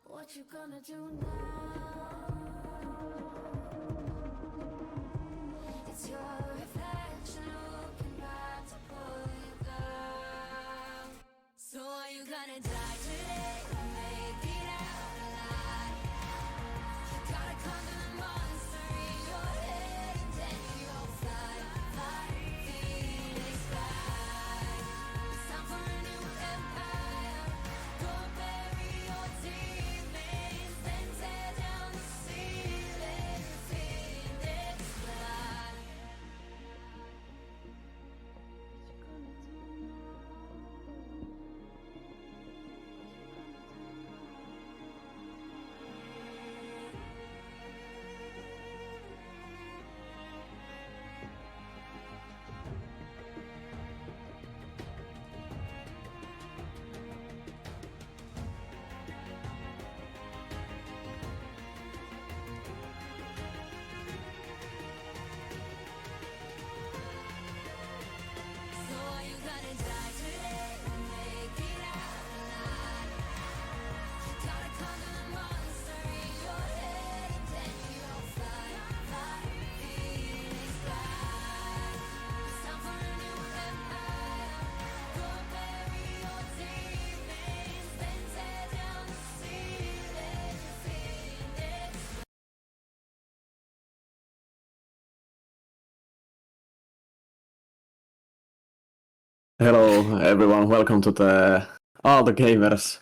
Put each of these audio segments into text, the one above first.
What you gonna do now? It's your reflection looking back to pull you down. So are you gonna die today or make it out alive? You gotta conquer the monster in your head and then you'll fly, fly, Phoenix fly. It's time for a new empire. Go bury your demons, then tear down the ceiling. Phoenix fly. So are you gonna die today or make it out alive? You gotta conquer the monster in your head and then you'll fly, fly, Phoenix fly. It's time for a new empire. Go bury your demons, then tear down the ceiling. Phoenix. Hello everyone, welcome to the All the Gamers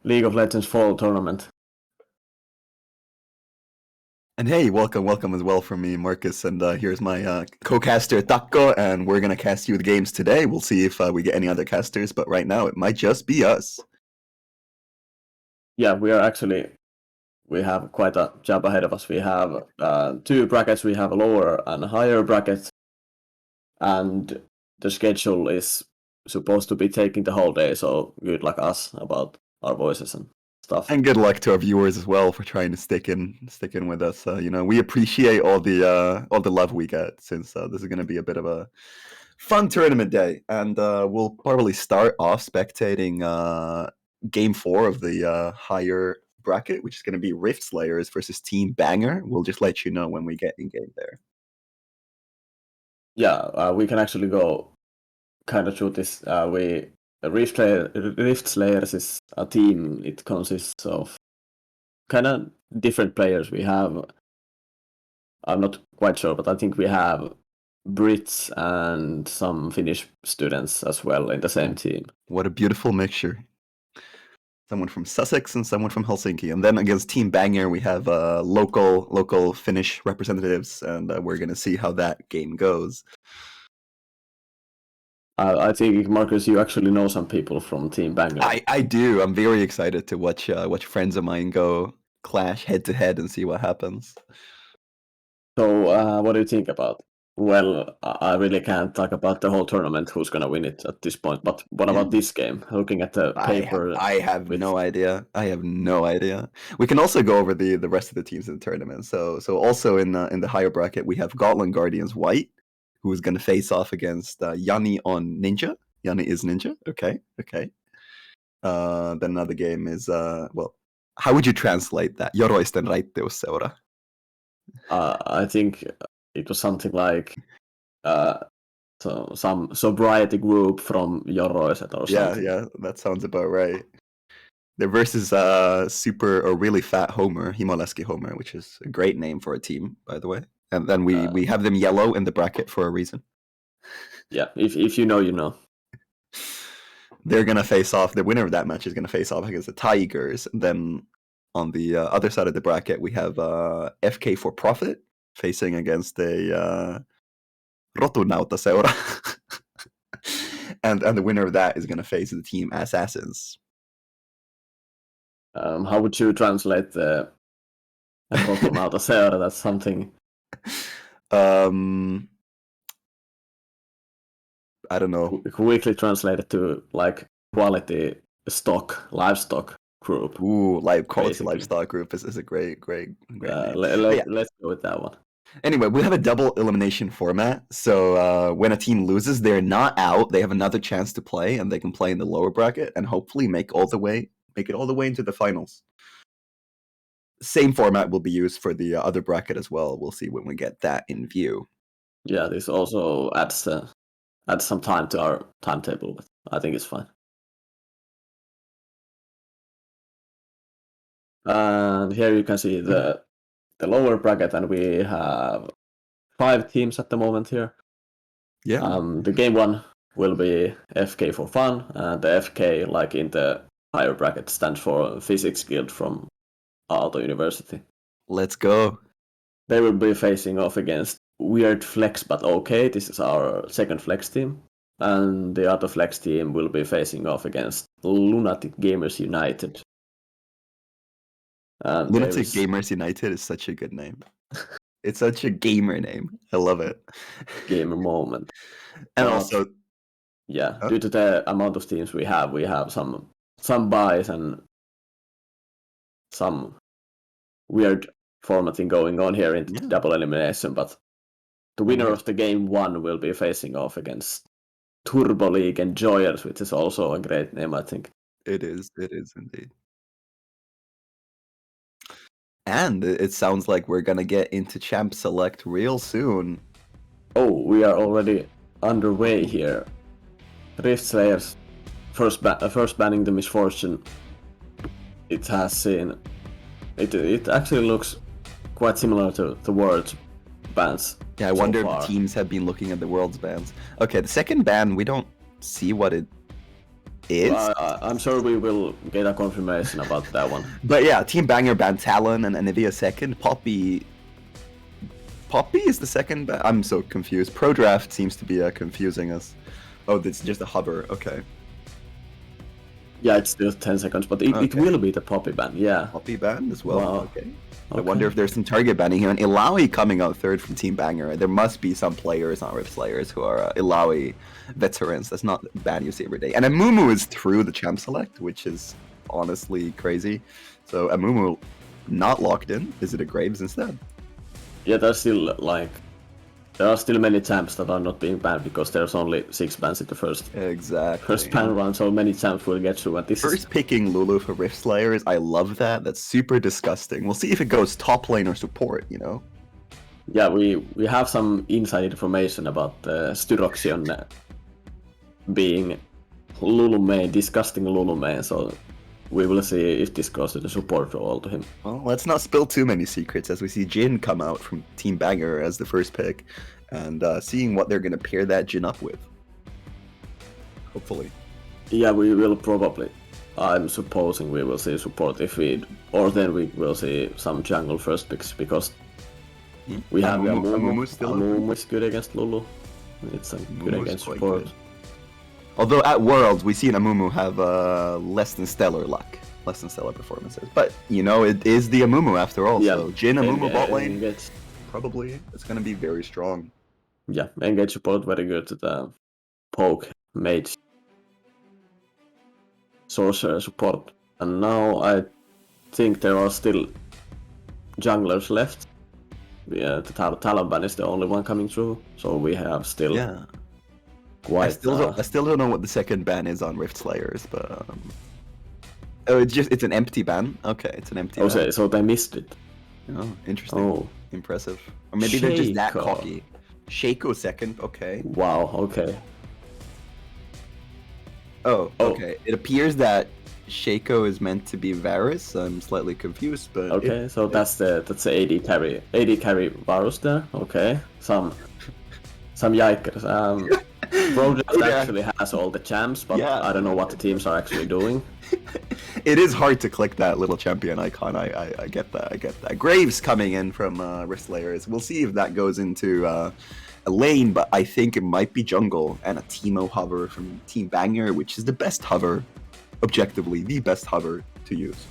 League of Legends Fall Tournament. And hey, welcome as well from me, Marcus, and here's my co-caster Taco, and we're gonna cast you the games today. We'll see if we get any other casters, but right now it might just be us. Yeah, we have quite a job ahead of us. We have two brackets, we have a lower and a higher bracket, and the schedule is supposed to be taking the whole day, so good luck us about our voices and stuff. And good luck to our viewers as well for trying to stick in with us. We appreciate all the love we get, since this is gonna be a bit of a fun tournament day, and we'll probably start off spectating game 4 of the higher bracket, which is going to be Rift Slayers versus Team Banger. We'll just let you know when we get in game there. Yeah, we can actually go kind of through this. Rift Slayers is a team. It consists of kind of different players. We have, I'm not quite sure, but I think we have Brits and some Finnish students as well in the same team. What a beautiful mixture. Someone from Sussex and someone from Helsinki. And then against Team Banger, we have local Finnish representatives, and we're going to see how that game goes. I think, Marcus, you actually know some people from Team Banger. I do. I'm very excited to watch friends of mine go clash head to head and see what happens. So what do you think about? Well, I really can't talk about the whole tournament, who's going to win it at this point. But what about this game? Looking at the paper. I have no idea. I have no idea. We can also go over the rest of the teams in the tournament. So also in the higher bracket, we have Gotland Guardians White, who is going to face off against Yanni on Ninja. Yanni is Ninja. Okay. Then another game is, how would you translate that? Joroisten raitteusseura. I think it was something like some sobriety group from Joroiset or something. Yeah, that sounds about right. They're versus super or really fat Homer, Himalaski Homer, which is a great name for a team, by the way. And then we have them yellow in the bracket for a reason. Yeah, if you know, you know. They're gonna face off. The winner of that match is gonna face off against the Tigers. And then on the other side of the bracket, we have FK for Profit facing against a Rotunauta Seura. and the winner of that is gonna face the team Assassins. How would you translate the Rotunauta Seura? That's something. I don't know. quickly translated to like quality stock, livestock group. Ooh, like quality Basically. livestock group is a great name. But Let's go with that one. Anyway, we have a double elimination format. So when a team loses, they're not out. They have another chance to play, and they can play in the lower bracket and hopefully make it all the way into the finals. Same format will be used for the other bracket as well. We'll see when we get that in view. Yeah, this also adds some time to our timetable, but I think it's fine. And here you can see the lower bracket, and we have 5 teams at the moment here. Yeah. The game 1 will be FK for fun, and the FK, like in the higher bracket, stands for Physics Guild from Aalto University. Let's go. They will be facing off against Weird Flex, but okay, this is our second Flex team. And the other Flex team will be facing off against Lunatic Gamers United. And Lunatic Gamers United is such a good name. It's such a gamer name. I love it. Gamer moment. And also, yeah, due to the amount of teams we have some buys and some weird formatting going on here in double elimination, but the winner of the game 1 will be facing off against Turbo League Enjoyers, which is also a great name, I think. It is indeed. And it sounds like we're gonna get into Champ Select real soon. Oh, we are already underway here. Rift Slayers first banning the Misfortune. It has seen... It actually looks quite similar to the World's bans. Yeah, I wonder if the teams have been looking at the World's bans. Okay, the second ban, we don't see what it is. I'm sure we will get a confirmation about that one. But yeah, Team Banger banned Talon and Anivia second. Poppy is the second ban? I'm so confused. Pro Draft seems to be confusing us. Oh, it's just a hover. Okay. Yeah, it's still 10 seconds, but it will be the Poppy ban, yeah. Poppy ban as well? Wow. Okay. I wonder if there's some target banning here. And Ilaoi coming out third from Team Banger. There must be some players on Rift Slayers who are Ilaoi veterans. That's not a ban you see every day. And Amumu is through the Champ Select, which is honestly crazy. So Amumu not locked in. Is it a Graves instead? Yeah, there are still many champs that are not being banned because there's only 6 bans in the first ban round, so many champs will get through. And this First picking Lulu for Rift Slayers, I love that. That's super disgusting. We'll see if it goes top lane or support, you know? Yeah, we have some inside information about Styroxion being Lulu main, disgusting Lulu main, so we will see if this goes to the support role to him. Well, let's not spill too many secrets as we see Jin come out from Team Banger as the first pick and seeing what they're going to pair that Jin up with. Hopefully. Yeah, we will probably. I'm supposing we will see support or then we will see some jungle first picks because we have Amumu is good against Lulu. It's good against support. Good. Although at Worlds, we see Amumu have less than stellar luck, less than stellar performances. But, you know, it is the Amumu after all, so Jin, Amumu bot lane, probably, it's going to be very strong. Yeah, engage support very good to the poke, mage, sorcerer support. And now I think there are still junglers left. The Talon ban is the only one coming through, so we have still... Yeah. I still don't know what the second ban is on Rift Slayers, but oh, it's an empty ban. Okay, it's an empty. Okay, so they missed it. Oh, interesting. Oh, impressive. Or maybe they're just that cocky. Shaco second. Okay. Wow. Okay. Oh, okay. It appears that Shaco is meant to be Varus. I'm slightly confused, but okay. So that's the AD carry Varus there. Okay. Some yikers. Project actually has all the champs, but I don't know what the teams are actually doing. It is hard to click that little champion icon. I get that. Graves coming in from Rift Slayers. We'll see if that goes into a lane, but I think it might be jungle and a Teemo hover from Team Banger, which is the best hover, objectively the best hover to use.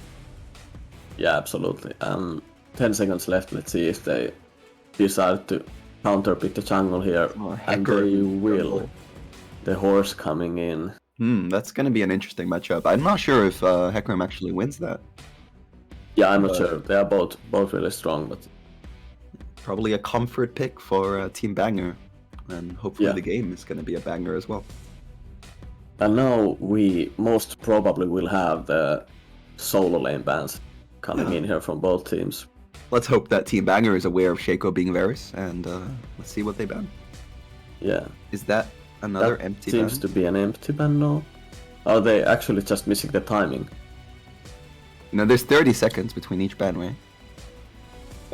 Yeah, absolutely. 10 seconds left. Let's see if they decide to counter pick the jungle here, and they will. the horse coming in. That's going to be an interesting matchup. I'm not sure if Hecarim actually wins that. Yeah, I'm not But- sure. They are both really strong, but Probably a comfort pick for Team Banger, and hopefully Yeah. the game is going to be a banger as well. and now we most probably will have the solo lane bans coming Yeah. in here from both teams. Let's hope that Team Banger is aware of Shaco being Varus, and let's see what they ban. Yeah, Is that another that empty seems ban? to be an empty ban now. Are they actually just missing the timing? No, there's 30 seconds between each ban, right?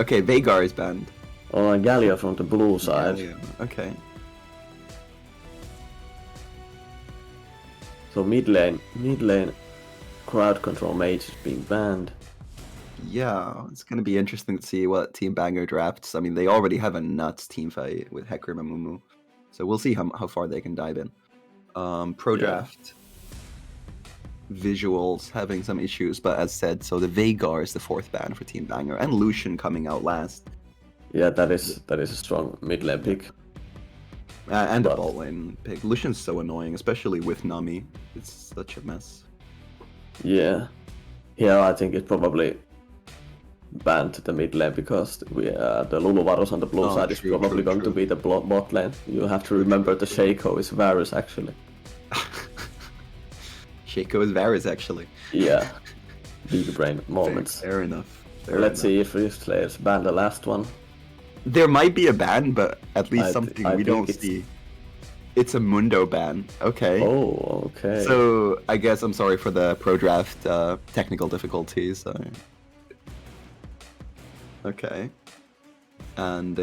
Okay, Veigar is banned. Oh, and Gallia from the blue side. Yeah, okay. So mid lane crowd control mage is being banned. Yeah, it's going to be interesting to see what Team Banger drafts. I mean, they already have a nuts team fight with Hecarim and Mumu. So we'll see how far they can dive in. Pro Yeah. draft visuals having some issues, but as said, so the Veigar is the 4th ban for Team Banger, and Lucian coming out last. Yeah, that is a strong mid lane pick. And a But- bot lane pick. Lucian's so annoying, especially with Nami. It's such a mess. Yeah, I think it probably banned the mid lane because the Lulu Varus on the blue Oh, side is true, probably true, going to true. be the bot lane. You have to remember the Shaco is Varus actually. Shaco is Varus, actually. Yeah, big brain moments. Fair enough. Fair Let's enough. see if Rift Slayers ban the last one. There might be a ban, but at least I something think we don't it's- see. It's a Mundo ban. Okay. Oh, okay. So I guess I'm sorry for the pro draft technical difficulties. Okay. And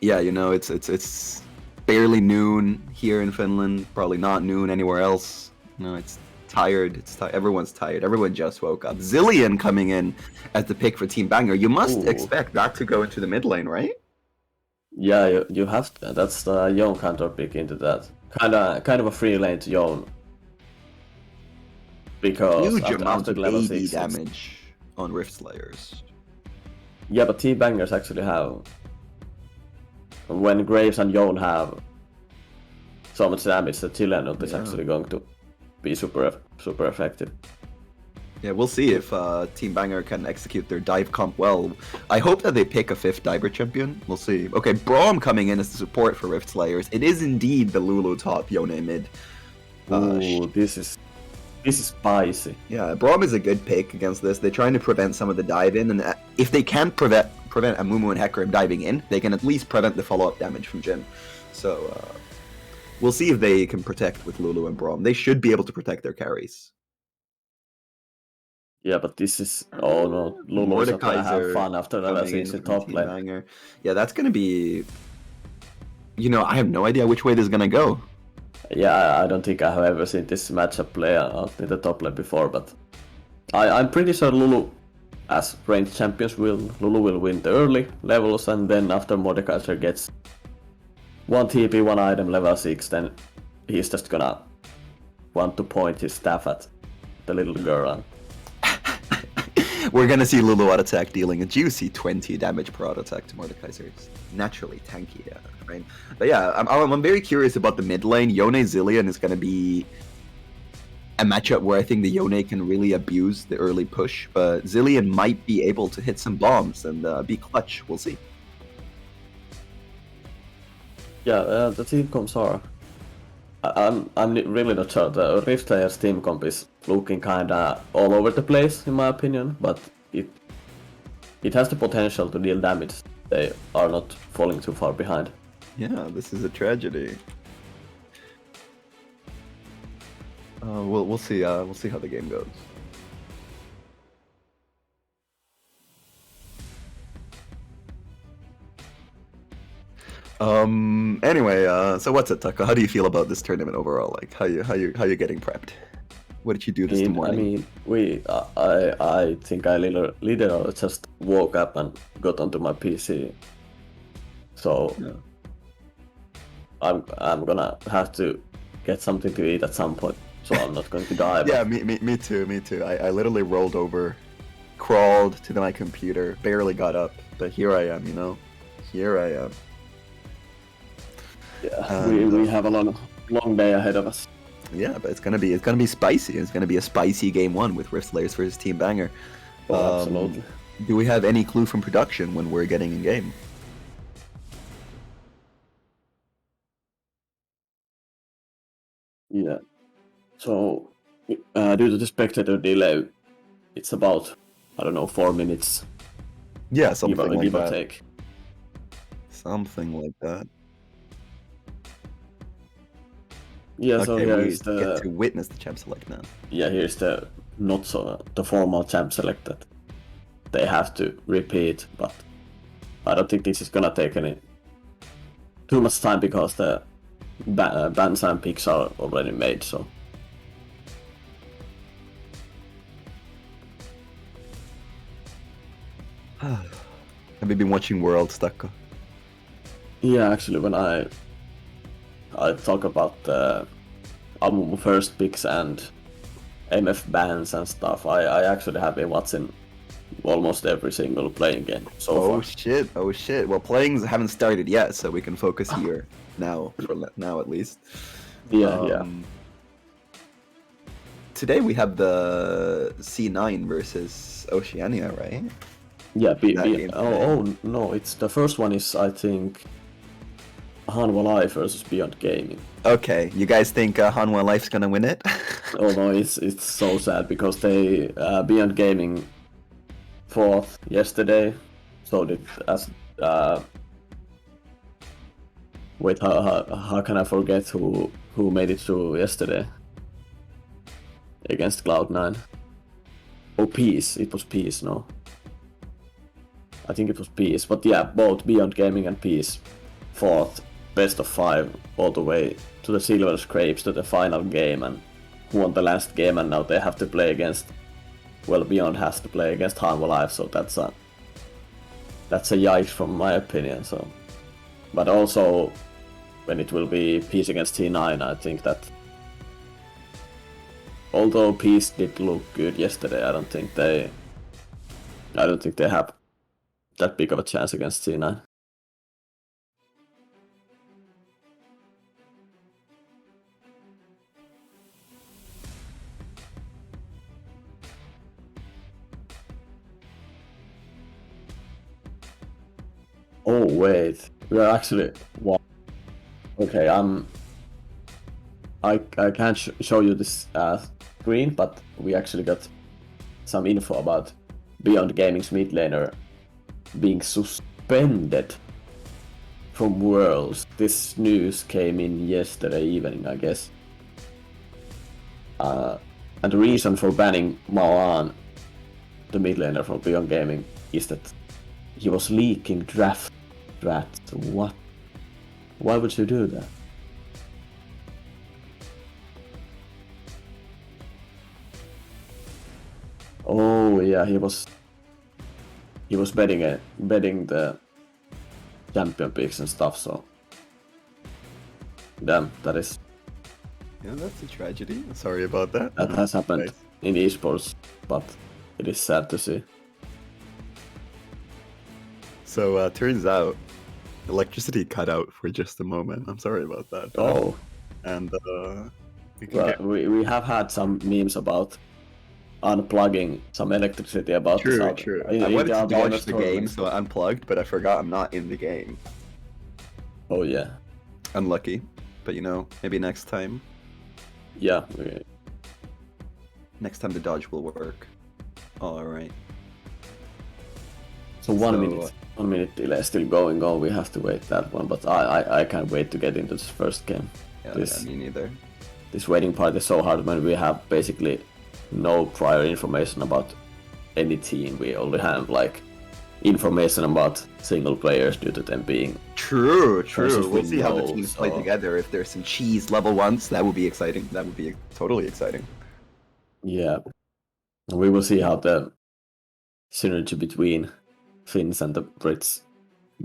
yeah, you know, it's barely noon here in Finland. Probably not noon anywhere else. No, it's tired. Everyone's tired. Everyone just woke up. Zillion coming in as the pick for Team Banger. You must Ooh. expect that to go into the mid lane, right? Yeah, you have to. That's the Yone counter pick into that. Kind of a free lane to Yone. Because Huge after amount of level AD 6, it's- damage on Rift Slayers. Yeah, but Team Bangers actually have. When Graves and Yone have so much damage, the Chilean ult is Yeah. actually going to be super effective. Yeah, we'll see if Team Banger can execute their dive comp well. I hope that they pick a 5th diver champion. We'll see. Okay, Braum coming in as the support for Rift Slayers. It is indeed the Lulu top, Yone mid. Ooh, this is spicy. Yeah, Braum is a good pick against this. They're trying to prevent some of the dive in, and if they can't prevent Amumu and Hecarim diving in, they can at least prevent the follow-up damage from Jhin. So we'll see if they can protect with Lulu and Braum. They should be able to protect their carries. Yeah, but this is no, Lulu is not gonna have Mordekaiser fun after level coming 6 in in from top Team lane. Banger. Yeah, that's gonna be. You know, I have no idea which way this is gonna go. Yeah, I don't think I have ever seen this matchup play out in the top lane before, but I'm pretty sure Lulu, as ranged champions, Lulu will win the early levels, and then after Mordekaiser gets 1 TP, 1 item, level 6, then he's just gonna want to point his staff at the little girl. And We're gonna see Lulu out attack dealing a juicy 20 damage per auto attack to Mordekaiser. It's naturally tanky, right? But yeah, I'm very curious about the mid lane. Yone Zillion is gonna be a matchup where I think the Yone can really abuse the early push, but Zillion might be able to hit some bombs and be clutch. We'll see. yeah, the team comps are. I'm really not sure. The Rift Slayers team comp is looking kinda all over the place in my opinion, but it has the potential to deal damage. They are not falling too far behind. Yeah, this is a tragedy. We'll see. We'll see how the game goes. Anyway, so what's it, Taka? How do you feel about this tournament overall? Like, how you getting prepped? What did you do this morning? I think I literally just woke up and got onto my PC. So Yeah. I'm gonna have to get something to eat at some point. So I'm not going to die. Yeah, me too. Me too. I literally rolled over, crawled to my computer, barely got up, but here I am. You know, here I am. Yeah, And, we have a long day ahead of us. Yeah, but it's gonna be spicy. It's gonna be a spicy game one with Rift Slayers versus Team Banger. Oh, absolutely. Do we have any clue from production when we're getting in game? Yeah. So, due to the spectator delay, it's about, I don't know, 4 minutes, Yeah, something like give or that. take. Something like that. Yeah, so Okay, here we is get to the witness the champ select now. here's the not so the formal champ select that they have to repeat, but I don't think this is gonna take any too much time because the bans and picks are already made. So Have you been watching World, Stakka? yeah, actually, when I talk about the album first picks and MF bans and stuff, I actually have been watching almost every single playing game so far. Shit! Oh shit! Well, playings haven't started yet, so we can focus here now, for now at least. Yeah. Today we have the C9 versus Oceania, right? Yeah, That game today. no, it's the first one is I think Hanwha Live versus Beyond Gaming. Okay, you guys think Hanwha Life's gonna win it? Oh no, it's so sad because they Beyond Gaming fought yesterday, so did as wait how can I forget who made it through yesterday against Cloud9? Oh, Peace, it was Peace, no? I think it was Peace, but yeah, both Beyond Gaming and Peace fought best of 5 all the way to the Silver Scrapes to the final game and won the last game, and now they have to play against, well, Beyond has to play against Hanwha Live, so that's a yikes from my opinion. So, but also when it will be Peace against T9, I think that although Peace did look good yesterday, I don't think they have that big of a chance against T9. Oh wait, we are actually okay. I can't show you this screen, but we actually got some info about Beyond Gaming's mid laner being suspended from Worlds. This news came in yesterday evening, I guess. And the reason for banning Maoan, the mid laner from Beyond Gaming, is that he was leaking draft strats. What? Why would you do that? Oh yeah, he was betting the champion picks and stuff. So damn, Yeah, that's a tragedy. Sorry about that. that has happened Nice. in esports, but it is sad to see. So turns out electricity cut out for just a moment. I'm sorry about that. Oh, And we can well, get... we have had some memes about unplugging some electricity about this True, out- true. in- I in wanted the to other dodge gamers the game, tournament. so I unplugged, but I forgot I'm not in the game. Oh yeah, Unlucky, but you know, maybe next time. yeah. Next time the dodge will work. All right. So one So, minute, 1 minute delay still going on. We have to wait that one, but I can't wait to get into this first game. Yeah, This- me neither. This waiting part is so hard when we have basically no prior information about any team. We only have like information about single players due to them being. True, Versus true. We'll see how the Windows, teams play so- together. If there's some cheese level ones, that would be exciting. That would be totally exciting. Yeah, we will see how the synergy between Finns and the Brits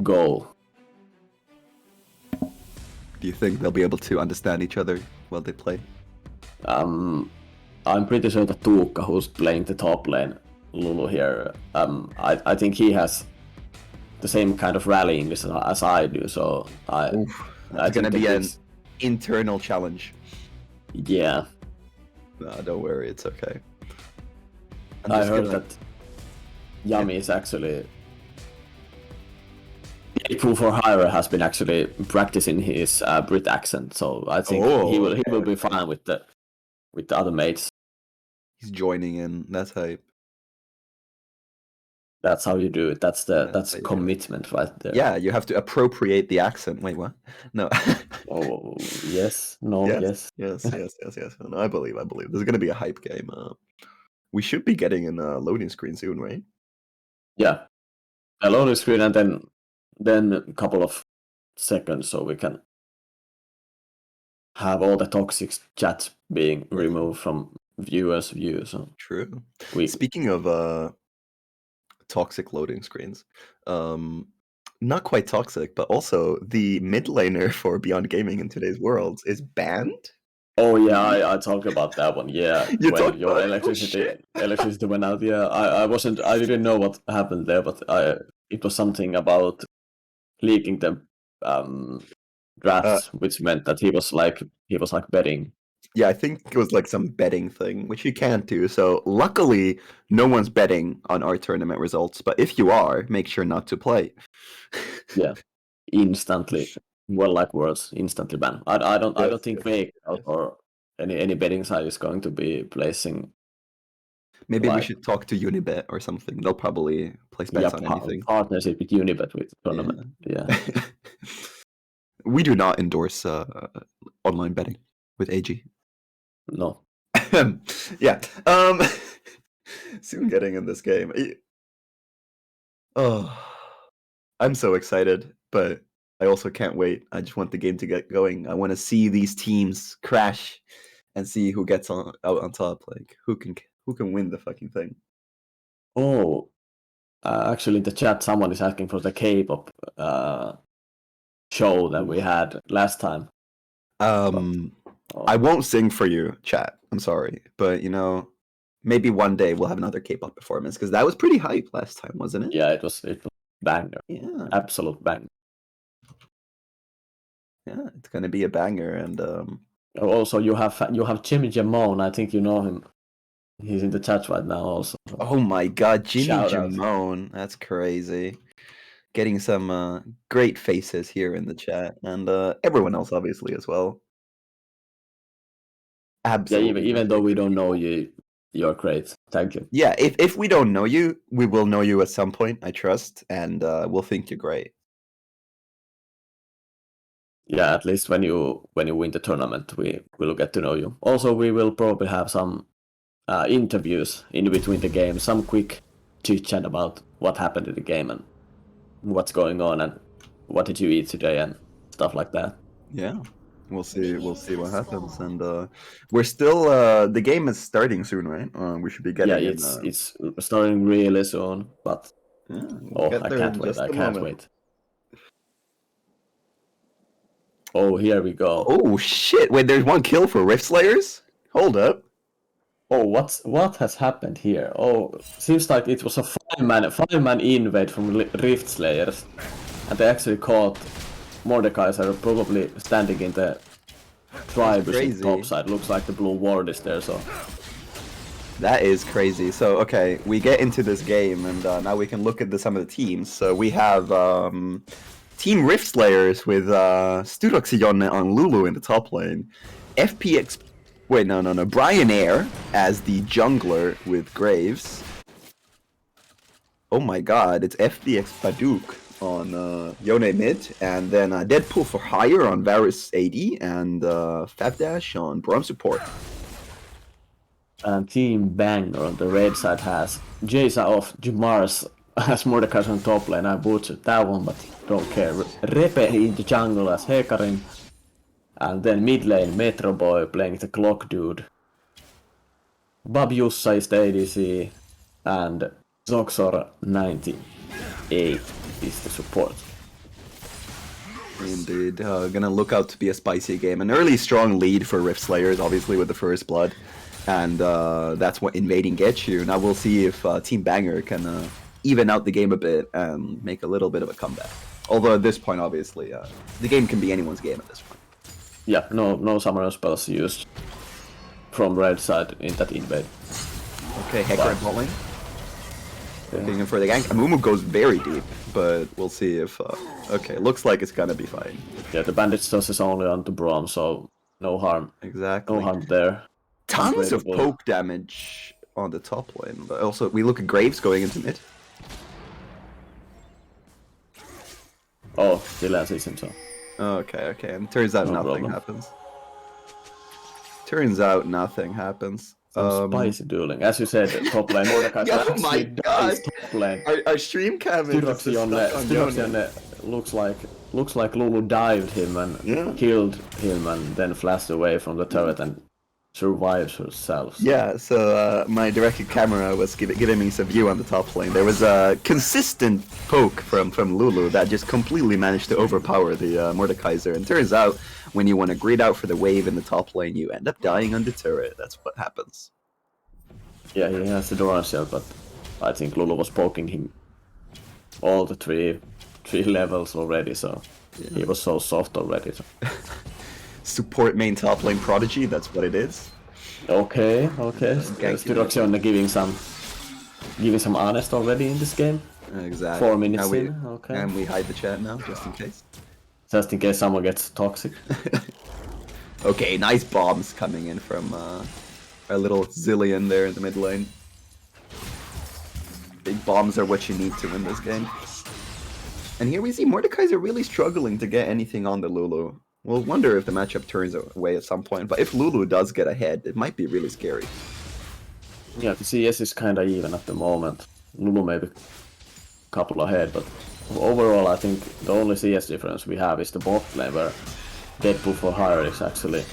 go. Do you think they'll be able to understand each other while they play? I'm pretty sure that Tuukka, who's playing the top lane, Lulu here, I think he has the same kind of rally English as I do. So It's gonna think be that an this- internal challenge. yeah. No, don't worry, it's okay. I'm I just heard gonna- that Yami is actually April for Hire has been actually practicing his Brit accent, so I think he will be fine with the other mates. he's joining in. That's hype. That's how you do it. That's how you do it. commitment right there. Yeah, you have to appropriate the accent. Wait, what? No. Oh yes, no, yes. Yes. No, I believe. There's gonna be a hype game. We should be getting in a loading screen soon, right? Yeah, a loading screen and then a couple of seconds so we can have all the toxic chat being removed from viewers' view. So True. we Speaking of toxic loading screens, not quite toxic, but also the mid laner for Beyond Gaming in today's world is banned. oh yeah, I talked about that one. Yeah, You when talked your about it? Oh, electricity went out. Yeah, I didn't know what happened there, but it was something about leaking the drafts, which meant that he was like betting. Yeah, I think it was like some betting thing, which you can't do. So luckily, no one's betting on our tournament results. But if you are, make sure not to play. Yeah, instantly. Well, like words, instantly banned. I don't think Fake or any betting site is going to be placing. Maybe we Like- should talk to Unibet or something. They'll probably place bets on anything. Partnership with Unibet with tournament. Yeah. We do not endorse online betting with AG. No. Yeah. Soon getting in this game. Oh, I'm so excited, but I also can't wait. I just want the game to get going. I want to see these teams crash and see who gets out on top. Like who can win the fucking thing. Oh, actually, in the chat, someone is asking for the K-pop show that we had last time. I won't sing for you, chat. I'm sorry, but maybe one day we'll have another K-pop performance because that was pretty hype last time, wasn't it? Yeah, it was banger. Yeah, Absolute banger. yeah, it's gonna be a banger, and Also, you have Jimmy Jamone. I think you know him. He's in the chat right now. Also. oh my God, Jimmy Shout out. Jamone, that's crazy. Getting some great faces here in the chat, and everyone else obviously as well. Absolutely. Yeah, even though we don't know you, you're great. Thank you. Yeah, if we don't know you, we will know you at some point, I trust, and we'll think you're great. Yeah, at least when you win the tournament, we will get to know you. Also, we will probably have some interviews in between the games, some quick chit chat about what happened in the game and what's going on and what did you eat today and stuff like that. Yeah, we'll see what happens, and we're still the game is starting soon, right? We should be getting Yeah, it's starting really soon, but I can't wait. I can't wait. Oh, here we go. Oh shit! Wait, there's one kill for Rift Slayers. Hold up. Oh, what has happened here? Oh, seems like it was a five-man invade from Rift Slayers, and they actually caught Mordekaiser probably standing in the tribus top side. Looks like the blue ward is there, so. That is crazy. So okay, we get into this game, and now we can look at some of the teams. So we have Team Rift Slayers with Sturoxion on Lulu in the top lane. FPX. Wait, no. Brian Air as the jungler with Graves. Oh my God, it's FPX Baduk on Yone mid, and then Deadpool for Hire on Varus AD, and Fabdash on Braum support. And Team Banger on the red side has Jason off Jamars as Mordekaiser on top lane. I butchered that one, but don't care. Repe in the jungle as Hekarim. And then mid lane, Metro Boy playing the Clock Dude. Babyussa is the ADC. And Zoxor 98 is the support. Indeed. Gonna look out to be a spicy game. An early strong lead for Rift Slayers, obviously with the first blood. And that's what invading gets you. Now we'll see if Team Banger can even out the game a bit and make a little bit of a comeback. Although at this point, obviously, the game can be anyone's game at this point. Yeah, no summoner spells used from red side in that invade. Okay, Hecker in bot lane. Looking in for the gank. Amumu goes very deep, but we'll see if... okay, looks like it's gonna be fine. Yeah, the bandage toss is only onto Braum, so no harm. Exactly. No harm there. Tons of Unbreakable. poke damage on the top lane. But also, we look at Graves going into mid. Oh, Dylan sees himself. Okay, and turns out No nothing problem. happens. Turns out nothing happens. Some spicy dueling. As you said, top lane. Mordekaiser Oh actually my dies God. top lane. Our stream cam is just Styroxy on stuck on Styroxy Yone. on the looks like Lulu dived him and Yeah. killed him and then flashed away from the turret and survives herself. So. Yeah, so my directed camera was giving me some view on the top lane. There was a consistent poke from Lulu that just completely managed to overpower the Mordekaiser. And turns out, when you want to grid out for the wave in the top lane, you end up dying on the turret. That's what happens. Yeah, he has the Doran shell, but I think Lulu was poking him all the three levels already, so he was so soft already. So. Support main top lane prodigy, that's what it is. Okay. Ganking. Styroxy on the giving some honest already in this game. Exactly. 4 minutes Now we, in, okay. And we hide the chat now, just in case. Just in case someone gets toxic. Okay, nice bombs coming in from our little Zillion there in the mid lane. Big bombs are what you need to win this game. And here we see Mordekaiser really struggling to get anything on the Lulu. We'll wonder if the matchup turns away at some point, but if Lulu does get ahead, it might be really scary. Yeah, the CS is kinda even at the moment. Lulu maybe a couple ahead, but overall I think the only CS difference we have is the bot lane where Deadpool for Hire is actually...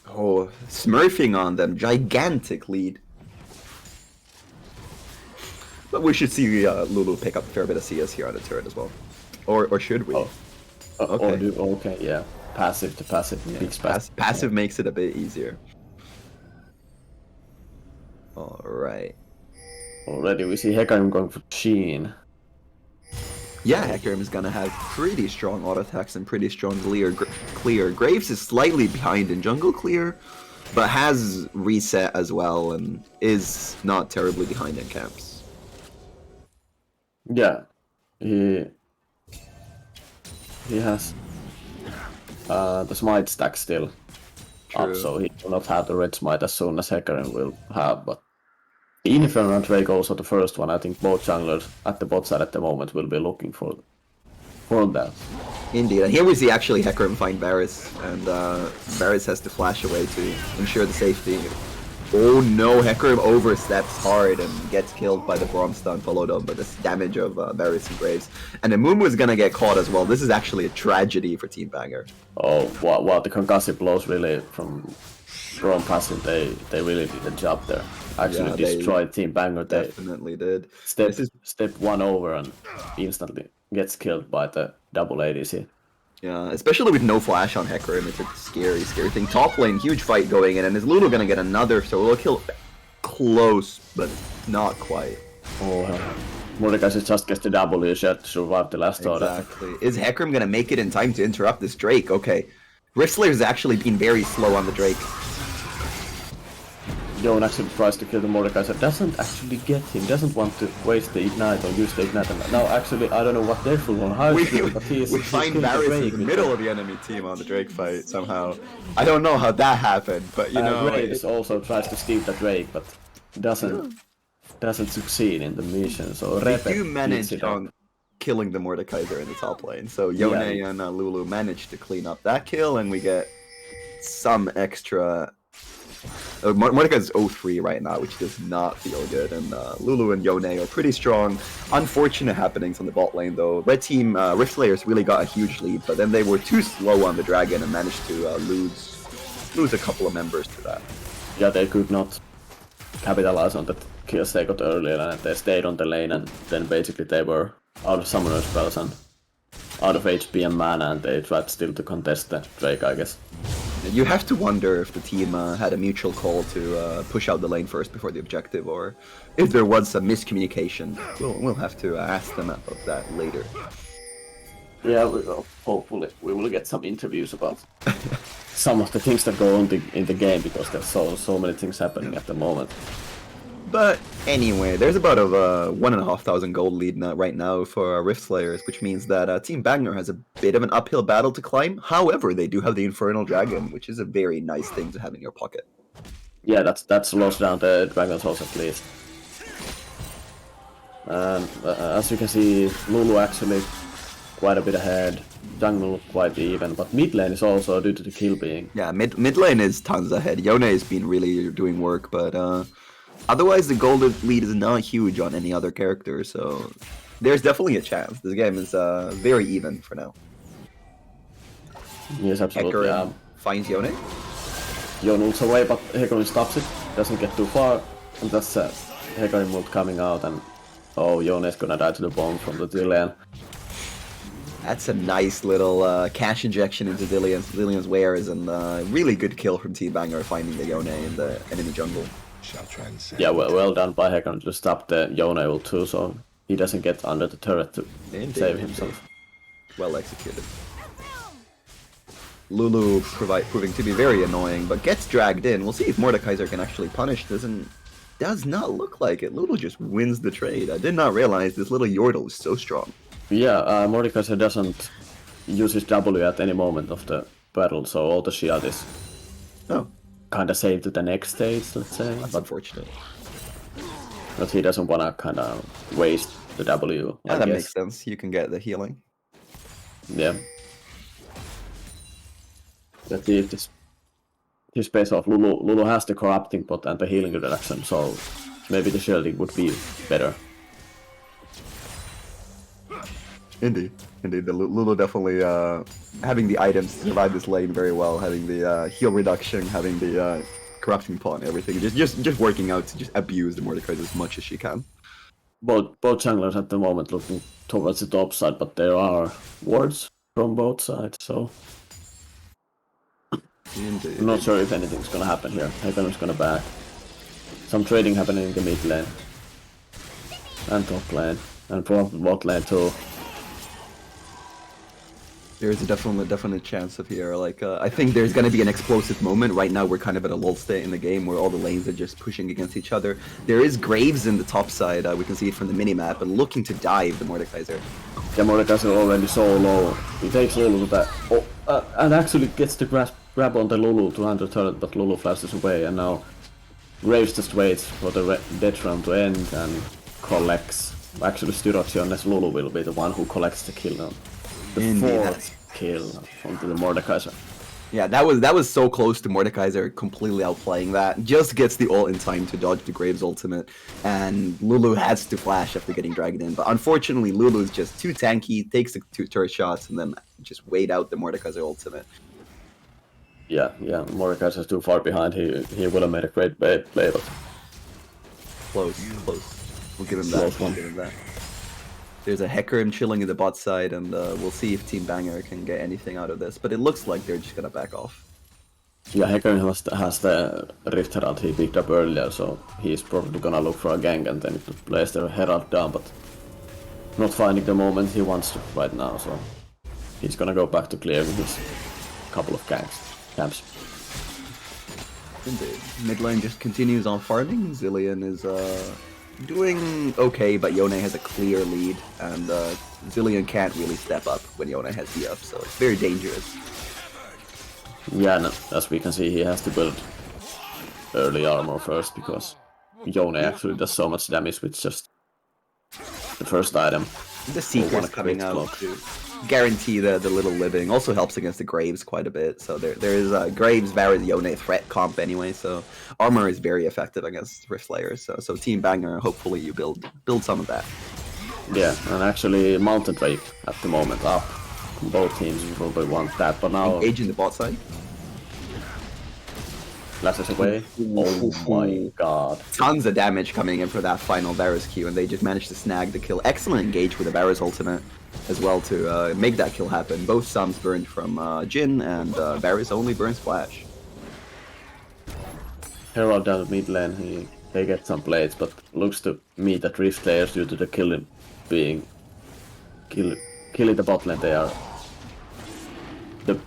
Oh, smurfing on them, gigantic lead. But we should see Lulu pick up a fair bit of CS here on the turret as well. Or should we? Oh. Okay. Okay, yeah. Passive to passive. Yeah, Big passive. passive makes it a bit easier. Alright. Already we see Hecarim going for Sheen. Yeah, Hecarim is gonna have pretty strong auto attacks and pretty strong clear. Graves is slightly behind in jungle clear, but has reset as well and is not terribly behind in camps. Yeah. He has the smite stack still up, True. so he will not have the red smite as soon as Hecarim will have, but the Infernal Drake also the first one, I think both junglers at the bot side at the moment will be looking for that. Indeed, and here we see actually Hecarim find Varus, and Varus has to flash away to ensure the safety. Oh no, Hecarim oversteps hard and gets killed by the Braum stun, followed up by this damage of Varus and Graves. And Amumu is gonna get caught as well. This is actually a tragedy for Team Banger. Oh, wow, the concussive blows really from passive, they really did a job there. Actually Yeah, they destroyed Team Banger. They Definitely did. step one over and instantly gets killed by the double ADC. Yeah, especially with no flash on Hecarim, it's a scary thing. Top lane, huge fight going in, and is Lulu gonna get another solo kill? Close, but not quite. Oh, Mordekaiser just gets the W shot to survive the last order. Exactly. Is Hecarim gonna make it in time to interrupt this Drake? Okay. Riftslayer has actually been very slow on the Drake. Yone actually tries to kill the Mordekaiser, doesn't actually get him, doesn't want to waste the ignite or use the ignite. And now actually, I don't know what they're full on how We but he find Varus in the middle of the enemy team on the Drake fight somehow. I don't know how that happened, but you know... Graves also tries to steal the Drake, but doesn't succeed in the mission. So They Repet do beats manage it up. on killing the Mordekaiser in the top lane. So Yone and Lulu manage to clean up that kill, and we get some extra... Mordekaiser's 0-3 right now, which does not feel good, and Lulu and Yone are pretty strong. Unfortunate happenings on the bot lane, though. Red team, Riftslayers really got a huge lead, but then they were too slow on the Dragon and managed to lose a couple of members to that. Yeah, they could not capitalize on the kills they got earlier, and they stayed on the lane, and then basically they were out of summoner spells and out of HP and mana, and they tried still to contest the Drake, I guess. You have to wonder if the team had a mutual call to push out the lane first before the objective, or if there was some miscommunication. We'll have to ask them about that later. Yeah, we will. Hopefully, we will get some interviews about some of the things that go on in the game, because there's so many things happening at the moment. But anyway, there's about a 1,500 gold lead right now for Rift Slayers, which means that Team Banger has a bit of an uphill battle to climb. However, they do have the Infernal Dragon, which is a very nice thing to have in your pocket. Yeah, that slows down the Dragon's Horse at least. And as you can see, Lulu actually quite a bit ahead. Jungle quite even, but mid lane is also, due to the kill being. Yeah, mid lane is tons ahead. Yone has been really doing work, but otherwise the gold lead is not huge on any other character, so there's definitely a chance. This game is very even for now. Yes, absolutely. Hecarim finds Yone. Yon ults away, but Hecarim stops it. Doesn't get too far, and that's Hecarim ult coming out, and oh, Yone is gonna die to the bomb from the Zilean. That's a nice little cash injection into Lilian's wares, and really good kill from Team Banger finding the Yone in the enemy jungle. Yeah, well done by Hecarim to stop the Yone ult too, so he doesn't get under the turret to save himself. Well executed. Lulu proving to be very annoying, but gets dragged in. We'll see if Mordekaiser can actually punish. Does not look like it. Lulu just wins the trade. I did not realize this little Yordle is so strong. Yeah, Mordekaiser doesn't use his W at any moment of the battle, so all the shield is kind of saved to the next stage, let's say. That's unfortunate. But he doesn't want to kind of waste the W. Yeah, that makes sense. You can get the healing. Yeah. But this space of Lulu has the corrupting pot and the healing reduction, so maybe the shielding would be better. Indeed. The Lulu definitely having the items to survive this lane very well, having the heal reduction, having the corrupting pot and everything, just working out to just abuse the Mordekaiser as much as she can. Both junglers at the moment looking towards the top side, but there are wards from both sides, so Indeed. I'm not sure if anything's gonna happen here. Hecarim's gonna back. Some trading happening in the mid lane. And top lane. And probably bot lane too. There's a definite chance of here. I think there's gonna be an explosive moment. Right now we're kind of at a lull state in the game where all the lanes are just pushing against each other. There is Graves in the top side. We can see it from the minimap, and looking to dive the Mordekaiser. Yeah, Mordekaiser already so low. He takes Lulu to that. And actually gets the grab on the Lulu to under turret, but Lulu flashes away, and now Graves just waits for the death round to end and collects. Actually, Styroxion's Lulu will be the one who collects the kill now. The fourth kill onto the Mordekaiser. Yeah, that was so close to Mordekaiser completely outplaying that. Just gets the ult in time to dodge the Graves ultimate, and Lulu has to flash after getting dragged in. But unfortunately, Lulu's just too tanky, takes the 2 turret shots, and then just wait out the Mordekaiser ultimate. Yeah, Mordekaiser's too far behind. He would have made a great play, but Close. We'll give him that. There's a Hecarim chilling in the bot side, and we'll see if Team Banger can get anything out of this. But it looks like they're just gonna back off. Yeah, Hecarim has the Rift Herald he picked up earlier, so he's probably gonna look for a gang and then place the Herald down, but not finding the moment he wants to right now, so he's gonna go back to clearing his couple of camps. Indeed. Mid lane just continues on farming. Zilean is doing okay, but Yone has a clear lead, and Zilean can't really step up when Yone has the up, so it's very dangerous. Yeah, and as we can see, he has to build early armor first, because Yone actually does so much damage with just the first item. The Seeker's coming out to guarantee the little living. Also helps against the Graves quite a bit, so there is Graves, Varus, Yone threat comp anyway, so armor is very effective against Rift Slayers, so Team Banger, hopefully you build some of that. Yeah, and actually Mountain Drake at the moment up. Both teams probably want that, but now... Engage in the bot side. flashes away. Oh my god. Tons of damage coming in for that final Varus Q, and they just managed to snag the kill. Excellent engage with the Varus ultimate as well to make that kill happen. Both Psalms burned from Jhin, and Varus only burns Flash. Herald down the mid lane, they get some plates, but looks to me that Rift players, due to the killing the bot lane, they are the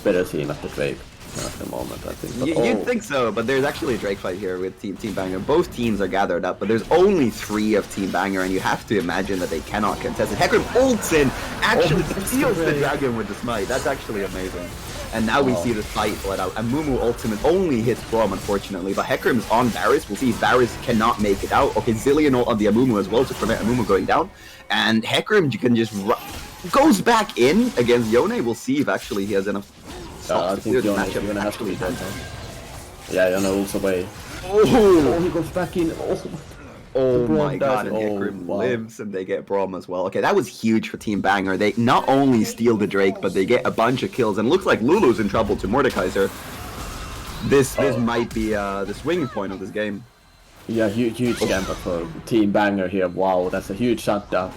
better team at the Drake at the moment, I think. But, You'd think so, but there's actually a Drake fight here with Team Banger. Both teams are gathered up, but there's only 3 of Team Banger, and you have to imagine that they cannot contest it. Hecarim ults in, actually steals the dragon with the smite. That's actually amazing. And now we see the fight let out. And Mumu ultimate only hits Braum, unfortunately, but Hecarim's on Varus. We'll see if Varus cannot make it out. Okay, Zillion ult on the Amumu as well to prevent Amumu going down. And Hecarim can just goes back in against Yone. We'll see if actually he has enough. I think Yone has to be dead. Yeah, Yone ults away. Oh, he goes back in. Oh my god, and Hecarim lives, and they get Braum as well. Okay, that was huge for Team Banger. They not only steal the Drake, but they get a bunch of kills, and it looks like Lulu's in trouble to Mordekaiser. This might be the swinging point of this game. Yeah, huge gamble for Team Banger here. Wow, that's a huge shutdown.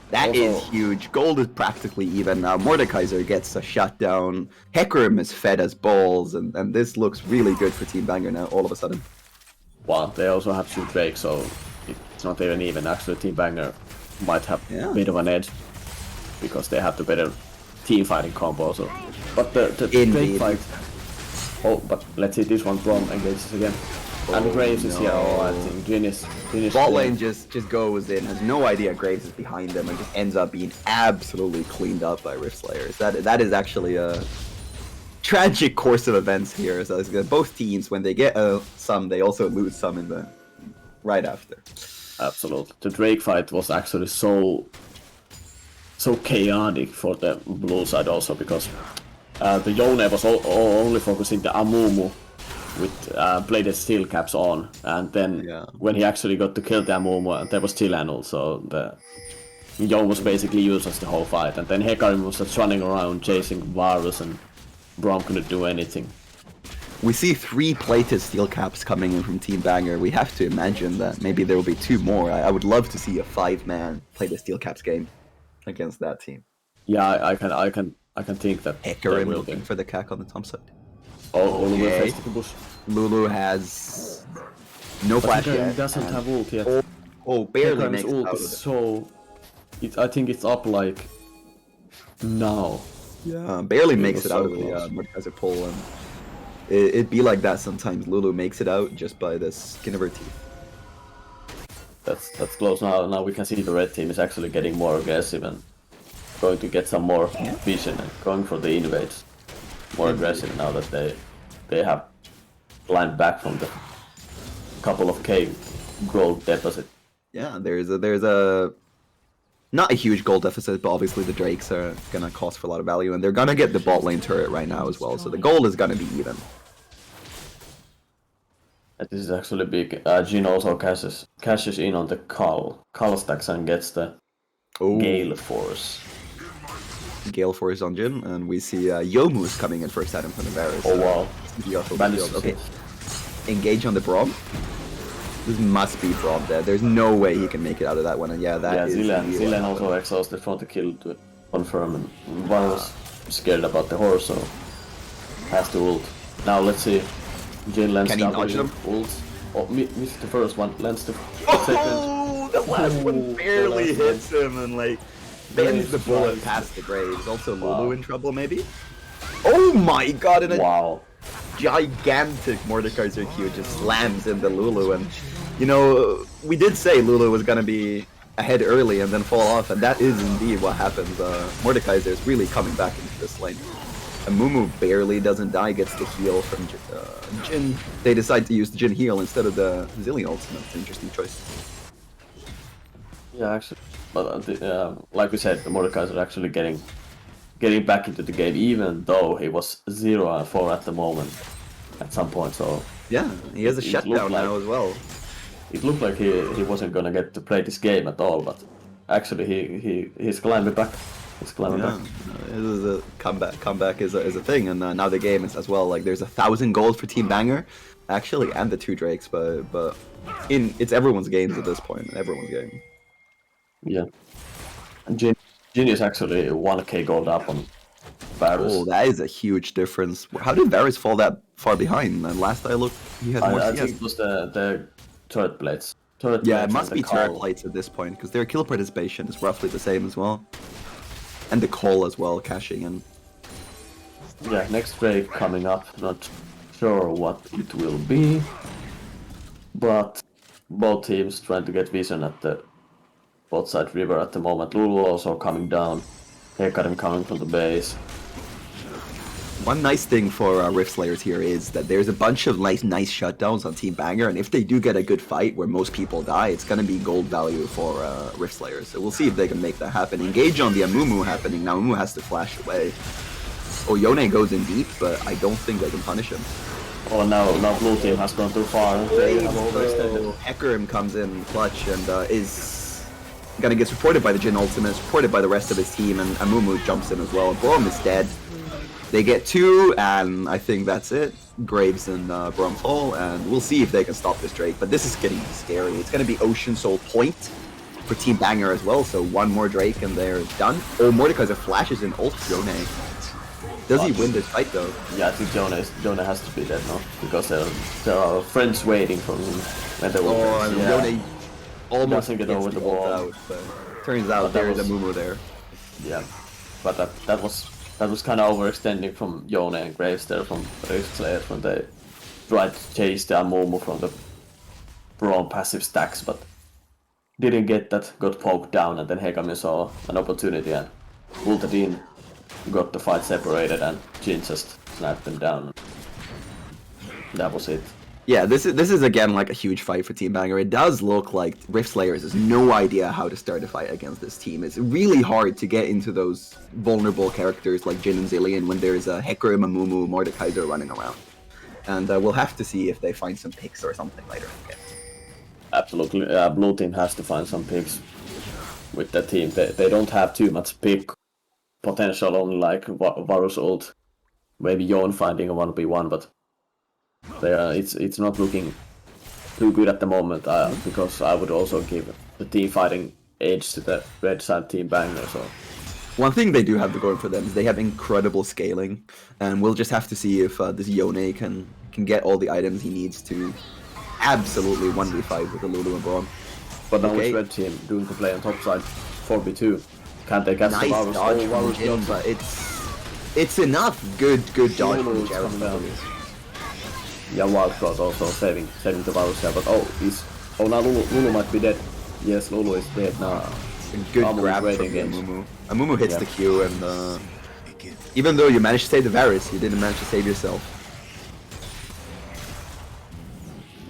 That is huge. Gold is practically even now. Mordekaiser gets a shutdown. Hecarim is fed as balls, and this looks really good for Team Banger now, all of a sudden. Wow, they also have 2 Drake, so it's not even. Actually, Team Banger might have a bit of an edge, because they have the better team fighting combo also. But the Drake fight... Oh, but let's see this one. Braum engages again. And Graves is here. Oh, I think Jhin is bot lane just goes in, has no idea Graves is behind him, and just ends up being absolutely cleaned up by Rift Slayers. That is actually a tragic course of events here. So both teams, when they get some, they also lose some in the right after. Absolutely. The Drake fight was actually so chaotic for the blue side also, because the Yone was only focusing the Amumu with bladed steel caps on, and then when he actually got to kill the Amumu, there was still Anul, so the Yone was basically useless the whole fight, and then Hecarim was just running around chasing Varus, and Braum couldn't do anything. We see 3 plated steel caps coming in from Team Banger. We have to imagine that maybe there will be 2 more. I would love to see a 5-man plated steel caps game against that team. Yeah, I can think that Hecarim looking for the cack on the top side. Oh, okay. Lulu has no flash yet. He doesn't have ult yet. Oh, barely Hecarim's makes ult out is so... I think it's up like... now. Yeah, barely makes it out of the Mordekaiser pull, and it'd be like that sometimes. Lulu makes it out just by the skin of her teeth. That's close now. Now we can see the red team is actually getting more aggressive and going to get some more vision and going for the invades. More aggressive now that they have climbed back from the couple of K gold deposit. Yeah, there's a not a huge gold deficit, but obviously the Drakes are gonna cost for a lot of value, and they're gonna get the bot lane turret right now as well, so the gold is gonna be even. This is actually big. Jhin also cashes in on the Cull stacks and gets the Gale Force. Gale Force on Jhin, and we see Yomu's coming in first item from the Varus. Oh wow. Okay. Engage on the Braum. This must be Braum dead. There's no way he can make it out of that one, and Zilean also exhausted from the kill to confirm, and one was scared about the horse, so has to ult. Now let's see. Jhin lands the ults. Oh, missed the first one, lands the second. Oh, the last one barely hits him, and like bends the bullet past the Graves. Also Lulu in trouble, maybe? Oh my god, and a gigantic Mordekaiser Q just slams into Lulu, and you know, we did say Lulu was gonna be ahead early and then fall off, and that is indeed what happens. Mordekaiser is really coming back into this lane. And Mumu barely doesn't die, gets the heal from Jhin. They decide to use the Jhin heal instead of the Zillion ultimate. It's an interesting choice. Yeah, actually, but like we said, the Mordekaiser actually getting back into the game, even though he was 0-4 at the moment at some point. So yeah, he has a shutdown now as well. It looked like he wasn't gonna get to play this game at all, but actually he's climbing back. This is a comeback. Comeback is a thing, and now the game is as well. Like there's 1,000 gold for Team Banger, actually, and the 2 Drakes, but it's everyone's games at this point. Everyone's game. Yeah. And Jin is actually 1k gold up on Varus. Oh, that is a huge difference. How did Varus fall that far behind? And last I looked, he had more I CS. think it was the turret plates. Yeah, plates it must and be the turret call. plates at this point, because their kill participation is roughly the same as well. And the call as well, cashing in. Yeah, next Drake coming up. Not sure what it will be. But both teams trying to get vision at the both side river at the moment. Lulu also coming down. Hecarim coming from the base. One nice thing for Rift Slayers here is that there's a bunch of nice shutdowns on Team Banger, and if they do get a good fight where most people die, it's gonna be gold value for Rift Slayers. So we'll see if they can make that happen. Engage on the Amumu happening. Now Amumu has to flash away. Oh, Yone goes in deep, but I don't think they can punish him. Oh, now blue team has gone too far. They have overextended. Hecarim comes in clutch and is gonna get supported by the Jhin ultimate, supported by the rest of his team, and Amumu jumps in as well. Brom is dead. They get 2, and I think that's it. Graves and Brom fall, and we'll see if they can stop this Drake. But this is getting scary. It's gonna be Ocean Soul point for Team Banger as well. So one more Drake and they're done. Oh, Mordekaiser flashes in ult Yone. Does he win this fight though? Yeah, I think Jonah has to be dead now because there are friends waiting for him when they will. Oh, and Yone almost doesn't get gets over the ult ball. out, but turns out there is a Mumu there. Yeah, but that was kind of overextending from Yone and Graves there from Rift Slayers when they tried to chase the Amumu from the Braum passive stacks, but didn't get that. Got poked down, and then Hecarim saw an opportunity and ulted in. Got the fight separated, and Jhin just snapped them down. That was it. Yeah, this is again like a huge fight for Team Banger. It does look like Rift Slayers has no idea how to start a fight against this team. It's really hard to get into those vulnerable characters like Jhin and Zillion when there's a Hecarim, Amumu, Mordekaiser running around. And we'll have to see if they find some picks or something later. Okay. Absolutely, blue team has to find some picks with the team. They don't have too much pick potential, only like Varus ult, maybe Yon finding a 1v1, but it's not looking too good at the moment, because I would also give the team fighting edge to the red side Team Banger. So one thing they do have to go for them is they have incredible scaling, and we'll just have to see if this Yone can get all the items he needs to absolutely 1v5 with the Lulu and Braum. but now it's red team doing the play on top side 4v2. Can't they catch Nice the Varus? dodge Oh, from Varus Jhin, dodge. but it's enough. Good dodge from Lulu's Jareth. coming down. Yeah, Wildcard also saving the Varus here, but now Lulu might be dead. Yes, Lulu is dead now. Good Amumu grab is from waiting in. Amumu. Amumu hits Yeah. the Q, and even though you managed to save the Varus, you didn't manage to save yourself.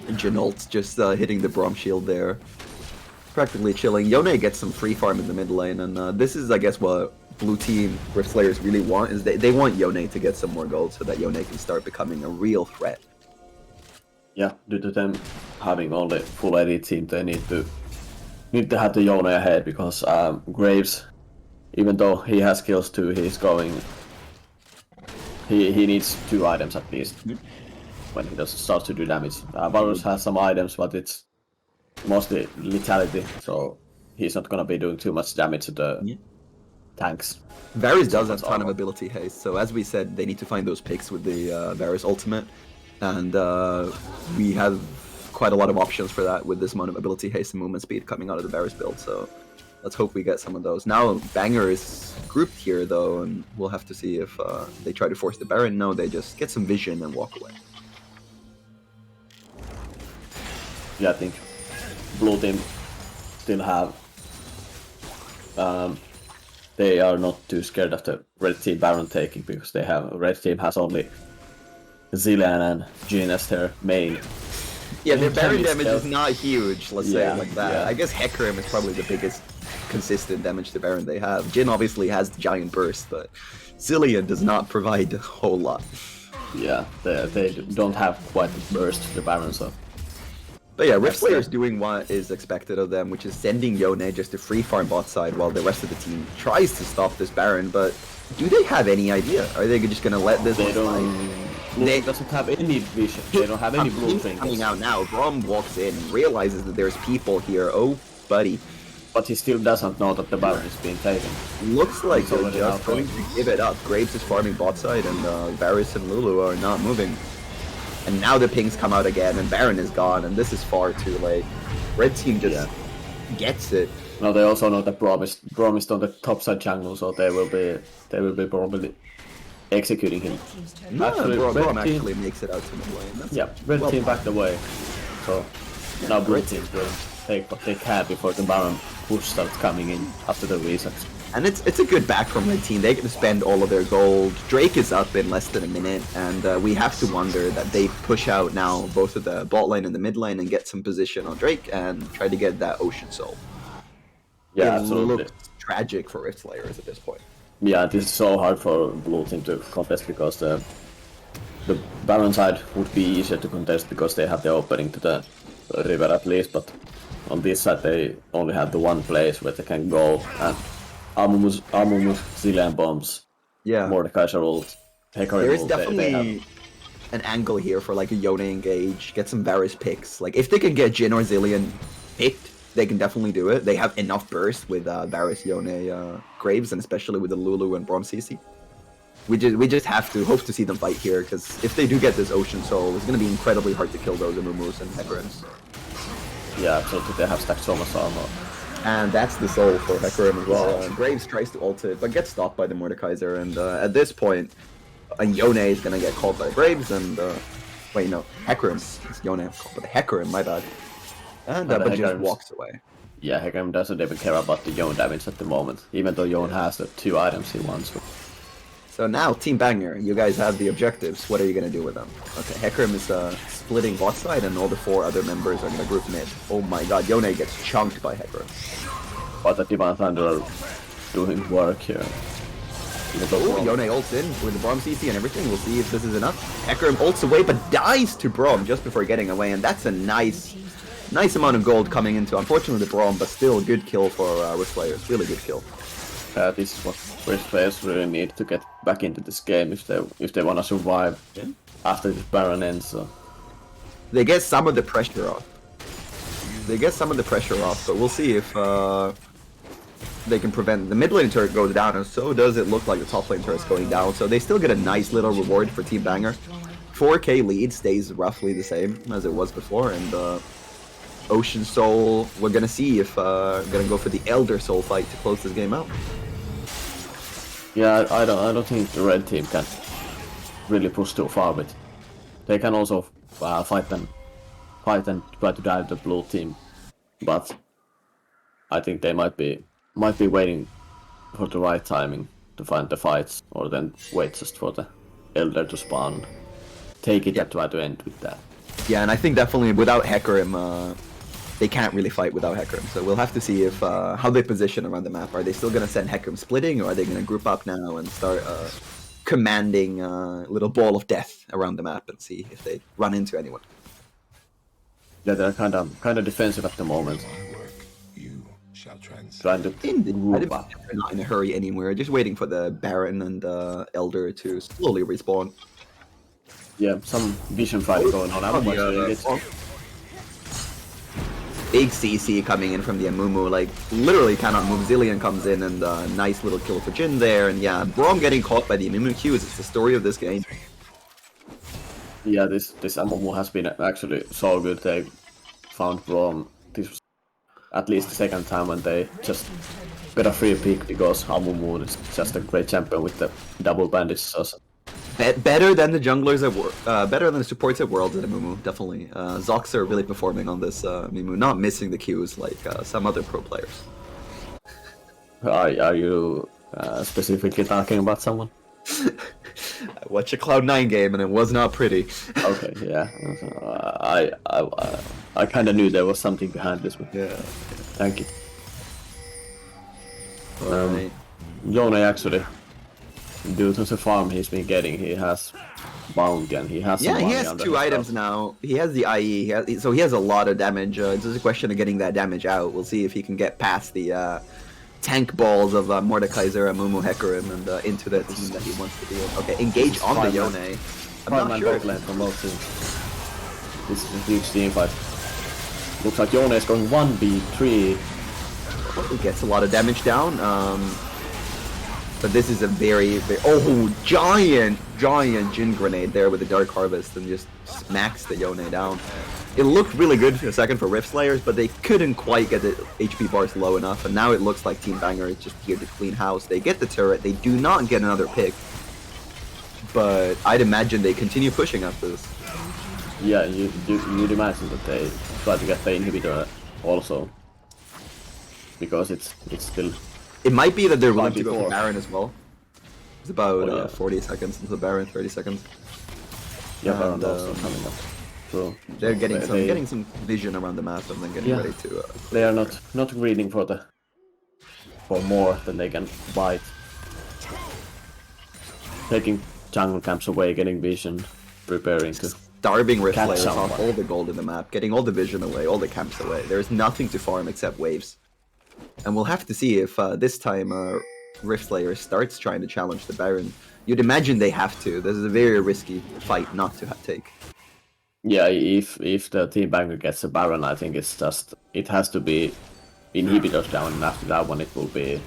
And Janult just hitting the Braum shield there. Practically chilling. Yone gets some free farm in the mid lane, and this is, I guess, what blue team Rift Slayers really want, is they want Yone to get some more gold so that Yone can start becoming a real threat. Yeah, due to them having only full AD team, they need to have the Yone ahead, because Graves, even though he has kills too, he's going. He needs 2 items at least when he does start to do damage. Varus has some items, but it's mostly lethality, so he's not gonna be doing too much damage to the tanks. Varus does have a ton of ability haste, so as we said, they need to find those picks with the Varus ultimate, and we have quite a lot of options for that with this amount of ability haste and movement speed coming out of the Varus build, so let's hope we get some of those. Now Banger is grouped here though, and we'll have to see if they try to force the Baron. No, they just get some vision and walk away. Yeah, I think blue team still have. They are not too scared of the red team Baron taking, because red team has only Zilean and Jhin as their main. Yeah, their Baron Heavy damage stealth. is not huge, let's say Yeah, it like that. yeah. I guess Hecarim is probably the biggest consistent damage to Baron they have. Jhin obviously has the giant burst, but Zilean does not provide a whole lot. Yeah, they don't have quite the burst to the Baron, so. But yeah, Rift That's Slayer's doing what is expected of them, which is sending Yone just to free farm bot side while the rest of the team tries to stop this Baron, but do they have any idea? Are they just gonna let this They one don't. slide? Blue They- doesn't have any vision. They don't have any blueprint. Coming out now, Brom walks in, realizes that there's people here. Oh, buddy. But he still doesn't know that the Baron is being taken. Looks like It's they're already just out there. going to give it up. Graves is farming bot side, and Varus and Lulu are not moving. And now the pings come out again, and Baron is gone, and this is far too late. Red team just gets it. Now they also know that Braum is on the top side jungle, so they will be probably executing him. No, Actually, Brom red team- actually makes it out to the lane. That's Yeah, red well team done. backed away. So now blue team will take what they can before the Baron push starts coming in after the reset. And it's a good back from Red team. They get to spend all of their gold. Drake is up in less than a minute, and we have to wonder that they push out now both of the bot lane and the mid lane and get some position on Drake and try to get that Ocean Soul. Yeah, It absolutely. looks tragic for Rift Slayers at this point. Yeah, this is so hard for blue team to contest because the Baron side would be easier to contest because they have the opening to the river at least, but on this side they only have the one place where they can go, and Amumu, Zillion bombs, Yeah. Mordekaiser ult, Hecarim There is ult, definitely an angle here for like a Yone engage, get some Varus picks. Like if they can get Jhin or Zillion picked, they can definitely do it. They have enough burst with Varus, Yone, Graves, and especially with the Lulu and Braum CC. We just have to hope to see them fight here, because if they do get this Ocean Soul, it's going to be incredibly hard to kill those Amumus and Hecarims. Yeah, absolutely, they have stacked so much armor. And that's the soul for Hecarim as well. Graves tries to ult it, but gets stopped by the Mordekaiser, and at this point, Yone is going to get caught by Graves, and wait, no, Hecarim. It's Yone caught by the Hecarim, my bad. And the but just Hecarim's- walks away. Yeah, Hecarim doesn't even care about the Yone damage at the moment, even though Yone has the 2 items he wants. So now, Team Banger, you guys have the objectives. What are you going to do with them? Okay, Hecarim is splitting bot side, and all the 4 other members are going to group mid. Oh my god, Yone gets chunked by Hecarim. But the Divine Thunder are doing work here. Even though Oh, Yone ults in with the Braum CC and everything. We'll see if this is enough. Hecarim ults away, but dies to Braum just before getting away, and that's a nice amount of gold coming into, unfortunately, the Braum, but still a good kill for Rift Players. Really good kill. this is what Rift players really need to get back into this game if they want to survive after this Baron ends. So. They get some of the pressure off. But we'll see if they can prevent the mid lane turret goes down, and so does it look like the top lane turret's going down. So they still get a nice little reward for Team Banger. 4k lead stays roughly the same as it was before, and Ocean Soul, we're gonna see if gonna go for the Elder Soul fight to close this game out. Yeah, I don't think the red team can really push too far with. They can also fight and try to dive the blue team, but I think they might be waiting for the right timing to find the fights, or then wait just for the Elder to spawn, take it and try to end with that. Yeah, and I think definitely without Hecarim, they can't really fight without Hecarim. So we'll have to see if how they position around the map. Are they still gonna send Hecarim splitting, or are they gonna group up now and start commanding a little ball of death around the map and see if they run into anyone? Yeah, they're kind of defensive at the moment, You shall transcend. trying to group up. They're not in a hurry anywhere. Just waiting for the Baron and Elder to slowly respawn. Yeah, some vision fight going on. I'm watching it. Big CC coming in from the Amumu, like literally cannot move. Zillion comes in, and nice little kill for Jhin there. And yeah, Braum getting caught by the Amumu Qs. It's the story of this game. Yeah, this Amumu has been actually so good. They found Braum. This was at least the second time when they just got a free pick, because Amumu is just a great champion with the double bandage sauce. Better than the junglers at better than the supports at Worlds at Amumu, definitely. Zox are really performing on this Amumu, not missing the Qs like some other pro players. Are you specifically talking about someone? I watched a Cloud9 game and it was not pretty. Okay, yeah. I kind of knew there was something behind this one. Yeah. Thank you. Alright. Yone actually, due to the farm he's been getting, he has bounty and he has some Yeah, he money has under 2 his items belt. now. He has the IE, so he has a lot of damage. It's just a question of getting that damage out. We'll see if he can get past the tank balls of Mordekaiser and Mumu Hecarim and into the team that he wants to be in. Okay, engage on the Yone. I'm not sure. Bot lane from both teams. This is a huge team fight. Looks like Yone is going 1v3. He gets a lot of damage down. But this is a very, giant Jin grenade there with the Dark Harvest and just smacks the Yone down. It looked really good for a second for Rift Slayers, but they couldn't quite get the HP bars low enough, and now it looks like Team Banger is just here to clean house. They get the turret, they do not get another pick, but I'd imagine they continue pushing after this. Yeah, you'd imagine that they try to get the inhibitor also, because it's still. It might be that they're willing to go 5v4. for Baron as well. It's about 40 seconds until Baron, 30 seconds. Yeah, And, Baron also coming up. So They're getting they- some vision around the map and then getting ready to. They are not greeding for more than they can bite. Taking jungle camps away, getting vision, preparing to. Starving Rift catch Slayers off someone. all the gold in the map, getting all the vision away, all the camps away. There's nothing to farm except waves. And we'll have to see if this time Rift Slayer starts trying to challenge the Baron. You'd imagine they have to. This is a very risky fight not to take. Yeah, if the Team Banger gets a Baron, I think it has to be inhibitors down, and after that one it will be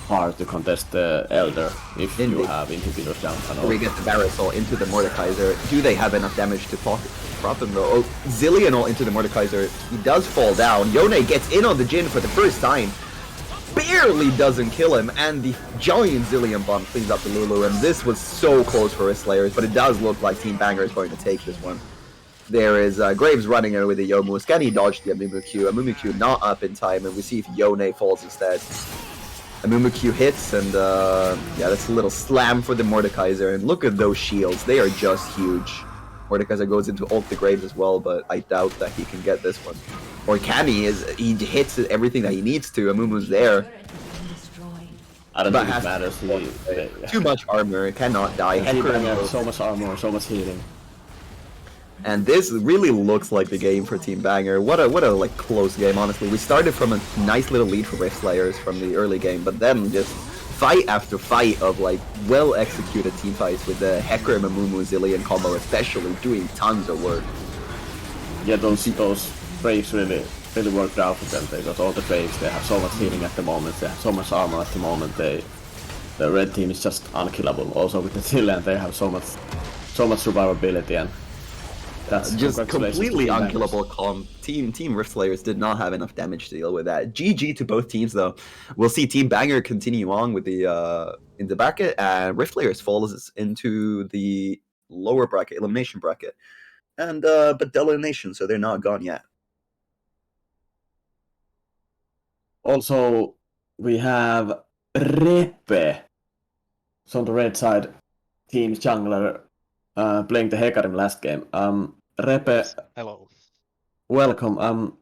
hard to contest the Elder if you Indeed. have inhibitors down. We get the Barisol into the Mordekaiser. Do they have enough damage to prop him though? Oh, Zillion all into the Mordekaiser. He does fall down. Yone gets in on the Jin for the first time. Barely doesn't kill him, and the giant Zillion bomb cleans up the Lulu, and this was so close for his Slayers, but it does look like Team Banger is going to take this one. There is Graves running in with the Yomu. Can he dodge the Amumu Q? Amumu Q not up in time, and we see if Yone falls instead. Amumu Q hits, and yeah, that's a little slam for the Mordekaiser, and look at those shields. They are just huge. Mordekaiser goes into ult the Graves as well, but I doubt that he can get this one. Or can he? He hits everything that he needs to. Amumu's there. I don't But think it has- matters. Too much armor, cannot die. Team Hecarim Banger, goes- so much armor, so much healing. And this really looks like the game for Team Banger. What a like close game, honestly. We started from a nice little lead for Rift Slayers from the early game, but then just fight after fight of like well executed team fights with the Hecarim and Mumu Zillion combo, especially doing tons of work. Yeah, those Braves really worked out for them. They got all the Braves. They have so much healing at the moment. They have so much armor at the moment. The red team is just unkillable. Also with the Zillion, they have so much survivability, and that's Just congratulations to completely Team Bangers. unkillable comp. Team Rift Slayers did not have enough damage to deal with that. GG to both teams though. We'll see Team Banger continue on with the in the bracket, and Rift Slayers falls into the lower bracket, elimination bracket. And but they're elimination, so they're not gone yet. Also, we have Repe. So on the red side, Team Jungler playing the Hecarim last game. Repe, Hello. welcome.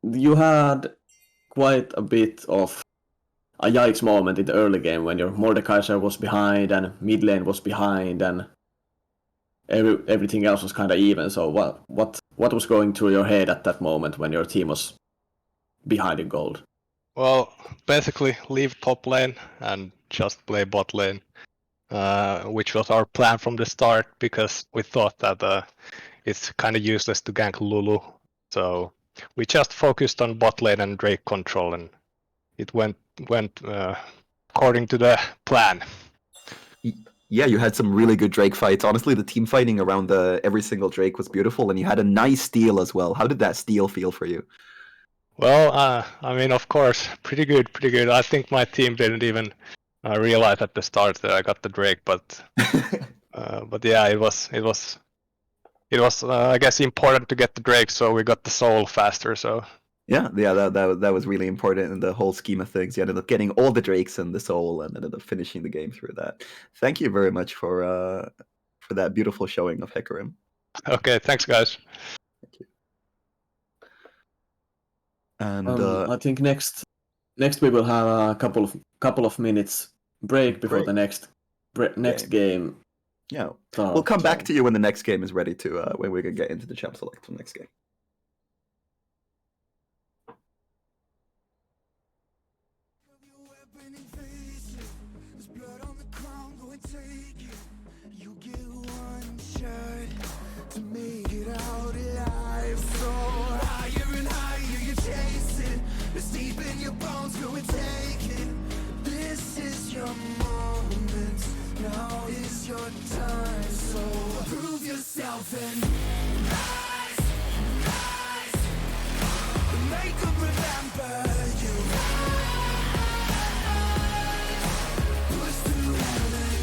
You had quite a bit of a yikes moment in the early game when your Mordekaiser was behind and mid lane was behind and everything else was kind of even. So what was going through your head at that moment when your team was behind in gold? Well, basically leave top lane and just play bot lane, which was our plan from the start because we thought that it's kind of useless to gank Lulu. So we just focused on bot lane and Drake control, and it went according to the plan. Yeah, you had some really good Drake fights. Honestly, the team fighting around every single Drake was beautiful, and you had a nice steal as well. How did that steal feel for you? Well, I mean, of course, pretty good. I think my team didn't even realize at the start that I got the Drake, but yeah, it was I guess important to get the Drake, so we got the soul faster. So Yeah, that was really important in the whole scheme of things. You ended up getting all the Drakes and the soul, and ended up finishing the game through that. Thank you very much for that beautiful showing of Hecarim. okay, thanks guys. And I think next we will have a couple of minutes break before the next game. yeah, starts. we'll come back to you when the next game is ready to when we can get into the champ select for next game. your moment. Now is your time. So prove yourself and rise, rise. Make them remember you. Push through heaven.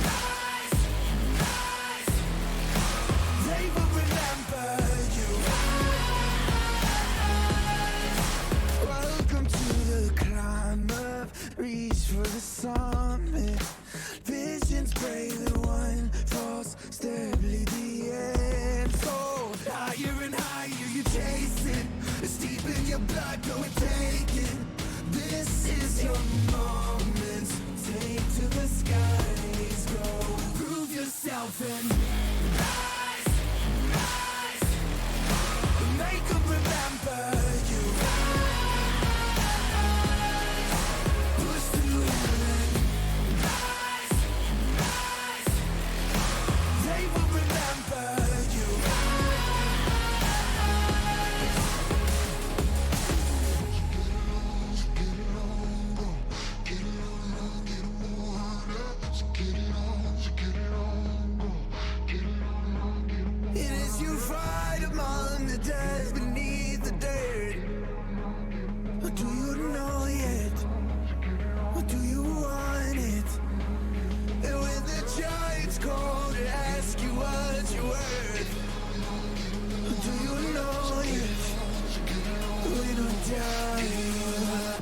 Rise, rise. They will remember you. Welcome to the climb up. Reach for the summit. Visions brave and one false step lead the end. So higher and higher you chase it. It's deep in your blood, go and take it. This is your moment. Take to the skies, go. Prove yourself and rise, rise. Make them remember you. Push through heaven. Rise, rise. They will remember you. It is you fight among the dead beneath the dirt. Or do you know yet? Or do you want it? And when the giants call to ask you what you're worth, do you know yet? We don't die.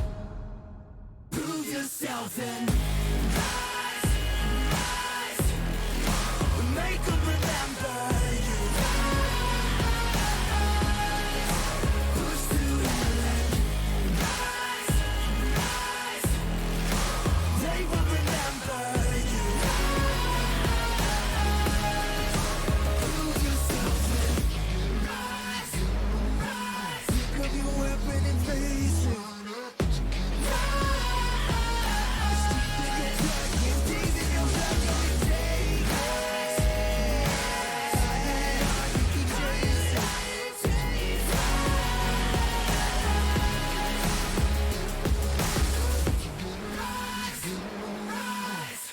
Prove yourself and rise, rise. Make them remember you. Push through heaven. Rise, rise. They will remember you. Prove yourself and rise, rise. Pick up your weapon and face it. Rise. Deep in your blood, deep in your blood, go and take it. You can chase it. Rise, rise.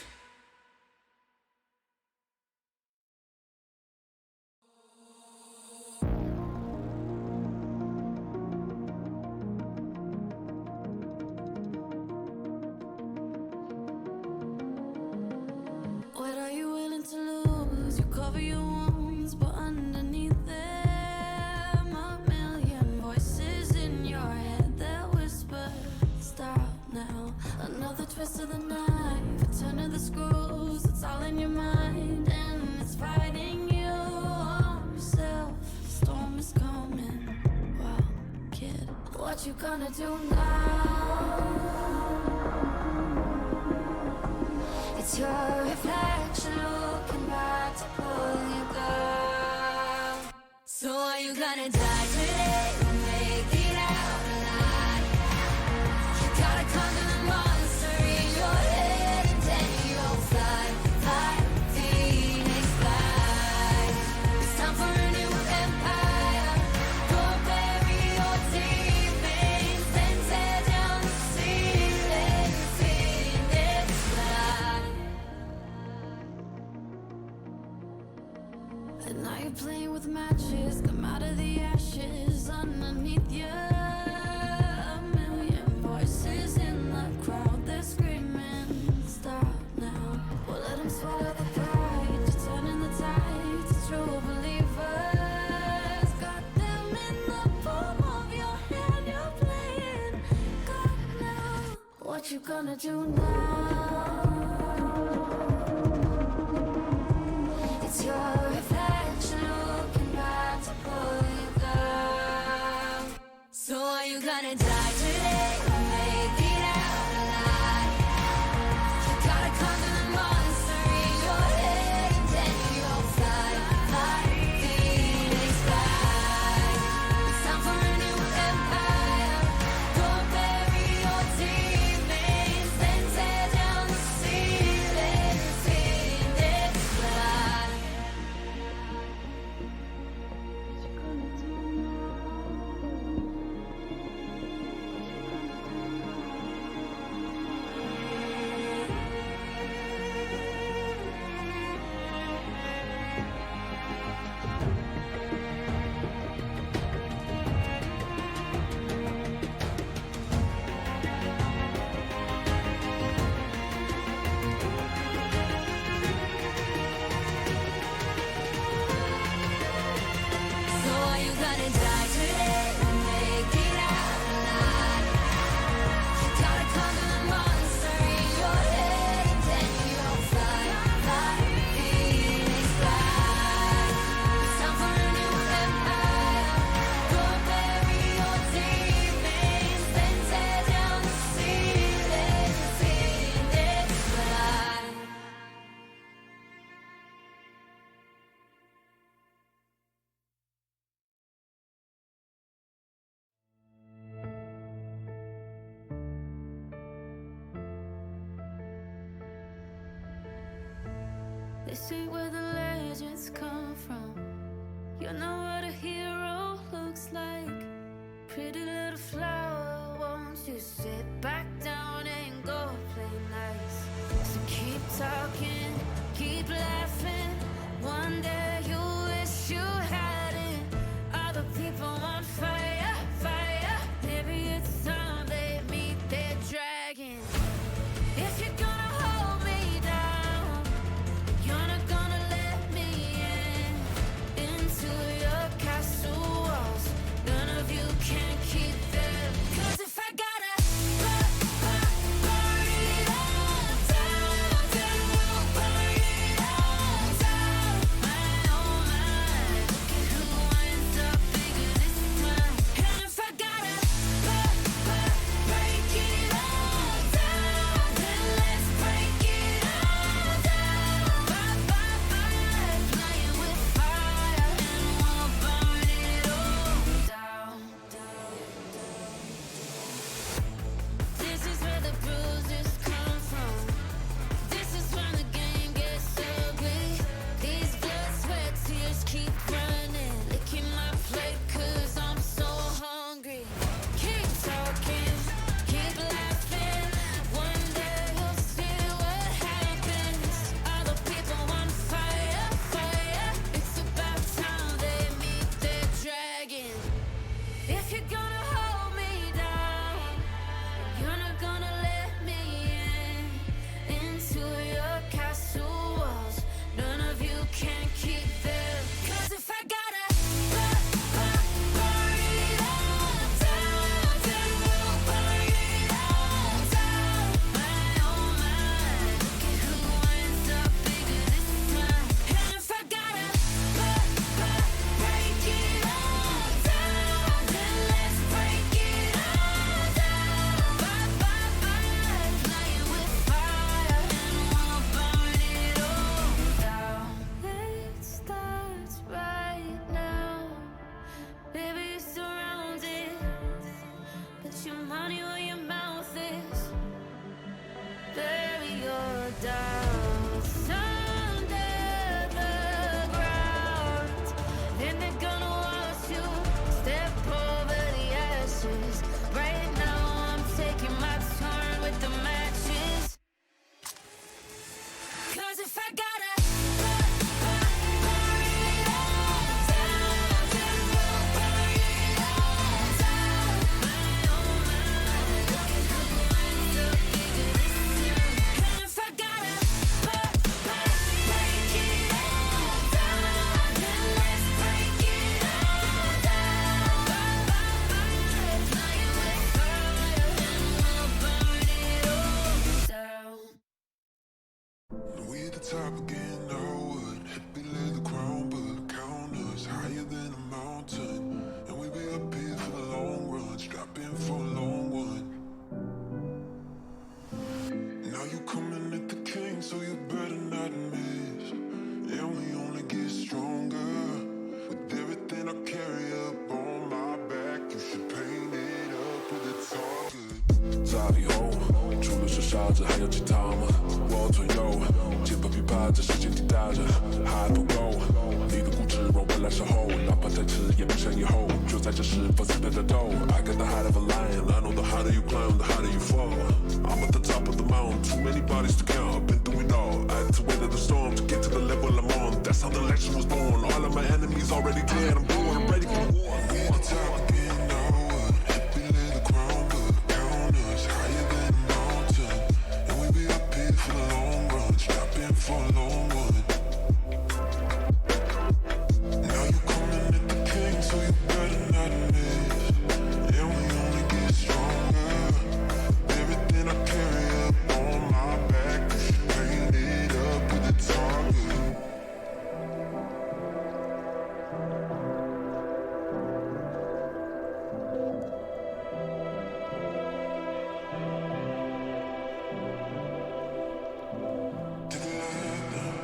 What are you willing to lose? You cover your wounds, but underneath them, a million voices in your head that whisper, stop now. Another twist of the knife, a turn of the screws, it's all in your mind, and it's fighting you on yourself. The storm is coming. Wow, kid, what you gonna do now? It's your reflection looking back to pull you down. So are you gonna die today or make it out alive? You gotta conquer the monster in your head and then you'll fly, fly, Phoenix fly. It's time for a new empire. Go bury your demons, then tear down the ceiling, Phoenix fly. And now you're playing with matches, come out of the ashes underneath you. A million voices in the crowd, they're screaming, stop now. Well, let them swallow the pride, you're turning the tide to true believers. Got them in the palm of your hand, you're playing God now. What you gonna do now? It's your reflection looking back to pull you down. So are you gonna die today or make it out alive? You gotta conquer the monster in your head and then you'll fly, fly, Phoenix fly. It's time for a new empire. Go bury your demons, then tear down the ceiling. This ain't where the legends come from. You know what a hero looks like. Pretty little flower, won't you sit back down and go play nice? So keep talking, keep laughing. One day you'll wish you had it. Other people on fire, fire. Maybe it's time they meet their dragon. If you're gonna hold me down, you're not gonna let me in into your castle walls. None of you can keep them. 'Cause if I gotta burn it all down, then we'll burn it all down. My oh my, look at who winds up bigger this time. And if I gotta break it all down, then let's break it all down. Bye, playing with fire, and we'll burn it all down. This is where the bruises come from. This is when the game gets ugly. These blood, sweat, tears keep running. Licking my plate 'cause I'm so hungry. Keep talking, keep laughing. One day you'll see what happens. Other people on fire, fire. It's about time they meet their dragon. If you're gonna hold me down, you're not gonna let me in into your castle walls. None of you can keep them. 'Cause if I gotta burn it all down, then we'll burn it all down. My oh my, look at who winds up bigger this time. And if I gotta break it all down, then let's break it all down. Bye, playing with fire, and we'll burn it all down. It starts right now. Baby, you're surrounded. Put your money where your mouth is. Bury your doubts under the ground. Then they're gonna watch you step over the ashes. Right now I'm taking my turn with the matches. 'Cause if I gotta burn it all down, then we'll burn it all down. My oh my, look at who winds up bigger this time. And if I gotta break it all down, then let's break it all down. Playing with fire, and we'll burn it all down. We at the top again, now what? Head below the ground, but count us higher than a mountain. And we be up here for the long run, strapping for a long one. Now you coming at the king, so you better not miss. And we only get stronger with everything I carry up on my back. You should paint it up with a target. 在以后，除了是傻子，还有其他吗？我左右，节拍琵琶在时间滴答着，还不够。你的固执让我来守候，哪怕再迟也不想以后。就在这时放肆的战斗。I got the heart of a lion, I know the harder you climb, the harder you fall. I'm at the top of the mountain, too many bodies to count. I've been through it all. I had to weather the storm to get to the level I'm on. That's how the legend was born. All of my enemies already dead. I'm going, I'm ready for war. We at the top again, now what? Head below the ground, but count us higher than a mountain. And we be up here for the long run, strapping for a long one. Now you coming at the king, so you better not miss. And we only get stronger. Everything I carry up on my back, you should paint it up with a target. To the light now.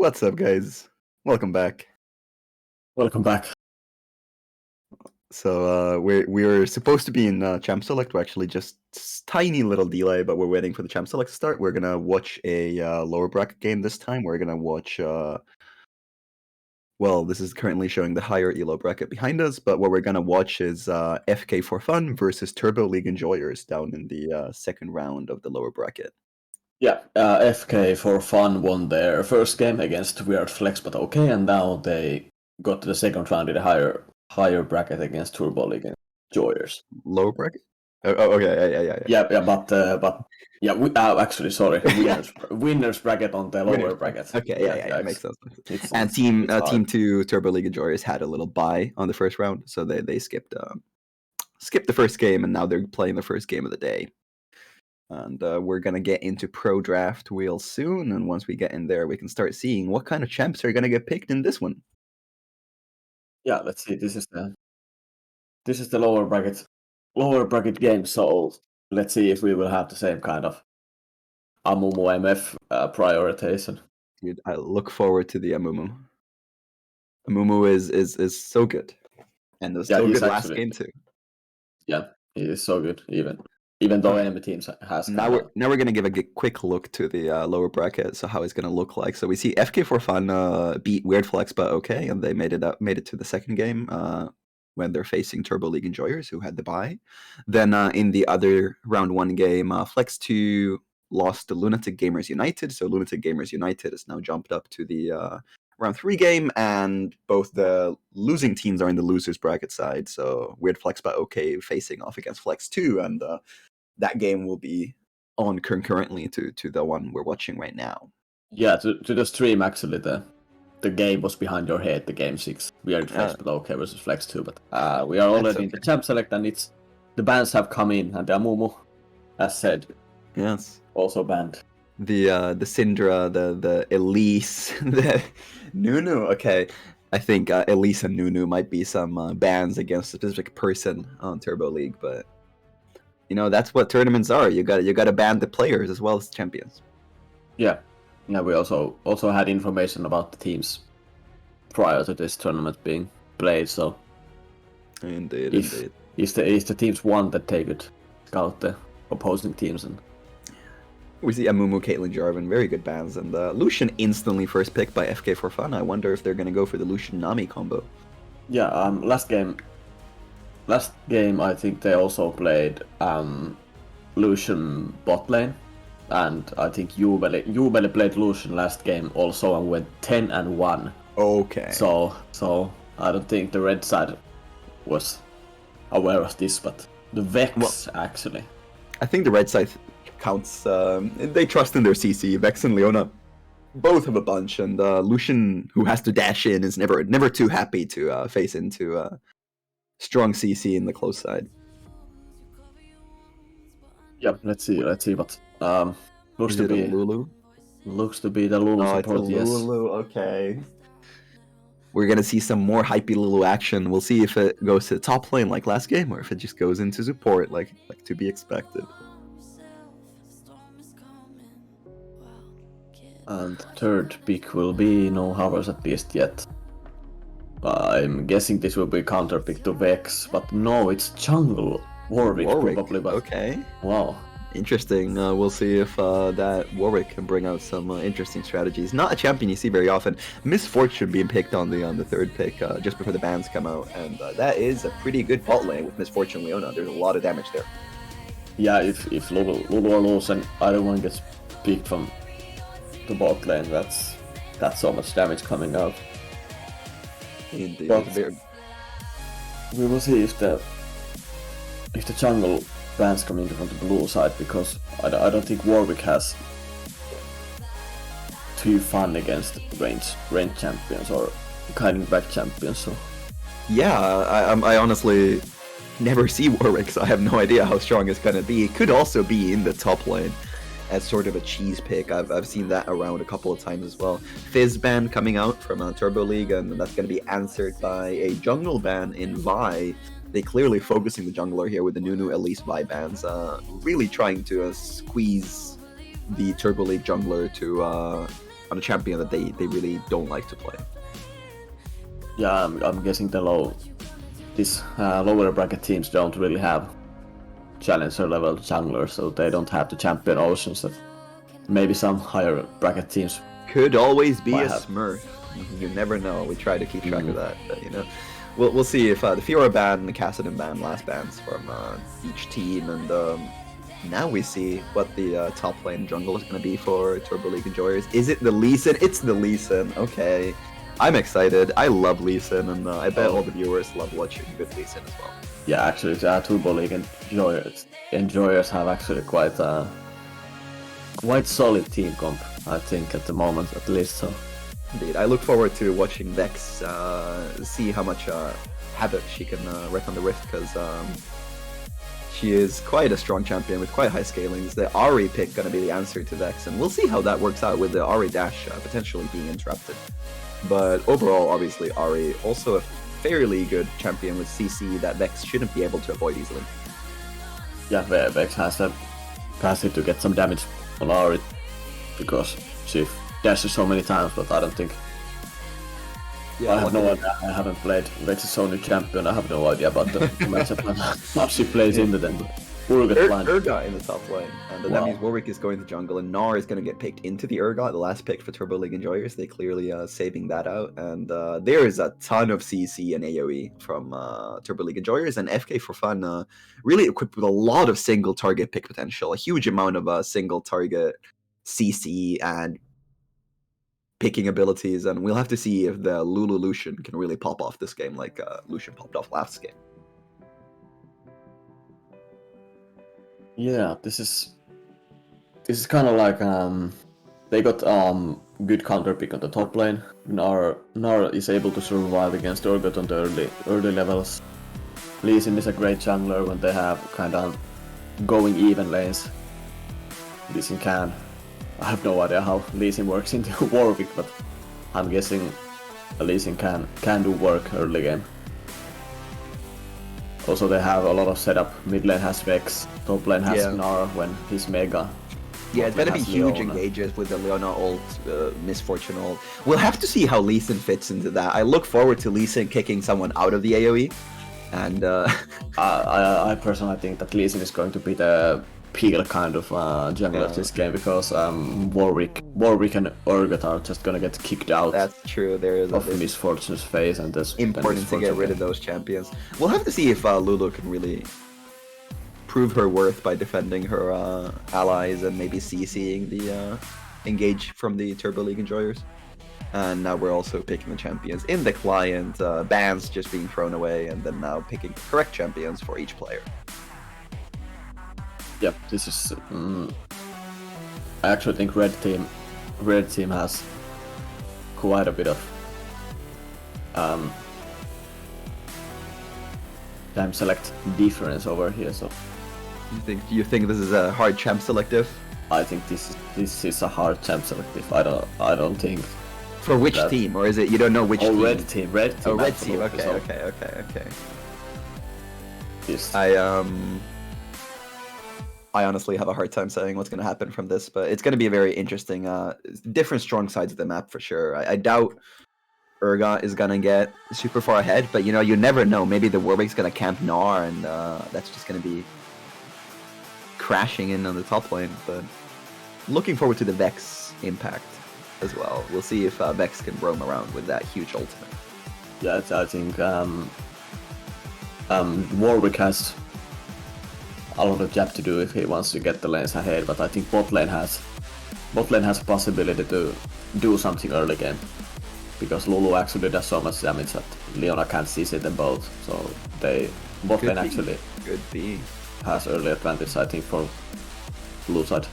What's up, guys? Welcome back. Welcome back. So we're supposed to be in Champ Select. We're actually just tiny little delay, but we're waiting for the Champ Select to start. We're gonna watch a lower bracket game this time. We're gonna watch. Well, this is currently showing the higher elo bracket behind us, but what we're gonna watch is FK for Fun versus Turbo League Enjoyers down in the second round of the lower bracket. Yeah, FK for Fun won their first game against Weird Flex, but okay, and now they got to the second round in the higher bracket against Turbo League Enjoyers. Lower bracket? Oh, okay, yeah. Yeah, but yeah, actually, sorry, winners bracket on the lower bracket. Okay, yeah, makes sense. And It's team hard. 2 Turbo League Enjoyers had a little bye on the first round, so they skipped the first game, and now they're playing the first game of the day. And we're gonna get into pro draft real soon, and once we get in there, we can start seeing what kind of champs are gonna get picked in this one. Yeah, let's see. This is the lower bracket game. So let's see if we will have the same kind of Amumu MF prioritization. Dude, I look forward to the Amumu. Amumu is so good, and was so he's good last actually- game too. Yeah, he is so good. Even though enemy teams has Now we're gonna give a quick look to the lower bracket, so how it's gonna look like. So we see FK for Fun beat Weird Flex, but okay, and they made it to the second game when they're facing Turbo League Enjoyers, who had the bye. Then in the other round 1 game, Flex 2 lost to Lunatic Gamers United, so Lunatic Gamers United is now jumped up to the round 3 game, and both the losing teams are in the losers bracket side. So Weird Flex, but okay, facing off against Flex 2, and that game will be on concurrently to the one we're watching right now. Yeah, to the stream actually the game was behind your head, the game 6. Weird Flex, but okay versus Flex 2. But we are already in the Champ Select, and the bans have come in, and the Amumu, as said, Yes. also banned. The Syndra, the Elise, the Nunu. Okay, I think Elise and Nunu might be some bans against a specific person on Turbo League, but you know that's what tournaments are. You got to ban the players as well as champions. Yeah, we also had information about the teams prior to this tournament being played. So Indeed. if the teams want that they could scout the opposing teams. And we see Amumu, Caitlyn Jarvan, very good bans, and Lucian instantly first pick by FK for Fun. I wonder if they're gonna go for the Lucian Nami combo. Yeah, last game I think they also played Lucian bot lane, and I think Jubeli played Lucian last game also and went 10-1. Okay. So I don't think the red side was aware of this, but the Vex actually. I think the red side counts. They trust in their CC. Vex and Leona both have a bunch, and Lucian, who has to dash in, is never too happy to face into strong CC in the close side. Yep, let's see, but looks Is to it be a Lulu. Looks to be the Lulu Oh, it's a support. Yes. Lulu. Okay. We're gonna see some more hypey Lulu action. We'll see if it goes to the top lane like last game, or if it just goes into support like to be expected. And third pick will be no Havers at least yet. I'm guessing this will be counter pick to Vex, but no, it's jungle Warwick probably. But okay. Wow. Interesting. We'll see if that Warwick can bring out some interesting strategies. Not a champion you see very often. Misfortune being picked on the third pick just before the bans come out, and that is a pretty good bot lane with Misfortune Leona. There's a lot of damage there. Yeah, if Lulu or Luz and either one gets picked from the bot lane, that's so much damage coming out. Indeed. But we will see if the jungle bans come in from the blue side, because I don't think Warwick has too fun against range champions or guiding back champions. So yeah, I honestly never see Warwick, so I have no idea how strong it's gonna be. It could also be in the top lane as sort of a cheese pick. I've seen that around a couple of times as well. Fizz ban coming out from Turbo League, and that's going to be answered by a jungle ban in Vi. They clearly focusing the jungler here with the Nunu Elise Vi bans, really trying to squeeze the Turbo League jungler to on a champion that they really don't like to play. Yeah, I'm guessing these lower bracket teams don't really have challenger level junglers, so they don't have the champion oceans that maybe some higher bracket teams. Could always be Might a have. Smurf. You never know. We try to keep track of that, but, you know. We'll see if the Fiora ban and the Kassadin ban, last bans from each team, and now we see what the top lane jungle is going to be for Turbo League Enjoyers. Is it the Lee Sin? It's the Lee Sin. Okay. I'm excited. I love Lee Sin, and I bet all the viewers love watching good Lee Sin as well. Yeah, actually, Turbo League enjoyers have actually quite solid team comp, I think, at the moment at least. So. Indeed, I look forward to watching Vex see how much havoc she can wreak on the Rift, because she is quite a strong champion with quite high scalings. The Ahri pick going to be the answer to Vex, and we'll see how that works out with the Ahri dash potentially being interrupted. But overall, obviously, Ahri also a fairly good champion with CC that Vex shouldn't be able to avoid easily. Yeah, Vex has the capacity to get some damage on Ahri because she dashes so many times, but I don't think. Yeah, I have no idea. I haven't played Vex's only champion. I have no idea about the matchup and how she plays into them. Urgot line. Urgot in the top lane, and that Wow. means Warwick is going to jungle, and Gnar is going to get picked into the Urgot, the last pick for Turbo League Enjoyers. They clearly saving that out, and there is a ton of CC and AoE from Turbo League Enjoyers, and FK for Fun really equipped with a lot of single target pick potential, a huge amount of single target CC and picking abilities, and we'll have to see if the Lulu Lucian can really pop off this game like Lucian popped off last game. Yeah, this is kind of like they got good counter pick on the top lane. Gnar is able to survive against Urgot on the early levels. Lee Sin is a great jungler when they have kind of going even lanes. Lee Sin can. I have no idea how Lee Sin works into Warwick, but I'm guessing Lee Sin can do work early game. Also, they have a lot of setup. Mid lane has Vex, top lane has Gnar when he's Mega. Yeah, it's Top gonna lane be has huge Leona. engages with the Leona ult, Misfortune ult. We'll have to see how Lee Sin fits into that. I look forward to Lee Sin kicking someone out of the AoE, and I personally think that Lee Sin is going to be the peel kind of jungler of this game, because Warwick and Urgot are just gonna get kicked out that's true. There is of a Misfortune's face, and this important to get rid of those champions. We'll have to see if Lulu can really prove her worth by defending her allies and maybe CCing the engage from the Turbo League Enjoyers. And now we're also picking the champions in the client, bans just being thrown away, and then now picking correct champions for each player. Yeah, this is. I actually think red team has quite a bit of time select difference over here. So Do you think this is a hard champ selective? I think this is a hard champ selective. I don't think. For which That- team, or is it you don't know which Oh, team? red team. Oh, red team. absolutely. Okay. This- I honestly have a hard time saying what's going to happen from this, but it's going to be a very interesting, different strong sides of the map for sure. I doubt Urgot is going to get super far ahead, but you never know. Maybe the Warwick's going to camp Gnar, and that's just going to be crashing in on the top lane. But looking forward to the Vex impact as well. We'll see if Vex can roam around with that huge ultimate. Yeah, I think Warwick has a lot of job to do if he wants to get the lanes ahead, but I think bot lane has a possibility to do something early game, because Lulu actually does so much damage that Leona can't CC them both, so bot lane actually Could be. has early advantage, I think, for blue side,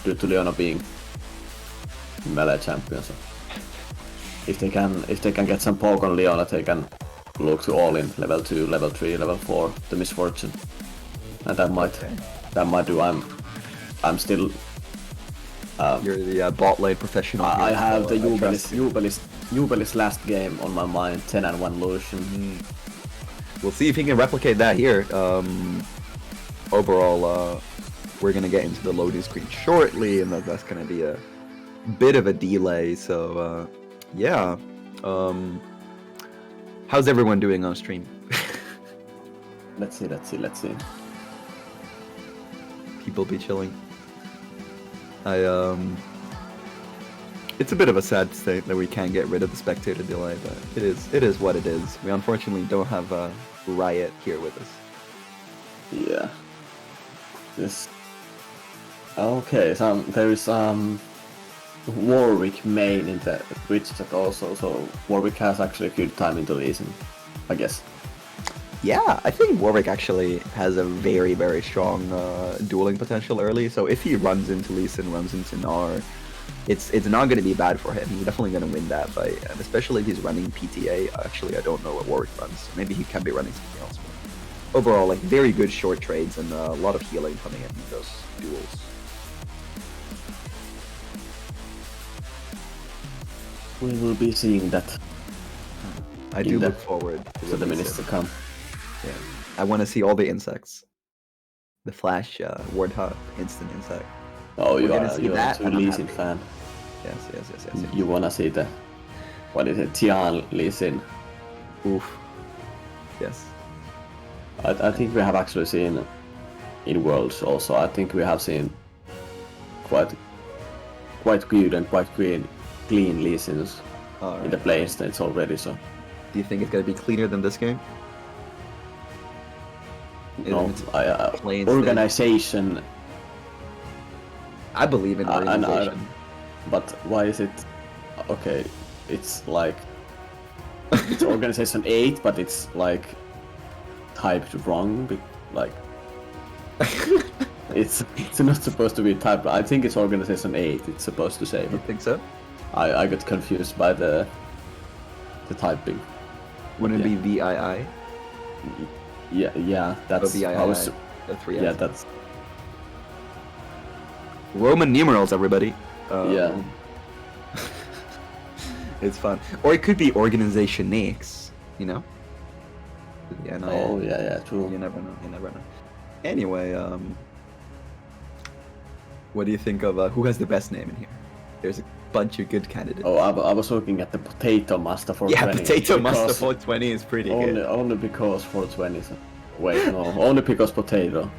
due to Leona being melee champion. So if they can get some poke on Leona, they can look to all in level 2, level 3, level 4, the Misfortune. And that might do. I'm still. You're the bot lane professional. I here, have so the I trust you. Jubilee's last game on my mind. 10-1 Lucian. We'll see if he can replicate that here. Overall, we're gonna get into the loading screen shortly, and that's gonna be a bit of a delay. So yeah. How's everyone doing on stream? Let's see. People be chilling. It's a bit of a sad state that we can't get rid of the spectator delay, but it is what it is. We unfortunately don't have Riot here with us. Yeah. This. Okay, there is Warwick main in the Twitch chat also, so Warwick has actually a good time into Lee Sin, I guess. Yeah, I think Warwick actually has a very, very strong dueling potential early. So if he runs into Lee Sin, runs into Gnar, it's not going to be bad for him. He's definitely going to win that fight, and especially if he's running PTA. Actually, I don't know what Warwick runs. Maybe he can be running something else. But overall, like very good short trades and a lot of healing coming in those duels. We will be seeing that I do look forward to the minutes to come. Yeah, I want to see all the insects. The Flash Warthog instant insect. Oh, We're you're gonna see that, a and I'm Lee Sin happy. fan. Yes. You wanna see the, what is it, Tian Lee Sin? Oof. Yes. I think we have actually seen in Worlds also. I think we have seen quite good and quite clean Lee Sins in the playing states already. So Do you think it's gonna be cleaner than this game? no, plain organization. I believe in organization. But why is it? Okay, it's like it's organization 8, but it's like typed wrong. Like it's not supposed to be typed. I think it's organization 8. It's supposed to say. You But think so? I got confused by the typing. Wouldn't Yeah. it be VII? Yeah. That's VII. I was. The three Yeah, Fs. that's Roman numerals, everybody. yeah. It's fun. Or it could be Organization X, you know? Yeah, no, Oh yeah, true. You never know. Anyway, what do you think of who has the best name in here? There's a bunch of good candidates. Oh, I was looking at the Potato Master for yeah, 20. Potato Master because- 420 is pretty good. Only because 420. So. Wait, no, only because Potato.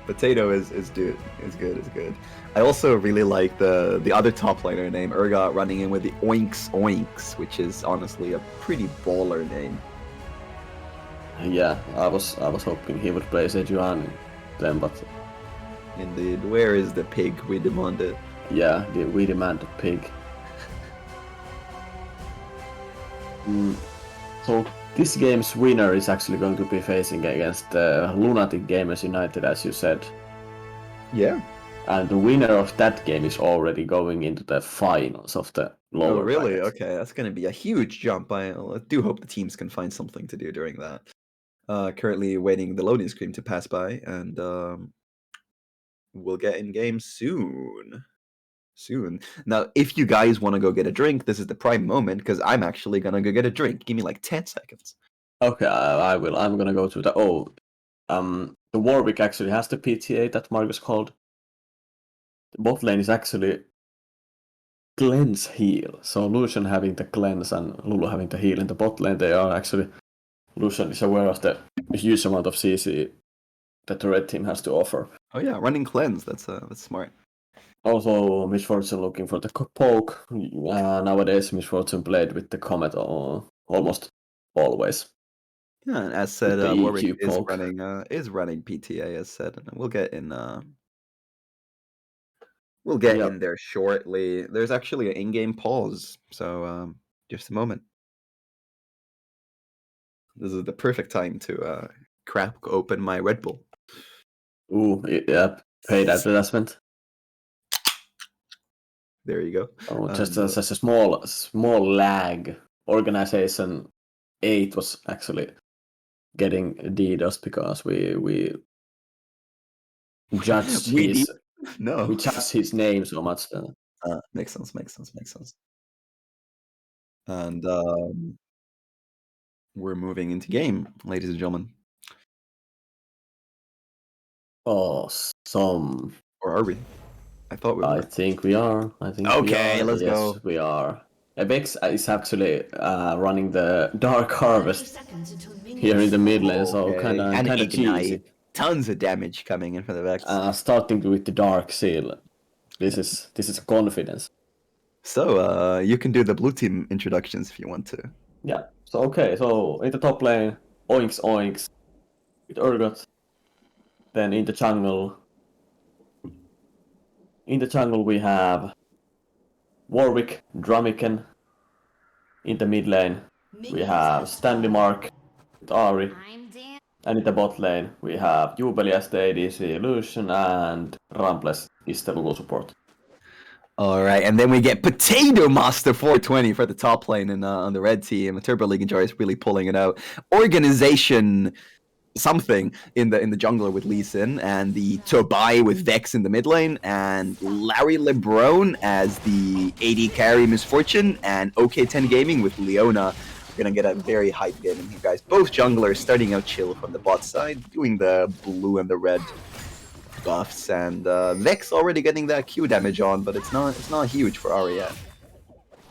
Potato is good. Is good. I also really like the other top laner name, Urgot, running in with the Oinks, which is honestly a pretty baller name. Yeah, I was hoping he would play Sejuani then, but Indeed. Where is the pig we demanded? yeah, we demand a pig. So this game's winner is actually going to be facing against Lunatic Gamers United, as you said. Yeah. And the winner of that game is already going into the finals of the lower Oh, really? bracket. Okay, that's going to be a huge jump. I do hope the teams can find something to do during that. Currently waiting the loading screen to pass by, and we'll get in game soon. Now, if you guys want to go get a drink, this is the prime moment, because I'm actually going to go get a drink. Give me like 10 seconds. Okay, I will. I'm gonna go to the the Warwick actually has the PTA that Marcus called. The bot lane is actually cleanse heal. So Lucian having the cleanse and Lulu having the heal in the bot lane. They are actually, Lucian is aware of the huge amount of CC that the red team has to offer. Oh yeah, running cleanse. That's smart. Also, Misfortune looking for the poke. Nowadays, Misfortune played with the Comet almost always. Yeah, and as said, the Warwick EQ poke. is running PTA as said, and we'll get in. We'll get Yep. in there shortly. There's actually an in-game pause, so just a moment. This is the perfect time to crack open my Red Bull. Ooh, yeah, paid advertisement. There you go. Oh, just And, as a small lag. Organization 8 was actually getting DDoS because we judged We his no. we judged his name so much. Makes sense. And we're moving into game, ladies and gentlemen. Awesome. Or are we? I thought we I were. think we are. I think we Okay, are. let's Yes, go. we are. Vex is actually running the Dark Harvest here in the mid lane, so Okay, and kind of cheesy. ignite. Tons of damage coming in for the Vex. Starting with the Dark Seal. This is confidence. So, you can do the blue team introductions if you want to. Yeah. So okay. So in the top lane, Oinks Oinks with Urgot. Then in the jungle. In the jungle we have Warwick, Drumiken. In the mid lane we have Stanley Mark with Ari. And in the bot lane we have Jubeli as the ADC Illusion and Rambles is the Lulu support. All right, and then we get Potato Master 420 for the top lane on the red team. Turbo League Enjoy is really pulling it out. Organization something in the jungler with Lee Sin, and the Tobai with Vex in the mid lane, and Larry LeBron as the AD carry Misfortune, and OK10 Gaming with Leona. We're gonna get a very hype game in here, guys. Both junglers starting out chill from the bot side, doing the blue and the red buffs, and Vex already getting that Q damage on, but it's not huge for Ari yet.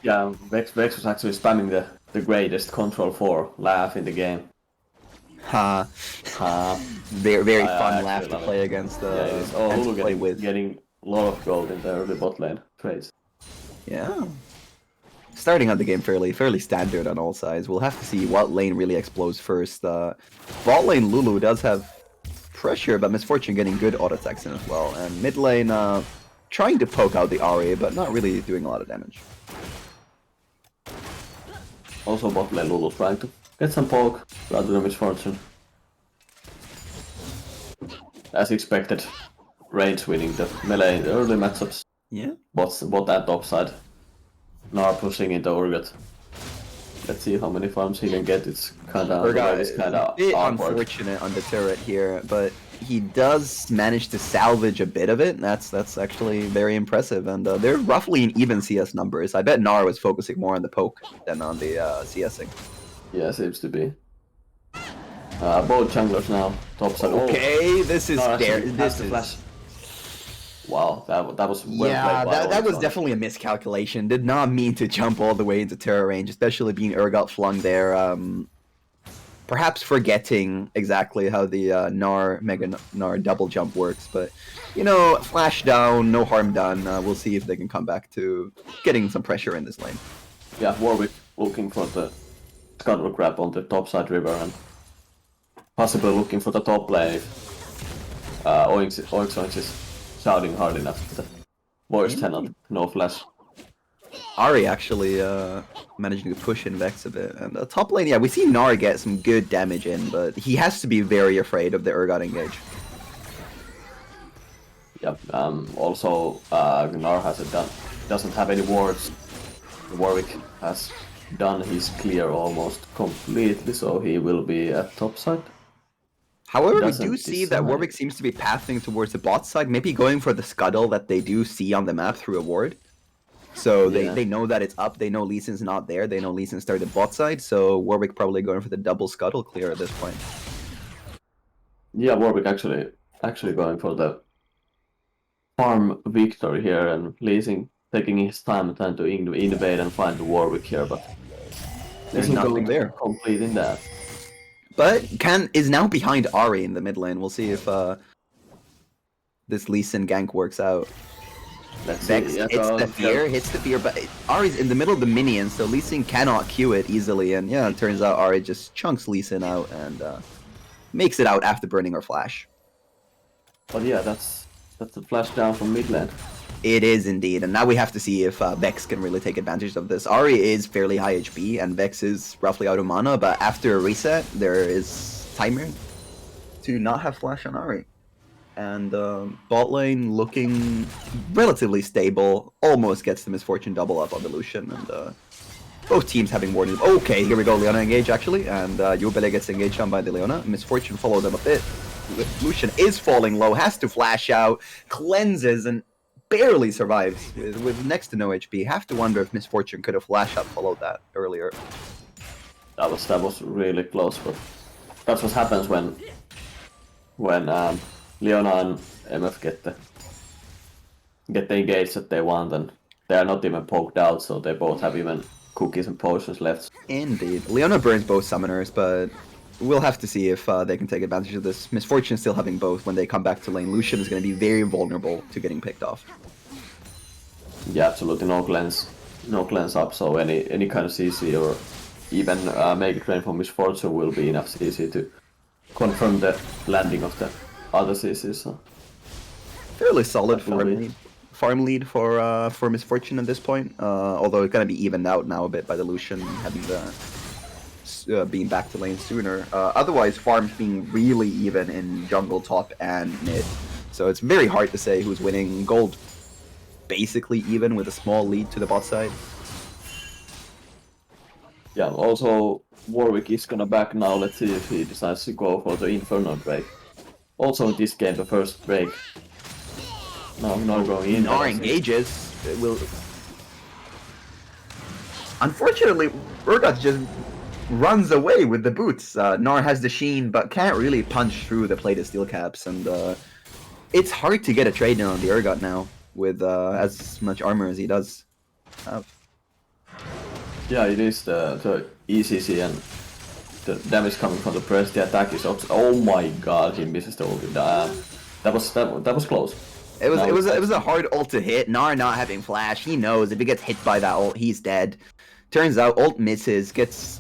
Yeah, Vex was actually spamming the greatest Control 4 laugh in the game. Ha! Uh, Very I fun actually laugh to love play it. against yeah, the it's and to play Lulu getting a lot of gold in the early bot lane trades. Yeah. Starting out the game fairly standard on all sides. We'll have to see what lane really explodes first. Bot lane Lulu does have pressure, but Misfortune getting good auto attacks in as well. And mid lane trying to poke out the Ari, but not really doing a lot of damage. Also bot lane Lulu trying to get some poke rather than Misfortune. As expected, Range winning the melee in the early matchups. Yeah. Bot and top side. Nar pushing into Urgot. Let's see how many farms he can get. It's kinda a bit awkward. unfortunate on the turret here, but he does manage to salvage a bit of it. That's actually very impressive, and they're roughly in even CS numbers. I bet Nar was focusing more on the poke than on the CSing. Yeah, seems to be. Both junglers now, top side. Okay, this is Nar there. actually has This the is flash. Wow, that was well yeah, played by that was Oryx. definitely a miscalculation. Did not mean to jump all the way into terror range, especially being Urgot flung there. Perhaps forgetting exactly how the Mega Nar double jump works, but you know, flash down, no harm done. We'll see if they can come back to getting some pressure in this lane. Yeah, Warwick looking for the scuttle grab on the top side river and possibly looking for the top lane. Oinks is shouting hard enough for the voice channel, no flash. Ari actually managing to push in Vex a bit. And top lane, yeah, we see Nar get some good damage in, but he has to be very afraid of the Urgot engage. Yep. Also, Nar doesn't have any wards. Warwick has done his clear almost completely, so he will be at top side. However, we Doesn't do see that decide. Warwick seems to be pathing towards the bot side, maybe going for the scuttle that they do see on the map through a ward. So Yeah. they know that it's up, they know Lee Sin's not there, they know Lee Sin started bot side, so Warwick probably going for the double scuttle clear at this point. Yeah, Warwick actually going for the farm victory here and Leasing taking his time trying to invade and find the Warwick here, but There's isn't nothing going to there. complete in that. But is now behind Ari in the mid lane. We'll see if this Lee Sin gank works out. Let's Vex see. Yeah, hits the fear, but Ari's in the middle of the minions, so Lee Sin cannot Q it easily, and yeah, it turns out Ari just chunks Lee Sin out and makes it out after burning her flash. But yeah, that's the flash down from mid lane. It is indeed, and now we have to see if Vex can really take advantage of this. Ari is fairly high HP, and Vex is roughly out of mana, but after a reset, there is timer to not have flash on Ari. And bot lane looking relatively stable, almost gets the Misfortune double up on the Lucian, and both teams having more than... Okay, here we go, Leona engage actually, and Yubele gets engaged on by the Leona. Misfortune follow them a bit. Lucian is falling low, has to flash out, cleanses, and barely survives with next to no HP. Have to wonder if Misfortune could have flash up followed that earlier. That was really close, but that's what happens when Leona and MF get the get the engage that they want, and they are not even poked out, so they both have even cookies and potions left. Indeed. Leona burns both summoners, but we'll have to see if they can take advantage of this. Misfortune still having both when they come back to lane. Lucian is going to be very vulnerable to getting picked off. Yeah, absolutely no cleanse up, so any kind of CC or even make it rain from Misfortune will be enough CC to confirm the landing of the other CC. So Fairly solid Definitely. farm lead for Misfortune at this point. Although it's going to be evened out now a bit by the Lucian having the being back to lane sooner. Otherwise, farms being really even in jungle, top, and mid. So it's very hard to say who's winning. Gold basically even with a small lead to the bot side. yeah, also Warwick is gonna back now. Let's see if he decides to go for the Inferno break. Also in this game, the first break. No, not going in. Gnar engages. It will. Unfortunately, Urgot just runs away with the boots. Gnar has the sheen, but can't really punch through the plated steel caps, and it's hard to get a trade in on the Urgot now with as much armor as he does have. Yeah, it is the ECC and the damage coming from the press. The attack is also. Oh my god, he misses the ulti. That was close. It was No, it was a hard ult to hit. Gnar not having flash, he knows if he gets hit by that ult, he's dead. Turns out ult misses, gets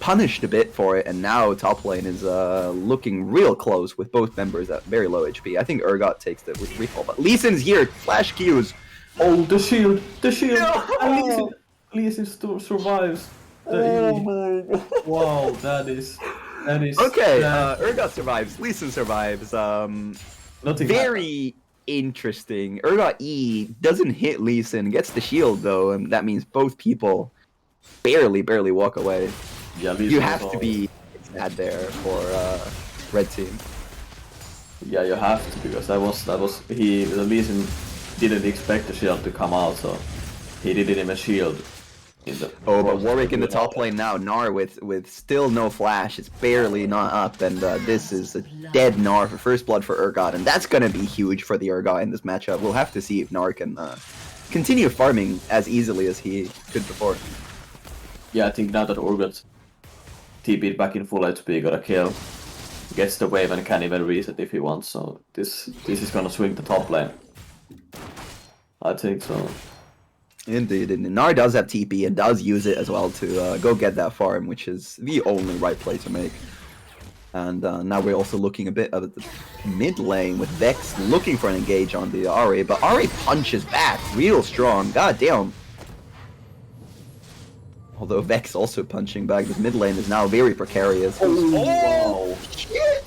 punished a bit for it, and now top lane is looking real close with both members at very low HP. I think Urgot takes the recall, but Lee Sin's here, flash Qs. Oh, the shield! The shield! No! And Lee Sin survives. The E. Wow, that is. Okay, that- Urgot survives, Lee Sin survives. nothing Very interesting. Urgot E doesn't hit Lee Sin, gets the shield though, and that means both people barely walk away. happened. Yeah, Lee You Sin have also- to be sad there for red team. Yeah, you have to, because the Lee Sin didn't expect the shield to come out, so he didn't even shield. Oh, but Warwick in the top lane now. Gnar with still no flash. It's barely not up, and this is a dead Gnar for first blood for Urgot, and that's gonna be huge for the Urgot in this matchup. We'll have to see if Gnar can continue farming as easily as he could before. Yeah, I think now that Urgot TP'd back in full HP, got a kill, gets the wave and can even reset if he wants, so this is gonna swing the top lane. I think so. Indeed, and Gnar does have TP and does use it as well to go get that farm, which is the only right play to make. And now we're also looking a bit at the mid lane with Vex looking for an engage on the Ahri, but Ahri punches back real strong. God damn. Although Vex also punching back, this mid lane is now very precarious. Wow. Shit!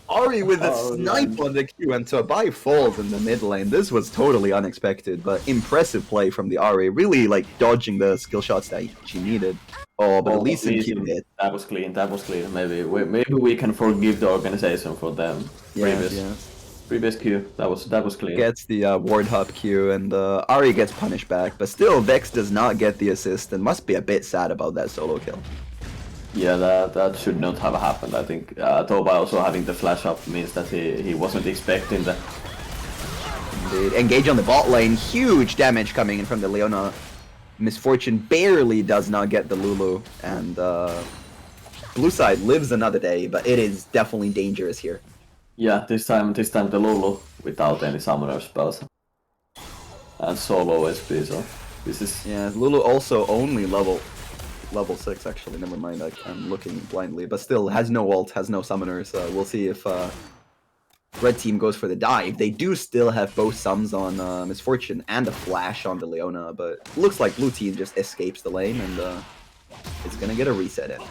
Ahri with a Oh, snipe man. on the Q and Tobai falls in the mid lane. This was totally unexpected, but impressive play from the Ahri. Really like dodging the skill shots that she needed. Oh, but at least in Q hit. That was clean. Maybe we can forgive the organization for them. Previous Q. That was clean. Gets the ward hop Q, and Ahri gets punished back, but still Vex does not get the assist and must be a bit sad about that solo kill. Yeah, that should not have happened. I think Tobai also having the flash up means that he wasn't expecting that. Indeed. Engage on the bot lane, huge damage coming in from the Leona. Misfortune barely does not get the Lulu, and blue side lives another day, but it is definitely dangerous here. Yeah, this time the Lulu without any summoner spells and solo SP. So this is Yeah, Lulu also only level 6 actually, never mind, I'm looking blindly, but still has no ult, has no summoners. We'll see if red team goes for the dive. They do still have both sums on Misfortune and a flash on the Leona, but looks like blue team just escapes the lane and it's gonna get a reset in.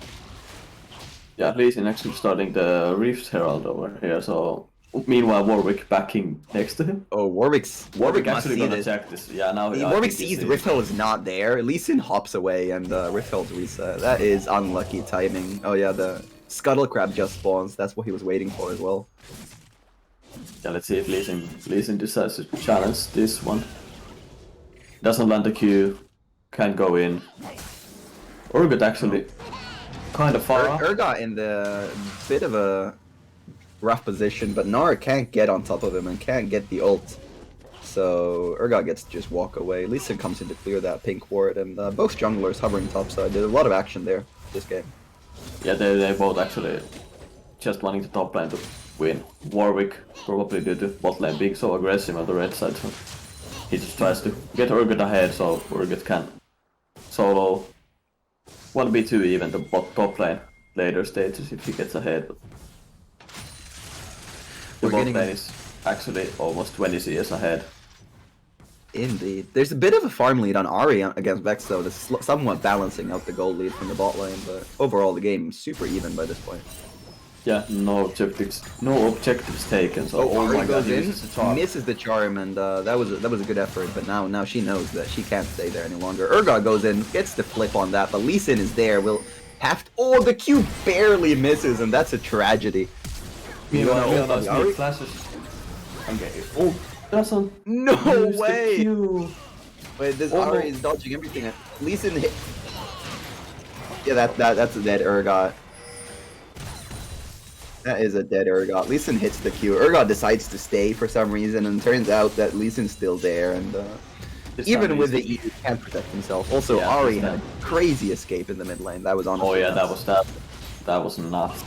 yeah, Lee Sin actually starting the Rift Herald over here. So meanwhile Warwick backing next to him. Oh, Warwick must actually see gonna this. check this. Yeah, now Warwick sees Rift Herald is not there. Lee Sin hops away and Rift Herald's reset. That is unlucky timing. Oh yeah, the Scuttle Crab just spawns. That's what he was waiting for as well. Yeah, let's see if Lee Sin decides to challenge this one. Doesn't land the Q, can't go in. Urgot actually kind of far up. Urgot in the bit of a rough position, but Gnar can't get on top of him and can't get the ult. so Urgot gets to just walk away. Lee Sin comes in to clear that pink ward, and both junglers hovering topside. There's a lot of action there this game. Yeah, they both actually just wanting to top lane to win. Warwick probably due to bot lane being so aggressive on the red side, so he just tries to get Urgot ahead so Urgot can solo 1v2 even the top lane later stages if he gets ahead. The bot lane is actually almost 20 CS ahead. Indeed. There's a bit of a farm lead on Ahri against Vex though, that's somewhat balancing out the gold lead from the bot lane, but overall the game is super even by this point. Yeah, no objectives taken. So Ahri my god, goes he in, misses the charm. misses the charm, and that was a good effort. But now she knows that she can't stay there any longer. Urgot goes in, gets the flip on that, but Lee Sin is there. Will have to. Oh, the Q barely misses, and that's a tragedy. Meanwhile, Ahri flashes. Okay. Oh, doesn't. No use the way! Q. Wait, this Oh. Ahri is dodging everything. Lee Sin hit. Yeah, that's a dead Urgot. That is a dead Urgot. Lee Sin hits the Q. Urgot decides to stay for some reason, and turns out that Lee Sin's still there, and even with the E, he can't protect himself. Also, Yeah, Ahri that's had crazy escape in the mid lane. That was honestly Oh yeah, nuts. that was nuts.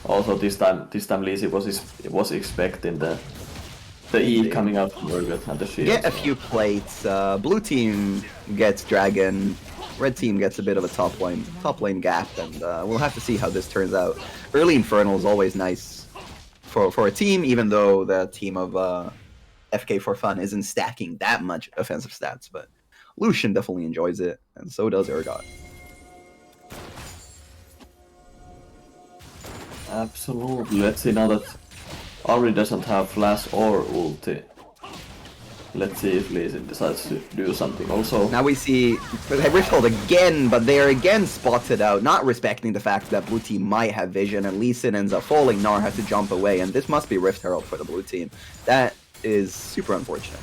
Also this time Lee Sin was expecting the E coming out from Urgot and the shield. Get a few plates. Blue team gets dragon. Red team gets a bit of a top lane gap, and we'll have to see how this turns out. Early Infernal is always nice for a team, even though the team of FK for Fun isn't stacking that much offensive stats, but Lucian definitely enjoys it, and so does Urgot. Absolutely. Let's see now that Ahri doesn't have flash or ulti. Let's see if Lee Sin decides to do something also. Now we see Rift Hold again, but they are again spotted out, not respecting the fact that blue team might have vision, and Lee Sin ends up falling. Gnar has to jump away, and this must be Rift Herald for the blue team. That is super unfortunate.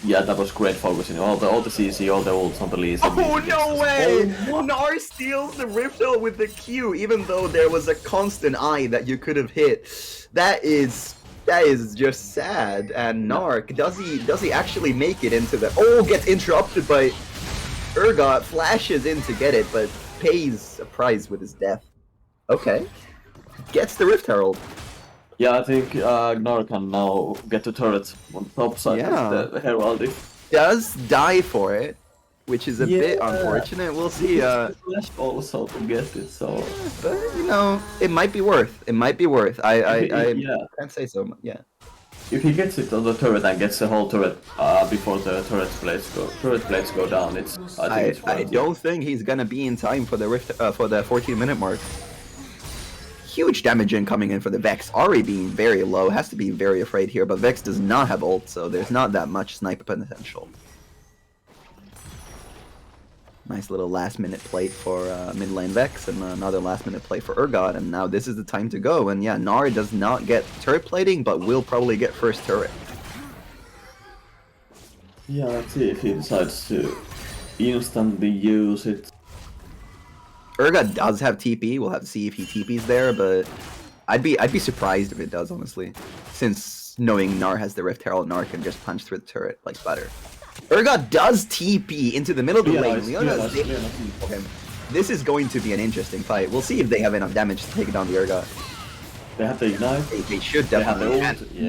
Yeah, that was great focusing. All the CC, all the ults on the Lee Sin. Oh, no way! Gnar steals the Rift Herald with the Q, even though there was a constant eye that you could have hit. That is just sad. And Narc, does he actually make it into the... Oh, gets interrupted by Urgot, flashes in to get it, but pays a price with his death. Okay. Gets the Rift Herald. Yeah, I think Gnar can now get the turret on the top side of the Herald. Does die for it, which is a bit unfortunate. We'll see. Flash also to get it, so... But, you know, it might be worth. It might be worth. I can't say so much. Yeah. If he gets it on the turret and gets the whole turret before the turret plates go down, I think it's worth I don't think he's gonna be in time for the Rift for the 14-minute mark. Huge damage incoming in for the Vex. Ahri being very low, has to be very afraid here, but Vex does not have ult, so there's not that much sniper potential. Nice little last-minute play for mid lane Vex, and another last-minute play for Urgot, and now this is the time to go. And yeah, Gnar does not get turret plating, but will probably get first turret. Yeah, let's see if he decides to instantly use it. Urgot does have TP. We'll have to see if he TPs there, but I'd be surprised if it does, honestly, since knowing Gnar has the Rift Herald, Gnar can just punch through the turret like butter. Urgot does TP into the middle of the lane. Leona's able to for him. This is going to be an interesting fight. We'll see if they have enough damage to take down the Urgot. They have the ignite. They should definitely.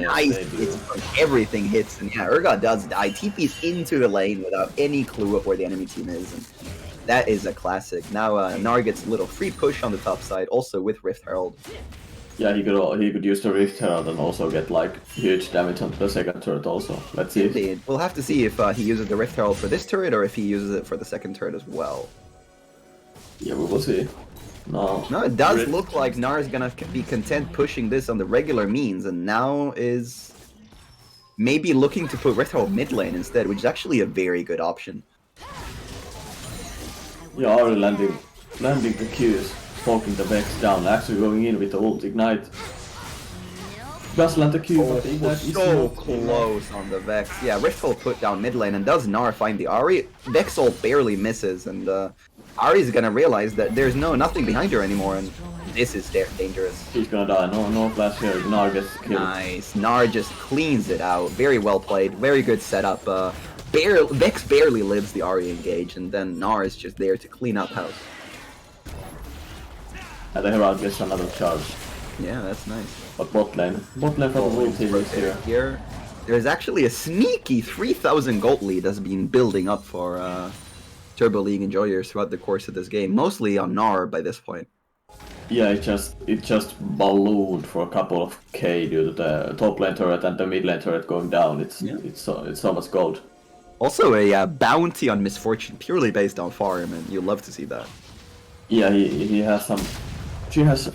Nice hits. Everything hits, and yeah, Urgot does die. TP's into the lane without any clue of where the enemy team is. And that is a classic. Now Gnar gets a little free push on the top side, also with Rift Herald. Yeah, he could use the Rift Herald and also get like huge damage on the second turret also. Let's see. Indeed. We'll have to see if he uses the Rift Herald for this turret or if he uses it for the second turret as well. Yeah, we will see. No, it does look like Gnar is gonna be content pushing this on the regular means, and now is maybe looking to put Rift Herald mid lane instead, which is actually a very good option. Yeah, already landing the Qs, poking the Vex down, actually going in with the ult ignite. Does land the Q, but the ignite is So not close on the Vex. Yeah, Rift Herald put down mid lane, and does Gnar find the Ahri? Vex ult barely misses, and Ahri's gonna realize that there's nothing behind her anymore, and This is dangerous. He's gonna die. No flash here. Gnar gets killed. Nice. Gnar just cleans it out. Very well played. Very good setup. Vex barely lives the Ari engage, and then Gnar is just there to clean up house. And the Herald gets another charge. Yeah, that's nice. But bot lane for the blue team is here. Here, there's actually a sneaky 3,000 gold lead that's been building up for Turbo League enjoyers throughout the course of this game, mostly on Gnar by this point. Yeah, it just ballooned for a couple of K due to the top lane turret and the mid lane turret going down. It's so much gold. Also a bounty on Misfortune purely based on farm, and you'll love to see that. Yeah, he has some. She has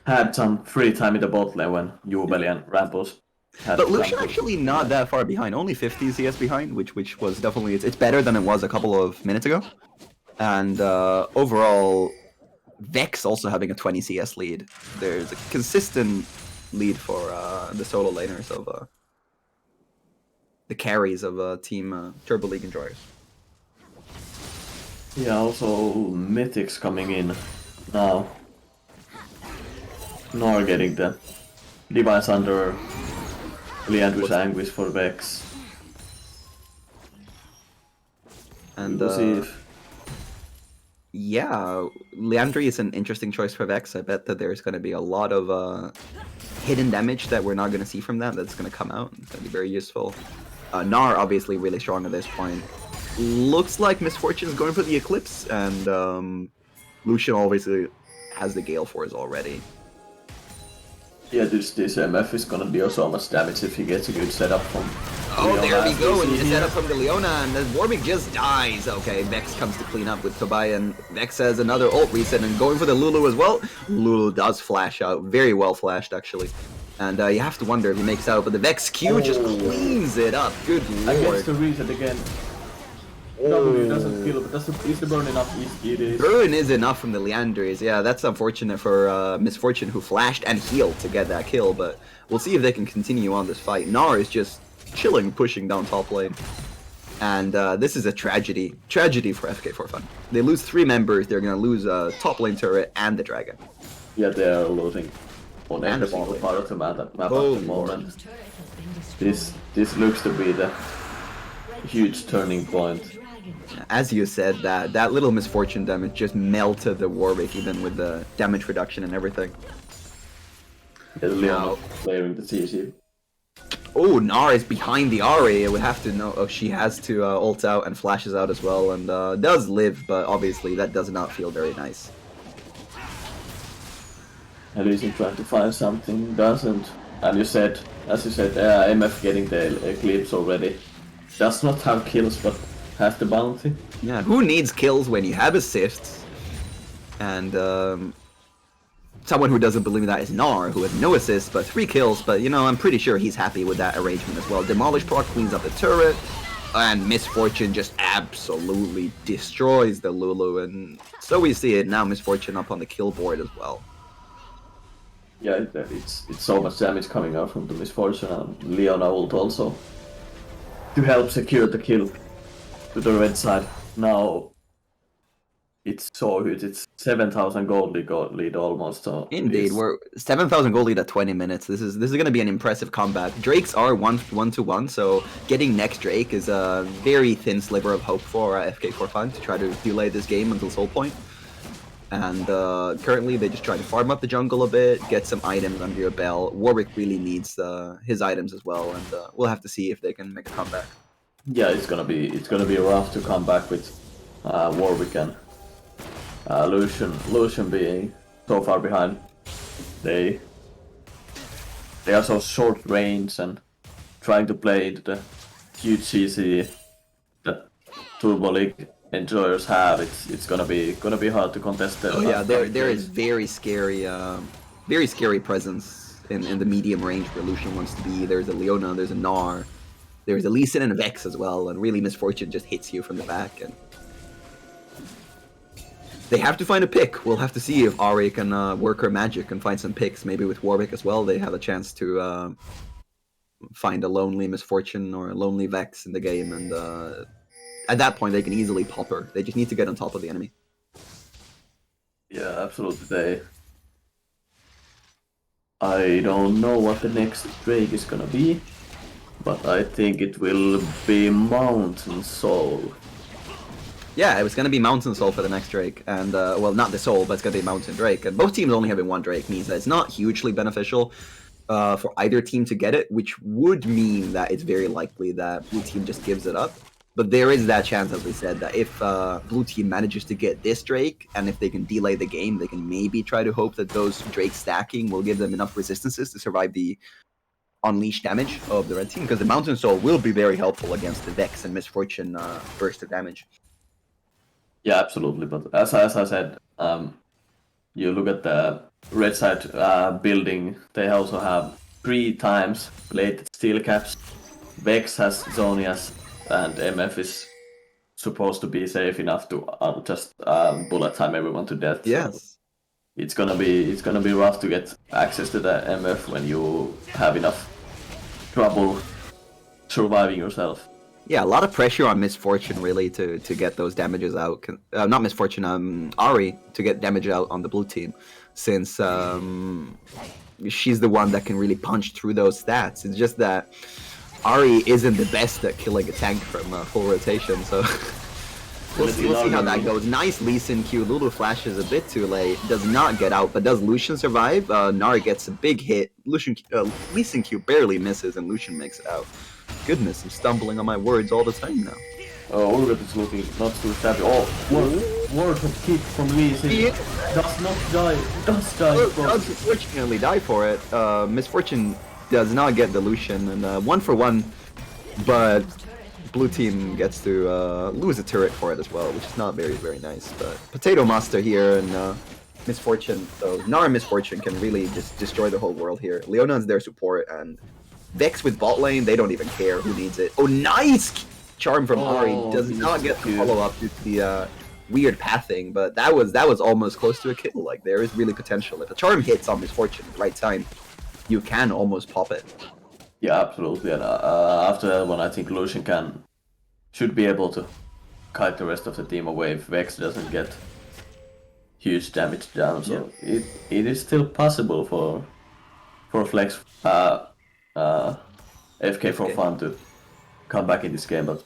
had some free time in the bot lane when Jubeli and Rampos had. But Lucian Rampos. actually not that far behind, only 50 CS behind, which was definitely it's better than it was a couple of minutes ago. And overall, Vex also having a 20 CS lead. There's a consistent lead for the solo laners of the carries of Team Turbo League enjoyers. Yeah, also Mythics coming in now. Nor getting the Divine Thunder, Leandri's Anguish for Vex. And We'll see if... yeah, Leandri is an interesting choice for Vex. I bet that there's going to be a lot of hidden damage that we're not going to see from that. That's going to come out. It's going to be very useful. Gnar obviously really strong at this point. Looks like Misfortune is going for the Eclipse, and Lucian obviously has the Gale Force already. Yeah, this MF is gonna deal so much damage if he gets a good setup from Oh, Leona, there we as go, and see the here. setup from the Leona, and then Warwick just dies. Okay, Vex comes to clean up with Tobias, and Vex has another ult reset, and going for the Lulu as well. Lulu does flash out, very well flashed actually. And you have to wonder if he makes out, but the Vex Q just cleans it up. Good I lord. guess to reset again. W doesn't kill, but is the burn enough? It is. Burn is enough from the Leandries. Yeah, that's unfortunate for Misfortune, who flashed and healed to get that kill, but we'll see if they can continue on this fight. Gnar is just chilling, pushing down top lane. And this is a tragedy. Tragedy for FK4 Fun. They lose 3 members, they're gonna lose top lane turret and the dragon. Yeah, they are losing on And every the single ball part of the map at Oh, the Lord. moment. This looks to be the huge turning point. As you said, that little Misfortune damage just melted the Warwick, even with the damage reduction and everything. Yeah, Leona Now- clearing the CC. Oh, Gnar is behind the Ari. I would have to know. Oh, she has to ult out and flashes out as well, and does live, but obviously that does not feel very nice. At least he's trying to find something, doesn't. And you said, as you said, MF getting the Eclipse already. Does not have kills, but has the bounty. Yeah, who needs kills when you have assists? And someone who doesn't believe that is Gnar, who has no assists but 3 kills. But you know, I'm pretty sure he's happy with that arrangement as well. Demolish proc cleans up the turret, and Misfortune just absolutely destroys the Lulu. And so we see it now. Misfortune up on the kill board as well. Yeah, it's so much damage coming out from the Misfortune and Leona ult also to help secure the kill to the red side. Now it's so huge. It's 7,000 gold lead almost. So Indeed, it's- we're 7,000 gold lead at 20 minutes. This is going to be an impressive comeback. Drakes are 1-to-1, so getting next Drake is a very thin sliver of hope for FK4 Fun to try to delay this game until Soul Point. And currently, they just try to farm up the jungle a bit, get some items under your belt. Warwick really needs his items as well, and we'll have to see if they can make a comeback. yeah, it's gonna be rough to come back with Warwick and Lucian being so far behind. They are so short range and trying to play into the huge CC that Turbo League enjoyers have. It's gonna be hard to contest them. Oh yeah, there is very scary presence in the medium range where Lucian wants to be. There's a Leona, there's a Gnar, there's a Lee Sin and a Vex as well, and really Misfortune just hits you from the back. And they have to find a pick. We'll have to see if Ari can work her magic and find some picks. Maybe with Warwick as well, they have a chance to find a lonely Misfortune or a lonely Vex in the game, and at that point they can easily pop her. They just need to get on top of the enemy. Yeah, absolutely. I don't know what the next Drake is gonna be, but I think it will be Mountain Soul. Yeah, it was going to be Mountain Soul for the next Drake, and well, not the Soul, but it's going to be Mountain Drake. And both teams only having one Drake means that it's not hugely beneficial for either team to get it, which would mean that it's very likely that blue team just gives it up. But there is that chance, as we said, that if blue team manages to get this Drake, and if they can delay the game, they can maybe try to hope that those Drake stacking will give them enough resistances to survive the unleash damage of the red team, because the Mountain Soul will be very helpful against the Vex and Misfortune burst of damage. Yeah, absolutely. But as I said, you look at the red side building, they also have 3 times plated steel caps. Vex has Zonias, and MF is supposed to be safe enough to just bullet time everyone to death. Yes. So it's gonna be rough to get access to the MF when you have enough trouble surviving yourself. Yeah, a lot of pressure on Misfortune really to get those damages out. Not Misfortune, Ari to get damage out on the blue team, since she's the one that can really punch through those stats. It's just that Ari isn't the best at killing a tank from full rotation, so we'll see how that goes. Nice Lee Sin Q. Lulu flashes a bit too late, does not get out, but does Lucian survive? Nara gets a big hit. Lee Sin Q barely misses, and Lucian makes it out. Goodness, I'm stumbling on my words all the time now. Oh, Urgot is looking not too stabby. Oh, word kick from Lee Sin. Does not die. Does die. Does unfortunately die for it. Misfortune does not get the Lucian, and 1-for-1, but blue team gets to lose a turret for it as well, which is not very, very nice. But Potato Master here and Misfortune, so Nara Misfortune can really just destroy the whole world here. Leona's their support, and Vex with bot lane, they don't even care who needs it. Oh, nice charm from Ari. Does not get the follow-up due to the weird pathing, but that was almost close to a kill. Like, there is really potential. If a charm hits on Misfortune at the right time, you can almost pop it. Yeah, absolutely. And after that one, I think Lucian should be able to kite the rest of the team away if Vex doesn't get huge damage down. So it is still possible for Flex FK for fun to come back in this game, but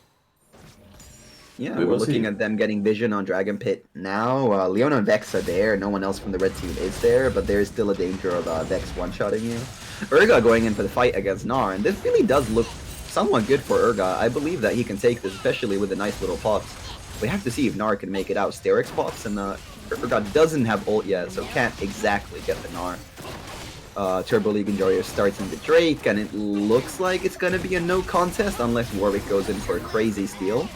yeah, we're looking at them getting vision on Dragon Pit now. Leona and Vex are there. No one else from the red team is there, but there is still a danger of Vex one-shotting you. Urga going in for the fight against Gnar, and this really does look somewhat good for Urga. I believe that he can take this, especially with the nice little pops. We have to see if Gnar can make it out. Sterix pops, and Urga doesn't have ult yet, so can't exactly get the Gnar. Turbo League Enjoyer starts into Drake, and it looks like it's gonna be a no contest unless Warwick goes in for a crazy steal.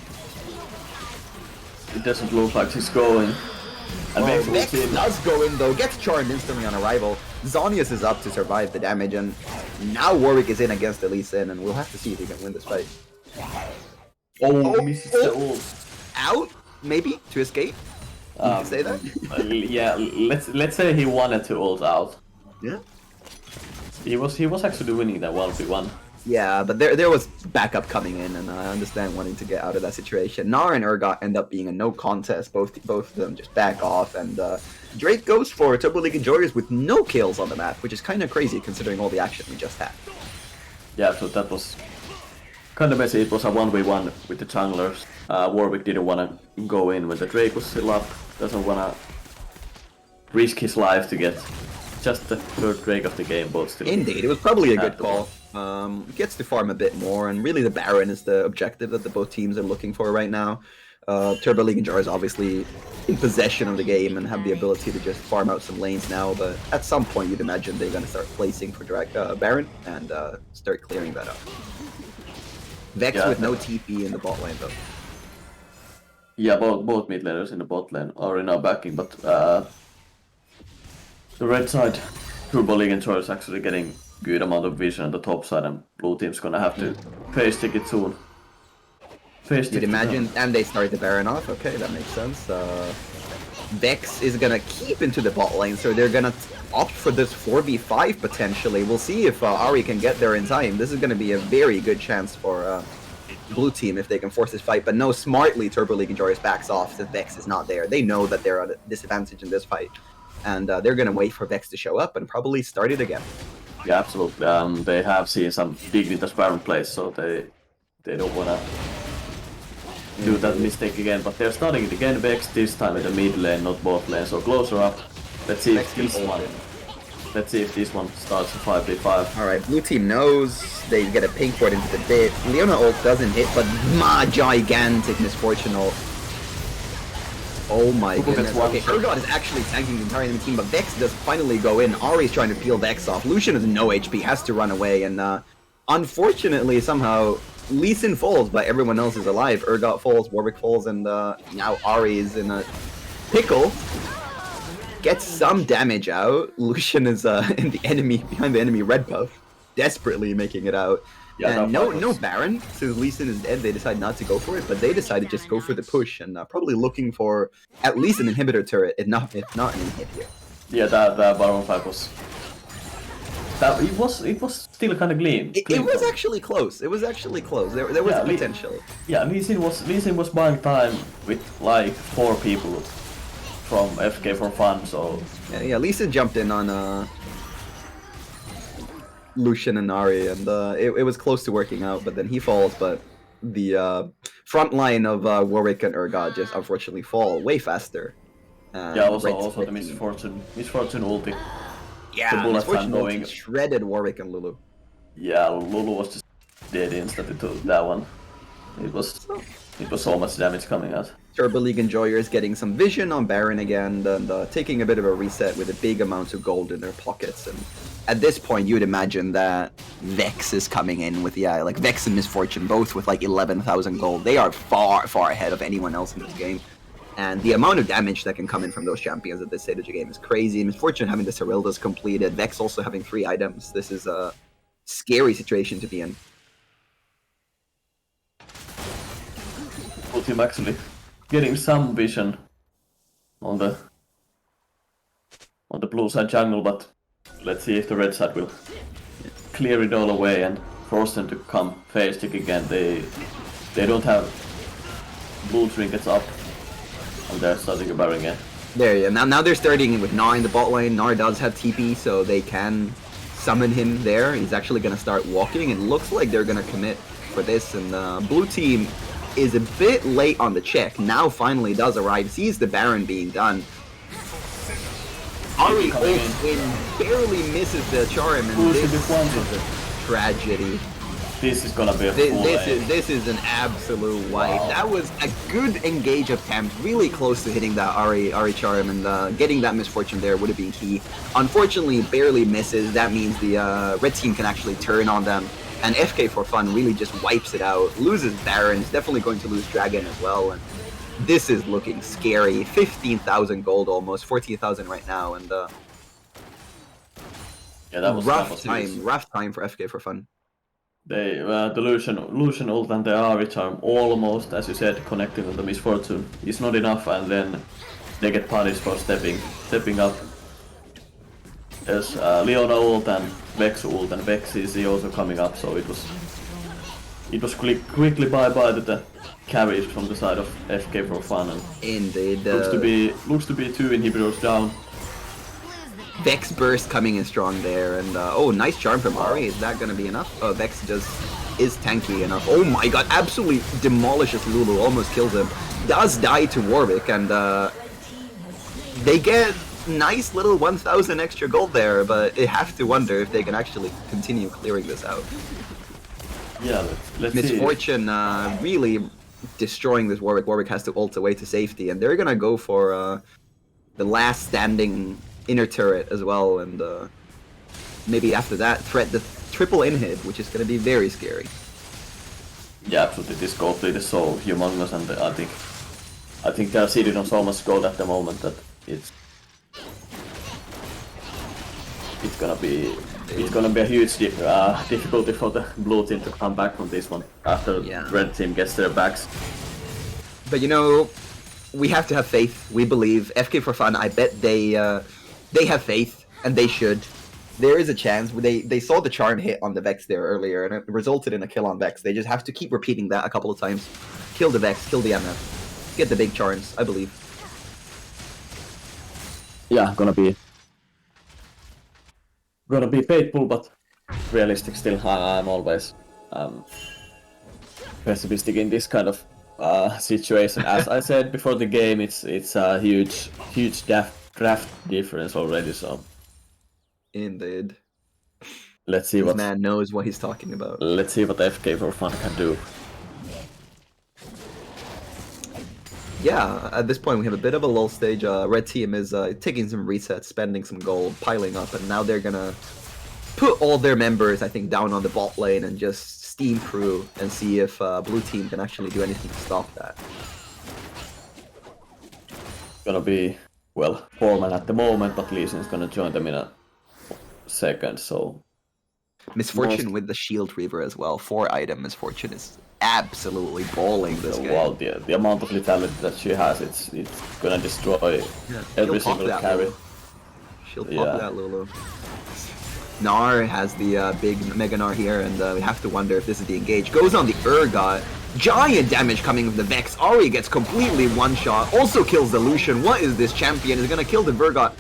It doesn't look like he's going. And Vex does go in though, gets charmed instantly on arrival. Zonius is up to survive the damage, and now Warwick is in against the Lee Sin, and we'll have to see if he can win this fight. Misses the ult. Out? Maybe? To escape? You can say that? Yeah, let's say he wanted to ult out. Yeah. He was actually winning that 1v1. Yeah, but there was backup coming in, and I understand wanting to get out of that situation. Gnar and Urgot end up being a no contest. Both of them just back off, and Drake goes for Turbo League Enjoyers with no kills on the map, which is kind of crazy considering all the action we just had. Yeah, so that was kind of messy. It was a 1v1 with the junglers. Warwick didn't want to go in when the Drake was still up. Doesn't want to risk his life to get just the third Drake of the game, but still. Indeed, it was probably a good call. Gets to farm a bit more, and really the Baron is the objective that both teams are looking for right now. Turbo League and Jar is obviously in possession of the game and have the ability to just farm out some lanes now, but at some point you'd imagine they're going to start placing for Baron and start clearing that up. Vex with no TP in the bot lane though. Yeah, both mid laners in the bot lane are now backing, but the red side, Turbo League and Jar is actually getting good amount of vision on the top side, and blue team's gonna have to face stick it soon. You'd imagine, and they start the Baron off. Okay, that makes sense. Vex is gonna keep into the bot lane, so they're gonna opt for this 4v5 potentially. We'll see if Ari can get there in time. This is gonna be a very good chance for blue team if they can force this fight. But no, smartly Turbo League and Joris backs off since Vex is not there. They know that they're at a disadvantage in this fight. and they're gonna wait for Vex to show up and probably start it again. Yeah, absolutely. They have seen some Dignitas Baron plays, so they don't wanna do that mistake again. But they're starting it again. Vex this time in the mid lane, not both lanes. So closer up. Let's see if this one. Let's see if this one starts a 5v5. Alright, blue team knows. They get a pink ward into the bit. Leona ult doesn't hit, but gigantic misfortune ult. Oh my Google goodness. gets one Okay, shot. Urgot is actually tanking the entire enemy team, but Vex does finally go in. Ari's trying to peel Vex off. Lucian has no HP, has to run away, and unfortunately, somehow, Lee Sin falls, but everyone else is alive. Urgot falls, Warwick falls, and now Ari is in a pickle. Gets some damage out. Lucian is in the enemy, behind the enemy red buff, desperately making it out. Yeah, And no no Baron, since Lee Sin is dead, they decide not to go for it, but they decide to just go for the push, and probably looking for at least an inhibitor turret, if not an inhib here. Yeah, that Baron fight was. It was still kind of clean. It was actually close. It was actually close. There was Yeah, potential. Yeah, Lee Sin was buying time with like 4 people from FK for fun, so Yeah, Lee Sin jumped in on Lucian and Ari, and it was close to working out, but then he falls, but the front line of Warwick and Urgot just unfortunately fall way faster. yeah, also the Red team. misfortune ulti. Yeah, the bullet misfortune time going. shredded Warwick and Lulu. Yeah, Lulu was just dead instantly to that one. It was so much damage coming out. Turbo League enjoyers getting some vision on Baron again, and taking a bit of a reset with a big amount of gold in their pockets. And at this point, you would imagine that Vex is coming in with, like Vex and Misfortune, both with like 11,000 gold. They are far, far ahead of anyone else in this game. And the amount of damage that can come in from those champions at this stage of the game is crazy. Misfortune having the Serildas completed, Vex also having 3 items. This is a scary situation to be in. Full team actually getting some vision on the blue side jungle, but let's see if the red side will clear it all away and force them to come phase stick again. They don't have blue trinkets up, and they're starting a Baron again. There, yeah. Now they're starting with Gnar in the bot lane. Gnar does have TP, so they can summon him there. He's actually going to start walking. It looks like they're going to commit for this, and blue team is a bit late on the check. Now finally does arrive, sees the Baron being done. Ari ults in, barely misses the charm, and this is a tragedy. This is gonna be a full This is an absolute wipe. Wow. That was a good engage attempt, really close to hitting that Ari charm, and getting that misfortune there would have been key. Unfortunately, barely misses. That means the red team can actually turn on them, and FK for fun really just wipes it out. Loses Baron, is definitely going to lose Dragon as well, and this is looking scary. 15,000 gold almost, 14,000 right now, and yeah, that was rough time for FK for fun. They the Lucian ult and the Ari charm almost, as you said, connecting with the misfortune is not enough, and then they get punished for stepping up. There's Leona ult and Vex ult, and Vex is also coming up, so it was quickly bye to the carries from the side of FK for fun, and Indeed. looks to be 2 inhibitors down. Vex burst coming in strong there, and oh, nice charm from Ari. Is that gonna be enough? Oh, Vex is tanky enough. Oh my god, absolutely demolishes Lulu, almost kills him. Does die to Warwick, and they get nice little 1,000 extra gold there, but they have to wonder if they can actually continue clearing this out. Yeah, let's see. Misfortune really destroying this Warwick. Warwick has to ult away to safety, and they're gonna go for the last standing inner turret as well, and maybe after that threat the triple inhib, which is going to be very scary. Yeah, absolutely. This gold lead is so humongous, and I think they're seated on so much gold at the moment that it's gonna be a huge difficulty for the blue team to come back from this one after red team gets their backs. But you know, we have to have faith. We believe. FK for fun. I bet they have faith, and they should. There is a chance. They saw the charm hit on the Vex there earlier, and it resulted in a kill on Vex. They just have to keep repeating that a couple of times. Kill the Vex, kill the MF. Get the big charms, I believe. yeah, gonna be faithful, but realistic still. I'm always pessimistic in this kind of situation. As I said before the game, it's a huge draft difference already. So Indeed. let's see This what man knows what he's talking about. FK for fun can do. Yeah, at this point we have a bit of a lull stage. Red team is taking some resets, spending some gold, piling up, and now they're gonna put all their members, I think, down on the bot lane and just steam through and see if blue team can actually do anything to stop that. Gonna be, well, 4-man at the moment, but Lee Sin's gonna join them in a second. So Misfortune with the shield reaver as well. 4-item Misfortune is absolutely balling this game. wow, the amount of lethality that she has, it's gonna destroy every She'll pop single that carry. Lulu. She'll pop Yeah. that Lulu. Gnar has the big Mega Gnar here, and we have to wonder if this is the engage. Goes on the Urgot. Giant damage coming with the Vex. Ari gets completely one-shot. Also kills the Lucian. What is this champion? Is gonna kill the Urgot.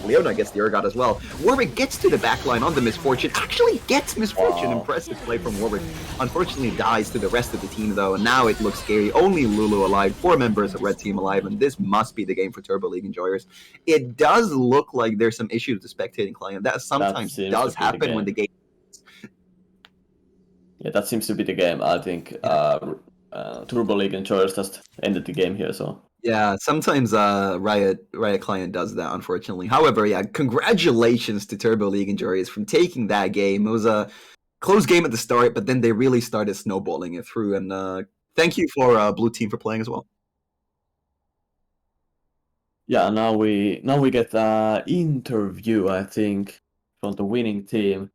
Leona gets the Urgot as well. Warwick gets to the backline on the Misfortune. Actually gets Misfortune. Wow. Impressive play from Warwick. Unfortunately dies to the rest of the team though. And now it looks scary. Only Lulu alive. 4 members of Red Team alive. And this must be the game for Turbo League enjoyers. It does look like there's some issues with the spectating client. That sometimes seems does to be the happen when the game... Yeah, that seems to be the game. I think Turbo League enjoyers just ended the game here. So Yeah, sometimes Riot client does that, unfortunately. However, yeah, congratulations to Turbo League enjoyers from taking that game. It was a close game at the start, but then they really started snowballing it through. And thank you for Blue Team for playing as well. yeah, now we get an interview, I think, from the winning team.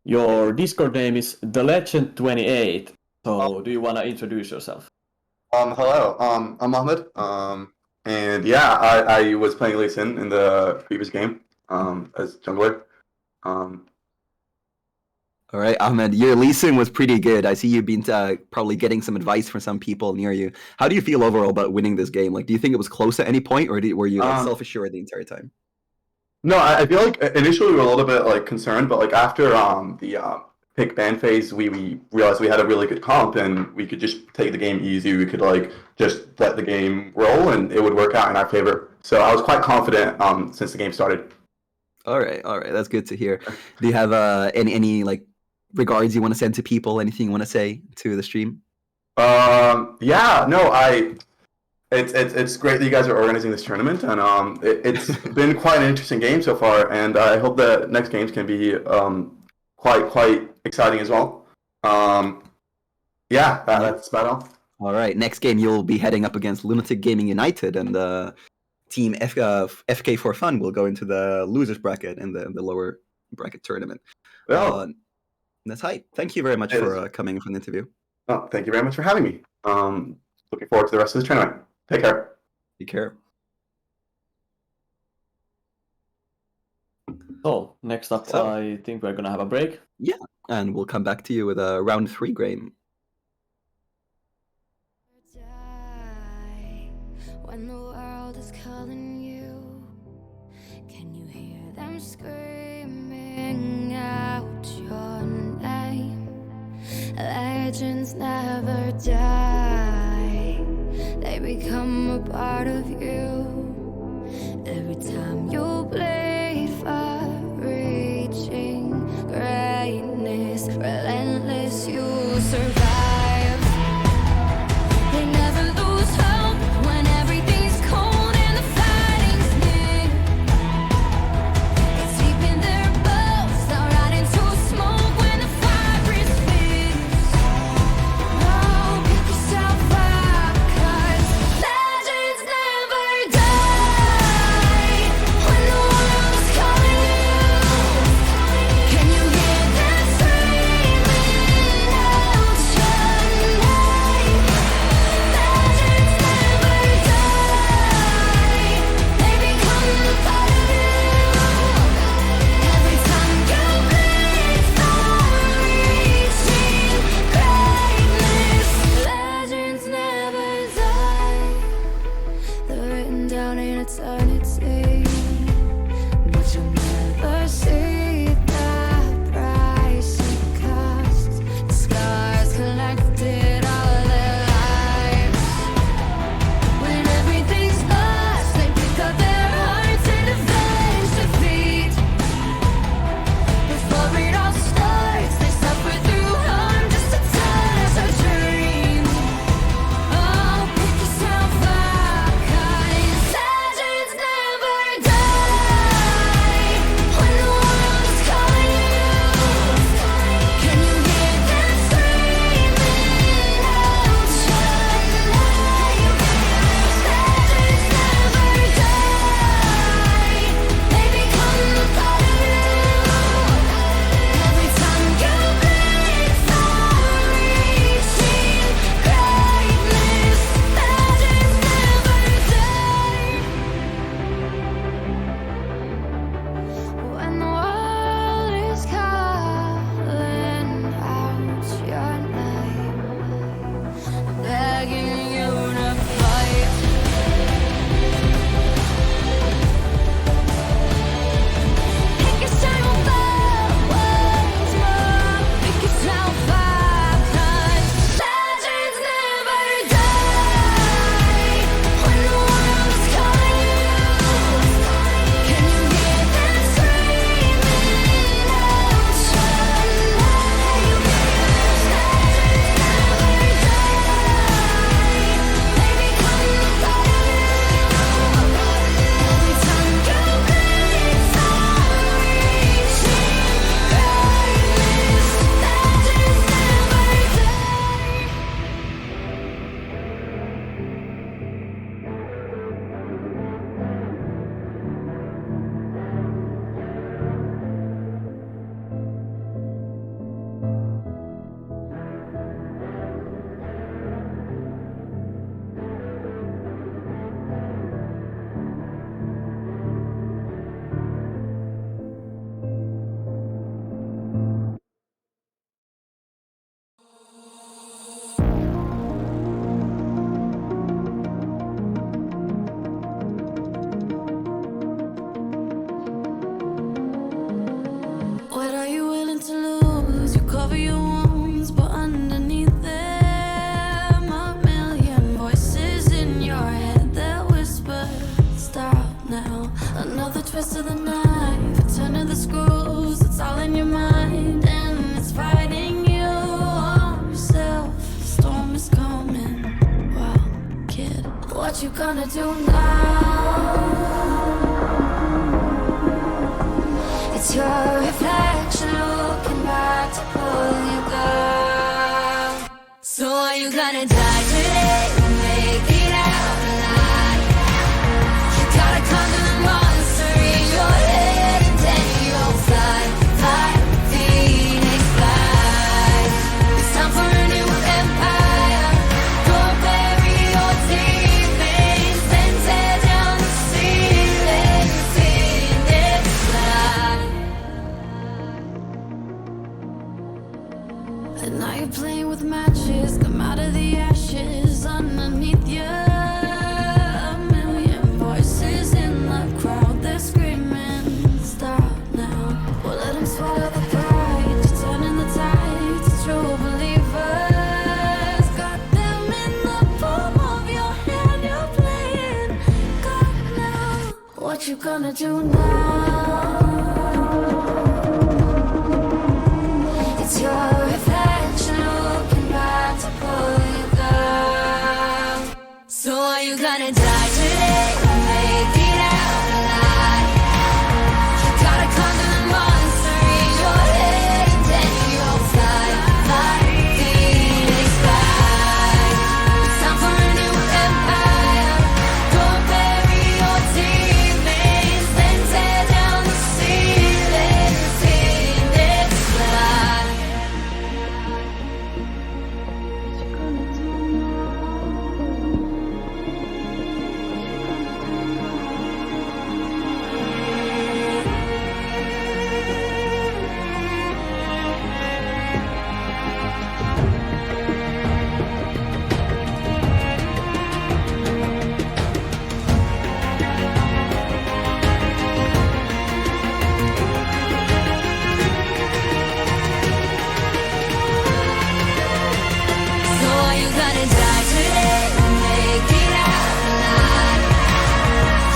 Your Discord name is The Legend 28. So do you wanna introduce yourself? Hello. I'm Ahmed. And yeah, I was playing Lee Sin in the previous game, as jungler. All right, Ahmed, your Lee Sin was pretty good. I see you've been probably getting some advice from some people near you. How do you feel overall about winning this game? Like, do you think it was close at any point, or were you like, self-assured the entire time? No, I feel like initially we were a little bit like concerned, but like after the pick ban phase, we realized we had a really good comp and we could just take the game easy. We could like just let the game roll and it would work out in our favor. So I was quite confident since the game started. All right, that's good to hear. Do you have any like regards you want to send to people? Anything you want to say to the stream? Yeah, no, it's great that you guys are organizing this tournament, and it's been quite an interesting game so far, and I hope that next games can be quite exciting as well. Yeah, that's about all. All right, next game you'll be heading up against Lunatic Gaming United, and Team FK for Fun will go into the losers bracket in the lower bracket tournament. Well, That's hype. Thank you very much for coming for the interview. oh, thank you very much for having me. Looking forward to the rest of the tournament. Take care. Take care. So next up, I think we're gonna have a break. Yeah, and we'll come back to you with a round 3 game. Die when the world is calling you. Can you hear them screaming out your name? Legends never die, they become a part of you. Every time you bleed for reaching greatness, relentless, you survive. They never lose hope when everything's cold and the fighting's near. It's deep in their bones, they'll rot into smoke when the fire is fierce. Oh, pick yourself up, 'cause legends never die. When What you gonna do now? It's your reflection looking back to pull you down. So are you gonna die today or make it out alive? You gotta conquer the monster in your head and then you'll fly, fly, Phoenix fly. It's time for a new empire. Go bury your demons, then tear down the ceiling, Phoenix fly. And now you're playing with matches, come out of the ashes underneath you. A million voices in the crowd, they're screaming, stop now. Well, let them swallow the pride, you're turning the tide to true believers. Got them in the palm of your hand, you're playing God now. What you gonna do now? It's your reflection looking back to pull you down. So are you gonna die today or make it out alive? You gotta conquer the monster in your head and then you'll fly, fly, Phoenix fly. It's time for a new empire. Go bury your demons, then tear down the ceiling, Phoenix fly. So are you gonna die today or make it out alive?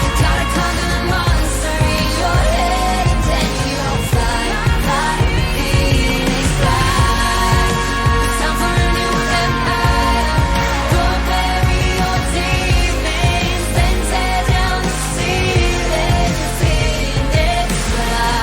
You gotta conquer the monster in your head and then you'll fly, fly, Phoenix fly. It's time for a new empire. Go bury your demons, then tear down the ceiling, Phoenix fly.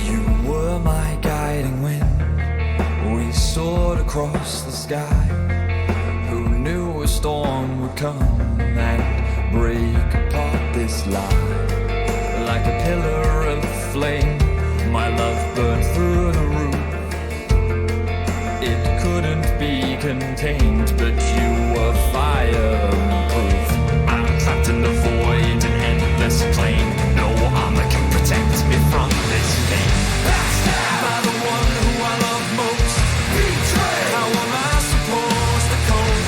You were my guiding wind. We soared across the sky. Who knew a storm would come and break apart this lie? Like a pillar of flame, my love burned through the roof. It couldn't be contained, but you were fireproof. I'm trapped in the void, an endless plain. No armor can protect me from this pain. Backstabbed by the one who I love most. Betrayed. How am I supposed to cope?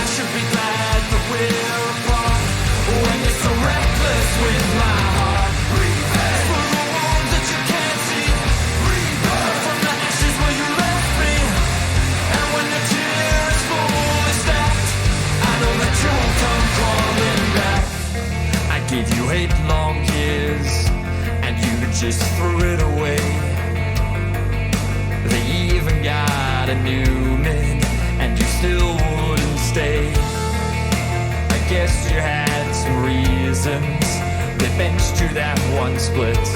I should be glad that we're apart. When you're so reckless with my heart. Revenge for the wounds that you can't see. Rebirth from the ashes where you left me. And when the tears fully stacked, I know that you'll come crawling back. I gave you 8 long years, and you just threw it away. They even got a new man, and you still wouldn't stay. I guess you had some reasons. They benched you that one split.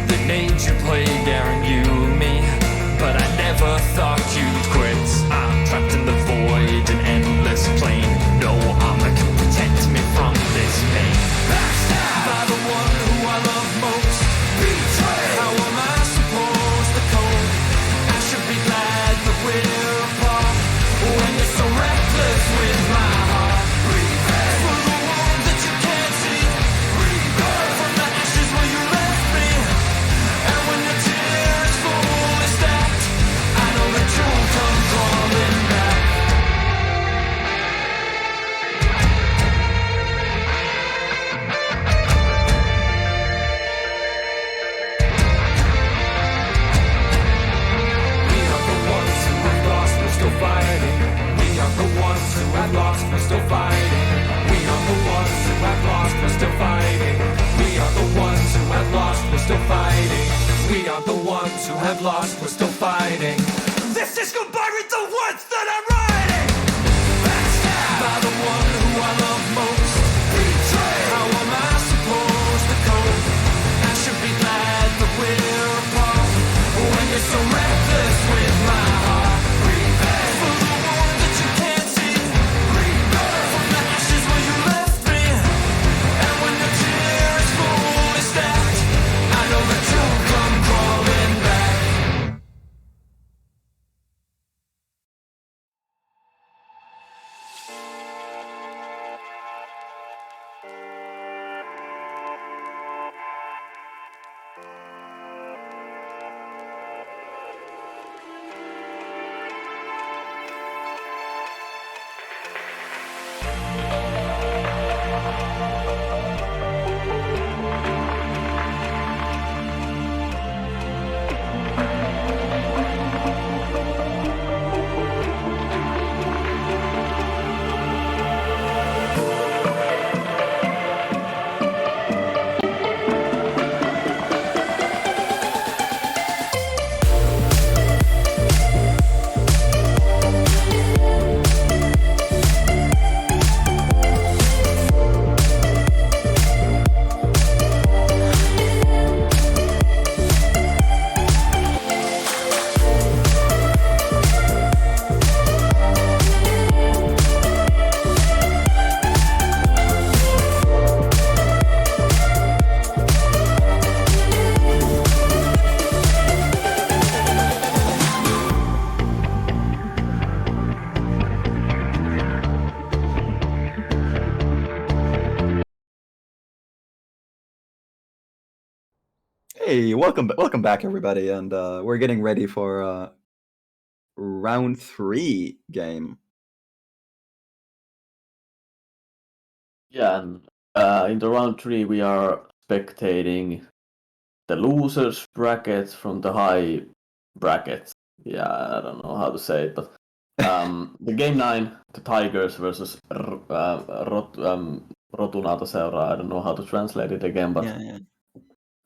They made you play Garen, you and me. But I never thought you'd quit. I'm trapped in the void, an endless plain. No armor can protect me from this pain. Backstabbed by the one who I love most. Betrayed. How am I supposed to cope? I should be glad that we're apart. When you're so reckless with my heart. Revenge for the wounds that you can't see. Rebirth from the ashes where you left me. And when the tears fully stacked, I know that you'll I've lost, we're still fighting. This is goodbye with the words that I'm writing. Backstabbed by the one who I love most. Betrayed. How am I supposed to cope? I should be glad that we're apart. When you're so reckless with my heart. Revenge for the one that you can't see. Rebirth from the ashes where you left me. And when the tear is fully stacked, I know that you'll come crawling back. Hey, welcome back, everybody, and we're getting ready for round 3 game. Yeah, and in the round 3 we are spectating the losers bracket from the high bracket. Yeah, I don't know how to say it, but the game 9, the Tigers versus Rotunata Seura. I don't know how to translate it again, but Yeah.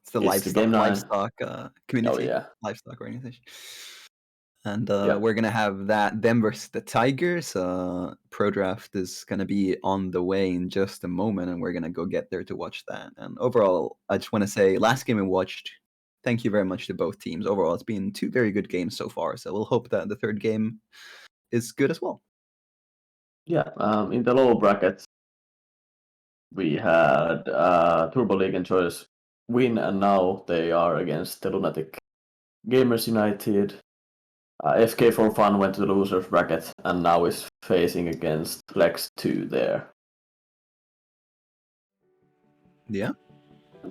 It's the it's the game 9. livestock community, Oh yeah, livestock organization. And Yeah. we're gonna have them versus the Tigers. Pro draft is gonna be on the way in just a moment, and we're gonna go get there to watch that. And overall, I just want to say, last game we watched, thank you very much to both teams. Overall, it's been 2 very good games so far. So we'll hope that the third game is good as well. yeah. In the lower brackets, we had Turbo League and Choice win, and now they are against the Lunatic Gamers United. FK for Fun went to the losers bracket and now is facing against Flex 2 there. Yeah.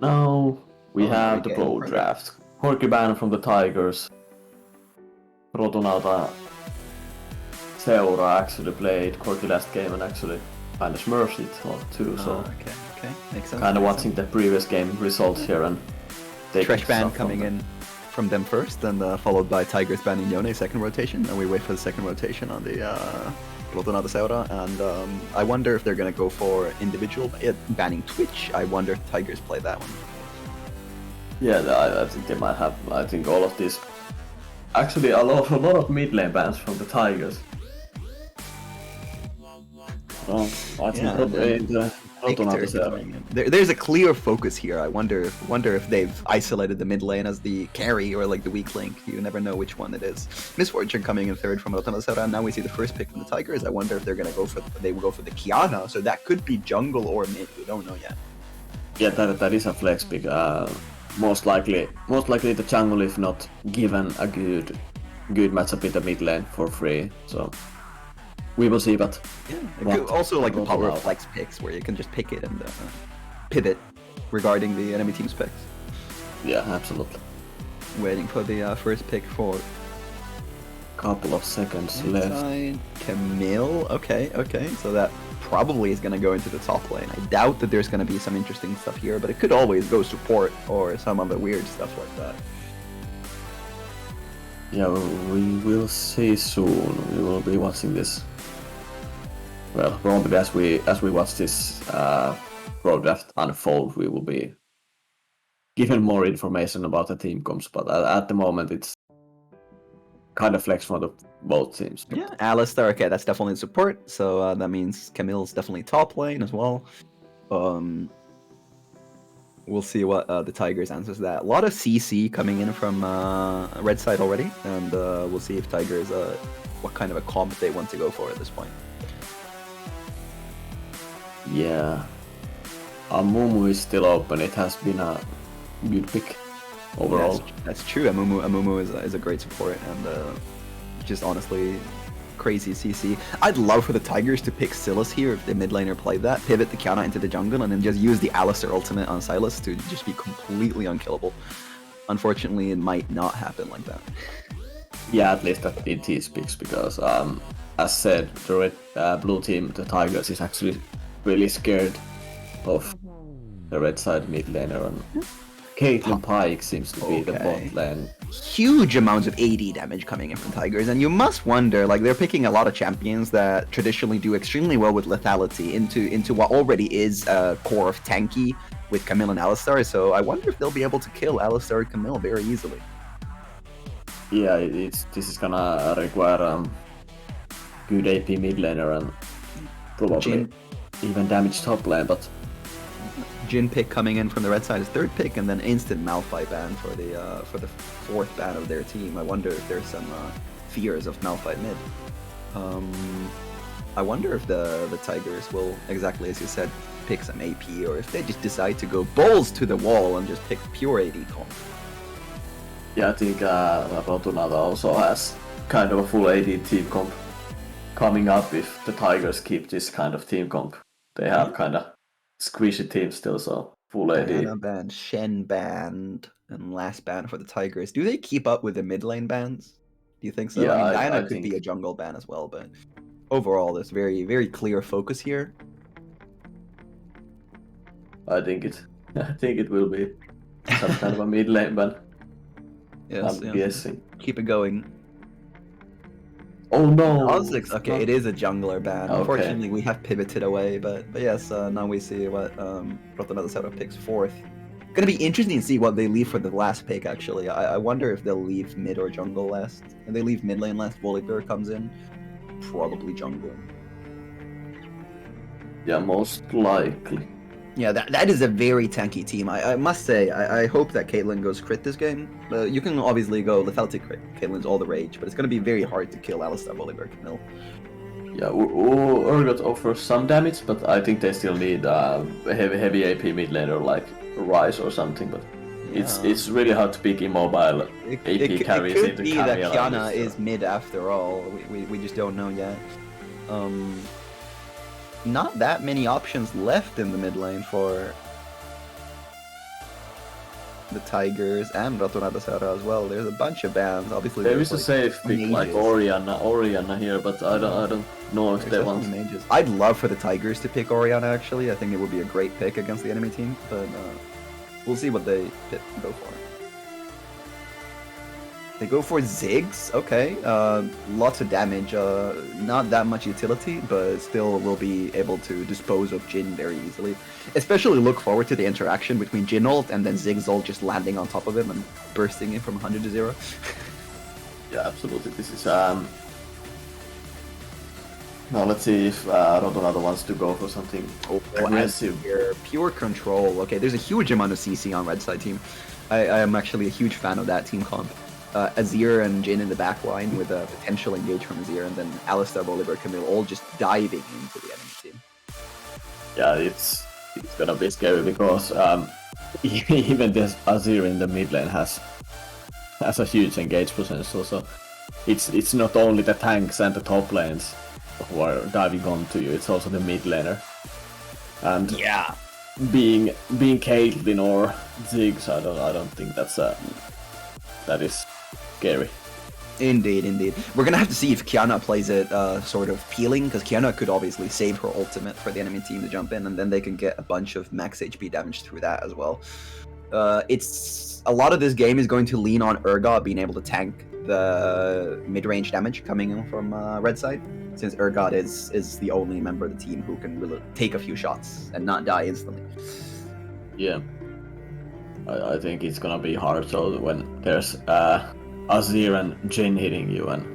Now we Oh, have great the game. pro draft. Corky Ban from the Tigers. Rotunauta Seura actually played Corky last game and actually kind of smurfed it too. So Okay, makes sense. kind of makes watching the previous game results here and taking Trash ban stuff from coming them. in from them first, and followed by Tigers banning Yone second rotation, and we wait for the second rotation on the Rotunauta Seura, and I wonder if they're gonna go for individual banning Twitch. I wonder if Tigers play that one. Yeah, I think they might have. I think all of these. Actually, a lot of mid lane bans from the Tigers. I think Yeah, and the Rotunauta Victor Seura. coming in. There's a clear focus here. I wonder if they've isolated the mid lane as the carry or like the weak link. You never know which one it is. Misfortune coming in third from Rotunauta Seura, and now we see the first pick from the Tigers. I wonder if they're gonna go for the Kiana. So that could be jungle or mid. We don't know yet. Yeah, that is a flex pick. Most likely the jungle if not given a good matchup in the mid lane for free. So we will see, but Yeah. Also, like the What power of about- flex picks, where you can just pick it and pivot regarding the enemy team specs. yeah, absolutely. Waiting for the first pick for Couple of seconds left. inside Camille. Okay. So that probably is going to go into the top lane. I doubt that there's going to be some interesting stuff here, but it could always go support or some other weird stuff like that. Yeah, we will see soon. We will be watching this. Well, probably as we watch this pro draft unfold, we will be given more information about the team comps. But at the moment, it's kind of flex for the both teams. Yeah, Alistar, okay, that's definitely support, so that means Camille's definitely top lane as well. We'll see what the Tigers answers to that. A lot of CC coming in from red side already, and we'll see if Tigers, what kind of a comp they want to go for at this point. Yeah. Amumu is still open. It has been a good pick overall. That's true. Amumu is a great support, and just honestly, crazy CC. I'd love for the Tigers to pick Silas here if the mid laner played that, pivot the Kiana into the jungle, and then just use the Alistar ultimate on Silas to just be completely unkillable. Unfortunately, it might not happen like that. Yeah, at least that in his picks, because as said, the blue team, the Tigers, is actually really scared of the red side mid laner, and Caitlyn Pike seems to be the bot lane. Huge amounts of AD damage coming in from Tigers, and you must wonder, like, they're picking a lot of champions that traditionally do extremely well with lethality into what already is a core of tanky with Camille and Alistar, so I wonder if they'll be able to kill Alistar and Camille very easily. Yeah, this is gonna require good AP mid laner and probably even damage top lane, but Jhin pick coming in from the red side is third pick, and then instant Malphite ban for the fourth ban of their team. I wonder if there's some fears of Malphite mid. I wonder if the Tigers will, exactly as you said, pick some AP, or if they just decide to go balls to the wall and just pick pure AD comp. yeah, I think Rotunada also has kind of a full AD team comp coming up if the Tigers keep this kind of team comp. They have kind of squishy team still, so full AD. Diana banned, Shen banned, and last ban for the Tigers. Do they keep up with the mid lane bans? Do you think so? Yeah, I mean, I Diana could think be a jungle ban as well, but overall, there's very, very clear focus here. I think it will be some kind of a mid lane ban. Yes, I'm guessing. Keep it going. Oh no! Kha'Zix, okay, it is a jungler ban. Okay. Unfortunately, we have pivoted away, but yes, now we see what Rotonada setup picks fourth. Gonna be interesting to see what they leave for the last pick, actually. I wonder if they'll leave mid or jungle last. If they leave mid lane last, Volibear comes in. Probably jungle. Yeah, most likely. Yeah, that is a very tanky team. I must say, I hope that Caitlyn goes crit this game. You can obviously go lethality crit. Caitlyn's all the rage, but it's gonna be very hard to kill Alistar, Volibear, Camille. Yeah, Urgot offers some damage, but I think they still need a heavy AP mid laner like Rise or something. But it's really hard to pick immobile AP carries it could into be that Camille. Kiana is mid after all. We just don't know yet. Not that many options left in the mid lane for the Tigers and Rotonada Serra as well. There's a bunch of bans. Obviously, There there's is a safe pick like Orianna here, but I don't know if they want. Mages. I'd love for the Tigers to pick Orianna. Actually, I think it would be a great pick against the enemy team. But we'll see what they go for. They go for Ziggs, okay. Lots of damage, not that much utility, but still will be able to dispose of Jhin very easily. Especially look forward to the interaction between Jhin ult and then Ziggs ult just landing on top of him and bursting him from 100 to 0. Yeah, absolutely. This is now let's see if Rotonada wants to go for something aggressive. Here, pure control. Okay, there's a huge amount of CC on red side team. I am actually a huge fan of that team comp. Azir and Jhin in the back line with a potential engage from Azir, and then Alistar, Volibear, Camille all just diving into the enemy team. Yeah, it's gonna be scary because even this Azir in the mid lane has a huge engage potential. So it's not only the tanks and the top lanes who are diving onto you; it's also the mid laner. And yeah, being Caitlyn or Ziggs, I don't think that is scary. Indeed. We're gonna have to see if Kiana plays it sort of peeling, because Kiana could obviously save her ultimate for the enemy team to jump in, and then they can get a bunch of max HP damage through that as well. It's a lot of this game is going to lean on Urgot being able to tank the mid-range damage coming in from red side, since Urgot is the only member of the team who can really take a few shots and not die instantly. Yeah. I think it's gonna be hard. So when there's Azir and Jin hitting you, and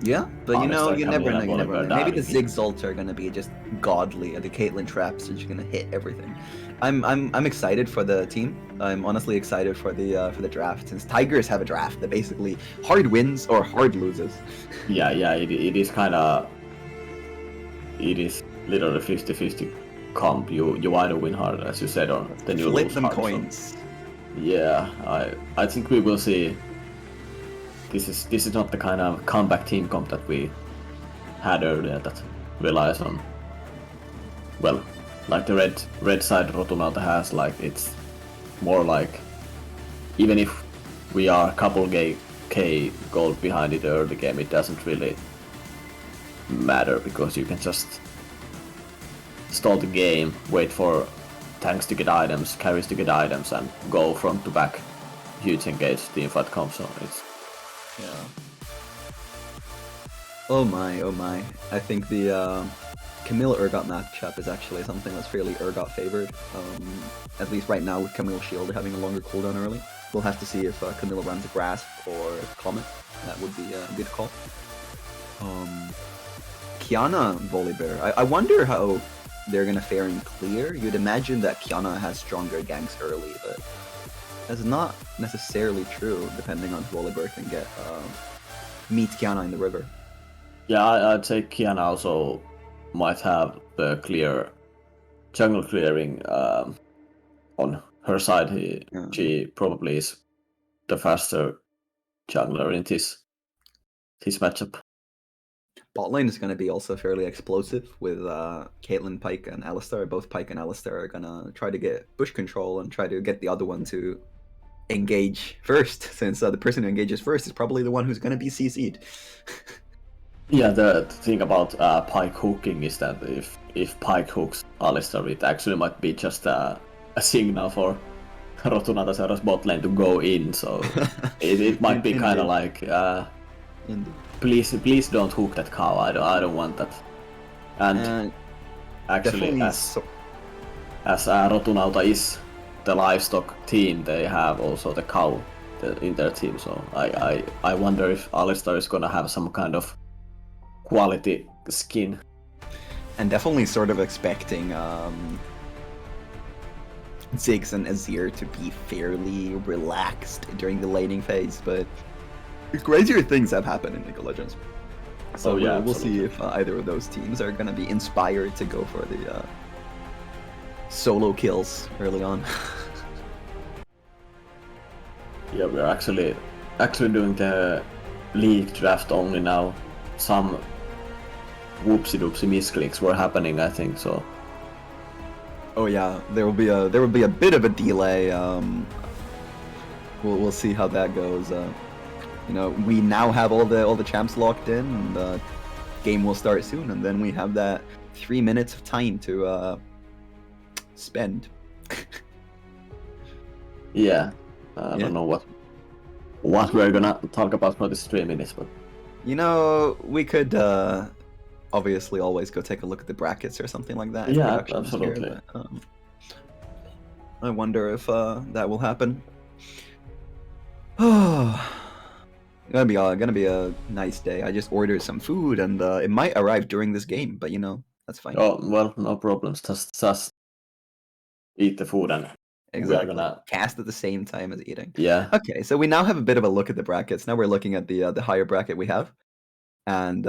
Yeah, but you Honest, know, I you can't never believe know. that You never Volibear know. Maybe the diving. Ziggs ult are gonna be just godly, and the Caitlyn traps are just gonna hit everything. I'm excited for the team. I'm honestly excited for the draft, since Tigers have a draft that basically hard wins or hard loses. Yeah, it is kind of, it is literally 50-50 comp. You either win hard, as you said, or then you Flip lose them hard. So, coins. yeah, I think we will see. This is not the kind of comeback team comp that we had earlier that relies on, well, like the red side Rotunauta has. Like, it's more like, even if we are a couple K gold behind it early game, it doesn't really matter because you can just stall the game, wait for tanks to get items, carries to get items, and go front to back, huge engage teamfight comp. So it's, Yeah. Oh my, oh my. I think the Camille Urgot matchup is actually something that's fairly Urgot favored. At least right now with Camille Shield having a longer cooldown early. We'll have to see if Camille runs a Grasp or Comet. That would be a good call. Kiana Volibear. I wonder how they're gonna fare in clear. You'd imagine that Kiana has stronger ganks early, but that's not necessarily true depending on if Volibear can get meet Kiana in the river. yeah, I'd say Kiana also might have the clear jungle clearing on her side. She probably is the faster jungler in this matchup. Bot lane is going to be also fairly explosive with Caitlyn, Pyke, and Alistar. Both Pyke and Alistar are going to try to get bush control and try to get the other one to engage first, since the person who engages first is probably the one who's going to be CC'd. Yeah, the thing about Pyke hooking is that if Pyke hooks Alistar, it actually might be just a signal for Rotunata Seura's bot lane to go in, so it might be kind of like, please don't hook that cow, I don't want that. And actually, as Rotunauta is the livestock team, they have also the cow in their team, so I wonder if Alistar is gonna have some kind of quality skin. And definitely sort of expecting Ziggs and Azir to be fairly relaxed during the laning phase, but crazier things have happened in League of Legends. So we'll see if either of those teams are going to be inspired to go for the solo kills early on. Yeah, we're actually doing the league draft only now. Some whoopsie-doopsie misclicks were happening, I think, so. Oh yeah, there will be a bit of a delay. We'll see how that goes. You know, we now have all the champs locked in, and the game will start soon, and then we have that 3 minutes of time to spend. Yeah, I don't know what we're gonna talk about for this 3 minutes, but you know, we could obviously always go take a look at the brackets or something like that. Yeah, absolutely. Here, but, I wonder if that will happen. Oh. Gonna be a nice day. I just ordered some food, and it might arrive during this game, but you know, that's fine. Oh well, no problems. Just eat the food, and Exactly. we're gonna cast at the same time as eating. Yeah. Okay, so we now have a bit of a look at the brackets. Now we're looking at the higher bracket we have, and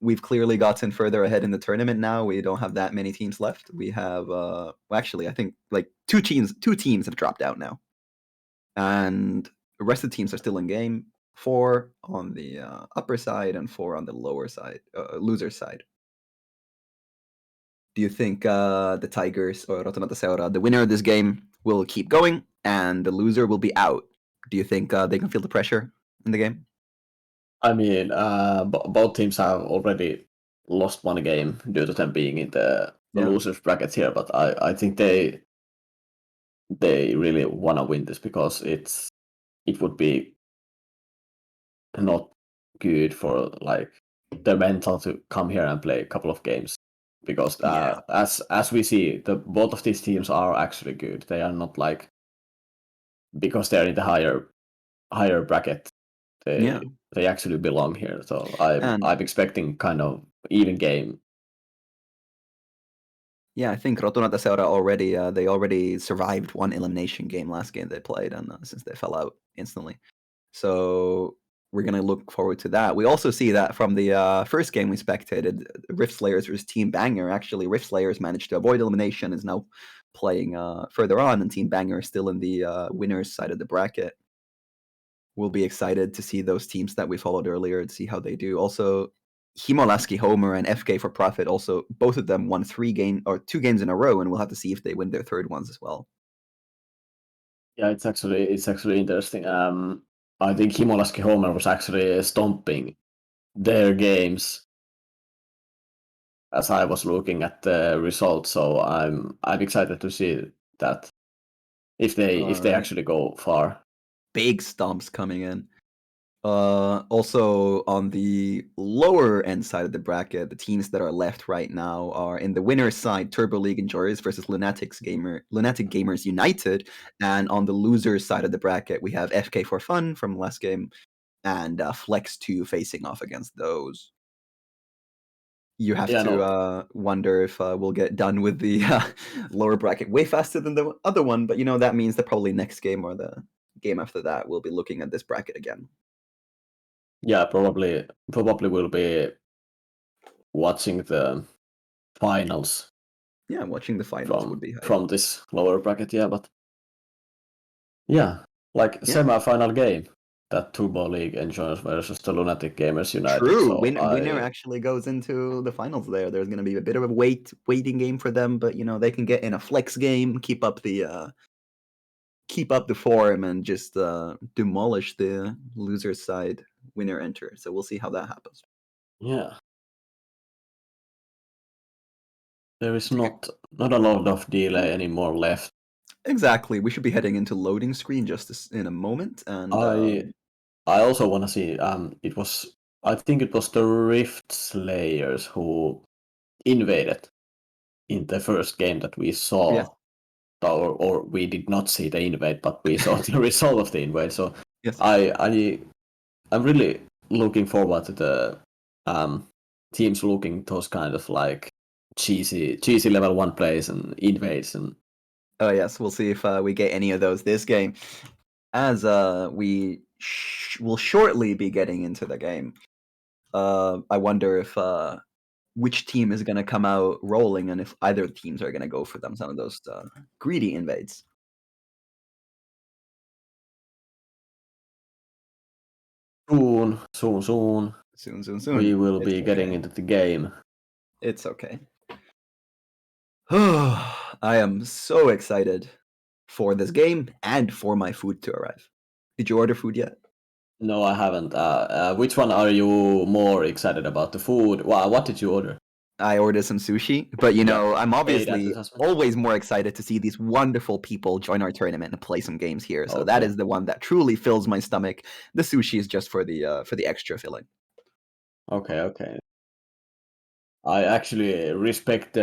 we've clearly gotten further ahead in the tournament now. We don't have that many teams left. We have well, actually, I think like two teams have dropped out now, and the rest of the teams are still in game. 4 on the upper side and 4 on the lower side, loser side. Do you think the Tigers or Rotonata Seura, the winner of this game, will keep going and the loser will be out? Do you think they can feel the pressure in the game? I mean, both teams have already lost one game due to them being in the losers bracket here, but I think they really want to win this because it would be not good for like the mental to come here and play a couple of games because as we see, both of these teams are actually good. They are not like because they're in the higher bracket, Yeah. they actually belong here. So And I'm expecting kind of even game. yeah, I think Rotunata Seura already they already survived one elimination game last game they played, and since they fell out instantly, so we're gonna look forward to that. We also see that from the first game we spectated, Rift Slayers versus Team Banger. Actually, Rift Slayers managed to avoid elimination, is now playing further on, and Team Banger is still in the winners side of the bracket. We'll be excited to see those teams that we followed earlier and see how they do. Also, Himolaski Homer and FK for Profit, also both of them won 2 games in a row, and we'll have to see if they win their third ones as well. Yeah, it's actually interesting. I think Himolaski Homer was actually stomping their games as I was looking at the results. So I'm excited to see that if they Alright. actually go far. Big stomps coming in. Also on the lower end side of the bracket, the teams that are left right now are in the winner's side, Turbo League Enjoyers versus Lunatic Gamers United, and on the loser's side of the bracket, we have FK for Fun from last game and Flex 2 facing off against those. You have to wonder if we'll get done with the lower bracket way faster than the other one, but that means that probably next game or the game after that we'll be looking at this bracket again. Yeah, probably will be watching the finals. Yeah, watching the finals would be from this lower bracket. Yeah, but yeah, like semi-final game, that Turbo League Enjoyers versus the Lunatic Gamers United. True. So Winner actually goes into the finals there. There's going to be a bit of a waiting game for them, but they can get in a flex game, keep up the form, and just demolish the loser side winner enter. So we'll see how that happens. Yeah. There is not a lot of delay anymore left. Exactly. We should be heading into loading screen just in a moment, and I also want to see. I think it was the Rift Slayers who invaded in the first game that we saw. Yes. Or we did not see the invade, but we saw the result of the invade. So yes. I'm really looking forward to the teams looking those kind of like cheesy level 1 plays and invades and. Oh yes, we'll see if we get any of those this game, as we will shortly be getting into the game. I wonder if which team is going to come out rolling, and if either teams are going to go for some of those greedy invades. Soon. We will be getting into the game. It's okay. I am so excited for this game and for my food to arrive. Did you order food yet? No, I haven't. Which one are you more excited about? The food? What did you order? I ordered some sushi, but I'm obviously always more excited to see these wonderful people join our tournament and play some games here. So that is the one that truly fills my stomach. The sushi is just for the extra filling. Okay. I actually respect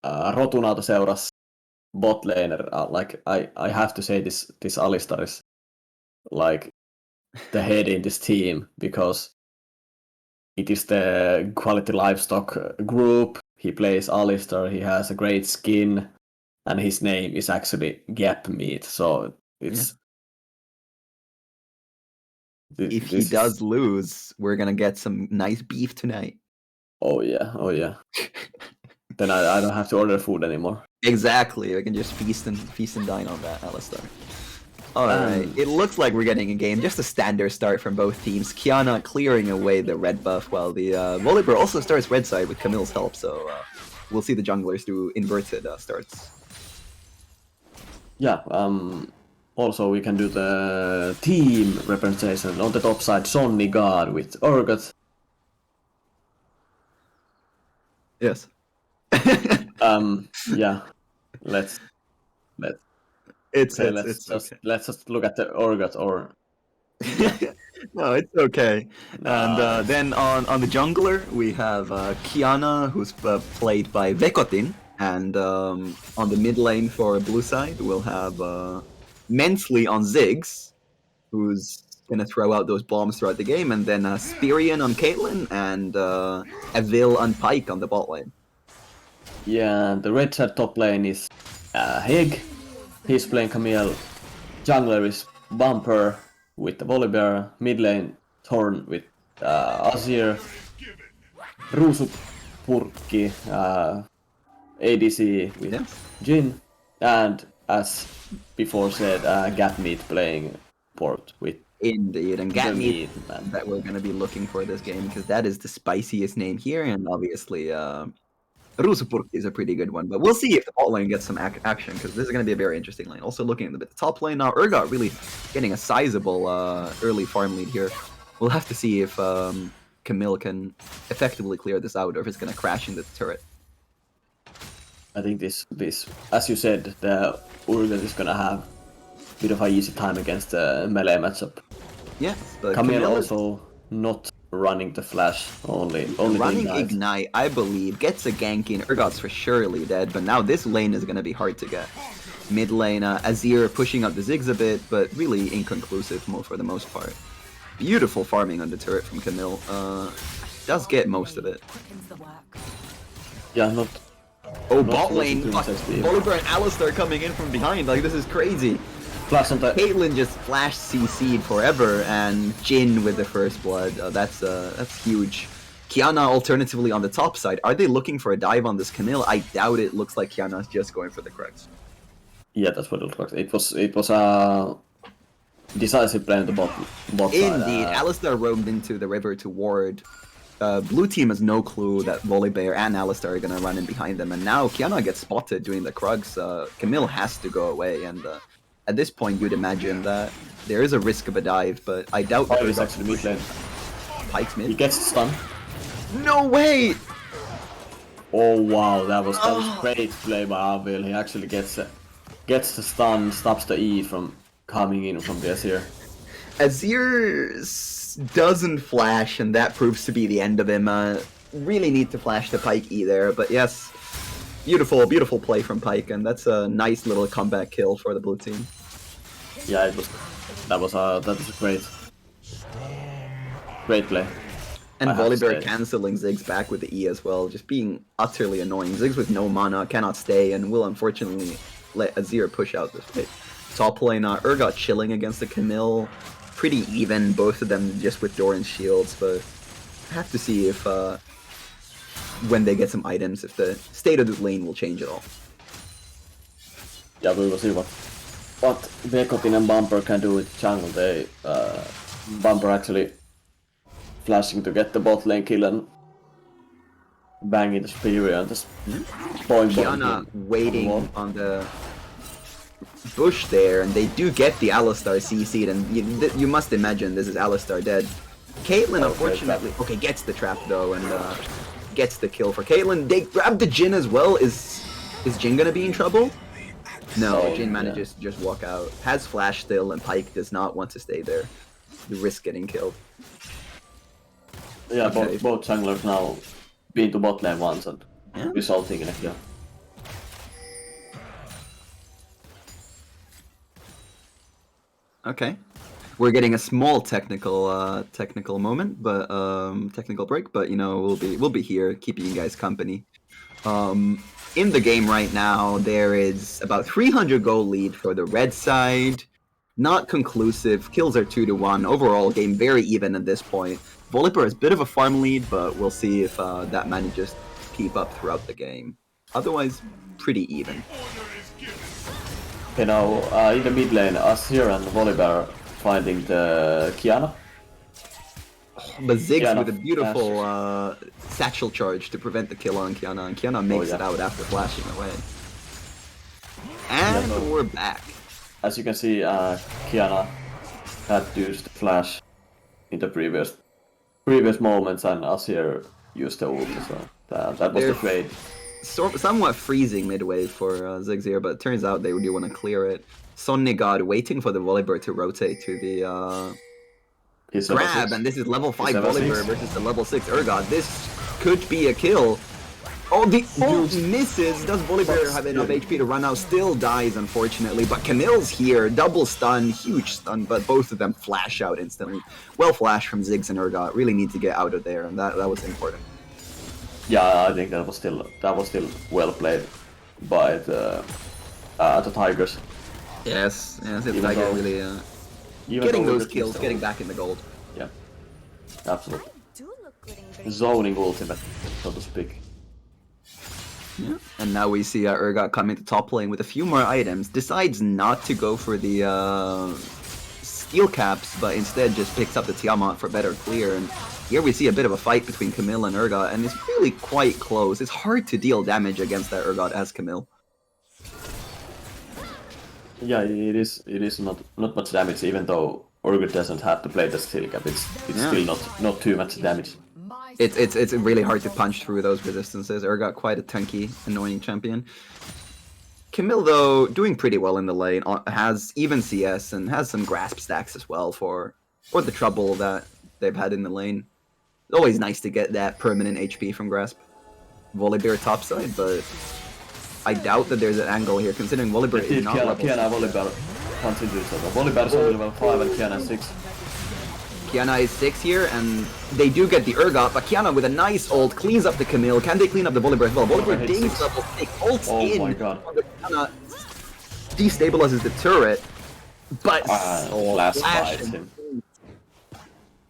Rotunata Seuras bot laner. Like I have to say this Alistar is like the head in this team because it is the quality livestock group. He plays Alistar. He has a great skin, and his name is actually Gap Meat. So it's. If he does lose, we're gonna get some nice beef tonight. Oh yeah. Then I don't have to order food anymore. Exactly. We can just feast and dine on that, Alistar. Alright, it looks like we're getting a game. Just a standard start from both teams. Kiana clearing away the red buff, while the Volibear also starts red side with Camille's help, so we'll see the junglers do inverted starts. Yeah, also we can do the team representation. On the top side, Sonny God with Urgot. Yes. Yeah. Let's just look at the Urgot or. No, it's okay. And then on the jungler we have Kiana, who's played by Vekotin, And on the mid lane for blue side, we'll have Mentally on Ziggs, who's gonna throw out those bombs throughout the game, and then Spirion on Caitlyn and Avil on Pyke on the bot lane. Yeah, the red side top lane is Hig. He's playing Camille. Jungler is Bumper with the Volibear. Mid lane Thorn with Azir. Ruusupurkki, ADC with Jhin. And as before said, Gatmeet playing port with Indeed, and Gatmeet man. that we're gonna be looking for this game because that is the spiciest name here, and obviously Rusupurkki is a pretty good one, but we'll see if the bot lane gets some action because this is going to be a very interesting lane. Also looking at the top lane now, Urgot really getting a sizable early farm lead here. We'll have to see if Camille can effectively clear this out or if it's going to crash into the turret. I think this, as you said, the Urgot is going to have a bit of a easy time against the melee matchup. Yes, but Camille also not running the flash, only running the ignite, I believe, gets a gank in. Urgot's for surely dead, but now this lane is going to be hard to get. Mid lane, Azir pushing up the Ziggs a bit, but really inconclusive for the most part. Beautiful farming on the turret from Camille. Does get most of it. Yeah, not. Oh, not bot lane! SB. Volibear and Alistar coming in from behind, like this is crazy. Flash on the. Caitlyn just flash CC'd forever, and Jhin with the first blood. That's huge. Kiana alternatively on the top side. Are they looking for a dive on this Camille? I doubt it. Looks like Kiana's just going for the Krugs. Yeah, that's what it looks like. It was a decisive play on the bot side. Indeed, Alistar roamed into the river to ward. Blue team has no clue that Volibear and Alistar are gonna run in behind them, and now Kiana gets spotted doing the Krugs. Camille has to go away, and at this point you'd imagine that there is a risk of a dive, but I doubt Pyke is actually mid lane. Pyke's mid. He gets stunned. No way! Oh wow, that was great play by Avil. He actually gets the stun, stops the E from coming in from the Azir. Azir doesn't flash, and that proves to be the end of him. Really need to flash the Pyke E there, but yes, beautiful play from Pyke, and that's a nice little comeback kill for the blue team. Yeah, that was a great play. And I have to Volibear say. canceling Ziggs back with the E as well, just being utterly annoying. Ziggs with no mana cannot stay and will unfortunately let Azir push out this fight. Top lane, Urgot chilling against the Camille. Pretty even, both of them just with Doran's shields, but I have to see if when they get some items, if the state of the lane will change at all. Yeah, we will see what Bekotin and Bumper can do with jungle. They Bumper actually flashing to get the bot lane kill and banging the Superior and just point Kiana waiting on the bush there, and they do get the Alistar CC'd, and you must imagine this is Alistar dead. Caitlyn, unfortunately, gets the trap though, and gets the kill for Caitlyn. They grab the Jhin as well. Is Jhin gonna be in trouble? No, Jhin manages to just walk out. Has flash still, and Pyke does not want to stay there. The risk getting killed. Yeah, Okay. both junglers now been to bot lane once and resulting in a kill. Okay. We're getting a small technical moment, but technical break, but you know, we'll be here keeping you guys company. In the game right now, there is about 300 goal lead for the red side. Not conclusive. Kills are 2-1. Overall game very even at this point. Volibear is a bit of a farm lead, but we'll see if that manages to keep up throughout the game. Otherwise, pretty even. Okay, now in the mid lane, Azir and Volibear finding the Kiana. But Ziggs Kiana with a beautiful satchel charge to prevent the kill on Kiana, and Kiana makes it out after flashing away. And so- we're back. As you can see, Kiana had used the flash in the previous moments, and Azir used the ult, so that was the They're- trade. Somewhat freezing midway for Ziggs here, but it turns out they do want to clear it. Sonnigod waiting for the Volibear to rotate to the He's level grab, 6. and this is level 5 He's level Volibear 6. versus the level 6 Urgot. This could be a kill. Oh, the ult misses. Does Volibear have enough HP to run out? Still dies, unfortunately. But Camille's here. Double stun, huge stun, but both of them flash out instantly. Well flashed from Ziggs and Urgot. Really need to get out of there, and that was important. Yeah, I think that was still well played by the Tigers. Yes, the Even Tiger though- really Even getting though those Urgot kills, is getting back in the gold. Yeah, absolutely. Do look good in green. Zoning ultimate, so to speak. Yeah. And now we see Urgot coming to top lane with a few more items. Decides not to go for the steel caps, but instead just picks up the Tiamat for better clear. And here we see a bit of a fight between Camille and Urgot, and it's really quite close. It's hard to deal damage against that Urgot as Camille. Yeah, it is not much damage, even though Urgot doesn't have to play the steel cap. It's still not too much damage. It's really hard to punch through those resistances. Urgot quite a tanky, annoying champion. Camille, though, doing pretty well in the lane, has even CS and has some grasp stacks as well for the trouble that they've had in the lane. Always nice to get that permanent HP from grasp. Volibear topside, but I doubt that there's an angle here, considering Volibear is not level 6. Kiana Volibear continues. Volibear is only level 5 and Kiana is 6. Kiana is 6 here, and they do get the Urgot, but Kiana with a nice ult cleans up the Camille. Can they clean up the Volibear as well? Volibear hit dings 6. level 6, ults Oh in. my god. Kiana destabilizes the turret, but Last Flash fight and- him.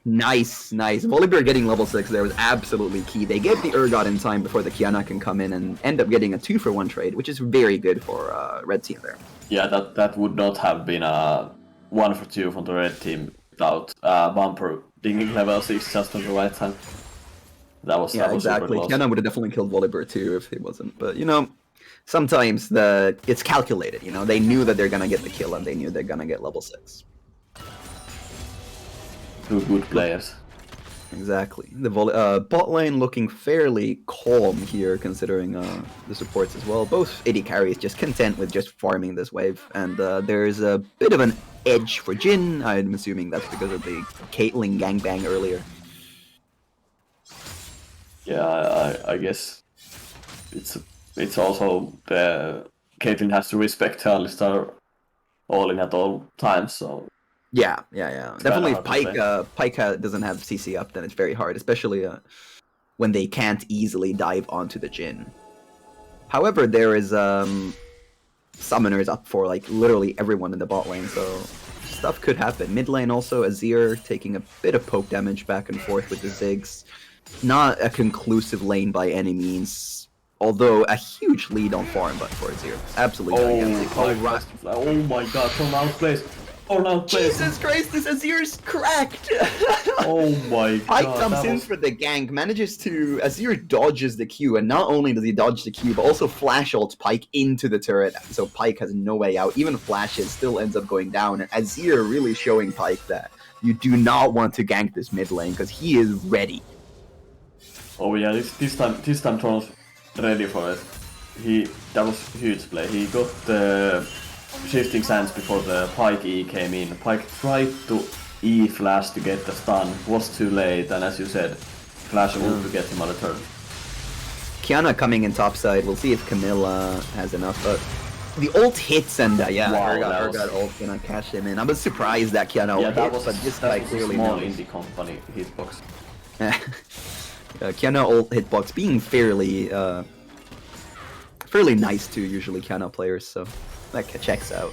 Nice. Volibear getting level 6 there was absolutely key. They get the Urgot in time before the Kiana can come in and end up getting a 2-for-1 trade, which is very good for red team there. Yeah, that would not have been a 1-for-2 from the red team without Bumper dinging level 6 just on the right hand. That was Yeah, super exactly. close. Kiana would have definitely killed Volibear too if he wasn't. But, sometimes it's calculated, They knew that they're gonna get the kill and they knew they're gonna get level 6. Two good players. Exactly. The bot lane looking fairly calm here, considering the supports as well. Both AD carries just content with just farming this wave, and there's a bit of an edge for Jhin. I'm assuming that's because of the Caitlyn gangbang earlier. Yeah, I guess it's also the Caitlyn has to respect her Alistar all in at all times, so Yeah. Definitely, if hard to Pike doesn't have CC up, then it's very hard, especially when they can't easily dive onto the Jhin. However, there is summoners up for literally everyone in the bot lane, so stuff could happen. Mid lane also, Azir taking a bit of poke damage back and forth with the Ziggs. Not a conclusive lane by any means, although a huge lead on farm, but for Azir. Absolutely gigantic. Oh my god, Tornado plays. Jesus Christ, this Azir's cracked! Oh my god. Pike comes that in was- for the gank, manages to... Azir dodges the Q, and not only does he dodge the Q, but also flash ults Pike into the turret, so Pike has no way out. Even flashes still ends up going down, and Azir really showing Pike that you do not want to gank this mid lane, because he is ready. Oh yeah, this time Torn's ready for it. That was a huge play. He got the shifting sands before the Pike E came in. Pike tried to E flash to get the stun, was too late, and as you said, flash ult to get him on the turn. Kiana coming in topside, we'll see if Camille has enough, but the ult hits, and Wow, Urgot ult gonna cash him in. I was surprised that Kiana ult Yeah, that hit, was but this guy a clearly small knows. indie company hitbox. Kiana ult hitbox being fairly nice to usually Kiana players, so that checks out.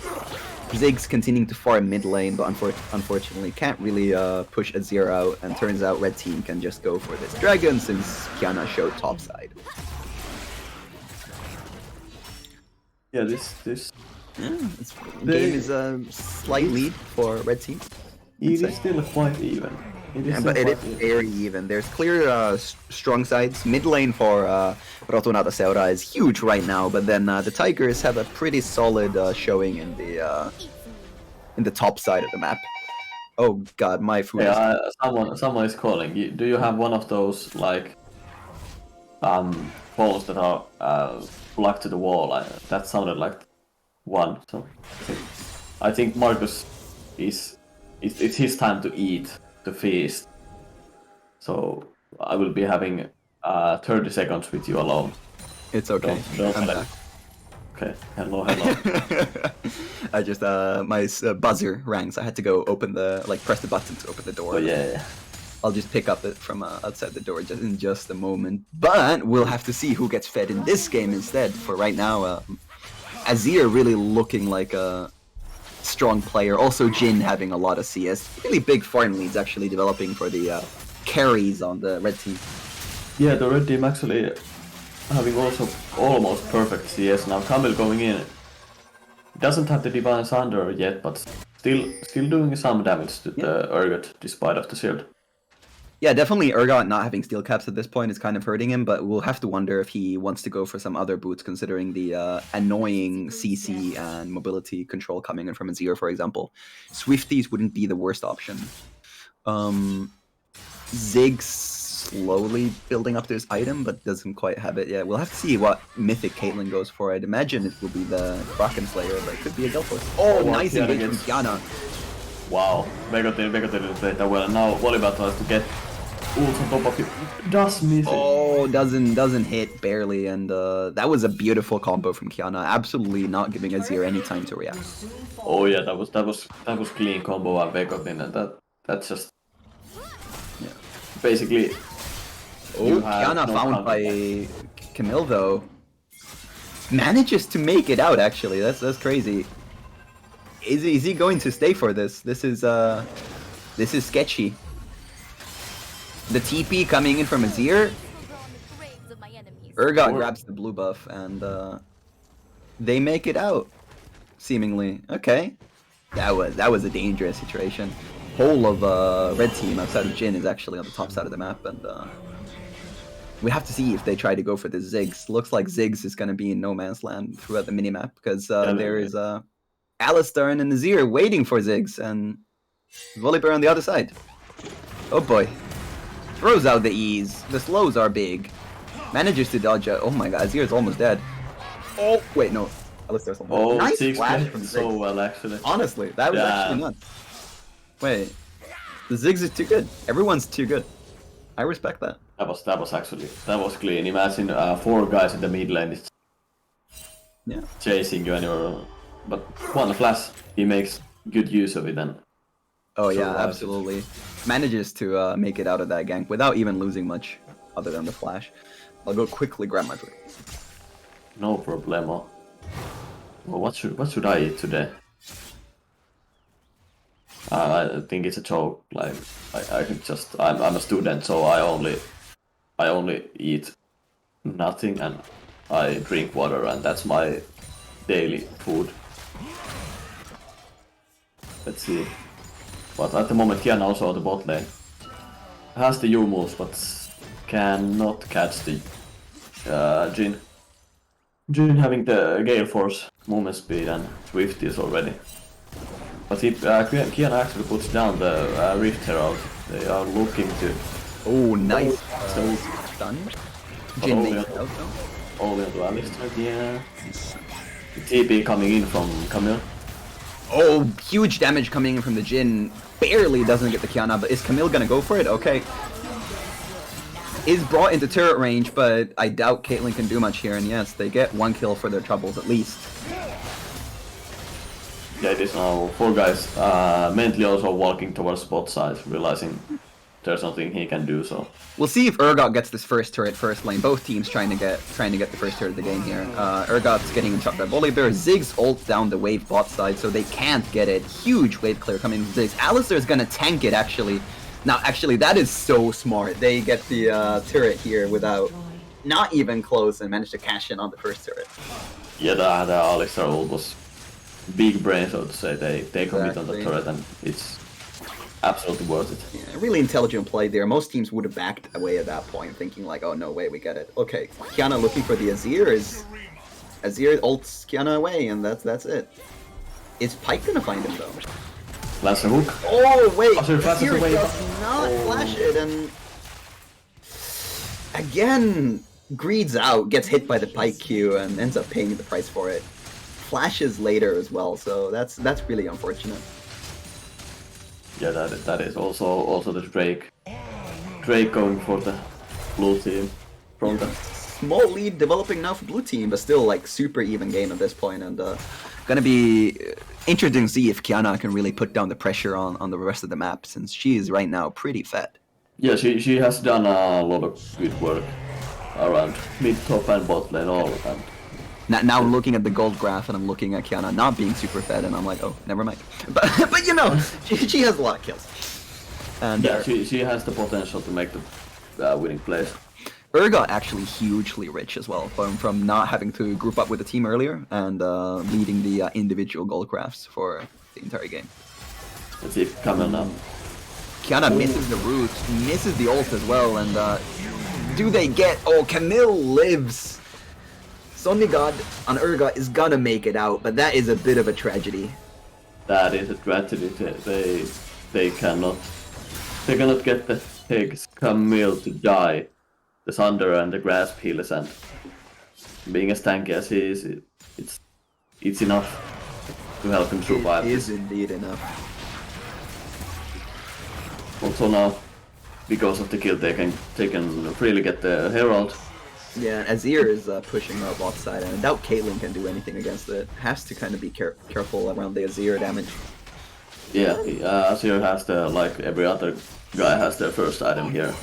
Ziggs continuing to farm mid lane, but unfortunately can't really push Azir out, and turns out red team can just go for this dragon since Kiana showed topside. Yeah, this The game is a slight lead for red team. it is still quite even. Yeah, but it is very even. There's clear strong sides. Mid lane for Rotonata Seura is huge right now, but then the Tigers have a pretty solid showing in the top side of the map. Oh god, my food is... Yeah, someone is calling. Do you have one of those balls that are plugged to the wall? That sounded like one. So I think Marcus it's his time to eat, to feast. So I will be having 30 seconds with you alone. It's okay. Don't I'm let- back. Okay, hello. I just my buzzer rang, so I had to go open press the button to open the door. Oh yeah. I'll just pick up it from outside the door just in just a moment. But we'll have to see who gets fed in this game instead. For right now, Azir really looking like a strong player. Also, Jin having a lot of CS. Really big farm leads actually developing for the carries on the red team. Yeah, the red team actually having also almost perfect CS now. Camille going in. Doesn't have the Divine Sunder yet, but still doing some damage to the Urgot despite of the shield. Yeah, definitely Urgot not having steel caps at this point is kind of hurting him, but we'll have to wonder if he wants to go for some other boots considering the annoying CC and mobility control coming in from Azir, for example. Swifties wouldn't be the worst option. Ziggs slowly building up this item, but doesn't quite have it yet. We'll have to see what mythic Caitlyn goes for. I'd imagine it will be the Kraken Slayer, but it could be a Gelforce. Oh, nice Kiana engagement gets- from Kiana. Wow, Vegotil didn't play that well. Now Volibear tries to get ult on top of you. Does miss it. Oh, doesn't hit barely, and that was a beautiful combo from Kiana. Absolutely not giving Azir any time to react. Oh yeah, that was clean combo and Vegotil, and that's just basically. Oh, You have Kiana no found counter. by Camille though. Manages to make it out actually. That's crazy. Is he going to stay for this? This is sketchy. The TP coming in from Azir. Urgot grabs the blue buff and they make it out. Seemingly. Okay. That was a dangerous situation. Whole of red team outside of Jin is actually on the top side of the map, and we have to see if they try to go for the Ziggs. Looks like Ziggs is going to be in no man's land throughout the minimap because there is Alistar and Nazir waiting for Ziggs, and Volibear on the other side. Oh boy. Throws out the E's. The slows are big. Manages to dodge it. Oh my god, Azir is almost dead. Oh, wait, no. Alistar's almost Oh, dead. Nice Ziggs flash played from so Ziggs. well actually. Honestly, that was Yeah. actually nuts. Wait. The Ziggs is too good. Everyone's too good. I respect that. That was clean. Imagine 4 guys in the mid lane is Yeah. chasing you anywhere, but one flash he makes good use of it and Oh yeah, survives it. absolutely. Manages to make it out of that gank without even losing much, other than the flash. I'll go quickly grab my food. no problemo. Well, what should I eat today? I think it's a joke. Like I can just I'm a student, so I only eat nothing and I drink water, and that's my daily food. Let's see. But at the moment, Kiana also on the bot lane has the U moves, but cannot catch the Jin. Jin having the Gale Force movement speed and Swifties already. But if Kiana actually puts down the Rift Herald, they are looking to Oh, nice. so Done. Jin Oh, makes yeah. it out though. all the way to Alistar, yeah. The TP coming in from Camille. Oh, huge damage coming in from the Jin. Barely doesn't get the Kiana, but is Camille gonna go for it? Okay. Is brought into turret range, but I doubt Caitlyn can do much here, and yes, they get 1 kill for their troubles at least. Yeah, it is now 4 guys mentally also walking towards bot side, realizing there's nothing he can do, so. We'll see if Urgot gets this first turret first lane. Both teams trying to get the first turret of the game here. Urgot's getting shot by Volibear. Ziggs ult down the wave bot side, so they can't get it. Huge wave clear coming from Ziggs. Alistar's gonna tank it actually. Now, actually, that is so smart. They get the turret here without not even close and manage to cash in on the first turret. Yeah, the Alistar ult was big brain, so to say. They commit on the Exactly. turret, and it's absolutely worth it. Yeah, really intelligent play there. Most teams would have backed away at that point, thinking like, oh no, wait, we get it. Okay, Kiana looking for the Azir is... Azir ults Kiana away, and that's it. Is Pike gonna find him though? Lance a hook. Oh wait, Azir flashes Azir away. does not Oh. flash it, and... Again, greeds out, gets hit by the Pike Q, and ends up paying the price for it. Flashes later as well, so that's really unfortunate. Yeah, that is also the Drake. Drake going for the blue team. from that. Small lead developing now for blue team, but still like super even game at this point, and gonna be interesting to see if Kiana can really put down the pressure on the rest of the map, since she is right now pretty fed. Yeah, she has done a lot of good work around mid, top, and bot lane all the time. Now I'm looking at the gold graph and I'm looking at Kiana not being super fed, and I'm like, oh, never mind. But you know, she has a lot of kills. And Yeah, she has the potential to make the winning plays. Urgot actually hugely rich as well, from not having to group up with the team earlier and leading the individual gold crafts for the entire game. Let's see if Camille now. Kiana misses the root, misses the ult as well, and do they get... Oh, Camille lives! Sonya God on Urgot is gonna make it out, but that is a bit of a tragedy. That is a tragedy. They cannot get the pigs Camille to die. The Thunder and the Grasp healers, and being as tanky as he is, it's enough to help him survive. It is indeed enough. Also now, because of the kill, they can freely get the Herald. Yeah, Azir is pushing our bot side, and I doubt Caitlyn can do anything against it. Has to kind of be careful around the Azir damage. Yeah, Azir has like every other guy has their first item here.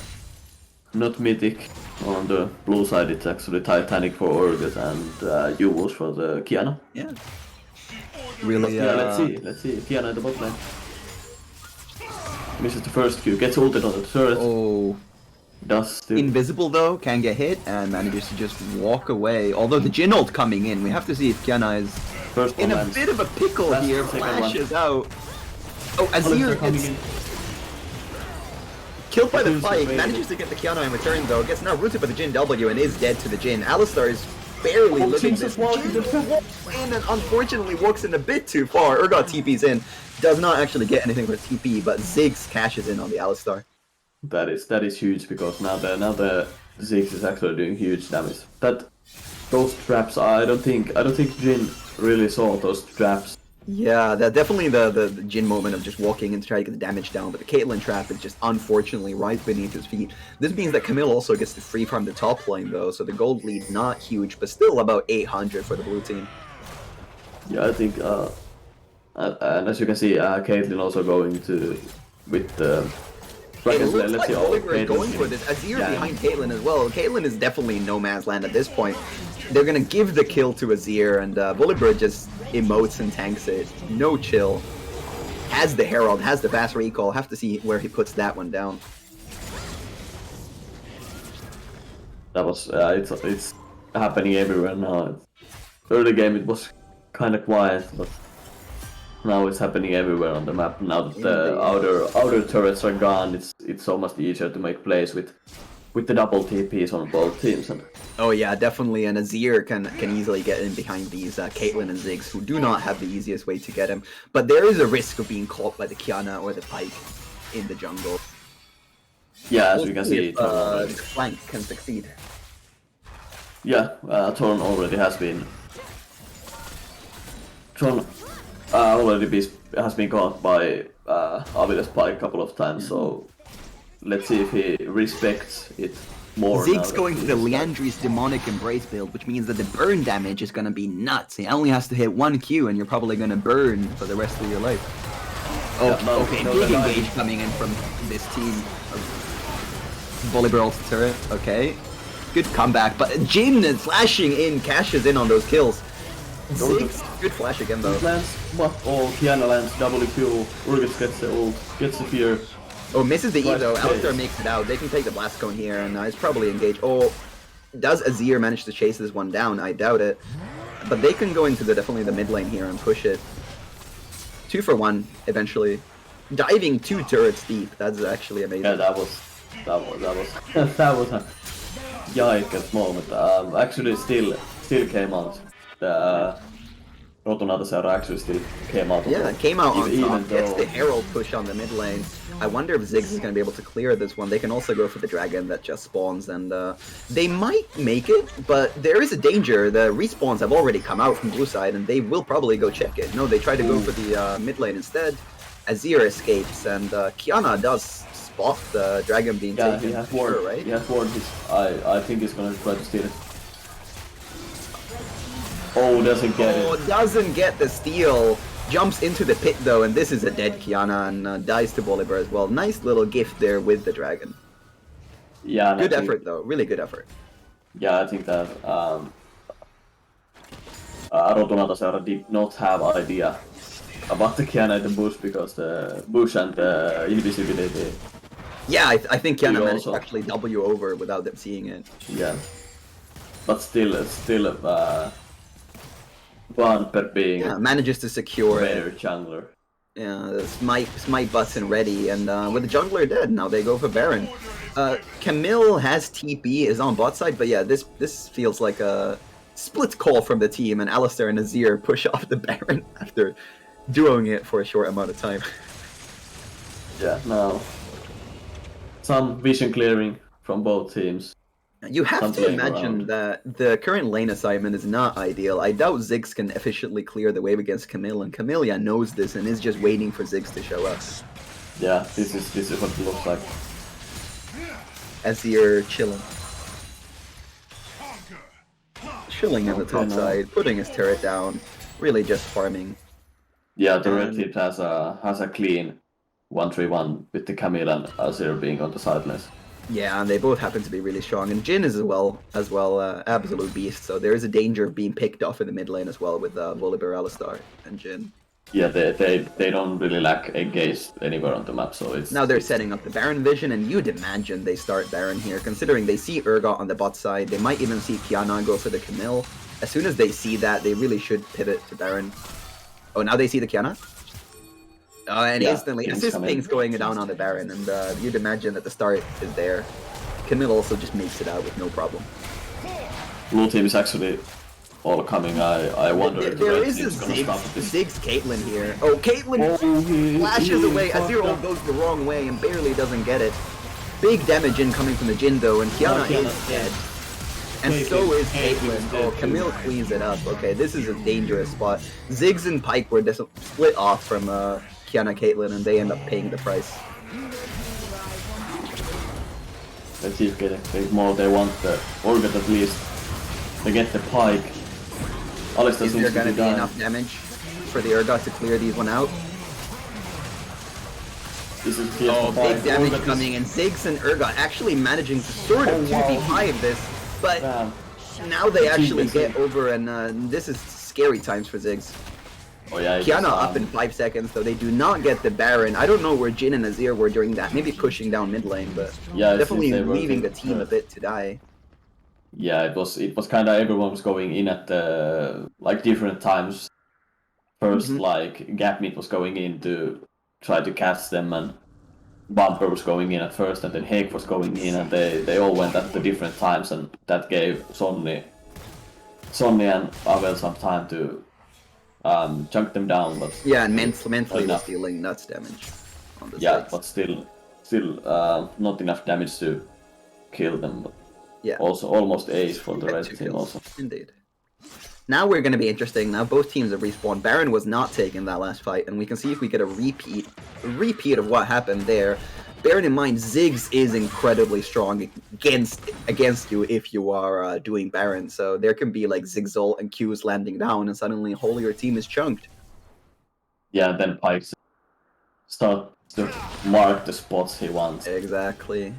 Not Mythic. On the blue side, it's actually Titanic for Urgot and Yuvos for the Kiana. Yeah. Really, Yeah, let's see. Kiana in the bot lane. Misses the first Q, gets ulted on the turret. Oh. Does still. Invisible though, can get hit and manages to just walk away. Although the Jhin ult coming in, we have to see if Kiana is First in a lands. bit of a pickle That's here. the second one. Flashes out. Oh, Alistar Azir coming gets in. killed by the Who's fight, available? manages to get the Kiana in return though, gets now rooted by the Jhin W and is dead to the Jhin. Alistar is barely Oh, living Jesus, this. wow, Jhin he just- walks in and unfortunately walks in a bit too far. Urgot TP's in, does not actually get anything for TP, but Ziggs cashes in on the Alistar. That is huge, because now the Ziggs is actually doing huge damage. Those traps, I don't think Jhin really saw those traps. Yeah, that definitely the Jhin moment of just walking in to try to get the damage down, but the Caitlyn trap is just unfortunately right beneath his feet. This means that Camille also gets to free farm the top lane though, so the gold lead not huge, but still about 800 for the blue team. Yeah, I think, and as you can see, Caitlyn also going to with the. It looks like oh, Oliver is Caitlyn's going for getting- this. Azir Yeah. behind Caitlyn as well. Caitlyn is definitely no man's land at this point. They're gonna give the kill to Azir, and Volibear just emotes and tanks it. No chill. Has the Herald, has the fast recall. Have to see where he puts that one down. That was it's happening everywhere now. Early game it was kind of quiet, but now it's happening everywhere on the map. Now that the outer turrets are gone, it's so much easier to make plays with the double TPs on both teams. And Oh yeah, definitely. And Azir can easily get in behind these Caitlyn and Ziggs, who do not have the easiest way to get him. But there is a risk of being caught by the Kiana or the Pike in the jungle. yeah, as you can see, If, Torn already, this flank can succeed. Torn already has been. Torn has been caught by Aviles Pike a couple of times, so let's see if he respects it more. now Ziggs that going for he the is- Liandry's Demonic Embrace build, which means that the burn damage is gonna be nuts. He only has to hit one Q and you're probably gonna burn for the rest of your life. Oh, Yeah, no, okay, no, big no, no. engage coming in from this team. Volibear ult turret, okay. Good comeback, but Jhin is flashing in, cashes in on those kills. Ziggs, good flash again though. Lands, what? Oh, Kiana lands, WQ, Urgot gets the ult, gets the fear. Oh, misses the E Nice though. chase. Alistar makes it out. They can take the blast cone here, and it's probably engaged. Oh, does Azir manage to chase this one down? I doubt it. But they can go into definitely the mid lane here and push it. 2 for 1 eventually. Diving 2 turrets deep. That's actually amazing. Yeah, that was that was a yikes moment. Actually, still came out. The Rotonata actually still came out. Yeah, it came out on even top. Gets though- the Herald push on the mid lane. I wonder if Ziggs is going to be able to clear this one. They can also go for the dragon that just spawns, and they might make it, but there is a danger. The respawns have already come out from blue side, and they will probably go check it. No, they try to go for the mid lane instead. Azir escapes, and Kiana does spot the dragon being Yeah, taken. he has for sure, ward. right? He has ward. I think he's gonna try to steal it. Oh, doesn't get Oh, it. doesn't get the steal. Jumps into the pit though, and this is a dead Kiana and dies to Bolivar as well. Nice little gift there with the dragon. Yeah, and Good I think, effort though, really good effort. Yeah, I think that Rotonatasara did not have idea about the Kiana and the bush because the bush and the invisibility. Yeah, I think Kiana You managed to also- actually W over without them seeing it. Yeah, but still, Bumper being Yeah, manages to secure it. better jungler. Yeah, the smite button ready, and with the jungler dead, now they go for Baron. Camille has TP, is on bot side, but yeah, this feels like a split call from the team, and Alistair and Azir push off the Baron after duoing it for a short amount of time. Yeah, now some vision clearing from both teams. You have to Something imagine around. that the current lane assignment is not ideal. I doubt Ziggs can efficiently clear the wave against Camille, and Camille knows this and is just waiting for Ziggs to show up. Yeah, this is what it looks like. Azir chilling. Chilling on the top Okay, now. side, putting his turret down, really just farming. Yeah, the red team has a clean 1-3-1 with the Camille and Azir being on the sidelines. Yeah, and they both happen to be really strong, and Jhin is as well, absolute beast. So there is a danger of being picked off in the mid lane as well with Volibear, Alistar, and Jhin. Yeah, they don't really lack engaged anywhere on the map, so it's Now they're setting up the Baron vision, and you'd imagine they start Baron here, considering they see Urgot on the bot side. They might even see Kiana go for the Camille. As soon as they see that, they really should pivot to Baron. Oh, now they see the Kiana? And Yeah, instantly, it's assist coming. ping's going down on the Baron, and you'd imagine that the start is there. Camille also just makes it out with no problem. blue team is actually all coming. I wonder if the There red is a team's gonna stop this. Ziggs Caitlyn here. Oh, Caitlyn flashes away. Azir goes the wrong way and barely doesn't get it. Big damage incoming from the Jhin though, and Kiana Kiana is dead. And so is Caitlyn. Oh, Camille cleans it up. Okay, this is a dangerous spot. Ziggs and Pyke were just split off from Kiana Caitlyn, and they end up paying the price. Let's see if get more. They want the Organ at least. They get the Pike. Alistair Is seems there to gonna be be dying. enough damage for the Urgot to clear these one out? This is Oh, PS5. big damage Organ is- coming in. Ziggs and Urgot actually managing to sort of 2v5 this, but Damn. now they actually Achievement. get over, and this is scary times for Ziggs. Oh yeah, it's, Kiana up in 5 seconds, though they do not get the Baron. I don't know where Jhin and Azir were during that. Maybe pushing down mid lane, but Yeah, it definitely seems they were leaving the thinking team a that. bit to die. Yeah, it was kind of everyone was going in at like different times. First, Mhm. like Gap Mid was going in to try to catch them, and Bumper was going in at first, and then Hake was going in, and they all went at the different times, and that gave Sonny and Avel some time to chunk them down. But Yeah, and mentally was enough. dealing nuts damage on the Yeah, Ziggs. but still not enough damage to kill them. But Yeah. also almost ace for the Had red 2 team kills. also. Indeed. Now we're going to be interesting. Now both teams have respawned. Baron was not taken that last fight, and we can see if we get a repeat of what happened there. Bearing in mind, Ziggs is incredibly strong against you if you are doing Baron. So there can be like Ziggs ult and Qs landing down, and suddenly whole your team is chunked. Yeah, then Pike start to mark the spots he wants. Exactly.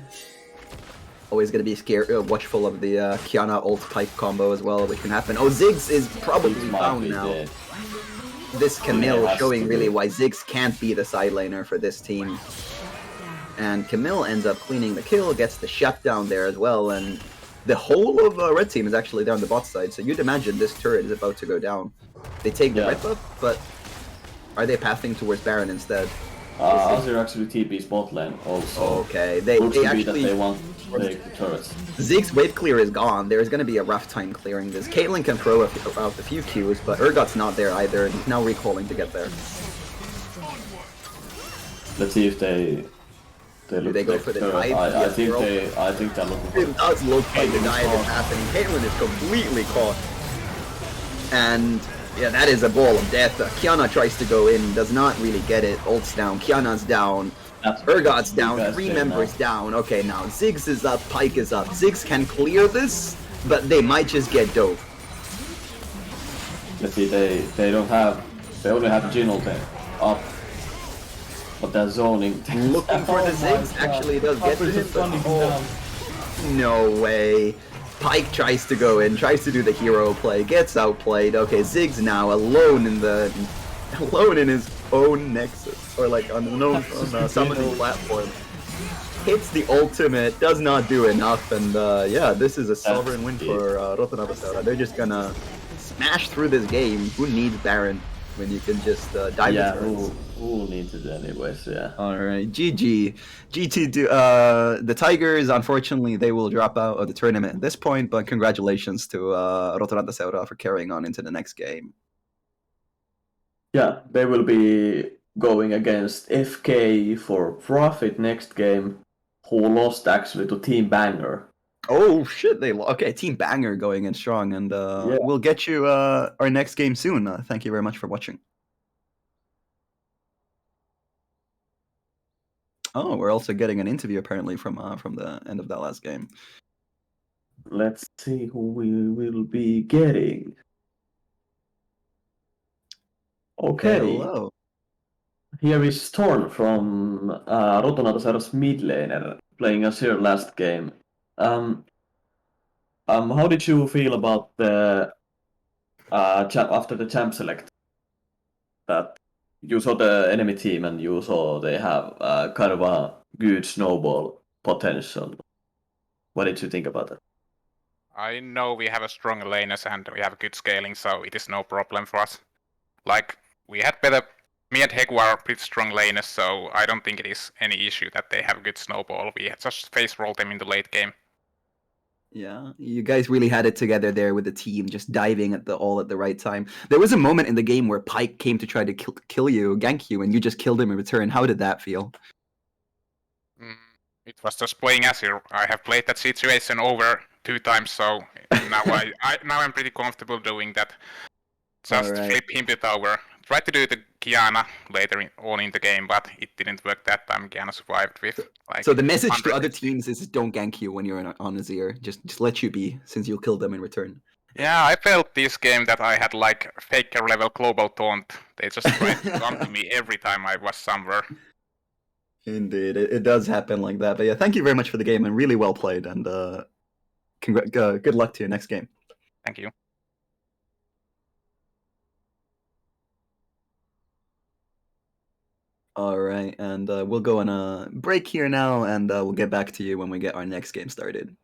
Always going to be scared, watchful of the Kiana ult Pyke combo as well, which can happen. Oh, Ziggs is probably He might found be now. dead. This Camille Yeah, has showing to really be. why Ziggs can't be the side laner for this team. And Camille ends up cleaning the kill, gets the shutdown there as well, and the whole of red team is actually there on the bot side, so you'd imagine this turret is about to go down. They take the Yeah. red buff, but are they pathing towards Baron instead? Azir actually TP's bot lane also. Okay, they Looks to be that actually... they want to take the turrets. Ziggs wave clear is gone. There's going to be a rough time clearing this. Caitlyn can throw out a few Qs, but Urgot's not there either, and he's now recalling to get there. Let's see if they look they go take for the turret. dive? I Yes, think they're looking for It does look like the Caitlyn's dive is caught. happening. Caitlyn is completely caught. And yeah, that is a ball of death. Kiana tries to go in, does not really get it. Ult's down. Kiana's down. That's Urgot's you down, guys 3 save members now. down. Okay, now Ziggs is up, Pike is up. Ziggs can clear this, but they might just get dove. Let's see, they don't have, they only have Jin ult up, but they're zoning. Looking for the Oh my Ziggs, God. actually it does get to Hoppers him, is but running oh, down. no way. Pike tries to go in, tries to do the hero play, gets outplayed. Okay, Ziggs now alone in his own nexus, or like on an own summoning platform. Hits the ultimate, does not do enough, and yeah, this is a sovereign win for Rotonabasaura. They're just gonna smash through this game. Who needs Baron when you can just dive Yeah, the turrets? who needs it anyways, yeah. Alright, GG. The Tigers, unfortunately, they will drop out of the tournament at this point, but congratulations to Rotonabasaura for carrying on into the next game. Yeah, they will be going against FK for Profit next game, who lost actually to Team Banger. Oh shit, okay, Team Banger going in strong, and Yeah. we'll get you our next game soon. Thank you very much for watching. Oh, we're also getting an interview apparently from the end of that last game. Let's see who we will be getting. Okay, Hello. here is Torn from Rotonabasaura's mid laner, playing us here last game. How did you feel about the after the champ select? That you saw the enemy team and you saw they have kind of a good snowball potential. What did you think about that? I know we have a strong laners and we have good scaling, so it is no problem for us. Like, we had better... Me and Hegu are pretty strong laners, so I don't think it is any issue that they have good snowball. We just face roll them in the late game. Yeah, you guys really had it together there with the team, just diving at the right time. There was a moment in the game where Pike came to try to kill you, gank you, and you just killed him in return. How did that feel? It was just playing Azir. I have played that situation over 2 times, so now now I'm pretty comfortable doing that. Just Alright. flip him to tower. Tried to do the Kiana later on in the game, but it didn't work that time. Kiana survived with like. So the message to 100 other HP. teams is don't gank you when you're on Azir. Just let you be, since you'll kill them in return. Yeah, I felt this game that I had like faker level global taunt. They just tried to come to me every time I was somewhere. Indeed, it does happen like that. But yeah, thank you very much for the game and really well played. And good luck to you next game. Thank you. All right, and we'll go on a break here now, and we'll get back to you when we get our next game started.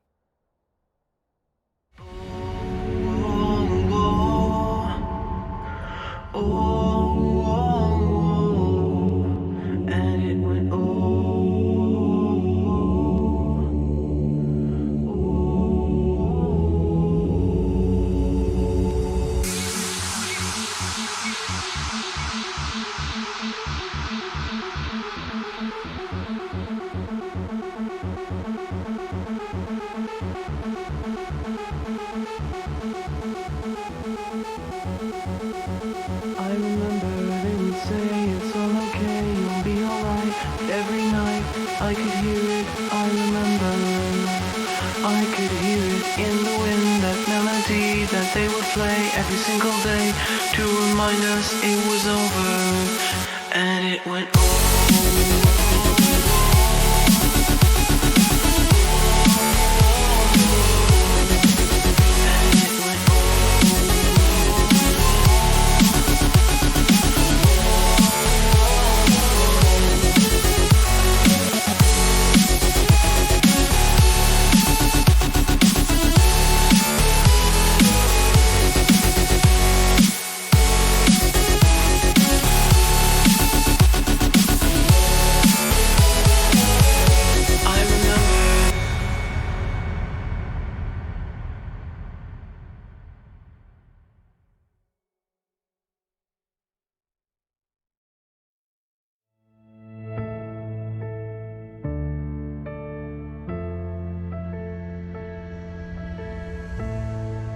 And it went I remember they would say it's all okay, you'll be alright. Every night I could hear it, I remember. I could hear it in the wind, that melody that they would play every single day to remind us it was over. And it went I remember.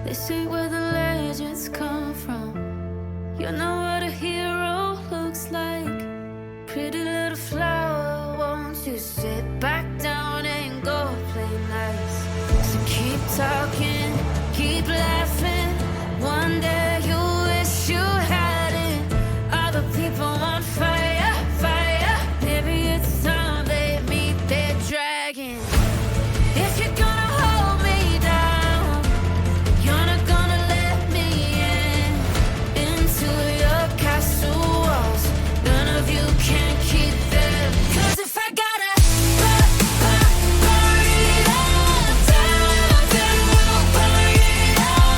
This ain't where the legends come from. You know what a hero looks like. Pretty little flower, one talking, keep laughing. One day you wish you hadn't. All the people on fire, fire. Maybe it's time they meet their dragon. If you're gonna hold me down, you're not gonna let me in. Into your castle walls, none of you can keep them. 'Cause if I gotta burn it all down, then we'll burn it all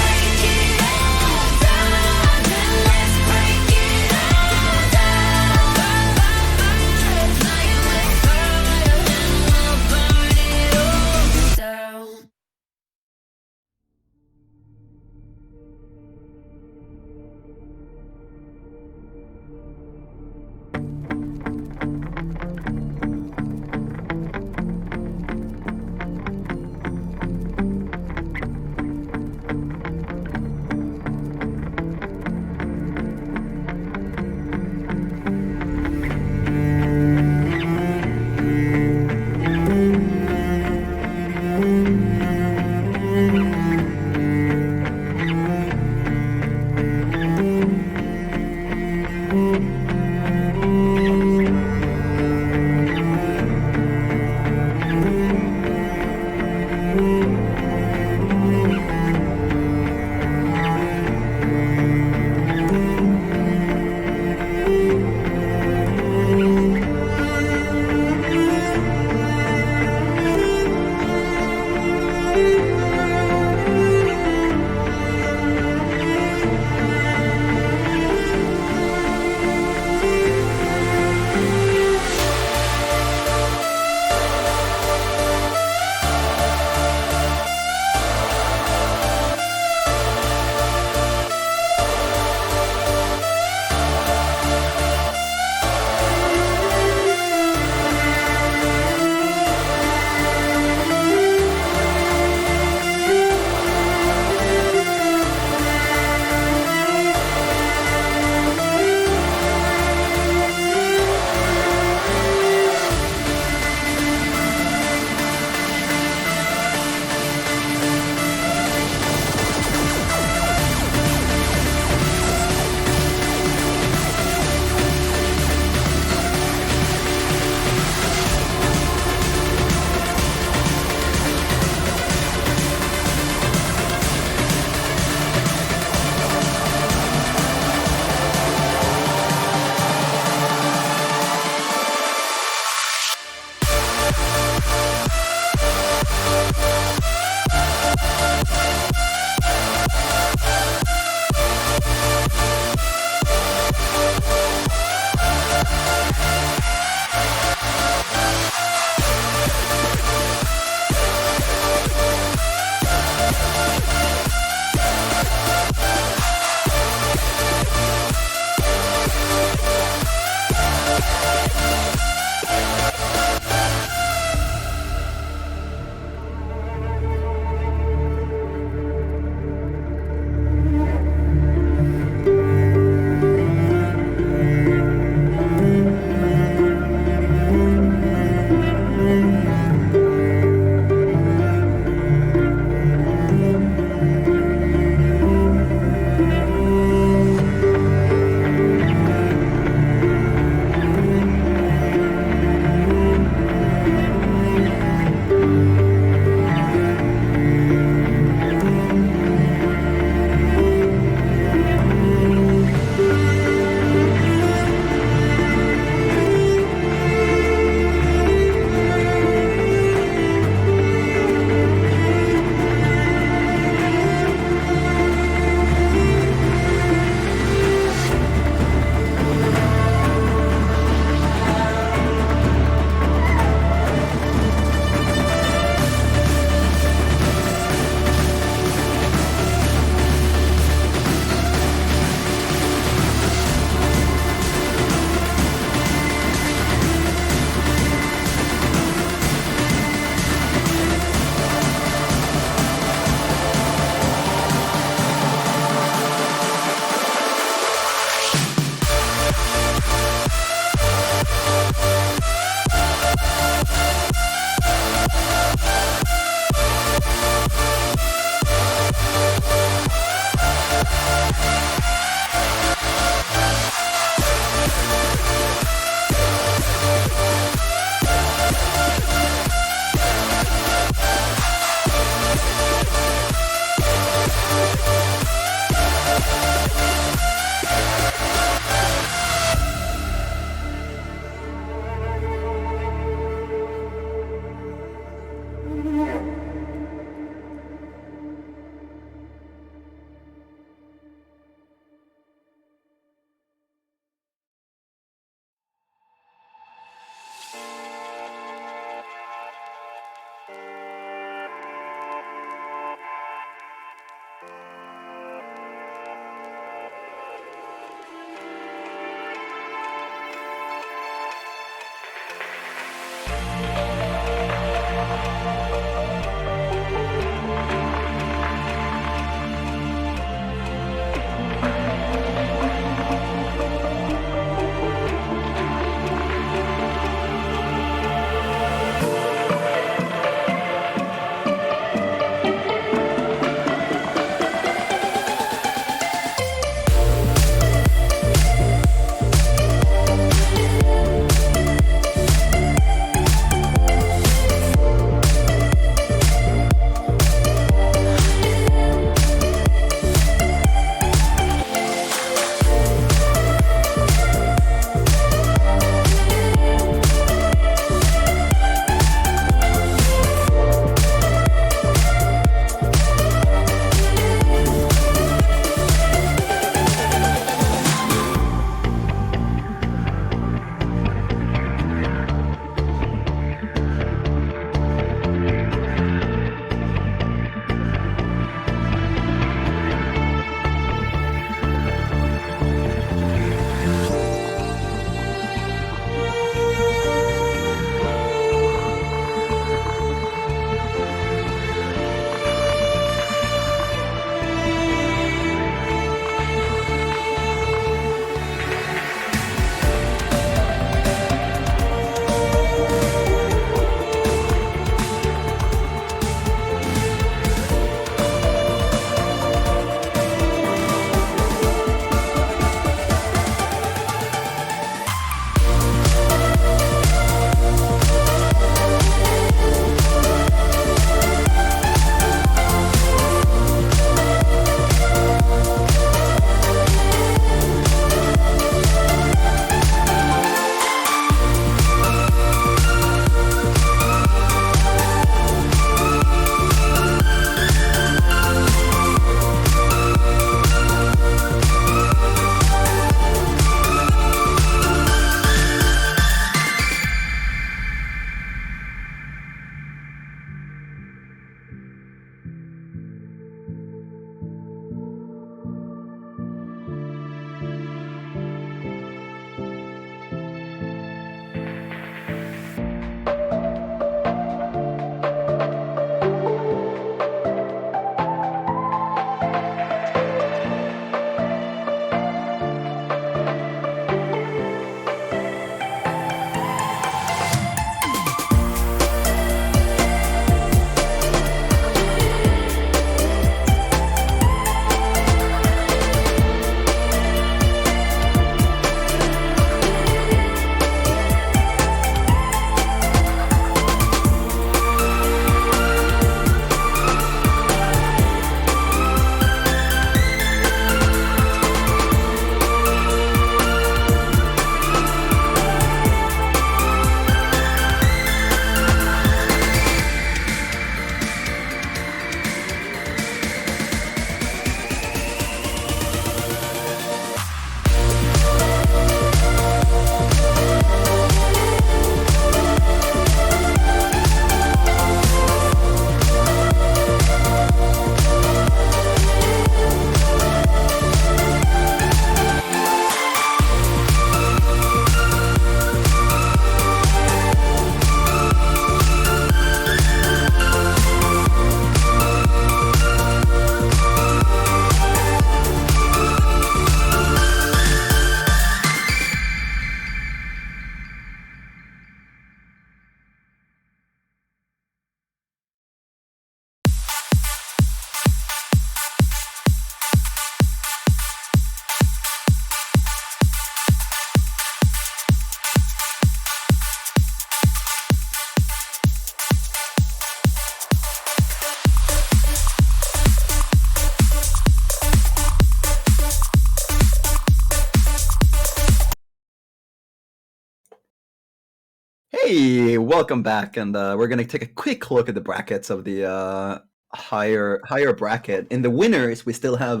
Hey, welcome back, and we're gonna take a quick look at the brackets of the higher bracket. In the winners, we still have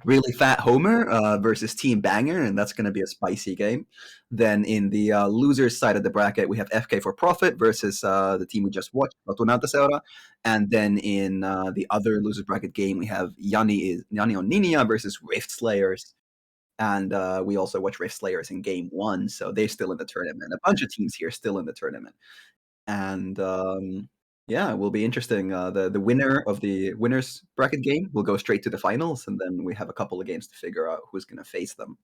Really Fat Homer versus Team Banger, and that's gonna be a spicy game. Then in the losers side of the bracket, we have FK for Profit versus the team we just watched, Rotunanta Seura. And then in the other losers bracket game, we have Yanni on Ninia versus Rift Slayers. And we also watch Rift Slayers in game 1, so they're still in the tournament. A bunch of teams here still in the tournament. And yeah, it will be interesting. The winner of the winners bracket game will go straight to the finals, and then we have a couple of games to figure out who's going to face them.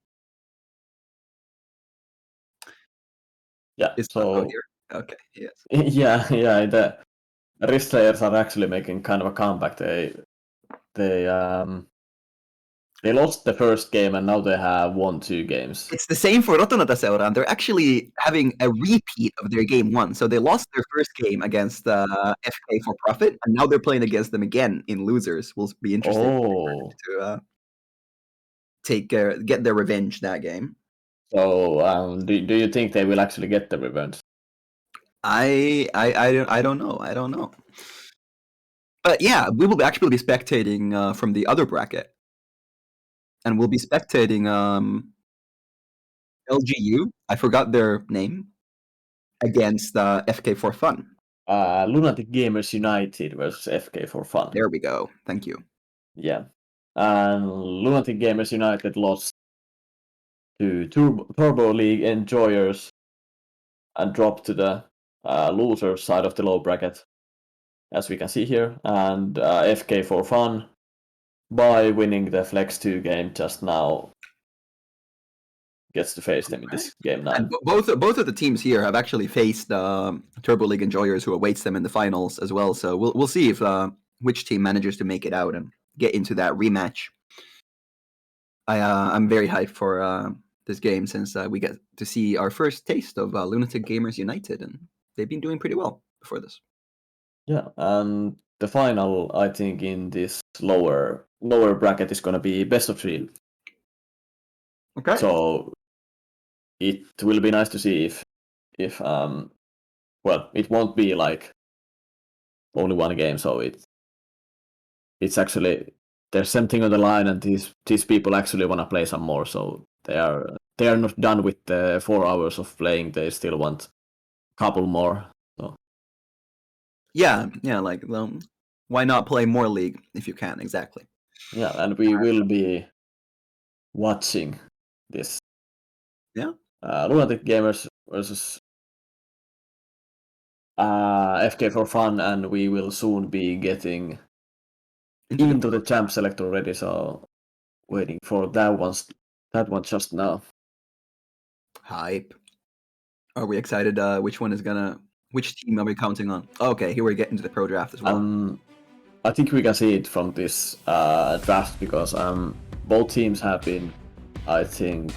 Yeah. Is So Marco here? Okay, yes. yeah. The Rift Slayers are actually making kind of a comeback. They lost the first game and now they have won 2 games. It's the same for Rotonata Seura, and they're actually having a repeat of their game 1. So they lost their first game against FK for Profit, and now they're playing against them again in losers. Will be interesting Oh, to get their revenge that game. so do you think they will actually get the revenge? I don't know. I don't know. But yeah, we will actually be spectating from the other bracket, and we'll be spectating LGU. I forgot their name against FK for Fun. Lunatic Gamers United versus FK for Fun. There we go. Thank you. Yeah. And Lunatic Gamers United lost to Turbo League Enjoyers and dropped to the loser side of the low bracket, as we can see here. And FK for Fun, by winning the Flex 2 game just now, gets to face them in this game 9. And both of the teams here have actually faced Turbo League Enjoyers, who awaits them in the finals as well. So we'll see if which team manages to make it out and get into that rematch. I'm very hyped for this game since we get to see our first taste of Lunatic Gamers United, and they've been doing pretty well before this. Yeah, and the final, I think, in this lower bracket is going to be best of 3. Okay. So it will be nice to see if well, it won't be like only one game, so it's actually there's something on the line, and these people actually want to play some more, so they are not done with the 4 hours of playing. They still want a couple more. So Yeah, like why not play more League if you can? Exactly. yeah, and we will be watching this. Yeah. Lunatic Gamers versus FK for Fun, and we will soon be getting into the champ select already. So waiting for that one just now. Hype. Are we excited? Which team are we counting on? Okay, here we're getting to the pro draft as well. I think we can see it from this draft because both teams have been, I think,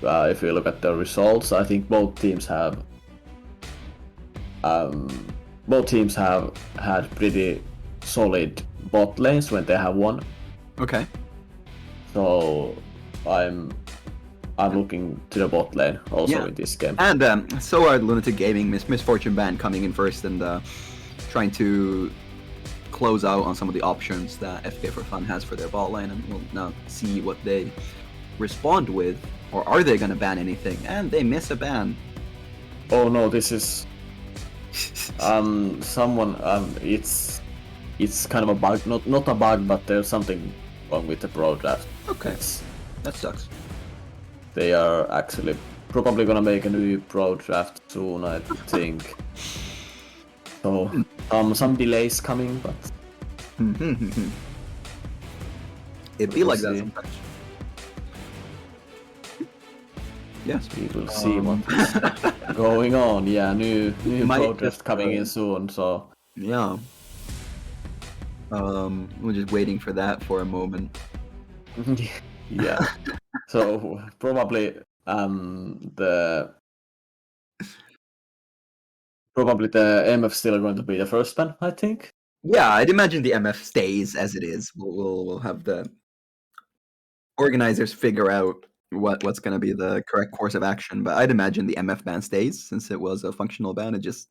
if you look at the results, I think both teams have had pretty solid bot lanes when they have won. Okay. So I'm looking to the bot lane also in this game. And so are Lunatic Gaming, Misfortune Band coming in first and trying to close out on some of the options that FK for Fun has for their bot lane, and we'll now see what they respond with, or are they going to ban anything? And they miss a ban. Oh no, this is someone it's kind of a bug, not a bug, but there's something wrong with the pro draft. Okay, that sucks. They are actually probably gonna make a new pro draft soon, I think. So some delays coming, but it'd be like that sometimes. Yes, we will see what's going on. Yeah, new pro draft coming in soon. So yeah, we're just waiting for that for a moment. yeah. So probably the MF still going to be the first ban, I think. Yeah, I'd imagine the MF stays as it is. We'll have the organizers figure out what's going to be the correct course of action, but I'd imagine the MF ban stays since it was a functional ban. It's just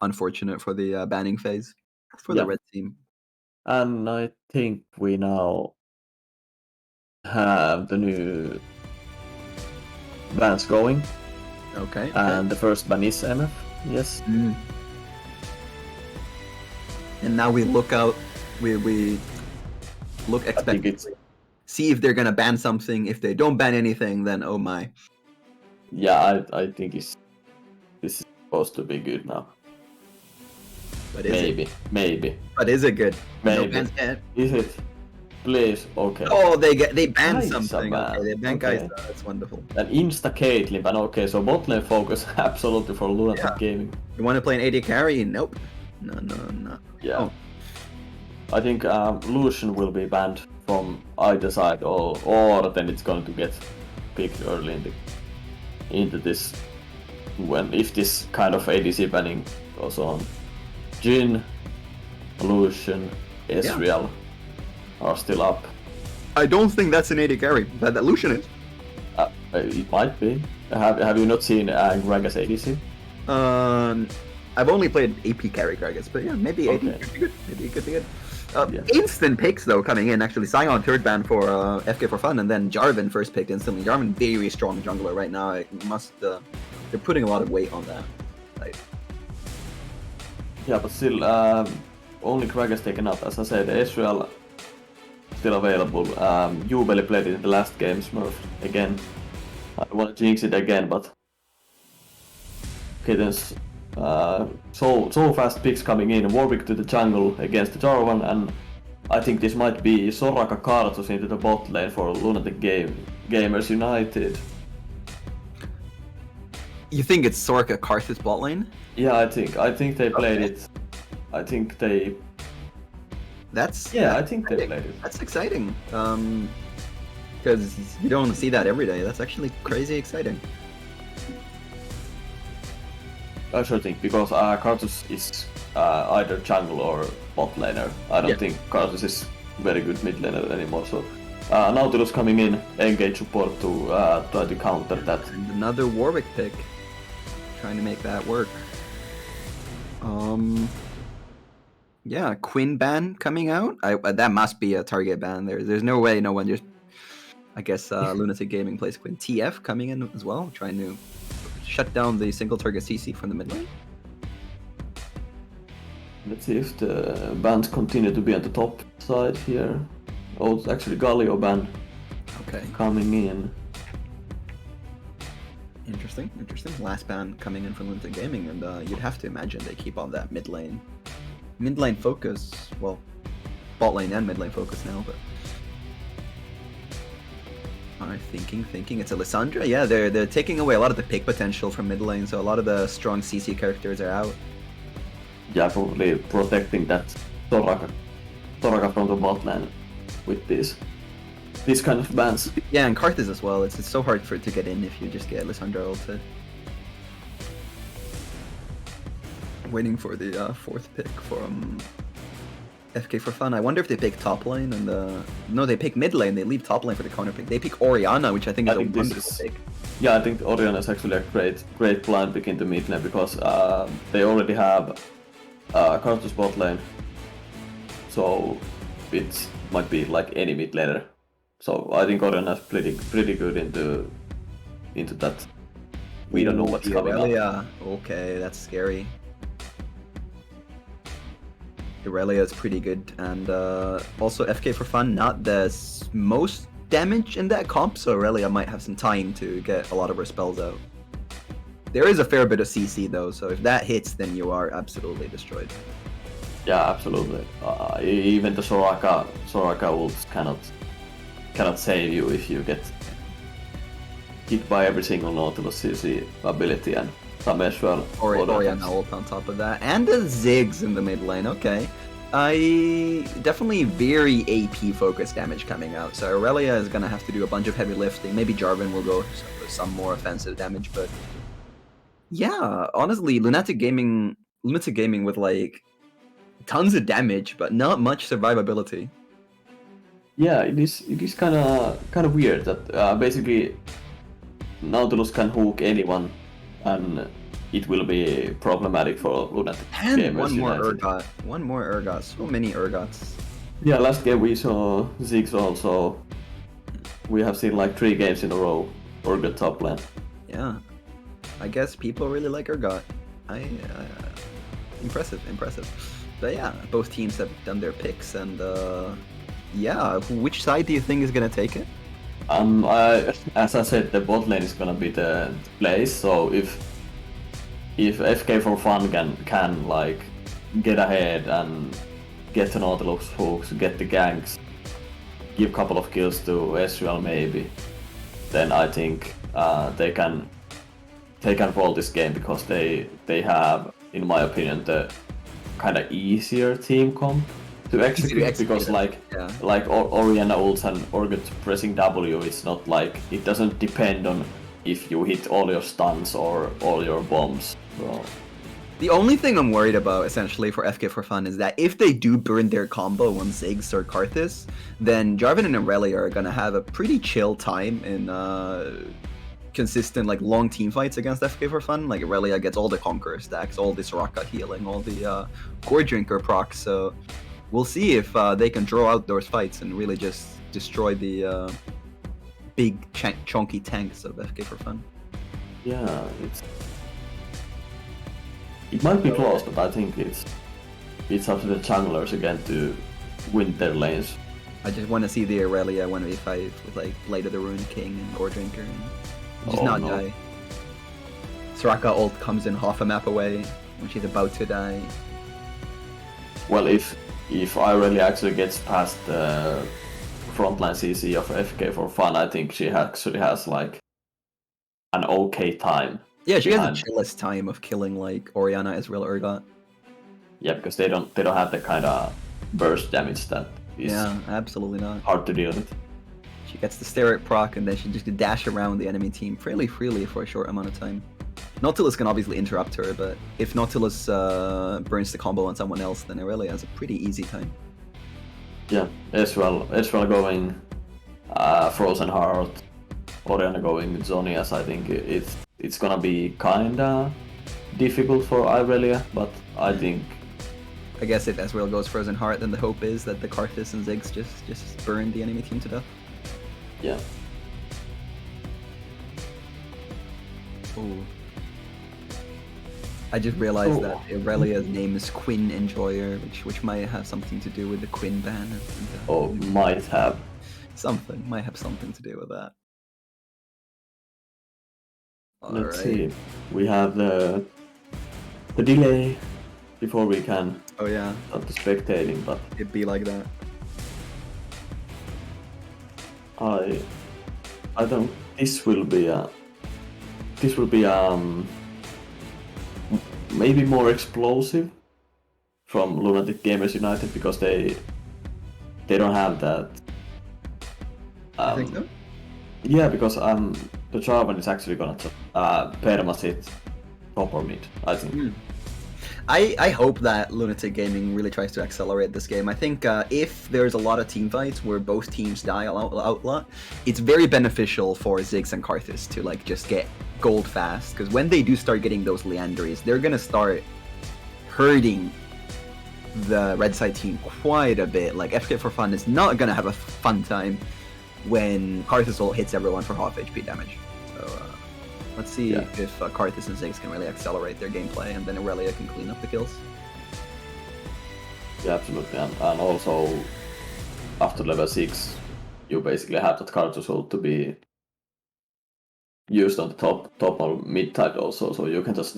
unfortunate for the banning phase for the Yeah. red team. And I think we now have the new bans going, Okay. and the first ban is MF. Yes. Mm. And now we look out. We look I think it's expectantly. See if they're gonna ban something. If they don't ban anything, then oh my. yeah. I think this is supposed to be good now. But is it? Maybe. But is it good? No Maybe. bans yet. Is it? Please. Okay. Oh, they banned Kaisa something. ban. Okay, they banned Okay. Kaisa. That's wonderful. An insta Caitlyn ban. Okay, so bot lane focus absolutely for Lunatic Yeah. Gaming. You want to play an AD carry? Nope. No. Yeah. Oh. I think Lucian will be banned from either side, or then it's going to get picked early into this. If this kind of ADC banning goes on, Jhin, Lucian, Ezreal are still up. I don't think that's an AD carry, but that Lucian is. It might be. Have you not seen Gragas ADC? I've only played AP carry Gragas, but yeah, maybe AD Okay. could be good. Maybe it could be good. Yeah. Instant picks though coming in. Actually, Sion third ban for FK for fun, and then Jarvan first picked instantly. Jarvan very strong jungler right now. It must they're putting a lot of weight on that. Like, Yeah, but still, only Gragas taken up. As I said, Ezreal still available. Jubeli played it in the last game, Smurf again. I don't want to jinx it again, but Kittens. So fast picks coming in. Warwick to the jungle against the Jarvan, and I think this might be Soraka Karthus into the bot lane for Lunatic Gamers United. you think it's Soraka Karthus bot lane? Yeah, I think they played it. I think they. That's I think they played it. That's exciting. Because you don't see that every day. That's actually crazy exciting. I sure think, because Karthus is either jungle or bot laner. I don't think Karthus is very good mid laner anymore. So Nautilus coming in, engage support to try to counter that. And another Warwick pick, trying to make that work. Yeah, Quinn ban coming out. That must be a target ban. There's no way no one just. I guess Lunatic Gaming plays Quinn. TF coming in as well, trying to shut down the single target CC from the mid lane. Let's see if the bans continue to be on the top side here. Oh, it's actually Galio ban Okay, coming in. interesting. Last ban coming in from Lunatic Gaming, and you'd have to imagine they keep on that mid lane focus. Well, bot lane and mid lane focus now, but. I'm thinking it's Alessandra. Yeah, they're taking away a lot of the pick potential from mid lane, so a lot of the strong CC characters are out. Yeah, probably protecting that Soraka from the bot lane with these kind of bans. Yeah, and Karthus as well. It's so hard for it to get in if you just get Alessandra ulted. Waiting for the fourth pick from FK for fun. I wonder if they pick top lane and no, they pick mid lane. They leave top lane for the counter pick. They pick Orianna, which I think is a wonderful pick. Yeah, I think Orianna is actually a great blind pick into mid lane, because they already have Karthus bot lane, so it might be like any mid laner. So I think Orianna is pretty good into that. We don't know what's coming up. Irelia. Okay, that's scary. Irelia is pretty good, and also FK for fun, not the most damage in that comp, so Irelia might have some time to get a lot of her spells out. There is a fair bit of CC though, so if that hits, then you are absolutely destroyed. Yeah, absolutely. Even the Soraka ults cannot save you if you get hit by every single Nautilus CC ability, and some Ezreal. Or Orianna ult on top of that, and the Ziggs in the mid lane. Okay, I definitely very AP focused damage coming out. So Irelia is gonna have to do a bunch of heavy lifting. Maybe Jarvan will go for some more offensive damage, but yeah, honestly, Lunatic Gaming with like tons of damage, but not much survivability. Yeah, it is kind of weird that basically Nautilus can hook anyone, and it will be problematic for Lunatic And Gamers one more United. Urgot. One more Urgot. So many Urgots. Yeah, last game we saw Ziggs also. We have seen like 3 games in a row Urgot top lane. Yeah. I guess people really like Urgot. Impressive. But yeah, both teams have done their picks, and yeah, which side do you think is gonna take it? As I said, the bot lane is gonna be the place. So if FK for fun can like get ahead and get the Nautilus hooks, get the ganks, give a couple of kills to Ezreal maybe, then I think they can roll this game because they have, in my opinion, the kind of easier team comp to execute because like Orianna ults and Urgot pressing W, it's not like it doesn't depend on if you hit all your stuns or all your bombs. So. The only thing I'm worried about, essentially, for FK for Fun is that if they do burn their combo on Ziggs or Karthus, then Jarvan and Irelia are gonna have a pretty chill time in consistent, like, long team fights against FK for Fun. Like, Irelia gets all the Conqueror stacks, all the Soraka healing, all the Gore Drinker procs, so we'll see if they can draw out those fights and really just destroy the big, chunky tanks of FK for Fun. Yeah, it might be close, but I think it's up to the junglers again to win their lanes. I just want to see the Irelia 1v5 with like Blade of the Ruined King and Gore Drinker and just not die. Soraka ult comes in half a map away when she's about to die. Well, if Irelia actually gets past the frontline CC of FK for Fun, I think she actually has like an okay time. Yeah, she has the chillest time of killing like Orianna, Ezreal, Urgot. Yeah, because they don't have the kind of burst damage that is absolutely not hard to deal with. She gets the Steric proc and then she just dash around the enemy team fairly freely for a short amount of time. Nautilus can obviously interrupt her, but if Nautilus burns the combo on someone else, then Irelia has a pretty easy time. Yeah, Ezreal going Frozen Heart, Orianna going Zonias. I think it's gonna be kinda difficult for Irelia, but I think. I guess if Ezreal goes Frozen Heart, then the hope is that the Karthus and Ziggs just burn the enemy team to death. Yeah. Ooh. I just realized that Irelia's name is Quinn Enjoyer, which might have something to do with the Quinn ban. Might have. Might have something to do with that. Let's see. We have the delay before we can start the spectating, but it'd be like that. I don't. This will be maybe more explosive from Lunatic Gamers United because they don't have that. I think so. Yeah, because the Jarvan is actually gonna perma-sit top or mid, I think. I hope that Lunatic Gaming really tries to accelerate this game. I think if there's a lot of team fights where both teams die a lot, it's very beneficial for Ziggs and Karthus to like just get gold fast, because when they do start getting those Leanderies, they're gonna start hurting the red side team quite a bit. Like FK for Fun is not gonna have a fun time when Karthus ult hits everyone for half HP damage. So let's see if Karthus and Ziggs can really accelerate their gameplay, and then Irelia can clean up the kills. Yeah, absolutely, and also after level 6, you basically have that Karthus ult to be used on the top or mid side also, so you can just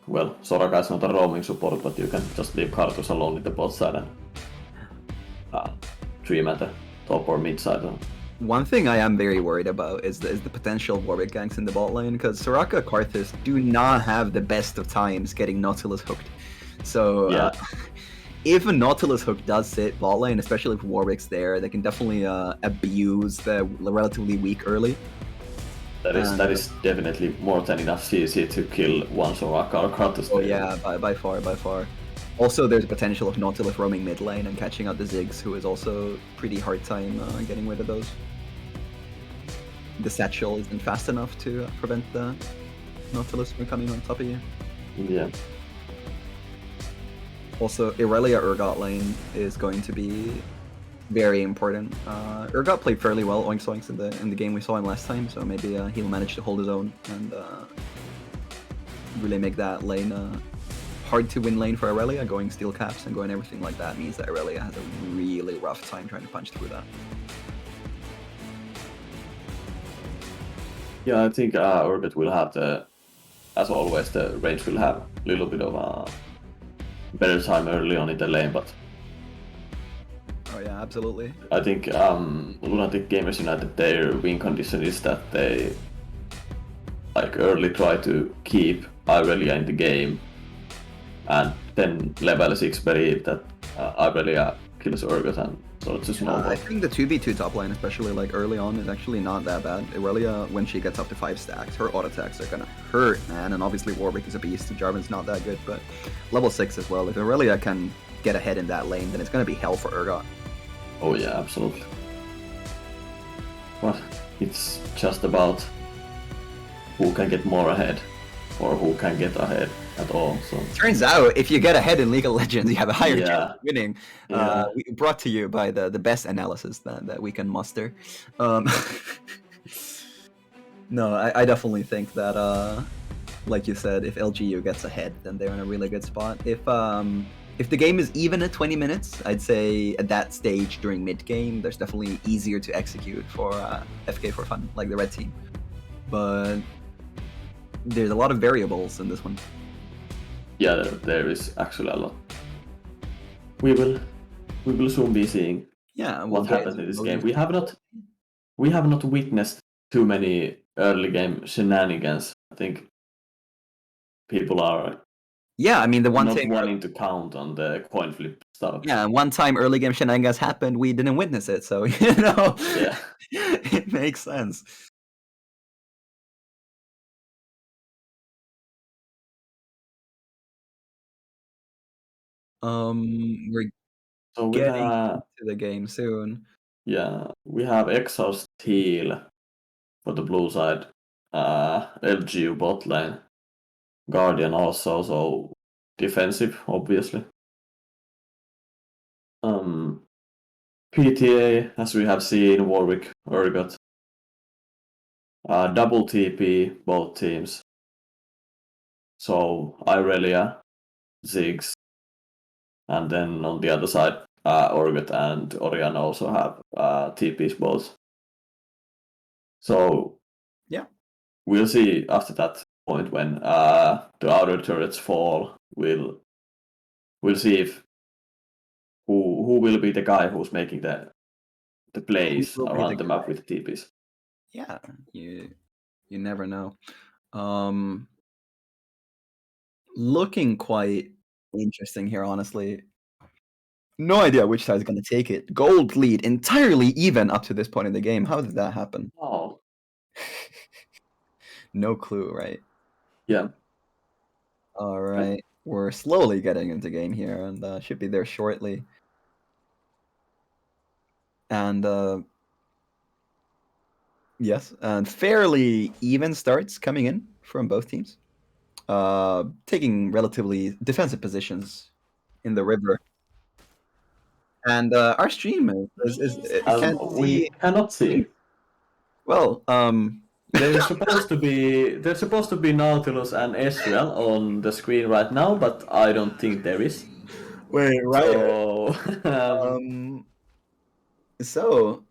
Soraka is not a roaming support, but you can just leave Karthus alone in the bot side and dream at the top or mid side. One thing I am very worried about is the potential Warwick ganks in the bot lane, because Soraka Karthus do not have the best of times getting Nautilus hooked. So if a Nautilus hook does sit bot lane, especially if Warwick's there, they can definitely abuse the relatively weak early. That is definitely more than enough CC to kill one Soraka or Karthus. Oh yeah, by far. Also, there's a potential of Nautilus roaming mid lane and catching out the Ziggs, who is also pretty hard time getting rid of those. The satchel isn't fast enough to prevent the Nautilus from coming on top of you. Yeah. Also, Irelia Urgot lane is going to be very important. Urgot played fairly well Oinks Oinks in the game we saw him last time, so maybe he'll manage to hold his own and really make that lane hard to win lane for Irelia. Going steel caps and going everything like that means that Irelia has a really rough time trying to punch through that. Yeah, I think Orbit will have as always, the range will have a little bit of a better time early on in the lane, but Oh yeah, absolutely. I think Lunatic Gamers United, their win condition is that they like early try to keep Irelia in the game, and then level 6 believe that Irelia kills Urgot, and so it's a snowball. I think the 2v2 top lane, especially like early on, is actually not that bad. Irelia, when she gets up to 5 stacks, her auto attacks are gonna hurt, man. And obviously Warwick is a beast, Jarvan's not that good, but level 6 as well. If Irelia can get ahead in that lane, then it's gonna be hell for Urgot. Oh yeah, absolutely. But it's just about who can get more ahead, or who can get ahead at all. So Turns out, if you get ahead in League of Legends, you have a higher Yeah. chance of winning. Yeah. Brought to you by the best analysis that we can muster. No, I definitely think that, like you said, if LGU gets ahead, then they're in a really good spot. If the game is even at 20 minutes, I'd say at that stage during mid game, there's definitely easier to execute for FK for fun, like the red team. But there's a lot of variables in this one. yeah, there is actually a lot. We will soon be seeing Yeah, and what get happens in this into game. those- We have not witnessed too many early game shenanigans. I think people are Yeah, I mean the one not thing. wanting to count on the coin flip stuff. Yeah, one time early game shenanigans happened, we didn't witness it, so Yeah. it makes sense. We're So we getting have to the game soon. we have Exhaust heal for the blue side. LGU bot lane. Guardian also, so defensive obviously. PTA, as we have seen, Warwick, Urgot. Double TP, both teams. So Irelia, Ziggs, and then on the other side, Urgot and Orianna also have TPs both. So Yeah. we'll see after that point when the outer turrets fall. We'll see if who will be the guy who's making the plays Who will be around the the map with TPs. Yeah, you never know. Looking quite interesting here, honestly. No idea which side's gonna take it. Gold lead entirely even up to this point in the game. How did that happen? Oh, No clue, right? yeah. All right, we're slowly getting into game here, and should be there shortly. And yes, and fairly even starts coming in from both teams, taking relatively defensive positions in the river. And our stream is can't We see. cannot see. Well, There's supposed to be Nautilus and Ezreal on the screen right now, but I don't think there is. wait, right? So So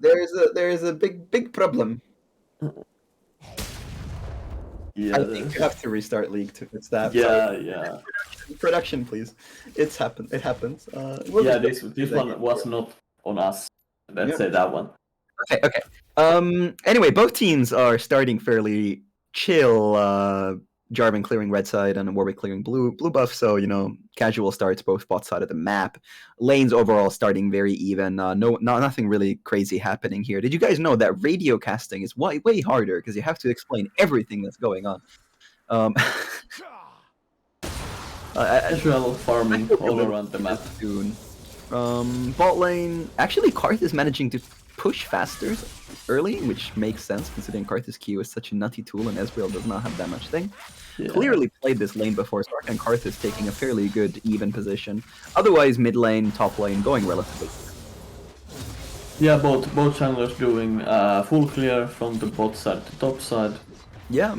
there's a big problem. yeah, I think you have to restart League to fix that. yeah. Production, please. It happens. Yeah, this one was not on us. Let's Yeah. say that one. Okay. Anyway, both teams are starting fairly chill. Jarvan clearing red side and Warwick clearing blue buff. So casual starts both bot side of the map. Lanes overall starting very even. Nothing really crazy happening here. Did you guys know that radio casting is way harder because you have to explain everything that's going on? Casual farming I feel all a little around the map. soon. Bot lane. Actually, Karth is managing to push faster early, which makes sense considering Karth's Q is such a nutty tool and Ezreal does not have that much thing. Yeah. Clearly played this lane before, Sark and Karth is taking a fairly good, even position. Otherwise, mid lane, top lane, going relatively. Yeah, both channelers doing full clear from the bot side to top side. Yeah,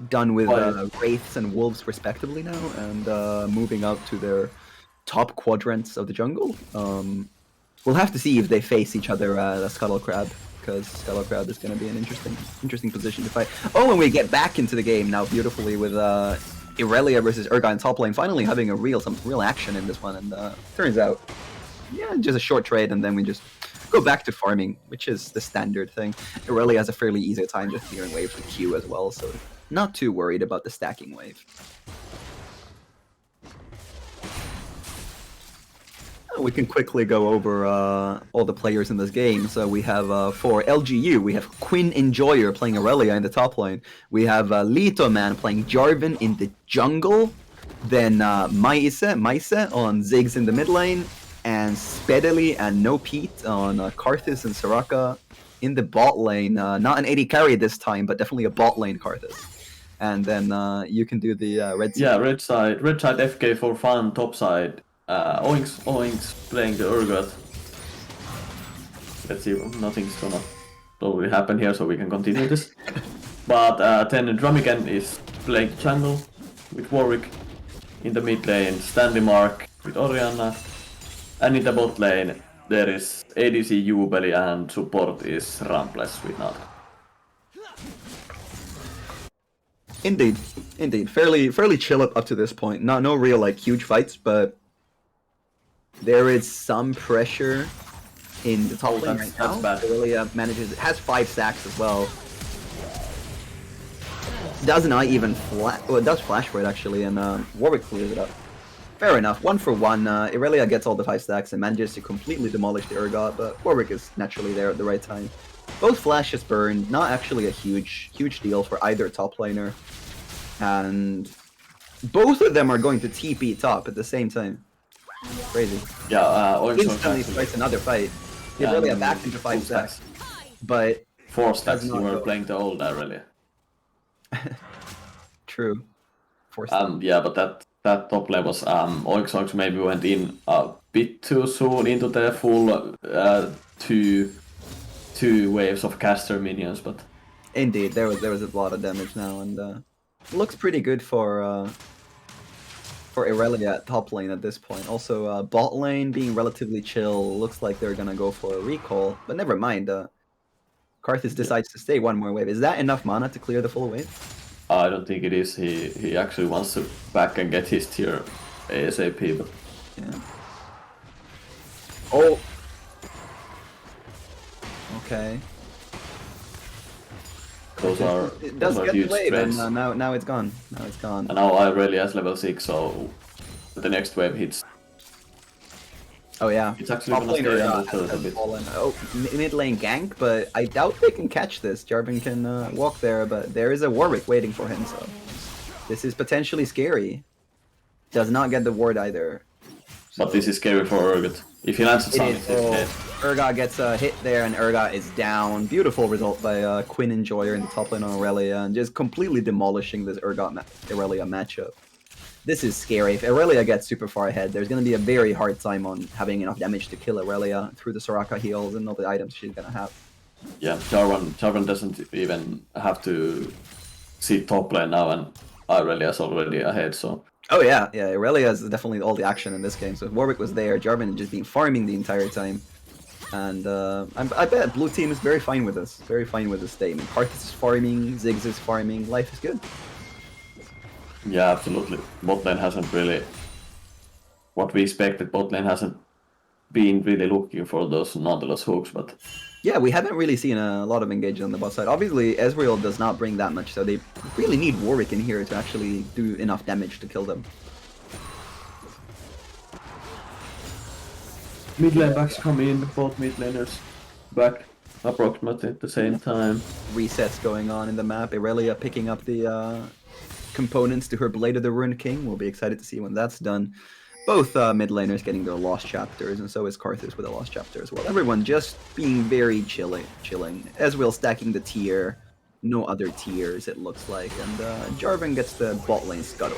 done with Fine. Wraiths and Wolves respectively now, and moving out to their top quadrants of the jungle. We'll have to see if they face each other at Scuttle Crab, because Scuttle Crab is going to be an interesting position to fight. Oh, and we get back into the game now beautifully with Irelia versus Urgot in top lane, finally having some real action in this one, and turns out, yeah, just a short trade, and then we just go back to farming, which is the standard thing. Irelia has a fairly easy time just clearing waves with Q as well, so not too worried about the stacking wave. We can quickly go over all the players in this game. So we have for LGU, we have Quinn Enjoyer playing Irelia in the top lane. We have Lito Man playing Jarvan in the jungle. Then Maise on Ziggs in the mid lane. And Spedally and No Pete on Karthus and Soraka in the bot lane. Not an AD carry this time, but definitely a bot lane Karthus. And then you can do the red side. Yeah, red side FK for fun, top side. Oinks playing the Urgot. Let's see, nothing's gonna totally happen here, so we can continue this. But then Drumigan is playing jungle with Warwick. In the mid lane, Stanley Mark with Orianna. And in the bot lane, there is ADC Jubeli and support is Rampless with Nat. Indeed. Fairly chill up to this point. No real like huge fights, but there is some pressure in the top lane right now. Bad. Irelia has 5 stacks as well. Does not even it does flash for it actually, and Warwick clears it up. Fair enough, 1 for 1. Irelia gets all the 5 stacks and manages to completely demolish the Urgot, but Warwick is naturally there at the right time. Both flashes burn, not actually a huge deal for either top laner. And both of them are going to TP top at the same time. Crazy. Yeah, Instantly fights another fight. Irelia back into 5 stacks. But 4 stacks, you not were go. playing the old Irelia. True. 4 stacks. Yeah, but that top lane was Oinks maybe went in a bit too soon into the full two waves of caster minions, but Indeed, there was a lot of damage now, and looks pretty good for Irelia at top lane at this point. Also, bot lane being relatively chill. Looks like they're gonna go for a recall, but never mind. Karthus decides to stay 1 more wave. Is that enough mana to clear the full wave? I don't think it is. He actually wants to back and get his tier ASAP, but Yeah. Oh. Okay. those are It does those are get the huge wave, and trades. now it's gone. Now it's gone. And now Irelia has level 6, so the next wave hits. Oh yeah. It's actually Top gonna stay laner, under turret a has bit. fallen. Oh, mid lane gank, but I doubt they can catch this. Jarvan can walk there, but there is a Warwick waiting for him, so this is potentially scary. Does not get the ward either. But this is scary for Urgot. If he lands a It Sonic, is. he's Oh, dead. Urgot gets a hit there, and Urgot is down. Beautiful result by Quinn Enjoyer in the top lane on Irelia, and just completely demolishing this Irelia matchup. This is scary. If Irelia gets super far ahead, there's going to be a very hard time on having enough damage to kill Irelia through the Soraka heals and all the items she's going to have. Yeah, Jarvan doesn't even have to see top lane now, and Irelia's already ahead, so Oh yeah, Irelia is definitely all the action in this game. So if Warwick was there, Jarvan had just been farming the entire time. And I bet blue team is very fine with this. Very fine with this statement. Karthus is farming, Ziggs is farming, life is good. yeah, absolutely. Bot lane hasn't really what we expected. Bot lane hasn't been really looking for those Nautilus hooks, but Yeah, we haven't really seen a lot of engagement on the bot side. Obviously, Ezreal does not bring that much, so they really need Warwick in here to actually do enough damage to kill them. mid lane backs come in, both mid laners back approximately at the same time. Resets going on in the map. Irelia picking up the components to her Blade of the Ruined King. We'll be excited to see when that's done. Both mid laners getting their lost chapters, and so is Karthus with a lost chapter as well. Everyone just being very chilling. Ezreal stacking the tier, no other tiers it looks like, and Jarvan gets the bot lane scuttle.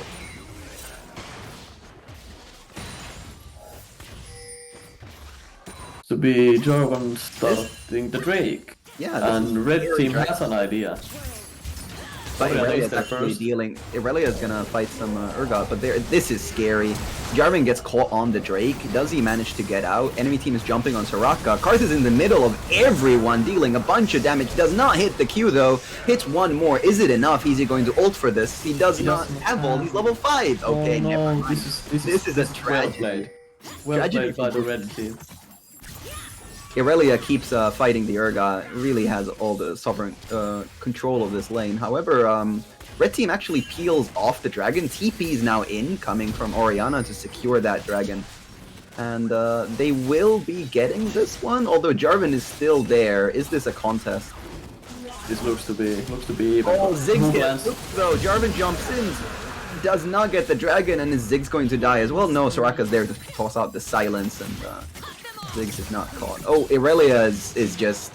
To be Jarvan starting the Drake. Yeah, this is And red very team Drake. has an idea. But Aurelia Irelia is is there actually first. dealing. Irelia is gonna fight some Urgot, but this is scary. Jarvan gets caught on the Drake. Does he manage to get out? Enemy team is jumping on Soraka. Karth is in the middle of everyone, dealing a bunch of damage. Does not hit the Q though. Hits one more. Is it enough? Is he going to ult for this? He does not have ult. He's level 5. Okay, oh, never no, mind. this is a well tragedy. played. Well Tragedy played by for the red team. Irelia keeps fighting the Urgot. Really has all the sovereign control of this lane. However, red team actually peels off the dragon. TP is now in, coming from Orianna to secure that dragon. And they will be getting this one, although Jarvan is still there. Is this a contest? This looks to be even. Oh, Ziggs Move gets lance. hooked though. Jarvan jumps in, does not get the dragon, and is Ziggs going to die as well? No, Soraka's there to toss out the silence, and Ziggs is not caught. Oh, Irelia is just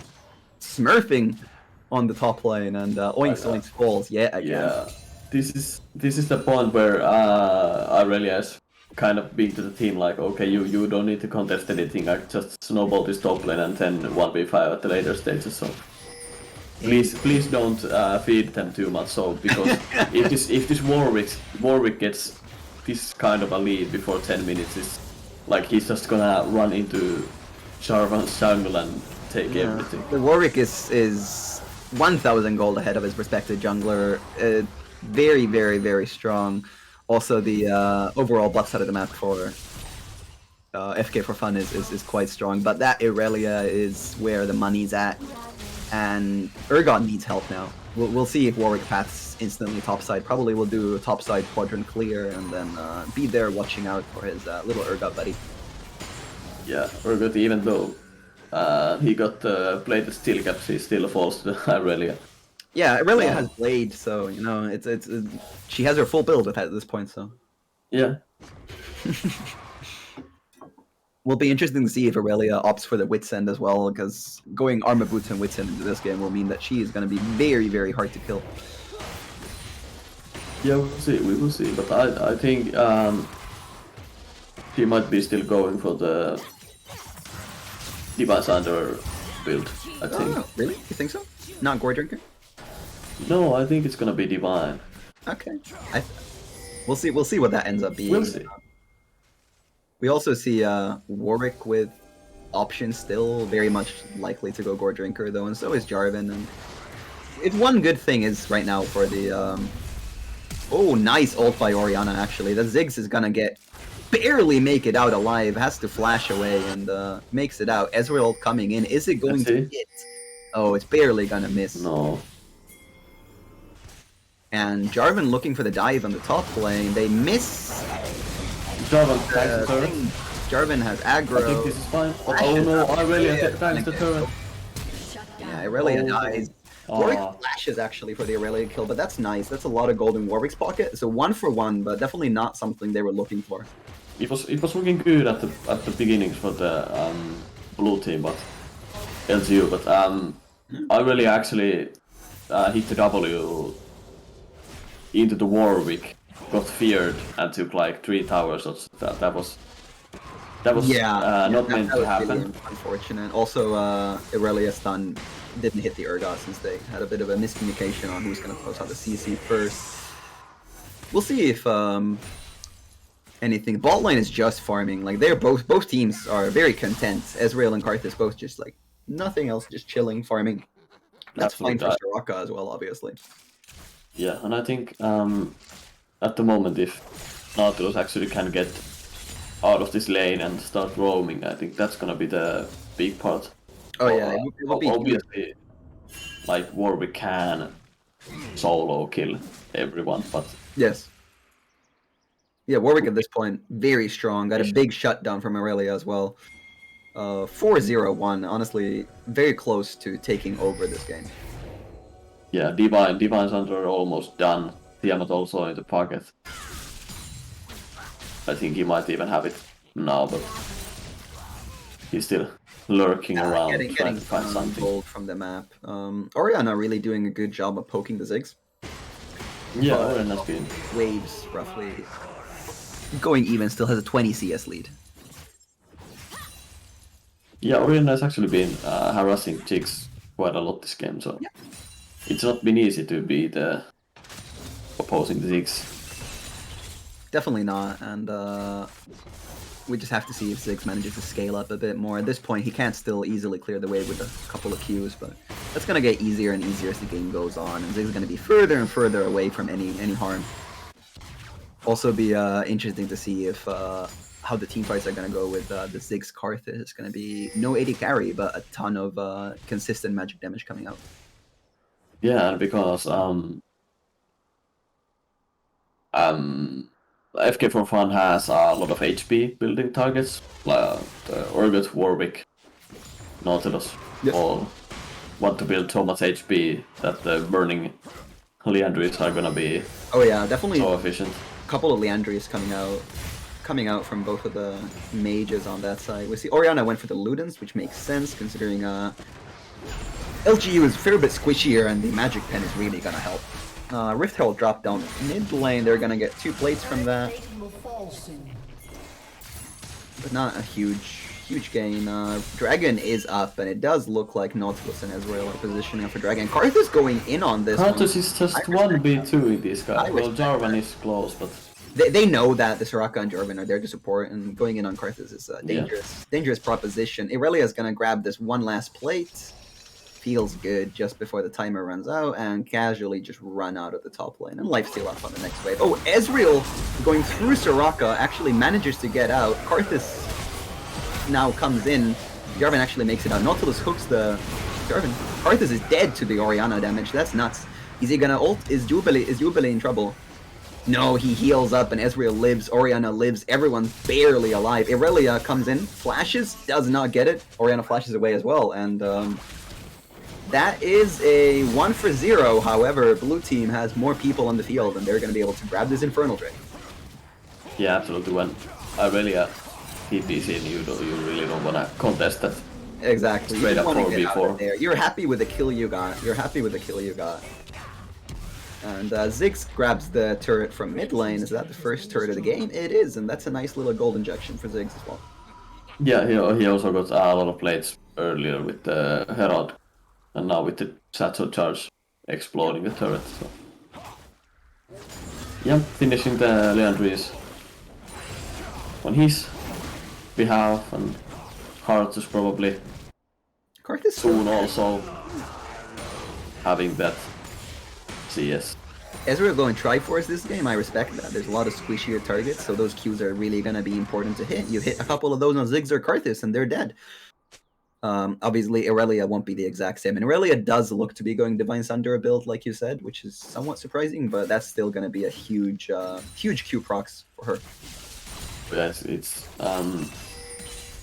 smurfing on the top lane, and Oinks Oinks falls yet again. Yeah, this is the point where Aurelia is kind of being to the team like, okay, you don't need to contest anything. I just snowball this top lane and then 1v5 at the later stages. So please don't feed them too much. So because if this Warwick gets this kind of a lead before 10 minutes, is like he's just gonna run into Jarvan's jungle and take everything. The Warwick is 1,000 gold ahead of his respected jungler. Very, very, very strong. Also, the overall butt side of the map for FK for fun is quite strong. But that Irelia is where the money's at. And Urgot needs help now. We'll see if Warwick paths instantly topside. Probably will do a topside quadrant clear and then be there watching out for his little Urgot buddy. Yeah, Urgot, even though he got plated steel caps, he still falls to Aurelia. Yeah, Irelia has Blade, so you know it's she has her full build at this point. So Yeah. will be interesting to see if Irelia opts for the Wits End as well, because going Armor Boots and Wits End into this game will mean that she is going to be very, very hard to kill. Yeah, we will see. But I think she might be still going for the Divine Sander build, I think. Oh, really? You think so? Not Gore Drinker? No, I think it's gonna be Divine. Okay. We'll see what that ends up being. We'll see. We also see Warwick with options still very much likely to go Gore Drinker though, and so is Jarvan. And it's one good thing is right now for the oh, nice ult by Orianna actually. The Ziggs is gonna barely make it out alive, has to flash away and makes it out. Ezreal coming in. Is it going to hit? Oh, it's barely gonna miss. No. And Jarvan looking for the dive on the top lane. They miss. Jarvan tanks the turret. thing. Jarvan has I think aggro. this is fine. Oh no, Aurelia tanks the turret. Yeah, Irelia dies. Warwick flashes actually for the Irelia kill, but that's nice. That's a lot of gold in Warwick's pocket. So 1 for 1, but definitely not something they were looking for. It was looking good at the beginning for the blue team, but LGU. But Aurelia actually hit the W into the Warwick, got feared, and took like 3 towers. So that was not that meant was to happen. really unfortunate. Also, Irelia stun didn't hit the Urgot since they had a bit of a miscommunication on who's going to close out the CC first. We'll see if anything. Bot lane is just farming. Like they're both teams are very content. Ezreal and Karthus both just like nothing else, just chilling, farming. That's fine for Soraka as well, obviously. Yeah, and I think at the moment, if Nautilus actually can get out of this lane and start roaming, I think that's gonna be the big part. Oh yeah, it will be obviously, like Warwick can solo kill everyone, but yes. Yeah, Warwick at this point, very strong. Got a big shutdown from Aurelia as well. 4-0-1, honestly, very close to taking over this game. yeah, Divine's under almost done. Tiamat also in the pocket. I think he might even have it now, but he's still lurking around, trying to find something. Gold from the map. Oriana really doing a good job of poking the Ziggs. Yeah, Oriana's been. Waves, roughly. Going even, still has a 20 CS lead. Yeah, Oriana has actually been harassing Jigs quite a lot this game, so it's not been easy to beat opposing Jigs. Definitely not, and we just have to see if Ziggs manages to scale up a bit more. At this point, he can't still easily clear the wave with a couple of Qs, but that's going to get easier and easier as the game goes on, and Ziggs is going to be further and further away from any harm. Also be interesting to see if how the team fights are going to go with the Ziggs Karthus. It's going to be no AD carry, but a ton of consistent magic damage coming out. Yeah, because FK for Fun has a lot of HP building targets, like the Urgot, Warwick, Nautilus, all want to build so much HP that the burning Leandries are gonna be definitely so efficient. A couple of Leandries coming out from both of the mages on that side. We see Oriana went for the Ludens, which makes sense considering LGU is a fair bit squishier and the magic pen is really gonna help. Rift Herald dropped down mid lane, they're gonna get 2 plates from that. But not a huge gain. Dragon is up, and it does look like Nautilus and Ezreal are positioning for Dragon. Karthus going in on this Karthus is just 1v2 in this guy. Well, Jarvan is close, but... They know that the Soraka and Jarvan are there to support, and going in on Karthus is a dangerous proposition. Irelia is gonna grab this one last plate. Feels good just before the timer runs out, and casually just run out of the top lane, and lifesteal up on the next wave. Oh, Ezreal going through Soraka actually manages to get out. Karthus now comes in. Jarvan actually makes it out. Nautilus hooks the Jarvan. Karthus is dead to the Oriana damage. That's nuts. Is he gonna ult? Is Jubilee in trouble? No, he heals up and Ezreal lives. Oriana lives. Everyone's barely alive. Irelia comes in, flashes, does not get it. Oriana flashes away as well, and that is a 1-for-0. However, blue team has more people on the field, and they're going to be able to grab this Infernal Drake. Yeah, absolutely. When Irelia TP's in, you really don't want to contest that. Exactly. Straight up 4v4. You're happy with the kill you got. And Ziggs grabs the turret from mid lane. Is that the first turret of the game? It is, and that's a nice little gold injection for Ziggs as well. Yeah, he also got a lot of plates earlier with the Herald, and now with the Satchel Charge exploding the turret. So. Yeah, finishing the Leandries on his behalf, and Karthus probably soon also having that CS. Ezreal going Triforce this game, I respect that. There's a lot of squishier targets, so those Qs are really going to be important to hit. You hit a couple of those on Ziggs or Karthus, and they're dead. Obviously, Irelia won't be the exact same. And Irelia does look to be going Divine Sunder build, like you said, which is somewhat surprising, but that's still going to be a huge Q procs for her. Yes, it's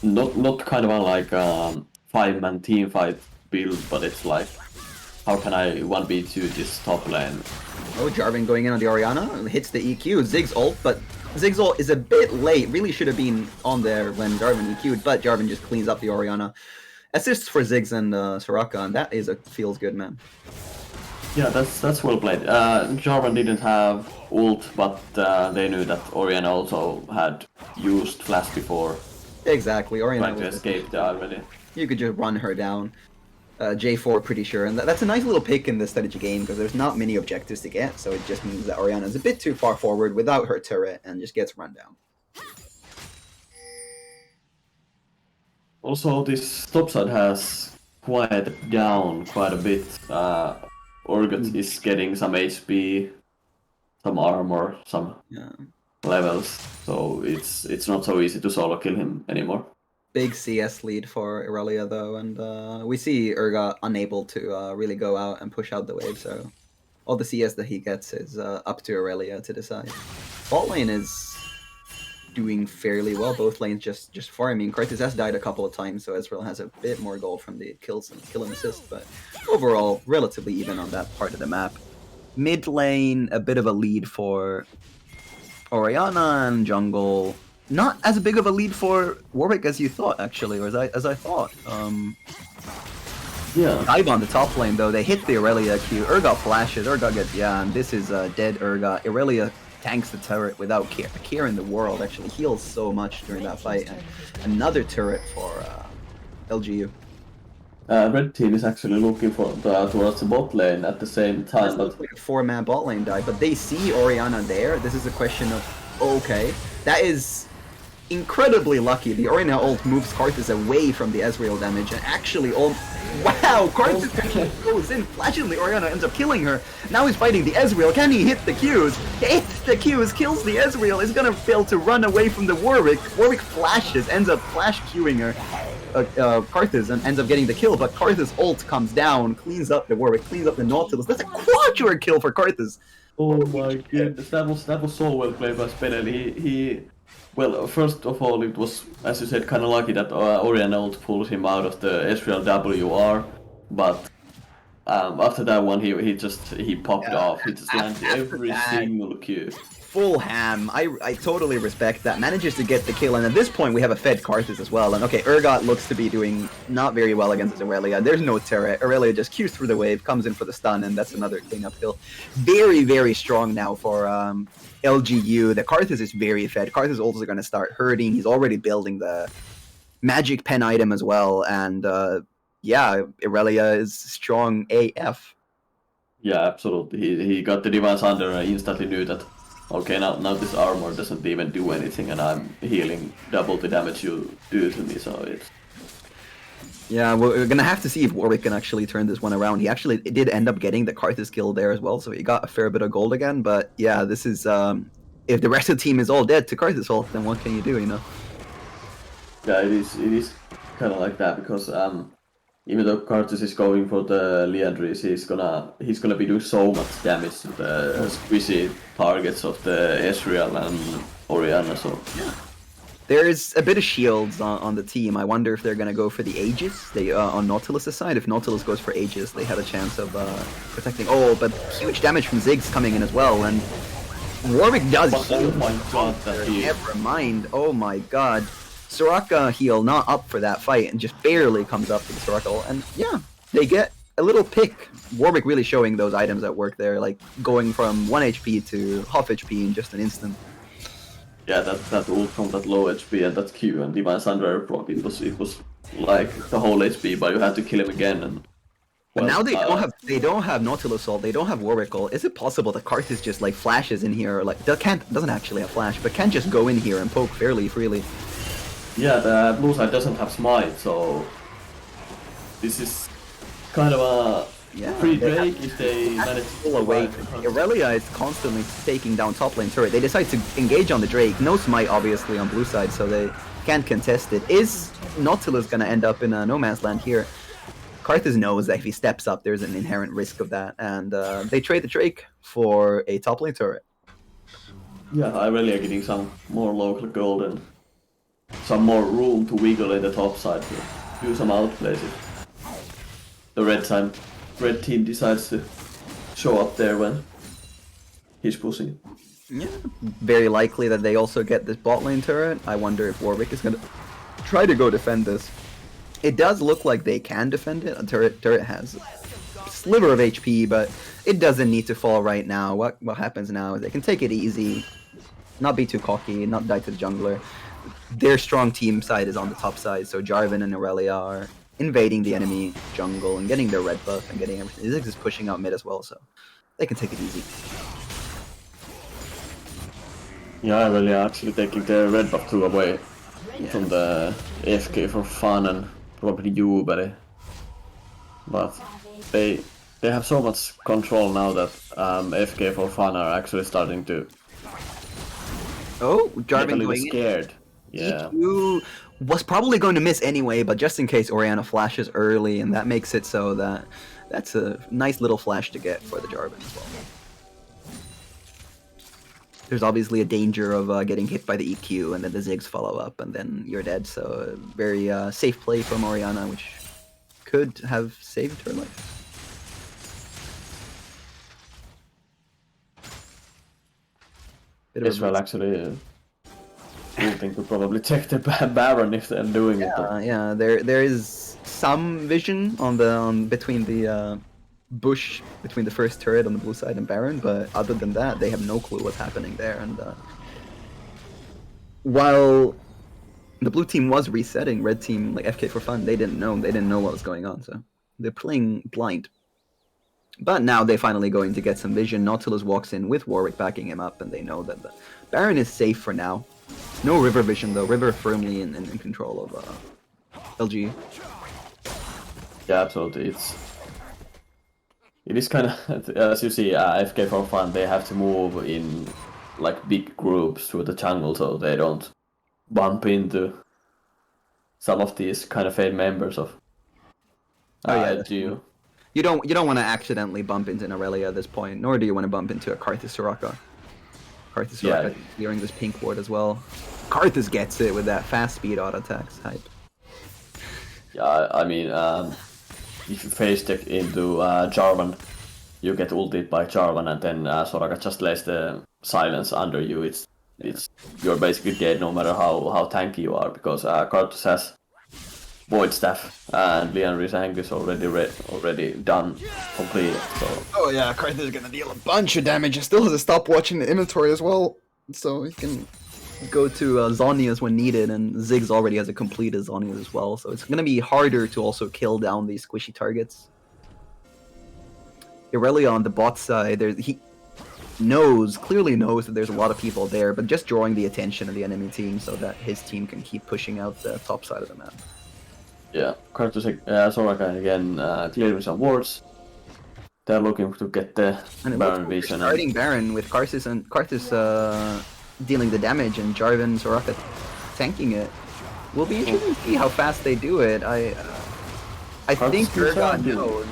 not kind of a like 5-man team fight build, but it's like, how can I 1v2 this top lane? Oh, Jarvan going in on the Oriana, hits the EQ, Ziggs ult, but Ziggs ult is a bit late, really should have been on there when Jarvan EQ'd, but Jarvan just cleans up the Oriana. Assists for Ziggs and Soraka, and that is feels good, man. Yeah, that's well played. Jarvan didn't have ult, but they knew that Oriana also had used Flash before. Exactly, Oriana trying to escape already. You could just run her down. J4 pretty sure, and that's a nice little pick in this strategy game because there's not many objectives to get, so it just means that Oriana is a bit too far forward without her turret and just gets run down. Also, this topside has quieted down quite a bit. Urgot is getting some HP, some armor, some levels, so it's not so easy to solo kill him anymore. Big CS lead for Irelia though, and we see Urgot unable to really go out and push out the wave, so all the CS that he gets is up to Irelia to decide. Bot lane is doing fairly well, both lanes just farming. Karthus has died a couple of times, so Ezreal has a bit more gold from the kills and kill and assist, but overall relatively even on that part of the map. Mid lane, a bit of a lead for Orianna, and jungle, not as big of a lead for Warwick as you thought, actually, or as I thought. Yeah. Dive on the top lane, though. They hit the Irelia Q. Urgot flashes. Urgot gets... Yeah, and this is dead Urgot. Irelia tanks the turret without care in the world, actually. Heals so much during that fight. And another turret for LGU. Red team is actually looking for towards the bot lane at the same time, but It's like a 4-man bot lane dive, but they see Orianna there. This is a question of, okay, that is incredibly lucky. The Orianna ult moves Karthus away from the Ezreal damage, and actually, wow, Karthus actually goes in, flashes, and the Orianna ends up killing her. Now he's fighting the Ezreal. Can he hit the Qs? Hits the Qs, kills the Ezreal. Is gonna fail to run away from the Warwick. Warwick flashes, ends up flash queuing her. Karthus, and ends up getting the kill, but Karthus' ult comes down, cleans up the Warwick, cleans up the Nautilus. That's a quadra kill for Karthus. oh my goodness, that was so well played by Spinelli. Well, first of all, it was, as you said, kind of lucky that Orianna ult pulled him out of the Ezreal WR, but after that one, he popped off. He just landed every single Q. Full ham. I totally respect that. Manages to get the kill, and at this point we have a fed Karthus as well. And okay, Urgot looks to be doing not very well against Irelia. There's no turret. Irelia just queues through the wave, comes in for the stun, and that's another thing uphill. Very, very strong now for LGU. The Karthus is very fed. Karthus ults are going to start hurting. He's already building the magic pen item as well, and yeah, Irelia is strong AF. Yeah, absolutely. He got the Divine Thunder and instantly knew that, okay, now this armor doesn't even do anything, and I'm healing double the damage you do to me, so it's... Yeah, we're gonna have to see if Warwick can actually turn this one around. He actually did end up getting the Karthus kill there as well, so he got a fair bit of gold again, but yeah, this is... if the rest of the team is all dead to Karthus ult, then what can you do, you know? Yeah, it is kind of like that, because even though Karthus is going for the Liandry's, he's gonna be doing so much damage to the squishy targets of the Ezreal and Orianna, so... Yeah. There's a bit of shields on the team. I wonder if they're gonna go for the Aegis. They on Nautilus' side. If Nautilus goes for Aegis, they have a chance of protecting... Oh, but huge damage from Ziggs coming in as well, and Warwick does heal. Oh my god, that heal. Never mind. Oh my god. Soraka heal not up for that fight and just barely comes up to the Soraka, and yeah, they get a little pick. Warwick really showing those items that work there, like going from 1 HP to half HP in just an instant. Yeah, that ult from that low HP and that Q and Divine Thunder proc, it was like the whole HP, but you had to kill him again. And but now they don't have Nautilus ult, they don't have Warwick ult. Is it possible that Karthus just like flashes in here, like doesn't actually have flash, but can just go in here and poke fairly freely? Yeah, the blue side doesn't have smite, so this is kind of a free Drake if they manage to pull away. Irelia is constantly taking down top lane turret. They decide to engage on the Drake. No smite, obviously, on blue side, so they can't contest it. Is Nautilus gonna end up in a no man's land here? Karthus knows that if he steps up, there's an inherent risk of that, and they trade the Drake for a top lane turret. Yeah, Irelia getting some more local gold and some more room to wiggle in the top side to do some outplays if the red team decides to show up there when he's pushing. Yeah, very likely that they also get this bot lane turret. I wonder if Warwick is gonna try to go defend this. It does look like they can defend it. A turret has a sliver of HP, but it doesn't need to fall right now. What happens now is they can take it easy, not be too cocky, not die to the jungler. Their strong team side is on the top side, so Jarvan and Irelia are invading the enemy jungle and getting their red buff and getting everything. Ziggs is pushing out mid as well, so they can take it easy. Yeah, Irelia actually taking the red buff 2 away from the AFK for fun and probably Uber. But they have so much control now that AFK for fun are actually starting to Oh, get a Jarvan little going in. scared. Yeah. EQ was probably going to miss anyway, but just in case Orianna flashes early, and that makes it so that that's a nice little flash to get for the Jarvan as well. There's obviously a danger of getting hit by the EQ, and then the Ziggs follow up, and then you're dead, so a very safe play from Orianna, which could have saved her life. Bit of a Israel blitz. actually ulting could probably take the Baron if they're doing it. But Yeah, there is some vision on between the bush between the first turret on the blue side and Baron, but other than that, they have no clue what's happening there. And while the blue team was resetting, red team like FK for fun, they didn't know what was going on, so they're playing blind. But now they're finally going to get some vision. Nautilus walks in with Warwick backing him up, and they know that the Baron is safe for now. No River vision though. River firmly in control of LG. yeah, absolutely. It is kind of, as you see, FK for fun, they have to move in like big groups through the jungle so they don't bump into some of these kind of fade members of Oh, yeah, that's LGU. You don't want to accidentally bump into an Aurelia at this point, nor do you want to bump into a Karthus Soraka. Karthus Soraka clearing this pink ward as well. Karthus gets it with that fast speed auto attacks hype. Yeah, I mean, if you face tech into Jarvan, you get ulted by Jarvan, and then Soraka just lays the silence under you. It's you're basically dead no matter how tanky you are, because Karthus has Void Staff and Leon Rizang is already done, completed. So Oh yeah, Karthus is gonna deal a bunch of damage. He still has a stopwatch in the inventory as well, so he can go to Zhonya's when needed, and Ziggs already has a completed Zhonya's as well, so it's gonna be harder to also kill down these squishy targets. Irelia on the bot side, he clearly knows that there's a lot of people there, but just drawing the attention of the enemy team so that his team can keep pushing out the top side of the map. yeah, Karthus, Soraka again clearing some wards. They're looking to get the And it Baron looks like vision. they're starting Baron with Karthus dealing the damage and Jarvan Soraka tanking it. Will be interesting to see how fast they do it. I think keeps Urgot on doing it. knows.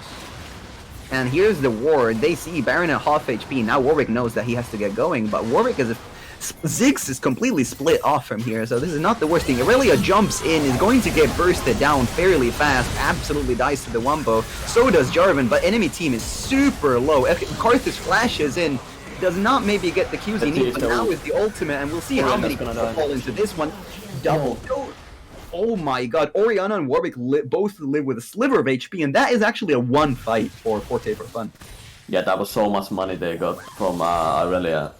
And here's the ward. They see Baron at half HP. Now Warwick knows that he has to get going, but Warwick is Ziggs is completely split off from here, so this is not the worst thing. Irelia jumps in, is going to get bursted down fairly fast, absolutely dies to the Wumbo. So does Jarvan, but enemy team is super low. Karthus flashes in, does not maybe get the Qs he needs, but now is the ultimate, and we'll see how many people fall into this one. Double. Oh my god, Orianna and Warwick both live with a sliver of HP, and that is actually a one fight for 4K for fun. Yeah, that was so much money they got from Aurelia.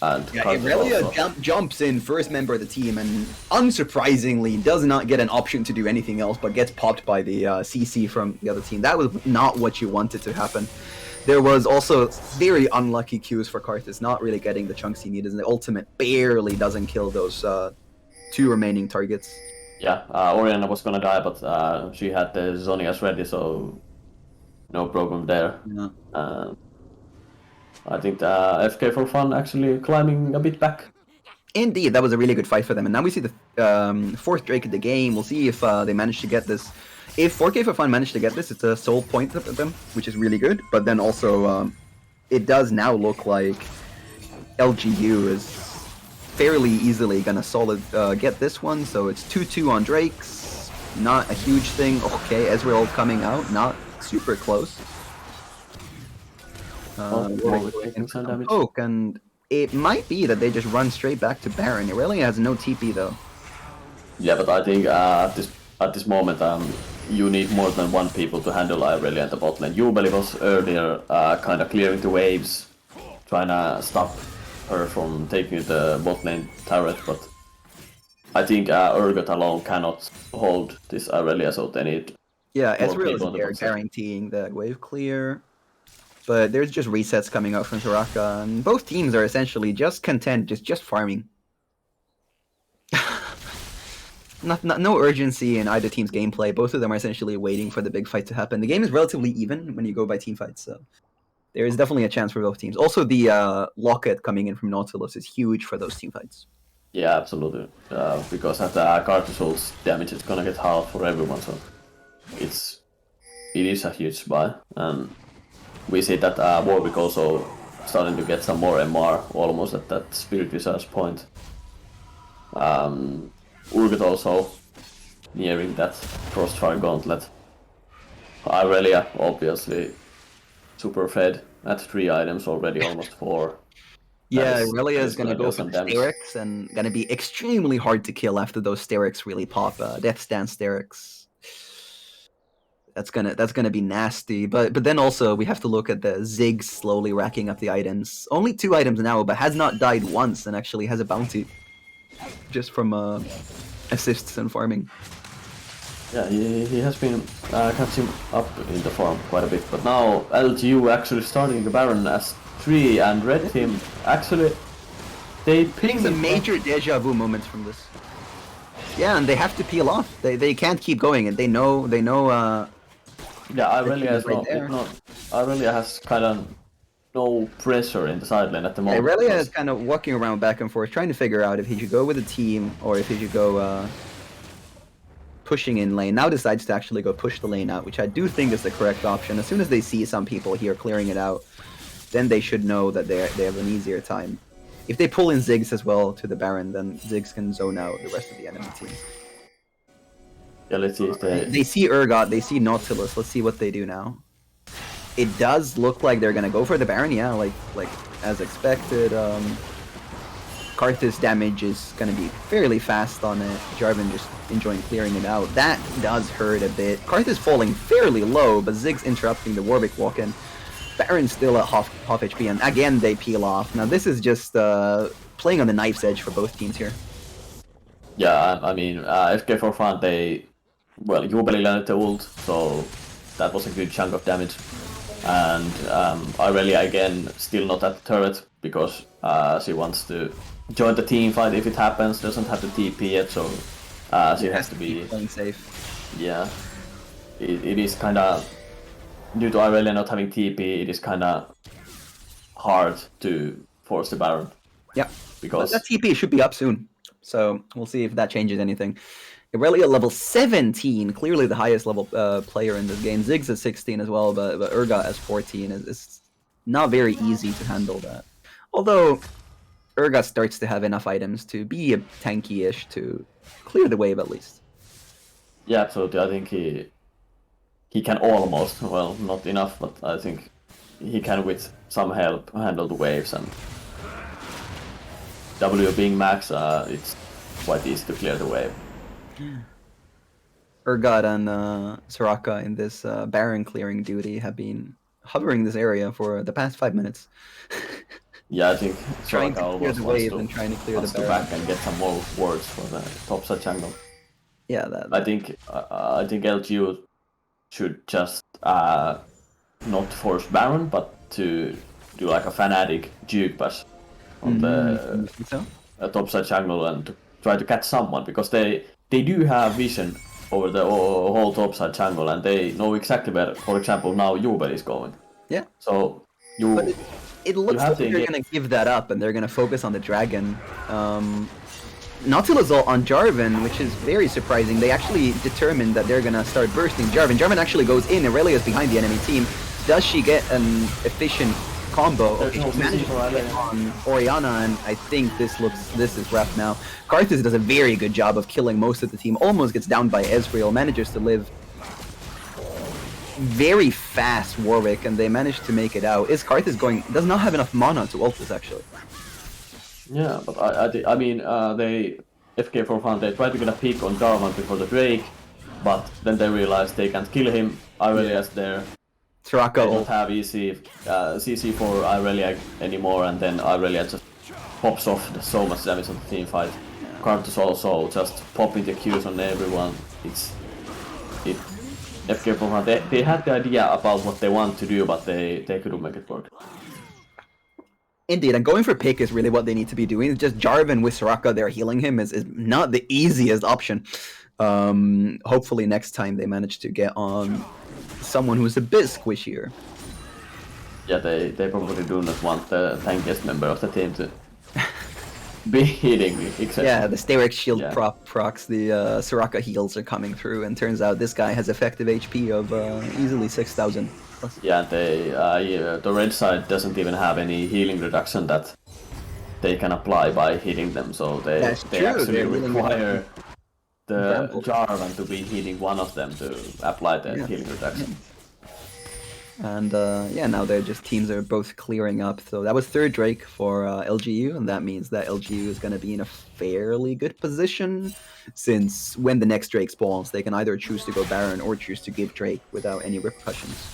And Yeah, Karthus Irelia also. jumps in, first member of the team, and unsurprisingly does not get an option to do anything else, but gets popped by the CC from the other team. That was not what you wanted to happen. There was also very unlucky Qs for Karthus, not really getting the chunks he needed, and the ultimate barely doesn't kill those two remaining targets. Yeah, Orianna was gonna die, but she had the Zhonya's ready, so no problem there. Yeah. I think the FK for fun actually climbing a bit back. Indeed, that was a really good fight for them. And now we see the fourth Drake of the game. We'll see if they manage to get this. If 4K for fun managed to get this, it's a soul point of them, which is really good. But then also, it does now look like LGU is fairly easily gonna get this one. So it's 2-2 on Drakes. Not a huge thing. Okay, Ezreal coming out. Not super close. Warwick taking some damage. Poke, and it might be that they just run straight back to Baron. It really has no TP though. Yeah, but I think at this moment you need more than one people to handle Aurelia at the bot lane. Yubeli was earlier kind of clearing the waves, trying to stop her from taking the bot lane turret, but I think Urgot alone cannot hold this Aurelia, so they need Yeah, more Ezreal people on is the there bot side. guaranteeing that wave clear. But there's just resets coming out from Soraka, and both teams are essentially just content, just farming. No urgency in either team's gameplay. Both of them are essentially waiting for the big fight to happen. The game is relatively even when you go by team fights, so there is definitely a chance for both teams. Also, the Locket coming in from Nautilus is huge for those team fights. Yeah, absolutely. Because at the Karthus ult's damage is gonna get half for everyone, so it is a huge buy. And we see that Warwick also starting to get some more MR, almost at that Spirit Visage point. Urgot also nearing that Crossfire Gauntlet. Aurelia, obviously, super fed at 3 items already, almost 4. Yeah, is- Irelia that is gonna gonna go do for some the damage. Sterix and gonna be extremely hard to kill after those Sterix really pop. Death Dance Sterix. That's gonna be nasty. But then also we have to look at the Ziggs slowly racking up the items. Only 2 items now, but has not died once and actually has a bounty just from assists and farming. Yeah, he has been catching up in the farm quite a bit, but now LGU actually starting the Baron as 3 and red team actually they Getting ping some major deja vu moments from this. Yeah, and they have to peel off. They can't keep going, and they know. Yeah, Irelia team is is right not. there. It's not. Irelia has kind of no pressure in the side lane at the Yeah, moment. Irelia because- is kind of walking around back and forth, trying to figure out if he should go with a team or if he should go pushing in lane. Now decides to actually go push the lane out, which I do think is the correct option. As soon as they see some people here clearing it out, then they should know that they have an easier time. If they pull in Ziggs as well to the Baron, then Ziggs can zone out the rest of the enemy team. Yeah, let's see if They see Urgot, they see Nautilus. Let's see what they do now. It does look like they're gonna go for the Baron, yeah, like as expected. Karthus damage is gonna be fairly fast on it. Jarvan just enjoying clearing it out. That does hurt a bit. Karthus falling fairly low, but Ziggs interrupting the Warwick walk-in. Baron's still at half HP, and again they peel off. Now this is just playing on the knife's edge for both teams here. Yeah, I mean, FK for fun, Jubeli landed the ult, so that was a good chunk of damage. And Irelia again, still not at the turret, because she wants to join the team fight if it happens, doesn't have the TP yet, so she has to be... playing safe. Yeah, it is kind of... Due to Irelia not having TP, it is kind of hard to force the Baron. Yeah, because that TP should be up soon, so we'll see if that changes anything. Irelia level 17, clearly the highest level player in this game. Ziggs is 16 as well, but Urgot as 14 is not very easy to handle that. Although Urgot starts to have enough items to be tanky-ish to clear the wave at least. Yeah, absolutely. I think he can almost, well, not enough, but I think he can with some help handle the waves, and W being max, it's quite easy to clear the wave. Urgot and Soraka in this Baron clearing duty have been hovering this area for the past 5 minutes. Yeah, I think Trying Soraka to clear almost the wants wave to, and trying to clear the wants to Baron. back and get some more wards for the top side jungle. Yeah, I think LGU should just not force Baron, but to do like a fanatic juke pass on the top side jungle and to try to catch someone, because they do have vision over the whole top side jungle, and they know exactly where, for example, now Jubel is going. Yeah. So But it looks have like to they're engage- going to give that up and they're going to focus on the dragon. Nautilus ult on Jarvan, which is very surprising. They actually determined that they're going to start bursting Jarvan. Jarvan actually goes in, Irelia is behind the enemy team. Does she get an efficient combo? There's Okay, no she managed to vision for get on Orianna, and I think this is rough now. Karthus does a very good job of killing most of the team. Almost gets down by Ezreal, manages to live very fast Warwick, and they managed to make it out. Is Karthus going... does not have enough mana to ult this, actually. Yeah, but I mean, they FK for fun. They try to get a peek on Jarvan before the Drake, but then they realize they can't kill him. Irelia's there. Soraka They don't ult. have easy CC for Irelia anymore, and then Irelia just pops off so much damage on the team fight. Karthus also just popping the Qs on everyone. FK for fun. They had the idea about what they want to do, but they couldn't make it work. Indeed, and going for pick is really what they need to be doing. Just Jarvan with Soraka there healing him is not the easiest option. Hopefully next time they manage to get on someone who's a bit squishier. Yeah, they probably do not want the tankiest member of the team to be hitting except Yeah, the Sterix shield Yeah. procs, the Soraka heals are coming through, and turns out this guy has effective HP of easily 6,000. Yeah, the red side doesn't even have any healing reduction that they can apply by hitting them, so they That's true, actually they're really require the Example. Jarvan to be hitting one of them to apply the Yeah. healing reduction. And yeah, now they're just teams are both clearing up. So that was third Drake for LGU, and that means that LGU is going to be in a fairly good position, since when the next Drake spawns, they can either choose to go Baron or choose to give Drake without any repercussions.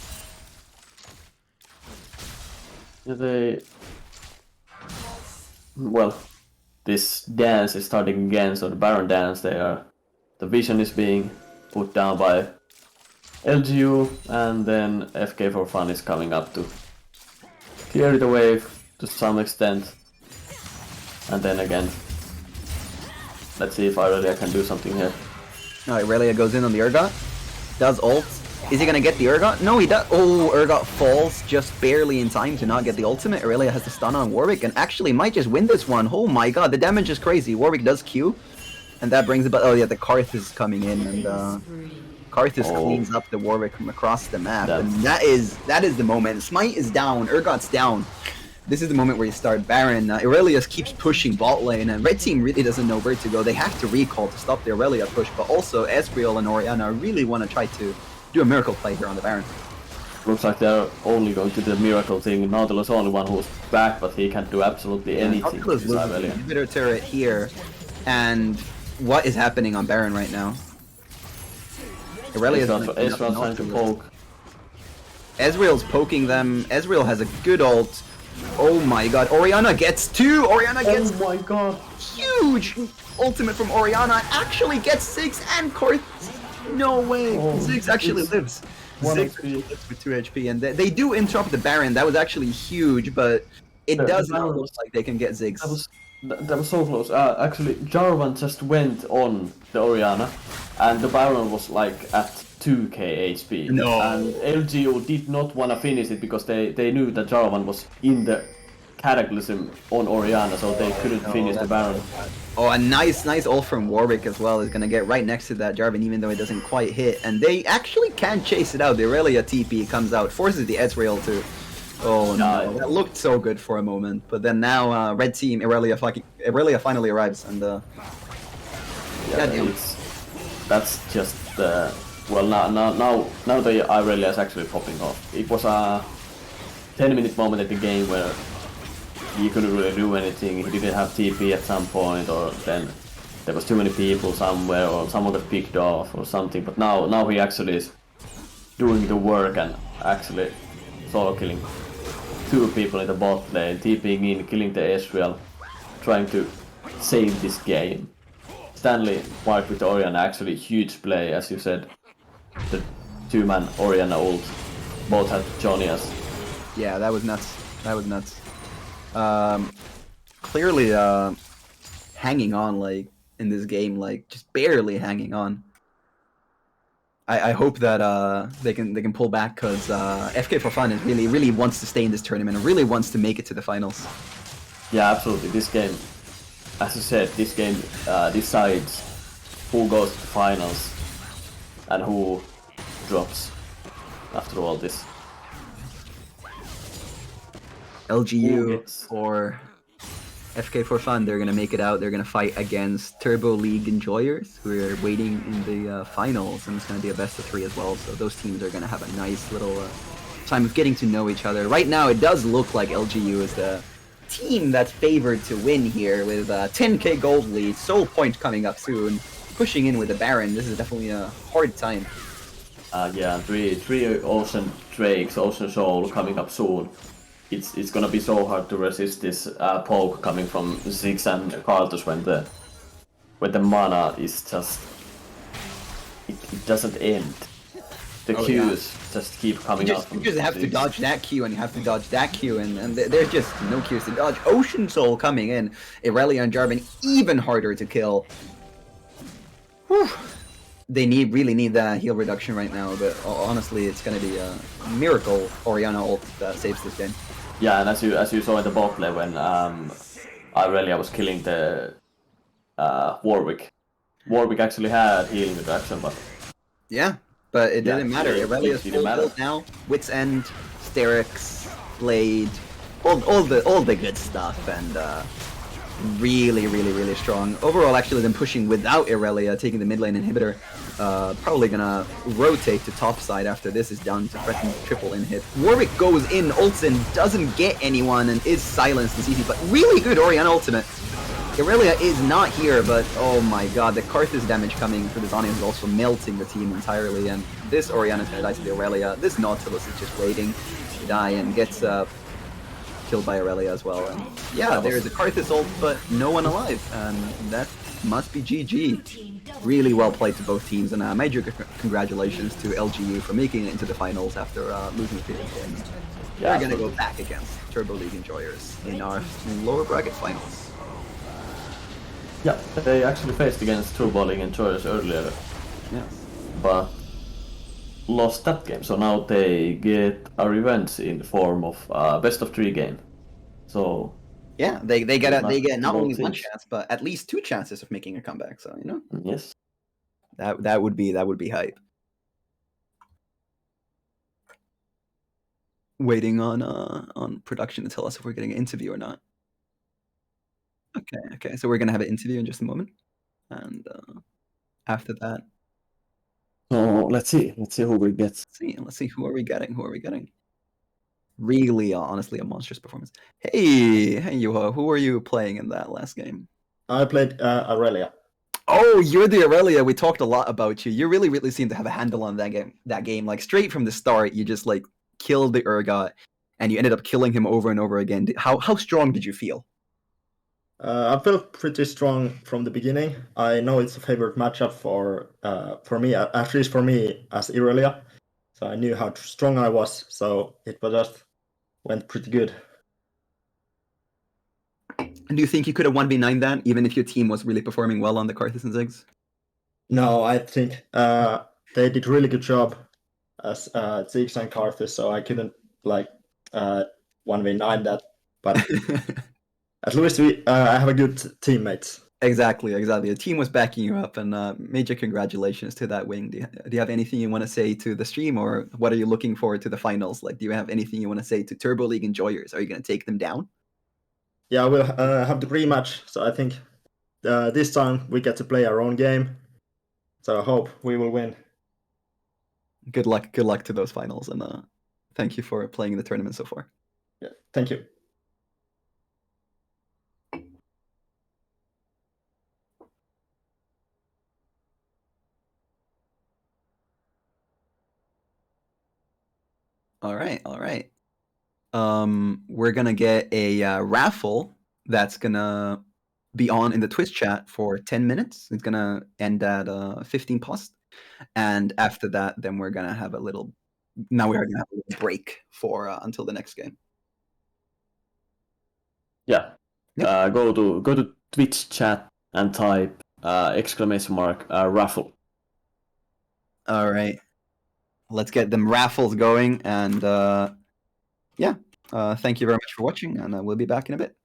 Well, this dance is starting again, so the Baron dance, the vision is being put down by LGU, and then FK for Fun is coming up to clear the wave to some extent. And then again, let's see if Irelia can do something here. Alright, Relia goes in on the Urgot, does ult. Is he gonna get the Urgot? No, he does. Oh, Urgot falls just barely in time to not get the ultimate. Aurelia has the stun on Warwick and actually might just win this one. Oh my god, the damage is crazy. Warwick does Q, and that brings about. Oh yeah, the Karth is coming in, and Karthus cleans up the Warwick from across the map, and that is the moment. Smite is down, Urgot's down. This is the moment where you start Baron. Aurelius keeps pushing bot lane, and red team really doesn't know where to go. They have to recall to stop the Aurelia push, but also Ezreal and Orianna really want to try to do a miracle play here on the Baron. Looks like they're only going to do the miracle thing. Nautilus is the only one who's back, but he can't do absolutely anything. Nautilus loses the inhibitor turret here, and what is happening on Baron right now? Ezreal's trying to poke. Ezreal's poking them. Ezreal has a good ult. Oh my god, Orianna gets two! Orianna gets oh my god, huge ultimate from Orianna, actually gets Ziggs and Karth. No way, Ziggs actually lives. Ziggs lives with 2 HP, and they do interrupt the Baron. That was actually huge, but it does not look like they can get Ziggs. That was so close. Actually, Jarvan just went on the Orianna, and the Baron was like at 2k HP. No. And LGO did not want to finish it because they knew that Jarvan was in the Cataclysm on Orianna, so they couldn't finish the Baron. Oh, a nice ult from Warwick as well is gonna get right next to that Jarvan, even though it doesn't quite hit. And they actually can chase it out. The Aurelia TP comes out, forces the Ezreal to... Oh no, that looked so good for a moment, but then now red team Aurelia finally arrives, and that's just well now the Aurelia is actually popping off. It was a 10-minute moment in the game where he couldn't really do anything. He didn't have TP at some point, or then there was too many people somewhere, or someone got picked off or something. But now he actually is doing the work and actually solo killing 2 people in the bot lane, TPing in, killing the Ezreal, trying to save this game. Stanley marked with Orianna, actually huge play, as you said. The 2-man Orianna ult, both had Jonias. Yeah, that was nuts. That was nuts. Clearly hanging on, like, in this game, like, just barely hanging on. I hope that they can pull back, because FK for Fun is really wants to stay in this tournament and really wants to make it to the finals. Yeah, absolutely. This game, as you said, this game decides who goes to the finals and who drops after all this. LGU or FK for Fun, they're gonna make it out. They're gonna fight against Turbo League Enjoyers, who are waiting in the finals, and it's gonna be a best of 3 as well. So those teams are gonna have a nice little time of getting to know each other. Right now, it does look like LGU is the team that's favored to win here, with 10k gold lead, Soul Point coming up soon, pushing in with the Baron. This is definitely a hard time. Yeah, three Ocean Drakes, Ocean Soul coming up soon. It's gonna be so hard to resist this poke coming from Ziggs and Karthus when the mana is just it doesn't end. The Qs just keep coming up. You just have to dodge that Q, and you have to dodge that Q, and there's just no Qs to dodge. Ocean Soul coming in, Irelia and Jarvan even harder to kill. Whew. They really need that heal reduction right now, but honestly, it's gonna be a miracle Orianna ult that saves this game. Yeah, and as you saw in the bot lane when Irelia was killing the Warwick. Warwick actually had healing reduction, but yeah, but it didn't matter. Irelia's full build now, Wit's End, Sterix, Blade, all the good stuff, and really, really, really strong. Overall, actually, them pushing without Irelia, taking the mid lane inhibitor, probably gonna rotate to top side after this is done to threaten triple inhib. Warwick goes in, ults in, doesn't get anyone, and is silenced and easy, but really good Orianna ultimate. Irelia is not here, but oh my god, the Karthus damage coming through the Zhonya's is also melting the team entirely, and this Orianna's gonna die to the Irelia. This Nautilus is just waiting to die and gets killed by Irelia as well. And yeah, there's a Karthus ult, but no one alive, and that must be GG. Really well played to both teams, and major congratulations to LGU for making it into the finals after losing the previous game. Yeah, We're gonna go back against Turbo League Enjoyers in our lower bracket finals. Yeah, they actually faced against Turbo League Enjoyers earlier, Yeah. but lost that game. So now they get a revenge in the form of best of 3 game. So Yeah, they get not both only one teams. chance, but at least 2 chances of making a comeback. So yes, that would be hype. Waiting on production to tell us if we're getting an interview or not. Okay. So we're gonna have an interview in just a moment, and after that, so let's see who we get. let's see who are we getting. Really, honestly, a monstrous performance. Hey, Yuha, who were you playing in that last game? I played Aurelia. Oh, you're the Aurelia. We talked a lot about you. You really, really seem to have a handle on that game. Like straight from the start, you just like killed the Urgot, and you ended up killing him over and over again. How strong did you feel? I felt pretty strong from the beginning. I know it's a favorite matchup for me, at least for me as Aurelia. So I knew how strong I was. So it just went pretty good. And do you think you could have 1v9 that, even if your team was really performing well on the Karthus and Ziggs? No, I think they did really good job as Ziggs and Karthus. So I couldn't 1v9 that, but. At least I have a good teammates. Exactly. The team was backing you up, and major congratulations to that win. Do you have anything you want to say to the stream, or what are you looking forward to the finals? Like, do you have anything you want to say to Turbo League Enjoyers? Are you going to take them down? Yeah, we'll have the rematch, so I think this time we get to play our own game. So I hope we will win. Good luck to those finals, and thank you for playing in the tournament so far. Yeah, thank you. All right. We're gonna get a raffle that's gonna be on in the Twitch chat for 10 minutes. It's gonna end at 15 past, and after that, then we're gonna have a little. Now we are gonna have a little break for until the next game. Yeah, Yep. go to Twitch chat and type !raffle. All right. Let's get them raffles going, and thank you very much for watching, and we'll be back in a bit.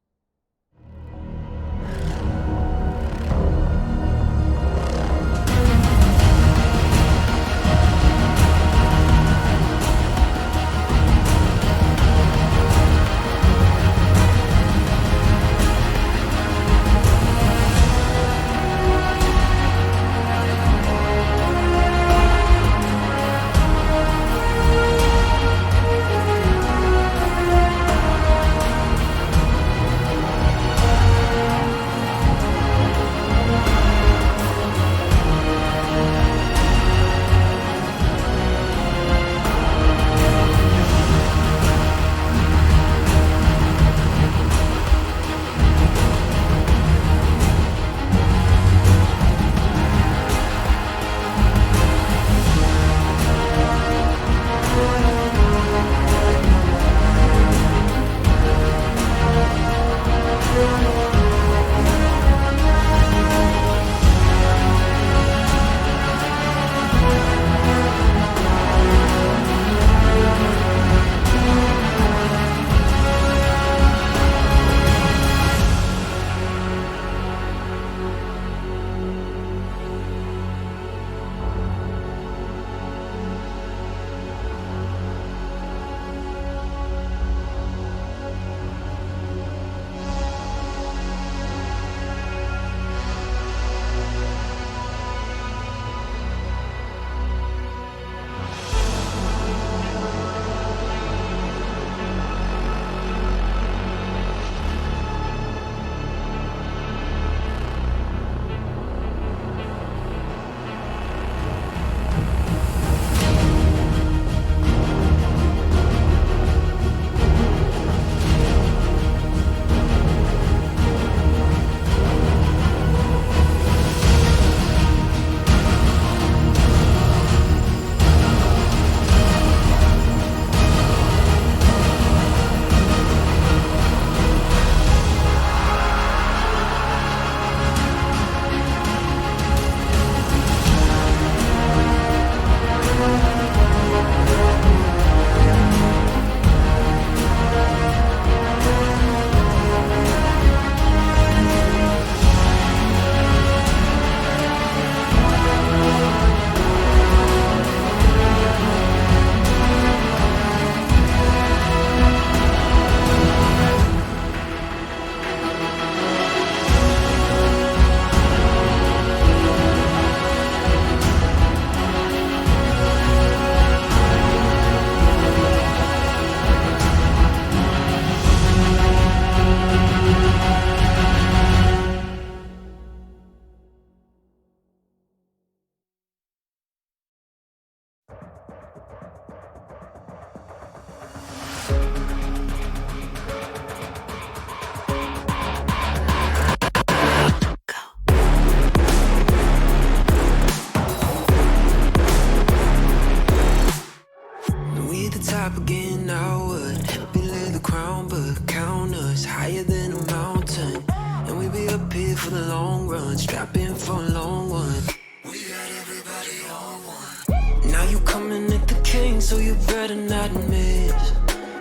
so you better not miss.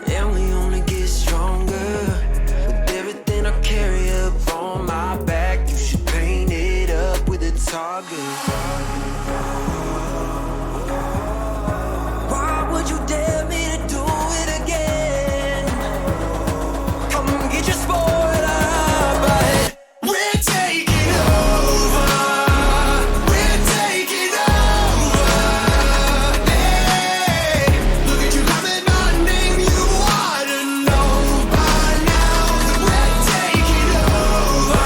And we only get stronger with everything I carry up on my back. You should paint it up with a target. Why would you dare me to do it again? Come get your sport up, but we're taking over. We're taking over. Hey, look at you coming on, name you ought to know by now that we're taking over.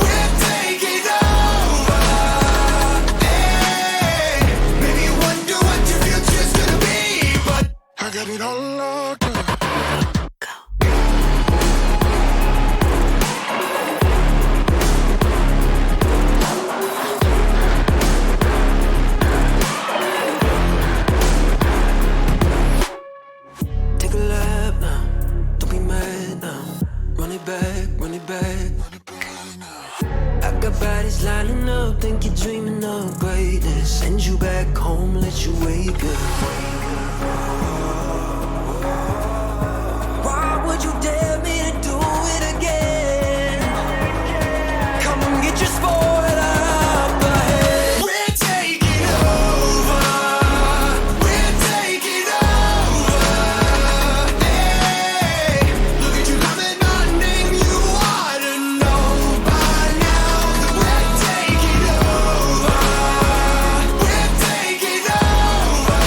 We're taking over. Hey, maybe you wonder what your future's gonna be, but I got it all locked up. Take a lap now, don't be mad now. Run it back, run it back. I got bodies lining up, think you're dreaming of greatness. Send you back home, let you wake up. Why would you dare me to do it again? Come and get your sport up ahead. We're taking over. We're taking over. Hey, look at you coming on, name you ought to know by now that we're taking over. We're taking over.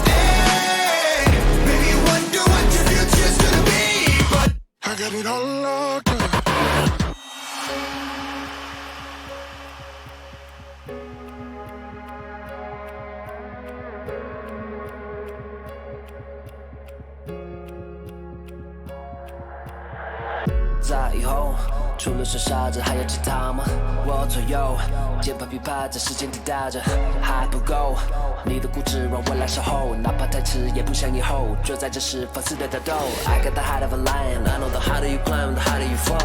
Hey, maybe you wonder what your future's gonna be, but I got it all locked up. 在以后，除了是傻子，还有其他吗？我左右，键盘噼啪在时间滴答着，还不够。你的固执让我来守候，哪怕太迟也不想以后。就在这时放肆的打斗。I got the heart of a lion, I know the harder you climb, the harder you fall.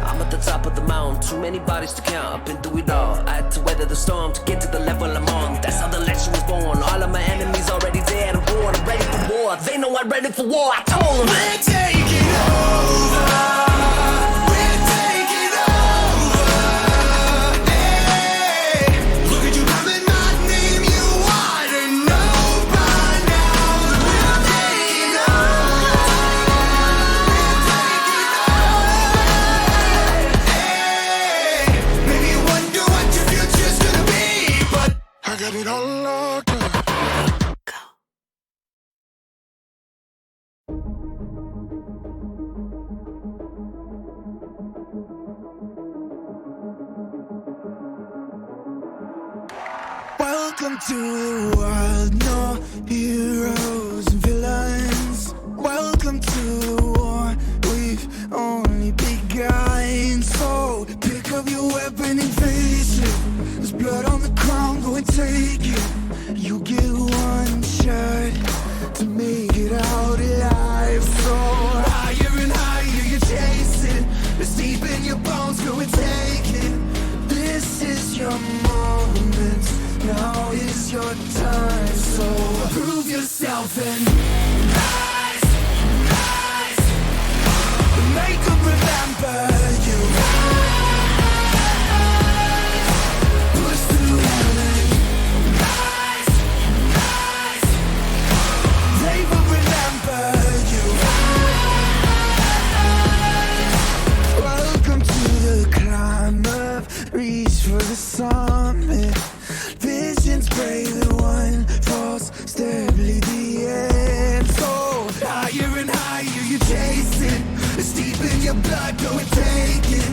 I'm at the top of the mountain, too many bodies to count. I've been through it all. I had to weather the storm to get to the level I'm on. That's how the legend was born. All of my enemies already dead. I'm born, I'm ready for war. They know I'm ready for war. I told them we're taking over. We're taking over. Hey, look at you coming, my name you ought to know by now that we're taking over. Hey, maybe you wonder what your future's gonna be, but I got it all locked up. Welcome to the world, no heroes and villains. Welcome to the war, we've only begun. So pick up your weapon and face it. There's blood on the ground, go and take it. You get one shot to make it out alive. So higher and higher you chase it. It's deep in your bones, go and take it. This is your moment. Now is your time, so prove yourself and rise, rise. Make them remember you. Push through heaven. Rise, rise. They will remember you. Welcome to the climb up, reach for the summit. Visions brave and one false step lead the end. So higher and higher you chase it. It's deep in your blood, go and take it.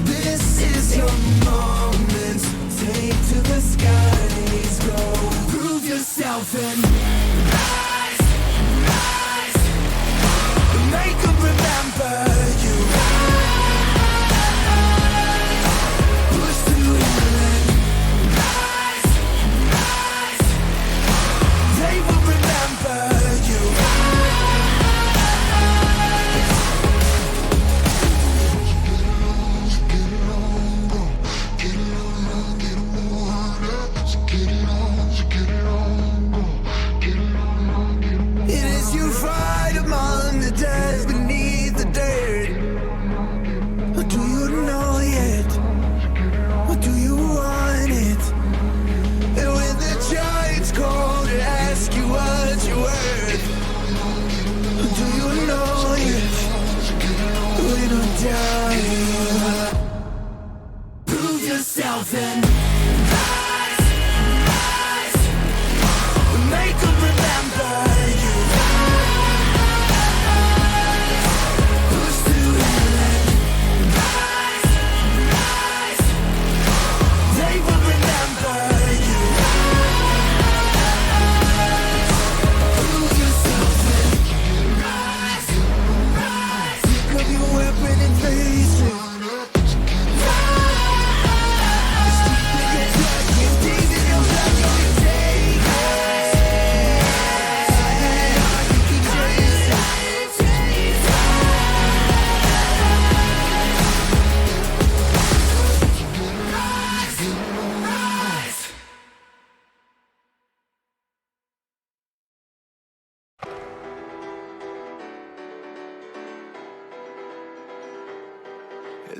This is your moment. Take to the skies, go prove yourself and rise, rise. Make them remember you. Push through heaven. Rise, rise. They will remember you. Get it on,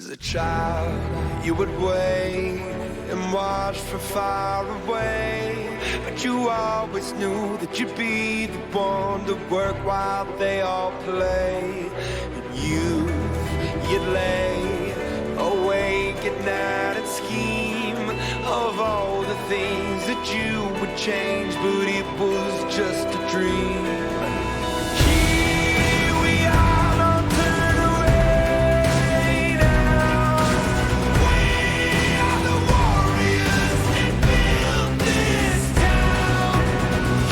As a child, you would wait and watch from far away, but you always knew that you'd be the one to work while they all play. And you'd lay awake at night and scheme of all the things that you would change, but it was just a dream. Here we are, don't turn away now. We are the warriors that built this town.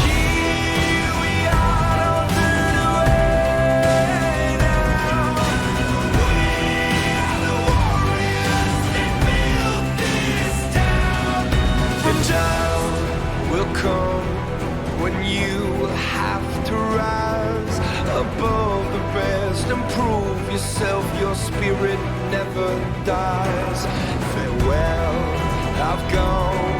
Here we are, don't turn away now. We are the warriors that built this town. The time will come when you have to rise above the rest and prove yourself. Your spirit never dies. Farewell, I've gone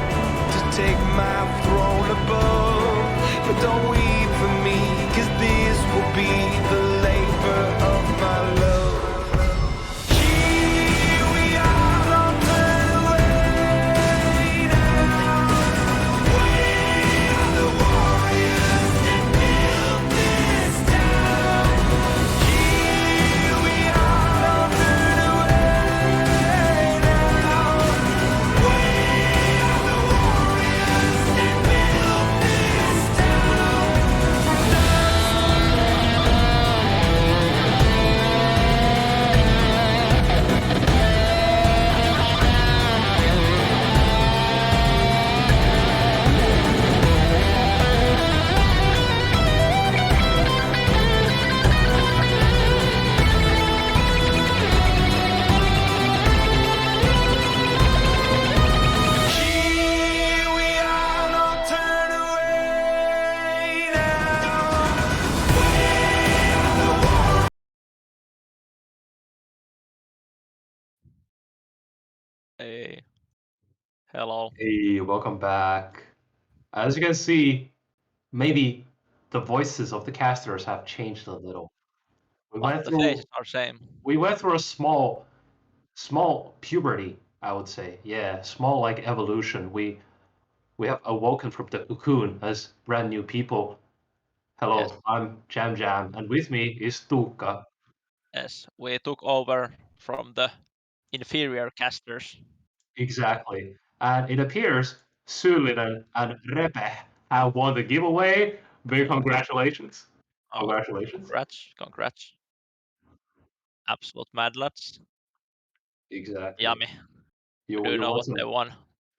to take my throne above, but don't weep for me, 'cause this will be the labor of my love. Here we are, don't turn away now. We are the warriors that built this town. Here we are, don't turn away now. We are the warriors that built this town. Here we are, don't turn away now. We are the warriors. Hey. Hello. Hey, welcome back. As you can see, maybe the voices of the casters have changed a little. We But went the through faces are same. a small puberty, I would say. Yeah, small like evolution. We have awoken from the cocoon as brand new people. Hello, Yes. I'm Jam Jam, and with me is Tuukka. Yes, we took over from the inferior casters. Exactly. And it appears Sylinen and Repe have won the giveaway. Big congratulations. Oh, Congratulations. congrats. Absolute mad lads. Exactly. Yummy. You Do you know want what some they won?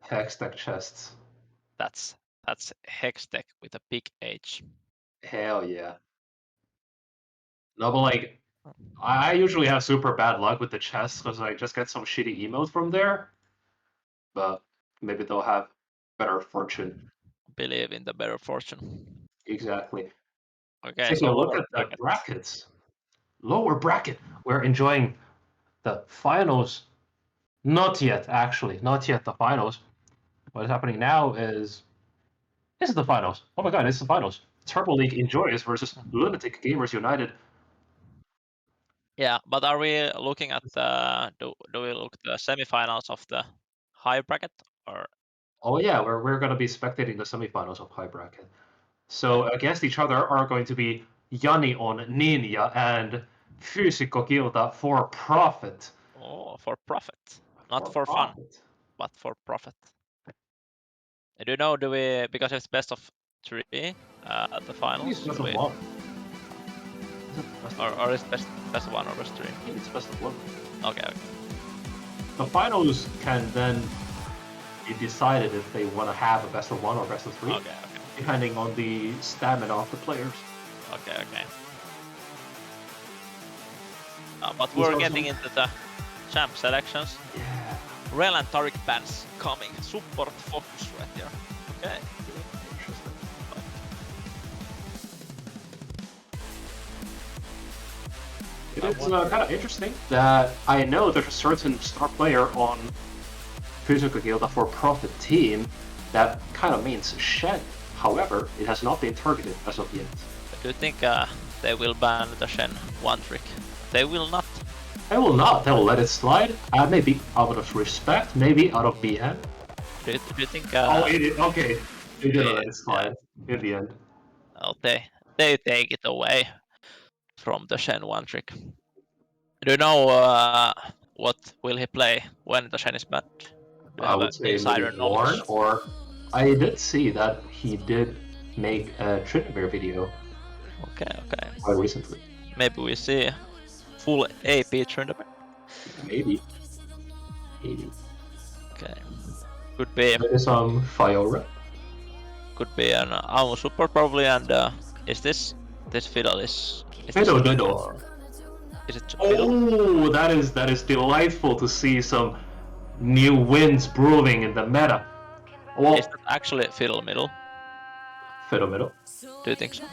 Hextech chests. That's Hextech with a big H. Hell yeah. No, but like, I usually have super bad luck with the chests because I just get some shitty emotes from there. But maybe they'll have better fortune. Believe in the better fortune. Exactly. Okay, Taking so a look lower at the bracket. brackets. Lower bracket. We're enjoying the finals. Not yet, actually. Not yet the finals. What is happening now is this is the finals. Oh my god, it's the finals. Turbo League Enjoyers versus Lunatic Gamers United. Yeah, but are we looking at the do we look at the semifinals of the high bracket or Oh yeah, we're gonna be spectating the semifinals of high bracket. So against each other are going to be Yanni on Ninja and Fysico Gilda for profit. oh, for profit? Not For for fun, profit. but for profit. I don't know, do we, because it's best of 3 at the I think finals, it's best do of we, one. Is it best of or is best of 1 or best 3? I think it's best of one. Okay. The finals can then be decided if they want to have a best of one or best of three, Okay. depending on the stamina of the players. Okay. But we're getting into the champ selections. Yeah. Rel and Tariq bans coming. Support focus right here. Okay. Interesting. It is kind of interesting that I know there's a certain star player on Physical Guild for Profit team that kind of means Shen. However, it has not been targeted as of yet. Do you think they will ban the Shen one trick? They will not. I will not. I will let it slide. Maybe out of respect. Maybe out of BM. Do you think? Okay. They didn't let it yeah. slide in the end. Oh, they take it away from the Shen one trick. Do you know what will he play when the Shen is banned? Do you I have would an say insider maybe knowledge? Warren, or I did see that he did make a Tryndamere video Okay. quite recently. Maybe we see full AP Tryndamere. Maybe. Okay. Could be Maybe some Fiora. could be an Amu support probably, and is this fiddle is Fiddle this Diddle. or is it fiddle? Oh, that is delightful to see some new winds brewing in the meta. Well, Is that actually fiddle middle? Fiddle Middle. Do you think so?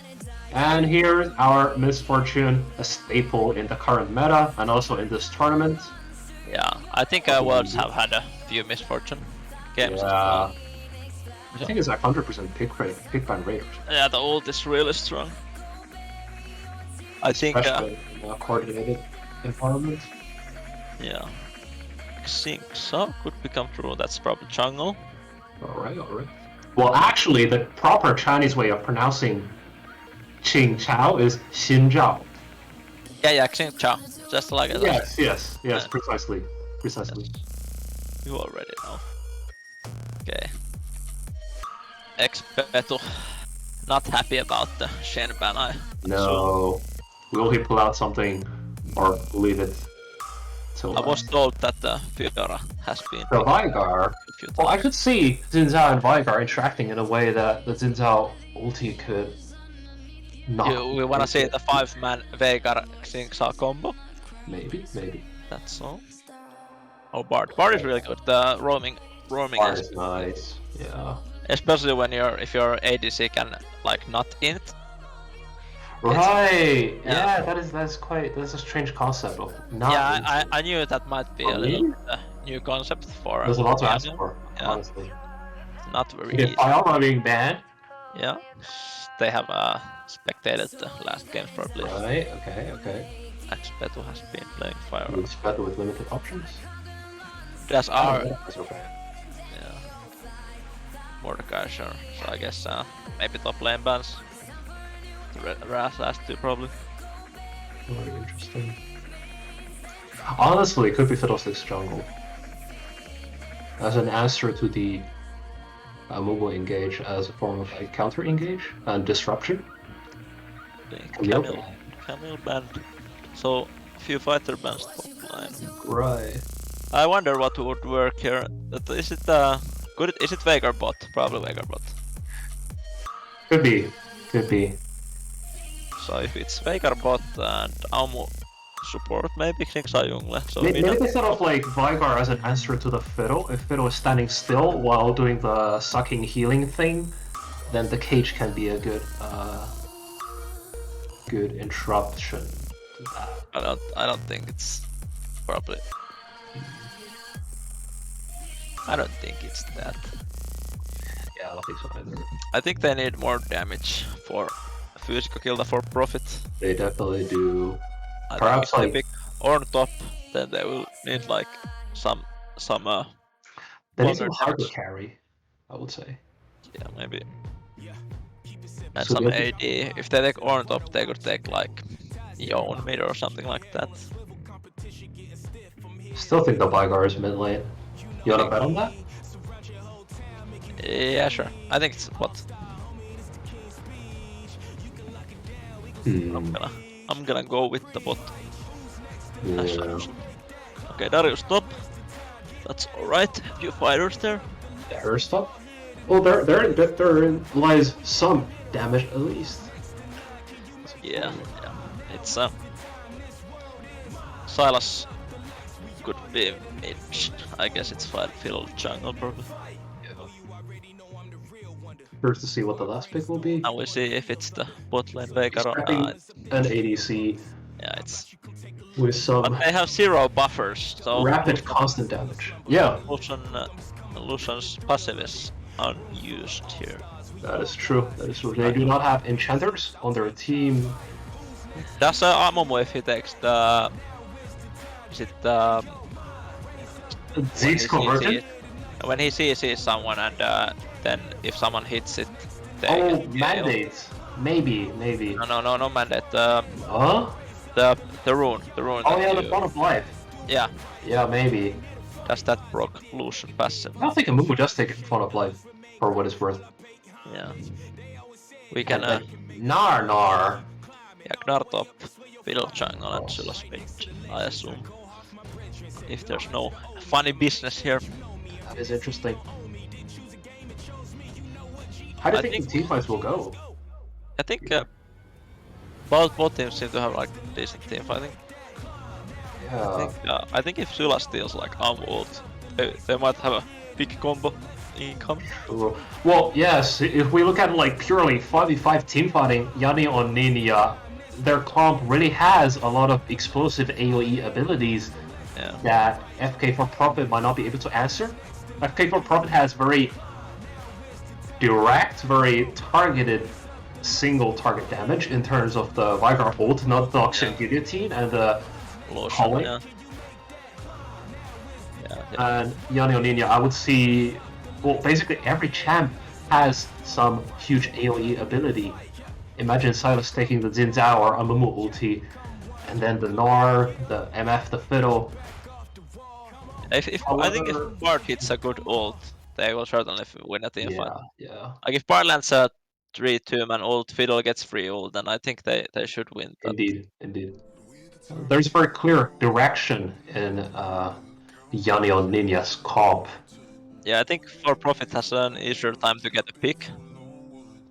And here's our Misfortune, a staple in the current meta and also in this tournament. Yeah, I think Worlds have had a few misfortune games. Yeah. I think it's like 100% pick ban rate. Yeah, the ult is really strong. I think. Especially in a coordinated environment. Yeah. Sync so could become true. That's probably jungle. Alright. Well, actually, the proper Chinese way of pronouncing Qing Chao is Xin Zhao. Yeah, Xing Chao. Just like it. Yes, precisely. Yes. You already know. Okay. Expetu. Not happy about the Shen ban. No. Will he pull out something or leave it till I was told that the Fiora has been. the Vigar. Well, I could see Xin Zhao and Vigar interacting in a way that the Xin Zhao ulti could not. We wanna see the 5-man Veigar Xing Sa combo. Maybe. That's all. Oh, Bard. Bard is really good. The roaming Bard is nice. Yeah. Especially when if your ADC can like not int. Right. Yeah. That's a strange concept of not. Yeah, I knew that might be a little new concept for. There's a lot to ask for, yeah. honestly. Not very If easy. Fiora being banned. Yeah. They have spectated the last games probably. Right. Okay. Expetu has been playing Fire. Expetu with limited options. That's our. That's okay. Yeah. Mordecai, sure. So I guess maybe top lane bans. The last two probably. Very interesting. Honestly, it could be Fiddlesticks jungle. As an answer to the mobile engage as a form of like counter engage and disruption. Camille banned. So few fighter bans top line. Right. I wonder what would work here. Is it good? Is it Veigar bot? Probably Veigar bot. Could be. So if it's Veigar bot and Amu support, maybe Xingsa Jungle. So Maybe instead of like Vigar as an answer to the Fiddle, if Fiddle is standing still while doing the sucking healing thing, then the cage can be a good interruption to that. I don't think it's probably. I don't think it's that. Yeah, I don't think so either. I think they need more damage for physical kill for profit. They definitely do. I Perhaps think if like they pick on top, then they will need like some they need some longer hyper damage. carry, I would say. Yeah, maybe. And So some they- AD. If they take on top, they could take like Yon mid or something like that. Still think the Vigar is mid lane. You wanna bet on that? Yeah, sure. I think it's what I'm gonna go with the bot. Yeah. Okay, Darius top. That's alright. Few fighters there. Her stuff? Well, there lies some damage at least. Yeah. It's Silas could be mid. I guess it's fiddle jungle probably. First to see what the last pick will be. Now we see if it's the bot lane Veigar or Expecting an ADC yeah, it's. with some But they have 0 buffers, so rapid constant damage. Yeah, Lucian's passive is unused here. that is true. They do not have enchanters on their team. Does Amumu if he takes the Is it Zeke's conversion? when he sees someone and then if someone hits it, they Oh, get killed. mandates. Maybe. No mandate. Huh? The rune. Oh that yeah, the you- Font of Life. Yeah, Yeah, maybe. does that proc Lucian passive? I don't think a move would just take Font of Life, for what it's worth. Yeah. We can Nar. yeah, Gnar top, Fiddle Jungle and Sylas mid, I assume. If there's no funny business here. That is interesting. How do you I think think- the team fights will go? I think both teams seem to have like decent team fighting. Yeah. I think if Sylas steals like ult, they might have a big combo income. Well, yes, if we look at like purely 5v5 team fighting, Yanni on Ninja, their comp really has a lot of explosive AoE abilities that FK4 Prophet might not be able to answer. FK4 Prophet has very direct, very targeted single target damage in terms of the Vigar ult, not the Oxygen Guillotine, and the calling. And Yanni on Ninja, I would see, well, basically every champ has some huge AoE ability. Imagine Sylas taking the Xin Zhao or Amumu ulti, and then the Gnar, the MF, the Fiddle. I think if Bard hits a good ult, they will certainly win a team fight. Yeah. Like if Bard lands a 3-2 man ult, Fiddle gets free ult, then I think they should win that. Indeed. There's very clear direction in Yanni on Ninja's comp. Yeah, I think For Profit has an easier time to get a pick.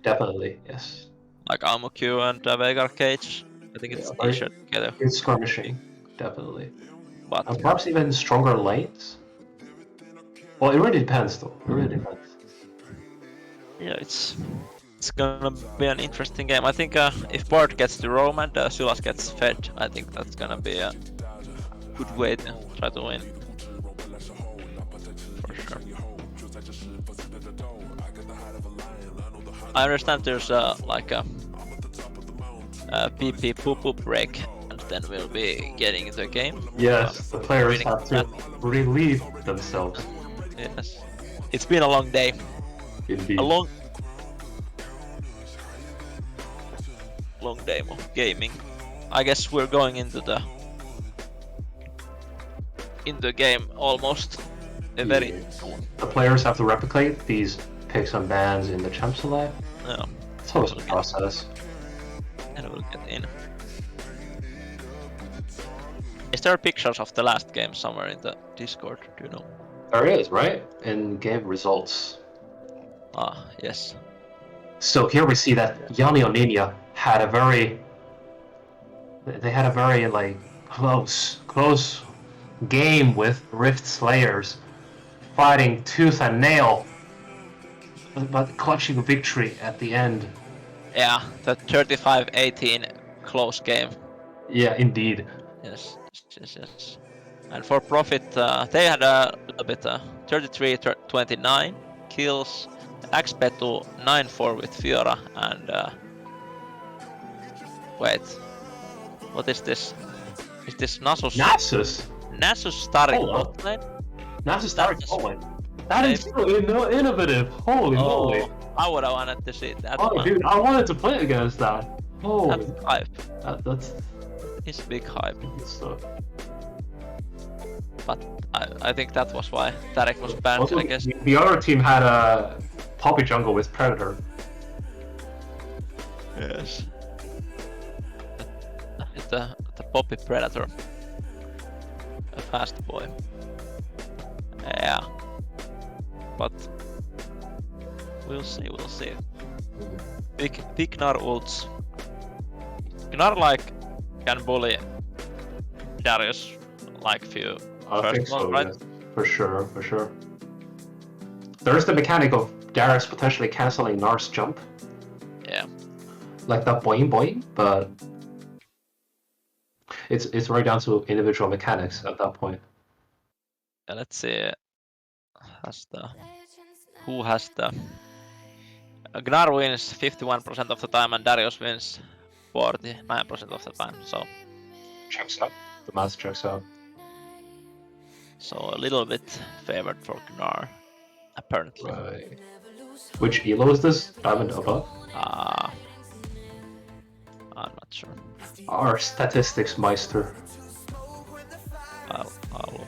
Definitely, yes. Like Almo Q and Veigar Cage. I think it's easier to get a It's skirmishing, definitely. But and perhaps even stronger lanes. Well, it really depends, though. It really depends. Yeah, it's gonna be an interesting game. I think if Bard gets the roam and Sylas gets fed, I think that's gonna be a good way to try to win. For sure. I understand there's like a PP poo-poo break, and then we'll be getting into the game. Yes, the players have to relieve themselves. Yes. It's been a long day. Indeed. A long day of gaming. I guess we're going into the game almost. Very The players have to replicate these picks and bans in the champ select. Yeah. It's always a process. And we'll get in. Is there pictures of the last game somewhere in the Discord? Do you know? There is, right? In game results. Ah, yes. So here we see that Yanni on Ninja had a very like close game with Rift Slayers, fighting tooth and nail, but clutching a victory at the end. Yeah, the 35-18 close game. Yeah, indeed. Yes. And For Profit, they had a little bit 33-29 kills, Xpetu 9-4 with Fiora, and wait, what is this? Is this Nasus? Nasus starting bot lane? Nasus starting bot lane. That is so innovative. Holy moly! I would have wanted to see that. Oh, dude, I wanted to play against that. Oh, that's hype. That's it's big hype. Good stuff. But I think that was why Tarek was banned. Also, I guess the other team had a Poppy jungle with Predator. Yes. The Poppy Predator. A fast boy. Yeah. But we'll see. Big Gnar ults. Gnar like can bully Darius like few. I think so, right? yes. For sure. There's the mechanic of Darius potentially canceling Gnar's jump. Yeah. Like that boing, but it's right down to individual mechanics at that point. Yeah, let's see. Who has the Gnar wins 51% of the time and Darius wins 49% of the time, so checks out. The math checks out. So a little bit favored for Gnar, apparently. Right. Which elo is this? Diamond above? I'm not sure. Our statistics meister. I'll look.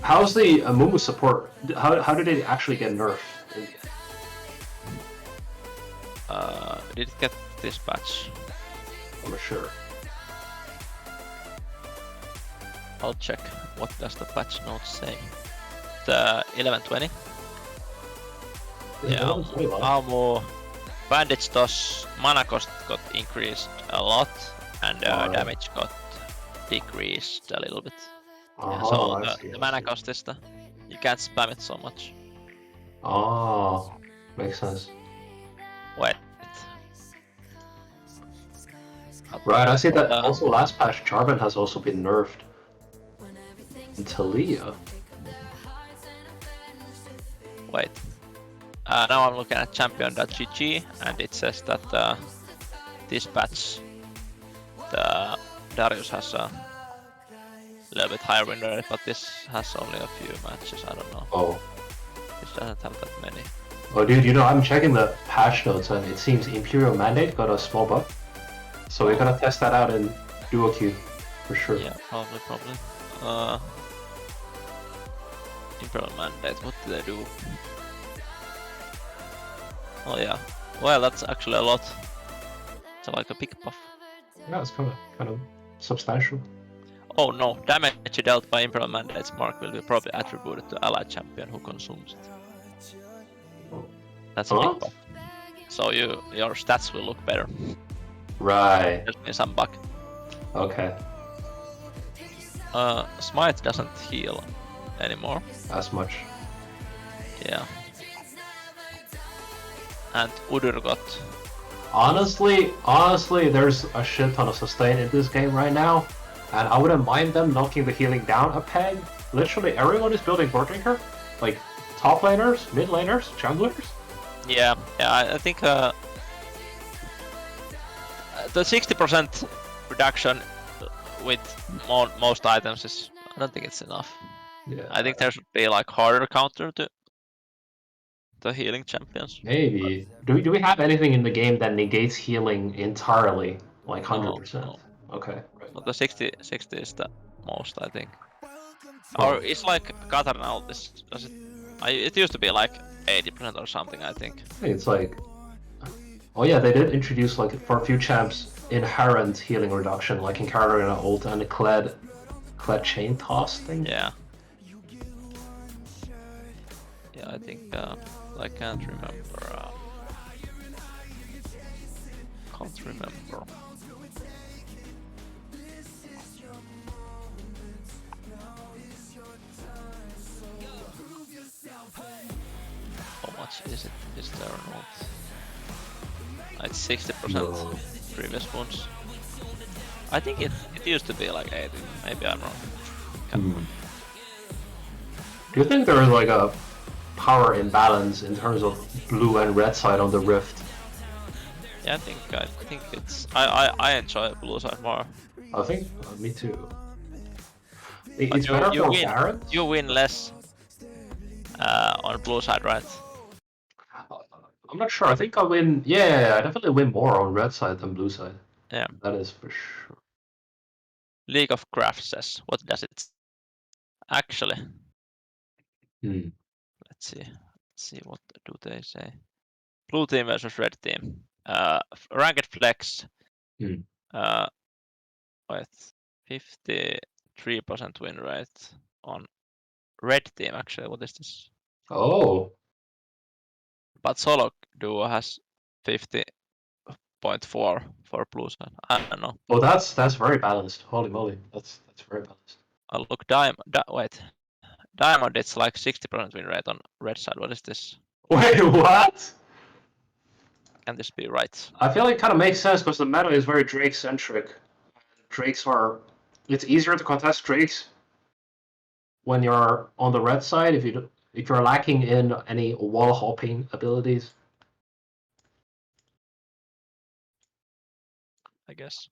How's the Mumu support? How did it actually get nerfed? Did it get this patch? I'm not sure. I'll check. What does the patch notes say? The 1120. Yeah, Almu bandage toss mana cost got increased a lot, and damage got decreased a little bit. Yeah, so the mana cost is you can't spam it so much. Oh, makes sense. Wait. Right, I see that also last patch Jarvan has also been nerfed. And Talia. Wait. Now I'm looking at champion.gg and it says that this patch the Darius has a little bit higher win rate, but this has only a few matches, I don't know. Oh. This doesn't have that many. Oh dude, you know, I'm checking the patch notes and it seems Imperial Mandate got a small buff. So we're gonna test that out in duo queue for sure. Yeah, probably. Imperial Mandate, what did they do? Oh yeah, well that's actually a lot. It's like a big buff. Yeah, it's kind of substantial. Oh no, damage dealt by Imperial Mandate's mark will be probably attributed to allied champion who consumes it. That's a big buff. So your stats will look better. Right. Just in some bug. Okay. Smite doesn't heal anymore. As much. Yeah. And Udyr got... Honestly, there's a shit ton of sustain in this game right now, and I wouldn't mind them knocking the healing down a peg. Literally everyone is building Boardrinker. Like, top laners, mid laners, junglers. Yeah, I think the 60% reduction with most items is... I don't think it's enough. Yeah. I think there should be like harder counter to the healing champions. Maybe. Do we have anything in the game that negates healing entirely? Like 100%? No. Okay. Right. But the 60 is the most, I think. Or it's like Qatar now. It used to be like 80% or something, I think. It's like... Oh yeah, they did introduce, like, for a few champs, inherent healing reduction, like in Karina ult and the Kled chain toss thing. Yeah. Yeah, I think... I can't remember. Can't remember. How much is it? Is there or not? It's 60% No. previous ones. I think it used to be like 80. Maybe I'm wrong. Do you think there is like a power imbalance in terms of blue and red side on the Rift? Yeah, I think it's I enjoy blue side more. I think me too. But It's better for Baron. You win less on blue side, right? I'm not sure. I think I win. Yeah, I definitely win more on red side than blue side. Yeah, that is for sure. League of Craft says, what does it actually? Let's see what do they say. Blue team versus red team. Ranked flex. With 53% win rate on red team. Actually, what is this? Oh. But solo duo has 50.4 for blue side. I don't know. Oh, that's very balanced. Holy moly, that's very balanced. I'll look wait. Diamond, it's like 60% win rate on red side. What is this? Wait, what? Can this be right? I feel like it kind of makes sense because the meta is very Drake centric. Drakes are. It's easier to contest Drakes when you're on the red side if you're lacking in any wall hopping abilities. I guess.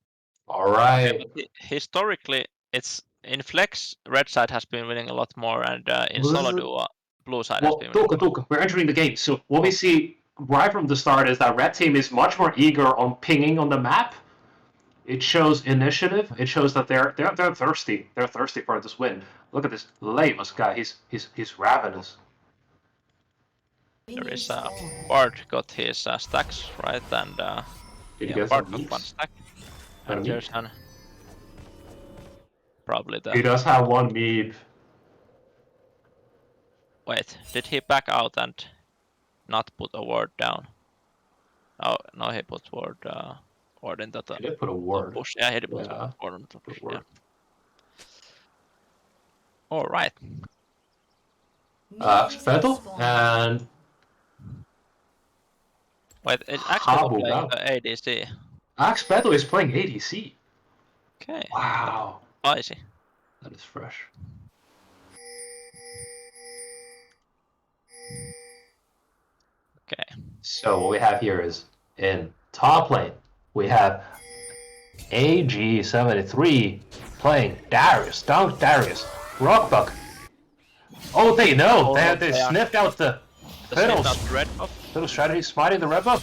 All right. Historically, it's in Flex, red side has been winning a lot more, and in Well, solo duo, blue side has Well, been winning. Tuukka, we're entering the game. So what we see right from the start is that red team is much more eager on pinging on the map. It shows initiative. It shows that they're thirsty. They're thirsty for this win. Look at this Leivos guy. He's ravenous. There is Bard got his stacks right, and Did he yeah, get Bard some got meats? one stack. And And a there's an probably He the does have one meep. wait. Did he back out and not put a word down? Oh no, he put word into the He did put a word. push. Yeah, he did put Yeah, word into the push. word. Yeah. All right. Vettel and Wait, it's How actually playing about- the ADC. Axe Vettel is playing ADC. Okay. Wow, I see. that is fresh. Okay. So what we have here is in top lane we have AG73 playing Darius, Dunk Darius, Rockbuck. Oh, they know. Oh, They they are. sniffed out the The Fiddles. Fiddles red buff. Fiddle strategy, smiting the red buff.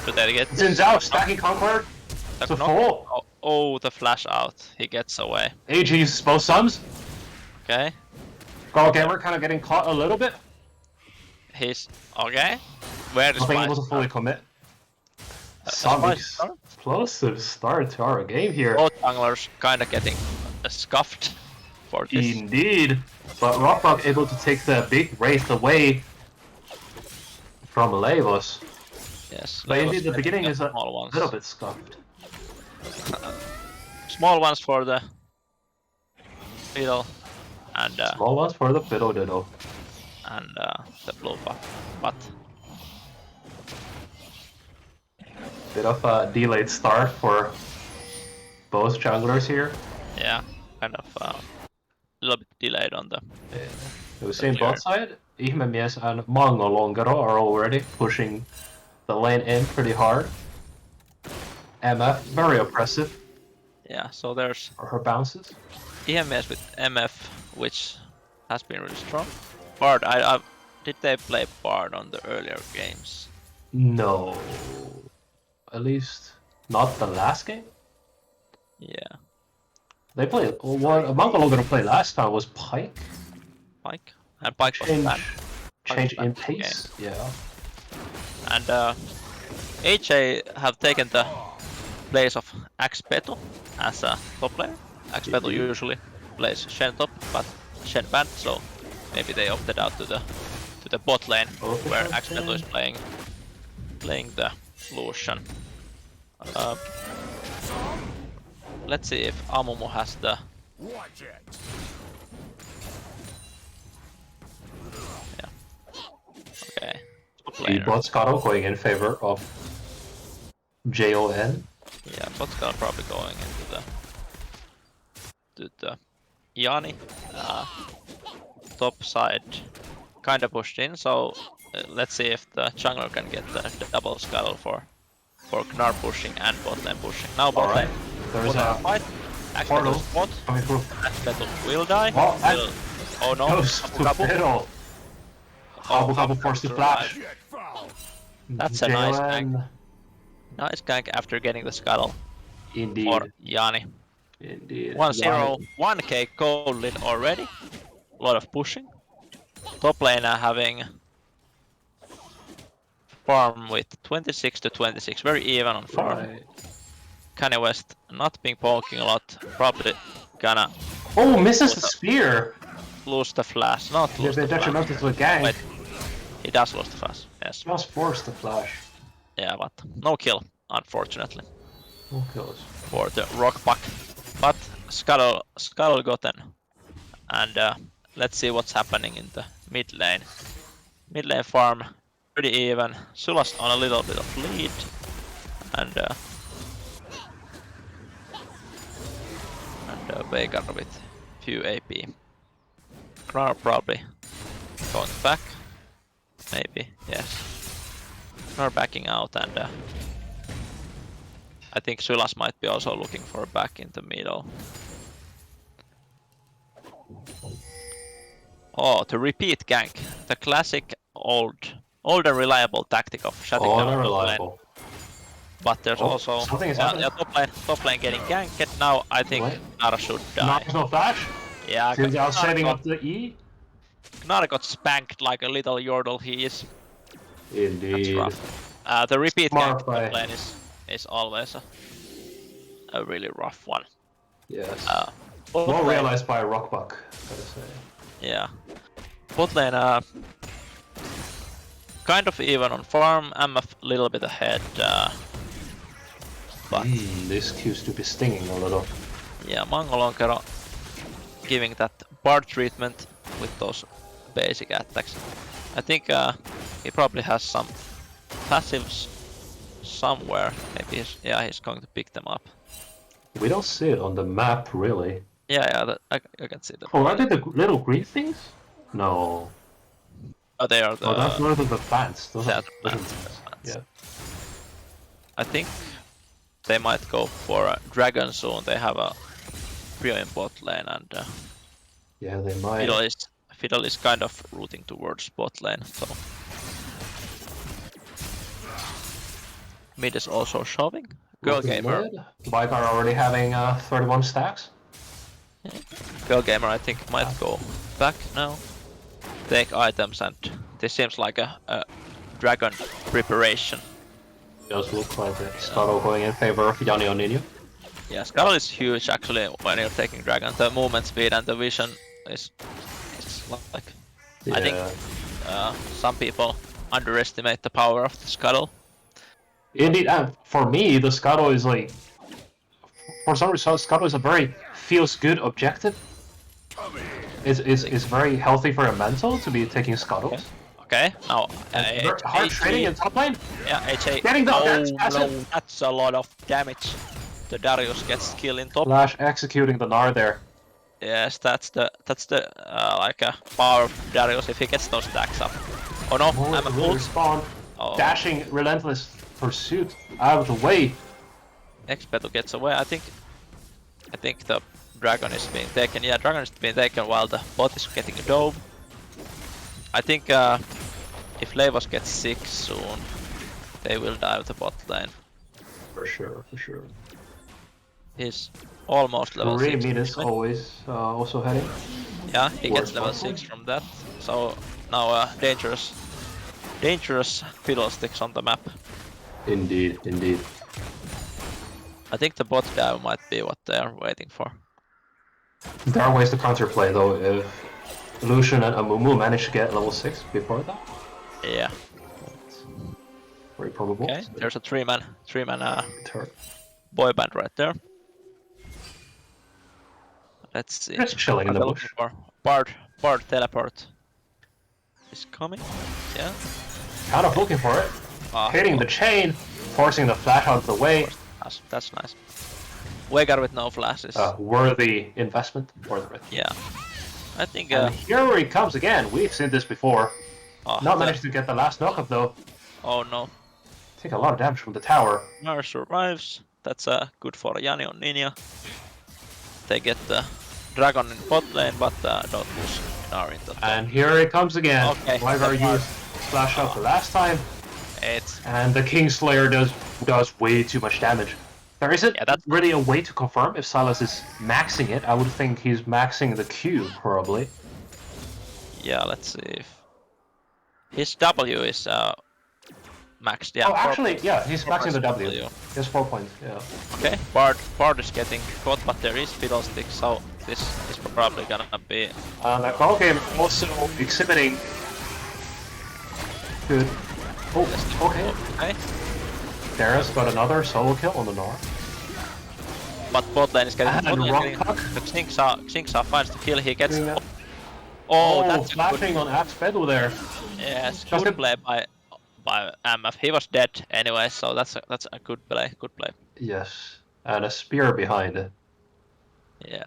Should they get Zin's out, stacking Conqueror the to knock? full. Oh, the flash out. He gets away. AG uses both sums. Okay. Girl Gamer kind of getting caught a little bit. He's okay. Where is Not being able Spice? to fully commit. Spice Some start? explosive start to our game here. Both junglers kind of getting scuffed for this. Indeed. But Rockbuck able to take the big wraith away from Leivos. Yes. But Leivos indeed, the getting beginning the is a small ones. little bit scuffed. Small ones for the Fiddle and Small ones for the Fiddle Diddle. the blue buff. But Bit of a delayed start for both junglers here. yeah, kind of a little bit delayed on the. We see on bot side, Ihmemies and Mango Longero are already pushing the lane in pretty hard. MF, very oppressive Yeah, so there's for her bounces. EMS with MF, which has been really strong. Bard, did they play Bard on the earlier games? No. At least not the last game. Yeah, They played. What Mango Longero played last time was Pike. Pike. And Pike was Change, banned. change Pike's in banned pace. Yeah. And HA have taken the place of Axpeto as a top player. Axpeto usually plays Shen top, but Shen banned, so maybe they opted out to the bot lane where Axpeto is playing the Lucian. Let's see if Amumu has the. Yeah. Okay. Top The laner. bot Scuttle going in favor of JON. Yeah, bot's gonna probably going into the Yanni. Top side kinda pushed in, so let's see if the jungler can get the double scuttle for Gnar pushing and bot lane pushing. Now bot Alright. lane. There's Bot lane a fight. portal Axpeto's bot. coming through. Axpeto will die. Oh, and Will- oh no. Goes Abu to Gabu. Fiddle. Oh, Abu Gabu forced to flash. That's a nice gank. JON. Nice gank after getting the scuttle Indeed. for Yanni. Indeed. 1-0, 1k gold lead already. A lot of pushing. Top laner having farm with 26 to 26, very even on farm. Right. Kanye West not being poking a lot, probably gonna Oh, misses the spear. lose the flash. Not Yeah, lose they the flash. detrimental to the gang. Wait, he does lose the flash. Yes. Just forced the flash. Yeah, but no kill, unfortunately, Who kills? for the rock puck. But Scuttle gotten, and let's see what's happening in the mid lane. Mid lane farm pretty even. Sulas on a little bit of lead, and Veigar with few AP. Gnar probably going back, maybe, yes. Gnar backing out, and I think Sulas might be also looking for a back in the middle. Oh, to repeat gank. The classic old and reliable tactic of shutting Oh, down not top lane. reliable. But there's Oh, also something is yeah, happening. top lane getting ganked. Now I think Wait. Nara should die. Nara's no flash. Yeah, Seems out Nara saving got, up the E. Nara got spanked like a little yordle he is. That's Indeed. rough. The repeat Smart gank play. top lane is always a really rough one. Yes. Bot Well lane- realized by Rockbuck, gotta say. Yeah. Bot lane, kind of even on farm, MF a little bit ahead, but This Q's to be stinging a little. yeah, Mangolonkero giving that bard treatment with those basic attacks. I think he probably has some passives somewhere. Maybe he's going to pick them up. We don't see it on the map, really. Yeah, I can see that. Oh, are they the little green things? No. Oh, they are the. Oh, that's one of the plants. Those Yeah, are the little plants, things. the Yeah. I think they might go for a dragon soon. They have a trio in bot lane, and Yeah, they might. Fiddle is kind of rooting towards bot lane. So mid is also shoving. Girl Looking gamer, mid. Vicar already having 31 stacks. girl gamer, I think might go back now. Take items, and this seems like a dragon preparation. Does look like it. Scuttle going in favor of Yanni on Nino. Yeah, Scuttle is huge actually when you're taking dragon. The movement speed and the vision is like. Yeah. I think some people underestimate the power of the Scuttle. Indeed, and for me, the Scuttle is like. For some reason, Scuttle is a very feels good objective. It's very healthy for your mental to be taking Scuttles. Okay, now Hard trading in top lane. Yeah, HA. Getting the oh passive. no, that's a lot of damage. The Darius gets kill in top. Flash executing the Gnar there. Yes, that's the like a power of Darius if he gets those stacks up. Oh no, I'm a Will fool. respond. Oh. Dashing relentless pursuit out of the way. Expeto gets away. I think the dragon is being taken. Yeah, dragon is being taken while the bot is getting a dove. I think if Levos gets sick soon, they will dive the bot lane. For sure, for sure. He's almost level 3 6. minutes always also heading. Yeah, he gets towards level bot lane. 6 from that. So now dangerous fiddlesticks on the map. Indeed, indeed. I think the bot dive might be what they are waiting for. There are ways to counterplay though. If Lucian and Amumu manage to get level 6 before that, Yeah. very probable. Okay, there's a three-man Turn. boy band right there. Let's see. Just chilling in the I'm bush. looking for Bard teleport is coming. Yeah. Kind of looking for it. Hitting the chain, forcing the flash out of the way. That's nice. Veigar with no flashes. Worthy investment. Worthy. Yeah. I think. And here he comes again. We've seen this before. Not the- managed to get the last knockup though. Oh no. Take a lot of damage from the tower. Nara survives. That's good for Yanni on Ninja. They get the dragon in bot lane, but don't push Nara in the top. And here it comes again. Okay, Vigar the used flash up the last time, It's and the Kingslayer does way too much damage. There isn't really a way to confirm if Silas is maxing it. I would think he's maxing the Q, probably. yeah. Let's see if his W is maxed. Yeah. Oh, actually, 4 yeah, he's maxing the W. W. He has 4 points, yeah. Okay, Bard is getting caught, but there is Fiddlestick, so this is probably gonna be. That ball game also exhibiting good. Oh, okay. Okay. Darius got another solo kill on the Gnar. But bot lane is getting. And bot lane is rock getting puck. the Xingsa finds the kill. He gets. Doing that. Oh, that's a flashing good. on Axpedu there. Yes, Just good a- play by MF. He was dead anyway, so that's a good play. Good play. Yes, and a spear behind it. Yeah.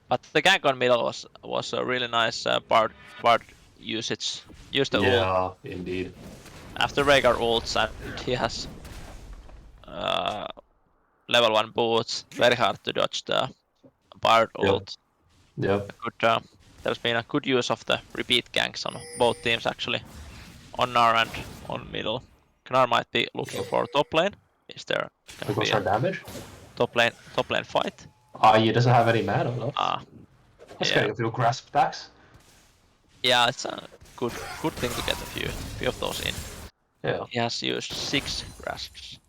But the gank on middle was a really nice Bard usage. Used the ult Yeah, indeed. after Veigar ults, and he has level 1 boots. Very hard to dodge the Bard Yep. ult. Yep. there's been a good use of the repeat ganks on both teams actually, on Gnar and on middle. Gnar might be looking for top lane. Is there gonna Goes be for a damage. top lane fight? He doesn't have any mana left. That's yeah. getting a few grasp attacks. Yeah, it's a good thing to get a few of those in. Yeah. He has used 6 grasps.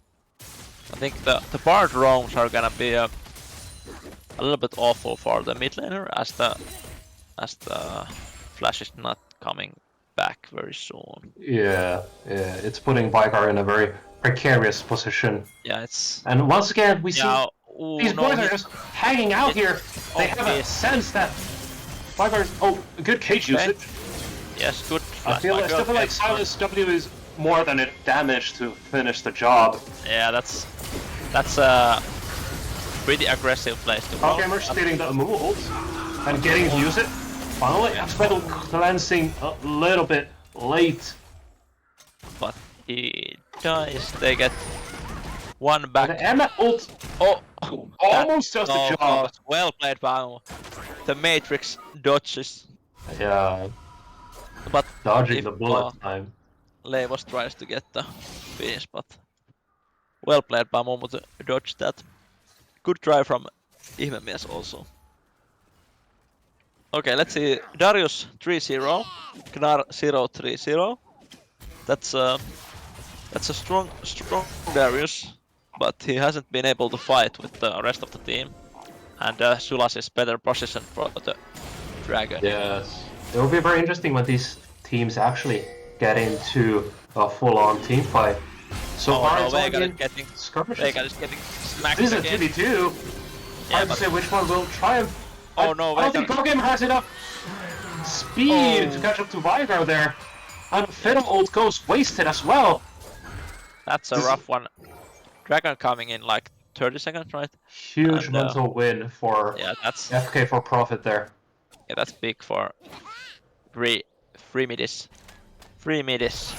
I think the Bard roams are gonna be a little bit awful for the mid laner as the flash is not coming back very soon. Yeah, it's putting Vigar in a very precarious position. Yeah, it's. And once again, we see ooh, these boys are just hanging out here. They have a sense that Vigar's. Oh, good cage usage. Yes, good. I still feel like Silas W is more than enough damage to finish the job. Yeah, that's a pretty aggressive place to go. Okay, we're stealing the move ult and getting to use it. Finally, Spell cleansing a little bit late. But he dies. They get one back. The Emma ult. Oh, almost does the job. Well played, Bao. The Matrix dodges. Yeah. But dodging the bullet time. Leivos tries to get the finish, but well played by Momo to dodge that. Good try from Ihmemies also. Okay, let's see. Darius 3-0, Gnar 0-3-0. That's a strong Darius, but he hasn't been able to fight with the rest of the team. And Sulas is better positioned for the dragon. Yes. It will be very interesting when these teams actually get into a full-on team fight. So far, it's Veigar only is getting skirmishes. Veigar is getting smacked This is a again. 2v2. Hard to say which one will triumph. Oh no, I don't think GoGame has enough speed to catch up to Vigar there. And Phantom ult goes wasted as well. That's a rough one. Dragon coming in like 30 seconds, right? Huge And, mental win for that's FK for profit there. Yeah, that's big for free midis. Free midis.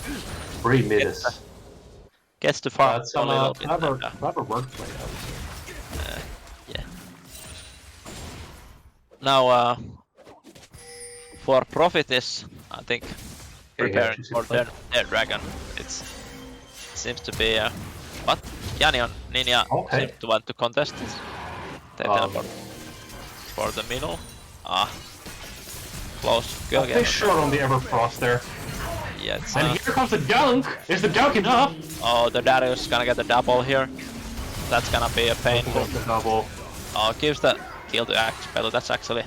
Free midis. Gets to farm That's a little bit. clever, And, clever wordplay, I would say. yeah. Now, for profit is, I think, preparing for their dragon. It seems to be, but Jani on Ninja seems to want to contest it. They teleport for the middle. Close. Go I again. think short on the Everfrost there. Yeah, it's, and here comes the dunk! Is the dunk enough? Oh, the Darius is gonna get the double here. That's gonna be a painful. The double. Oh, gives the kill to Axe Spell. That's actually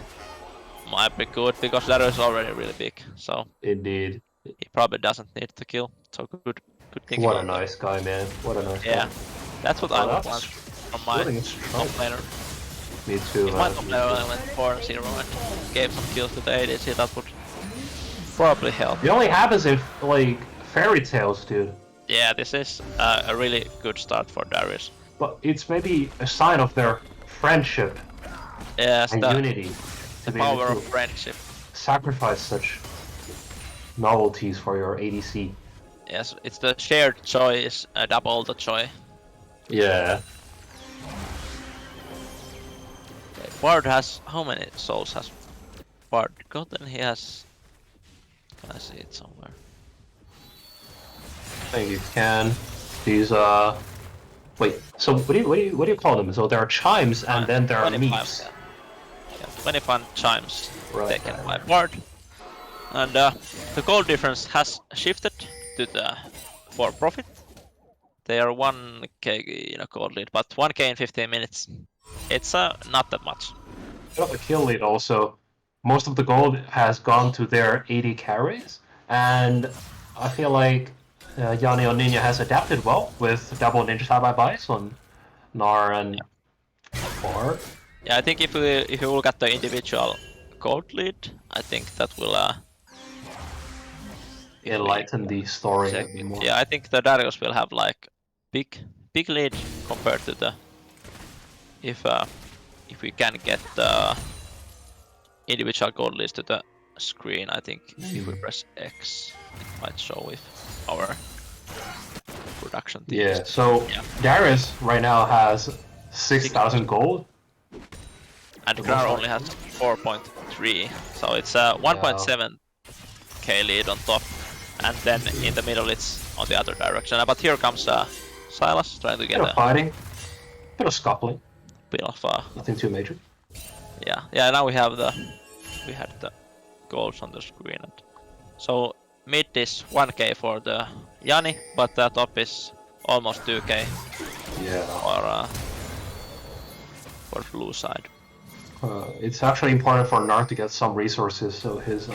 might be good because Darius is already really big. So indeed, he probably doesn't need to kill. So good thing. What a nice guy, man. What a nice guy. Yeah, that's what I would want from my top laner. Me too. If my top laner went 4-0 and gave some kills to the ADC, that would probably help. It only happens if, like, fairy tales, dude. Yeah, this is a really good start for Darius. But it's maybe a sign of their friendship and unity. The power of friendship. Sacrifice such novelties for your ADC. Yes, it's the shared joy is double the joy. Yeah. Okay, Bard has how many souls has Bard gotten? He has. Can I see it somewhere? I think you can. These wait. So what do you call them? So there are chimes and then there are meeps. Yeah, 25 chimes taken Right. by Bard, and the goal difference has shifted to the for profit. They are 1k in a gold lead, but 1k in 15 minutes. It's not that much. Got the kill lead also. Most of the gold has gone to their 80 carries, and I feel like Jani on Ninja has adapted well with double ninja side-by-buys on Gnar and Bard. Yeah, I think if you look at the individual gold lead, I think that will enlighten the story a bit more. Yeah, I think the Darius will have like big lead compared to the if we can get the individual gold leads to the screen. I think if we press X, it might show with our production team. Yeah, so Darius right now has 6,000 gold. And Gnar only has 4.3. 3, so it's a 1.7k lead on top, and then in the middle it's on the other direction. But here comes Silas trying to get Bit of fighting, bit of scuffling, bit of nothing too major. yeah. Now we had the goals on the screen, and so mid is 1k for the Yanni, but the top is almost 2k. Yeah. For blue side. It's actually important for Nart to get some resources, so his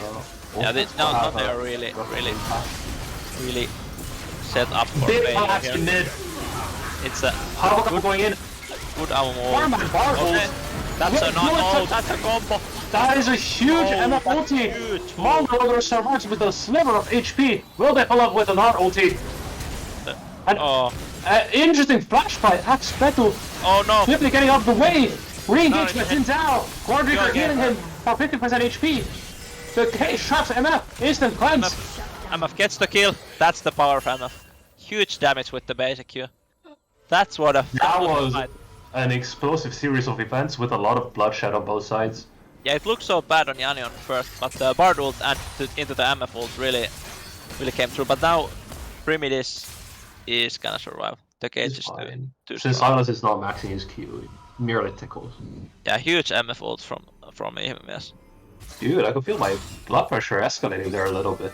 yeah, now they are really set up for big failure collapse here. in mid. It's a Havok going in. good ammo. Farman bar Okay. That's a not. Oh, that's a combo. That is a huge MF ulti. Monroe survives with a sliver of HP. Will they follow up with an R ulti? And interesting flash by Axe Betu. Oh no! Swiftly getting out of the way. Re-engage with Jinzao. Quadriga healing him for 50% HP. The K traps MF. Instant cleanse. MF gets the kill. That's the power of MF. Huge damage with the basic Q. That's what a. That was an explosive series of events with a lot of bloodshed on both sides. Yeah, it looked so bad on Yanni on first, but the Bard ult and into the MF ult really came through. But now Primid is gonna survive. The cage is too Since strong. Silas is not maxing his Q, it merely tickles. Yeah, huge MF ult from him, yes. Dude, I can feel my blood pressure escalating there a little bit.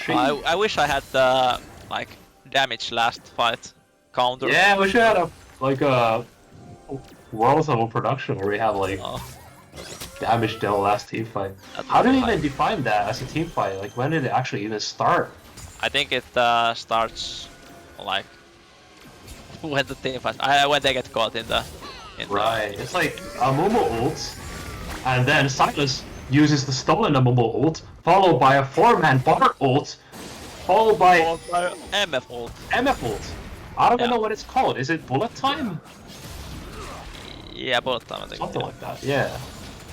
I wish I had the like damage last fight counter. Yeah, we should have a world level production where we have like damage dealt last team fight. How do you even define that as a team fight? Like when did it actually even start? I think it starts like when the team fight. When they get caught in the. Right, it's like Amumu ult, and then Silas uses the stolen Amumu ult, followed by a 4-man bar ult, followed by MF ult. MF ult. I don't even know what it's called. Is it bullet time? Yeah, bullet time. I think. Something like that. Yeah.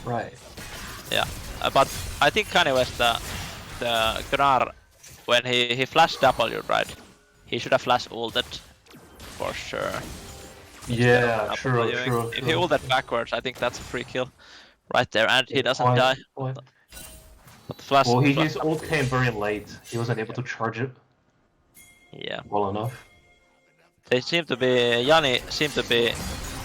Right. Yeah, but I think Kanye West the Gnar when he flashed W, right? He should have flash ulted for sure. Yeah, true. If he ulted backwards, I think that's a free kill right there, and he doesn't die. But the flash. Well, his ult came very late. He wasn't able to charge it. Yeah. Well enough. They seem to be Yanni seem to be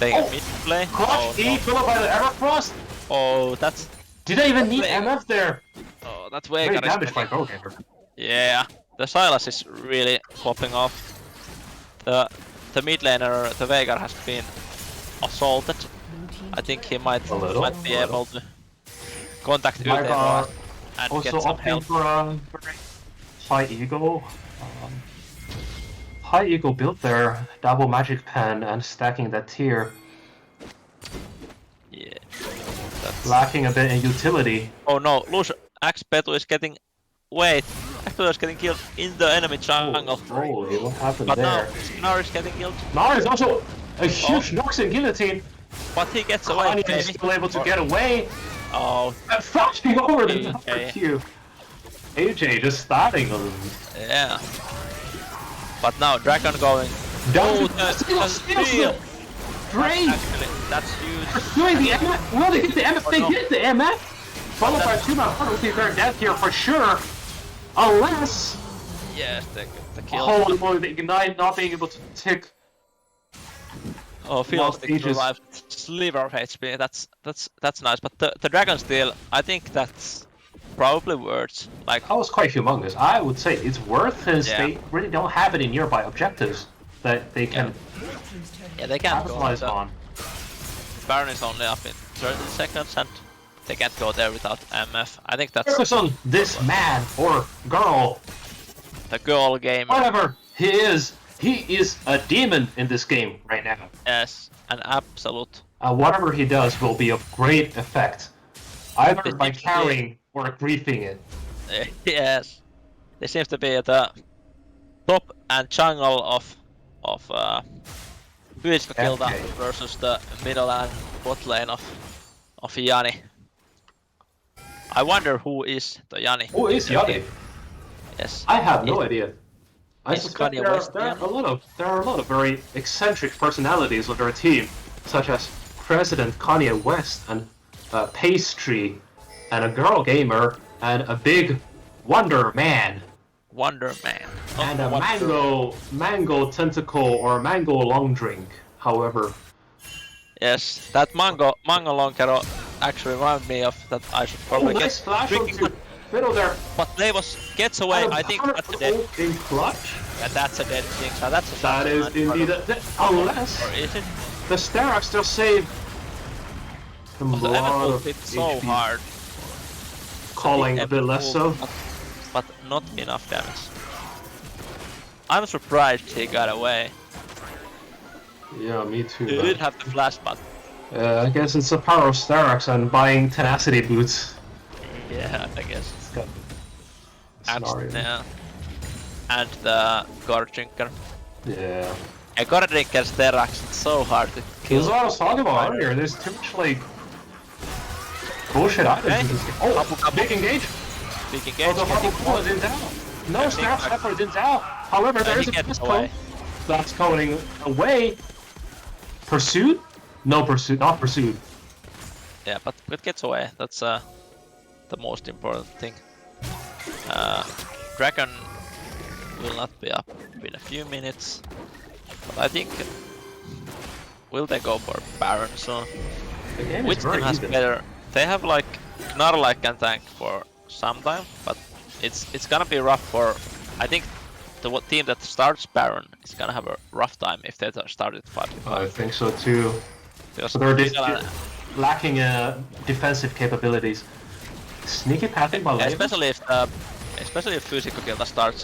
taking a mid play. Clutch E followed by the Everfrost. Oh, that's. Did I even need MF there? Oh, that's Very Veigar. damaged by Gogamer. Yeah, the Silas is really popping off. The mid laner, the Veigar, has been assaulted. I think he might be able to contact Utevo and also get some opting help. for a high ego. High ego built their double magic pen and stacking that tier. Yeah. That's... Lacking a bit in utility. Oh no, Lush Axe Betu is getting. Wait, Axe Betu is getting killed in the enemy jungle. Holy, what happened but there? Now Gnar is getting killed. Gnar is also a huge Noxian guillotine. But he gets away. Kanye is still able to get away. Oh. And flashing over the number Q. AJ just starting on them. Yeah. But now Dragon going. Down steal! Great! Actually, that's huge. Doing the MF. Well, they hit the MF. They hit the MF. Followed by 2-man penalty. They're dead here for sure. Unless. Yes, the kill. Holy moly, the Ignite not being able to tick. Oh, Philostic survived sliver of HP. That's nice. But the Dragon Steel, I think that's probably worth. Like that was quite humongous. I would say it's worth since they really don't have any nearby objectives that they can. Yeah, they can't go on. Baron is only up in 30 seconds and they can't go there without MF. I think that's. Focus on this man or girl. The girl gamer. Whatever he is a demon in this game right now. Yes, an absolute. Whatever he does will be of great effect, either by carrying or griefing it. Yes, they seem to be the top and jungle of Physical Kilda versus the middle and bot lane of Yanni. I wonder who is the Yanni. Who is Yanni? Yes. I have no idea. I suspect Kanye there West are a lot of very eccentric personalities on their team, such as President Kanye West and Pastry and a girl gamer, and a big Wonder Man. Wonder Man. Not And a Wonder- mango tentacle or mango long drink, however. Yes, that mango long can actually remind me of that I should probably nice get flash drinking, onto middle there. but Levos gets away. And a I think power that's a dead. ult in clutch. Yeah, that's a dead thing. So that's a That is indeed unless Or is it? the Sterak still save him a The lot Evan of hit so HP. hard. Calling a bit less so. But not enough damage. I'm surprised he got away. Yeah, me too. He man. did have the flash, but I guess it's the power of Sterak and buying tenacity boots. yeah, I guess. It's got And, scenario. yeah. And the God Drinker. Yeah. A God Drinker Sterak, it's so hard to kill. That's what I was talking about earlier. There's too much like bullshit items in this game. Oh, big engage. Big Oh, engage. the Habu Kabu didn't down. No, Sterak Sniper didn't down. However, there he is a gets fist away. that's going away. Pursued? No pursuit, not pursued. Yeah, but it gets away. That's the most important thing. Dragon will not be up in a few minutes. But I think will they go for Baron soon? The game Which is very team has even. better? They have like Gnarlike can tank for some time, but it's gonna be rough for. I think the team that starts Baron is gonna have a rough time if they start at 5v5. I think so too. Because So they're gonna- lacking defensive capabilities. Sneaky pathing by Levos. especially if Physical Kilda starts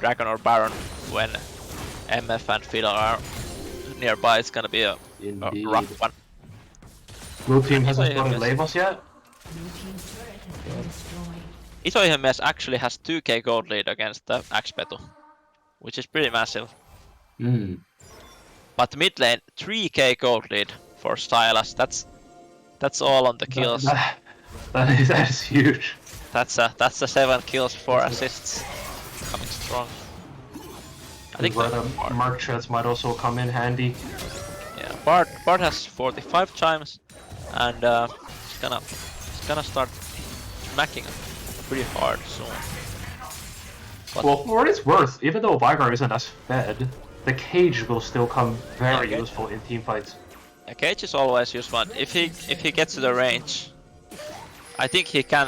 Dragon or Baron when MF and Fiddle are nearby, it's gonna be a Indeed. rough one. Blue team hasn't Isoihemes- spotted Levos yet. Isoihemes actually has 2k gold lead against the Axpetu, which is pretty massive. Hmm. But mid lane 3k gold lead for Stylas. That's all on the kills. That is huge. That's a 7 kills, 4 assists. Coming strong. I think where the the Mark Treads might also come in handy. Yeah, Bard has 45 chimes, and it's gonna start smacking pretty hard soon. But Well, for what it's worth, even though Vigar isn't as fed, the cage will still come very Okay. useful in team fights. a cage is always useful. If he gets to the range, I think he can.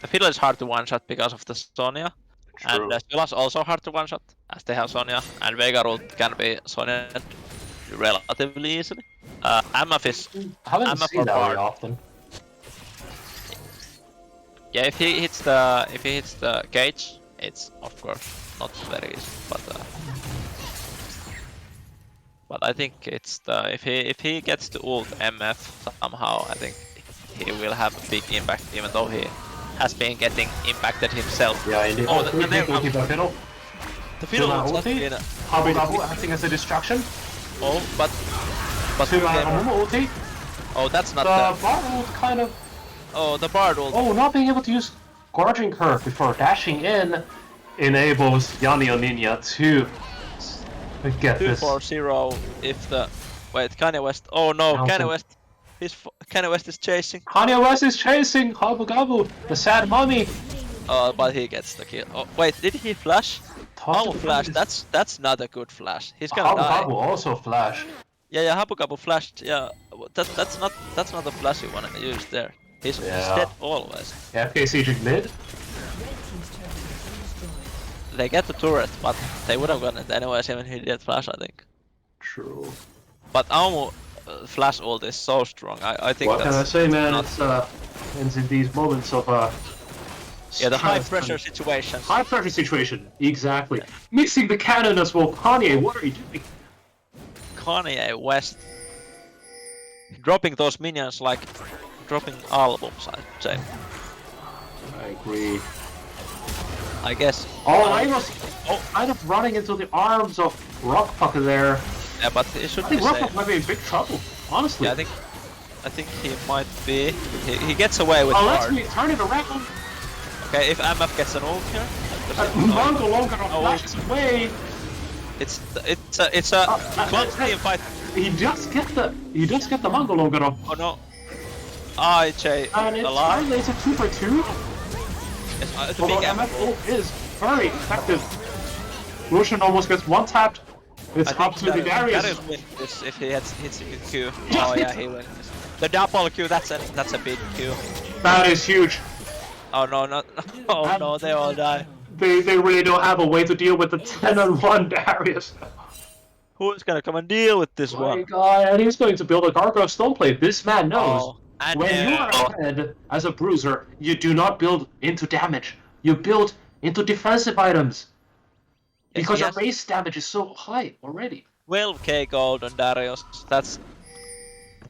The Fiddle is hard to one shot because of the Sonya, True. and Sylas also hard to one shot as they have Sonya, and Veigar ult can be Sonya relatively easily. MF is I haven't MF seen or that very Bard. often. Yeah, if he hits the cage, it's of course not very easy, but I think it's the if he gets to ult MF somehow, I think he will have a big impact, even though he has been getting impacted himself. Yeah, indeed. Oh, Oh, the, we the, can keep a fiddle. the fiddle Fiddle ult's not ulti? been Habu Dabu acting as a distraction. oh, but Two okay, Mumu ulti. oh, that's not The the Bard ult kind of. the Bard ult. Oh, not being able to use Gorging Curve before dashing in enables Yanni or Ninja to get this. 2-4-0 if the wait Kanye West. Oh no, Nelson. Kanye West. Kanye West is chasing. Kanye West is chasing Habu Gabu, the sad mummy. But he gets the kill. Oh wait, did he flash? Oh, flash. That's not a good flash. He's gonna Habu die. Gabu also flashed. Yeah, Habukabu flashed. Yeah, that's not the flash you wanna use there. He's Yeah. dead always. FK sieging mid. They get the turret, but they would have gotten it anyways even if he did flash, I think. True. But Aumu flash ult is so strong. I think What that's can I say, man? not- It's in these moments of yeah, the high stress pressure and- situations. High pressure situation, exactly. Mixing the cannon as well. Kanye, what are you doing? Kanye West dropping those minions like dropping albums, I'd say. I agree. I guess. Oh, I was kind of running into the arms of Rockpuck there. Yeah, but it should I be think Rockpuck safe. might be in big trouble, honestly. Yeah, I think he might be. He gets away with Unless Bard. we turn it around. Okay, if MF gets an ult here, Mango longer flashes away. it's a close team fight. He does get the Mango longer. Oh no! IJ And it's alive. finally it's a 2 for 2. Yes, the Although big MF ult is very effective. Lucian almost gets one tapped. It's up to the Darius. Darius wins this if he hits a Q. Oh yeah, he wins this. The double Q, that's a big Q. That is huge. Oh no, oh no, they all die. They really don't have a way to deal with the 10-on-1 Darius. Who's gonna come and deal with this My one? god, and he's going to build a Gargoyle Stoneplate. This man knows. Oh, and When you are ahead as a bruiser, you do not build into damage. You build into defensive items. Because your base damage is so high already. 12k gold on Darius. That's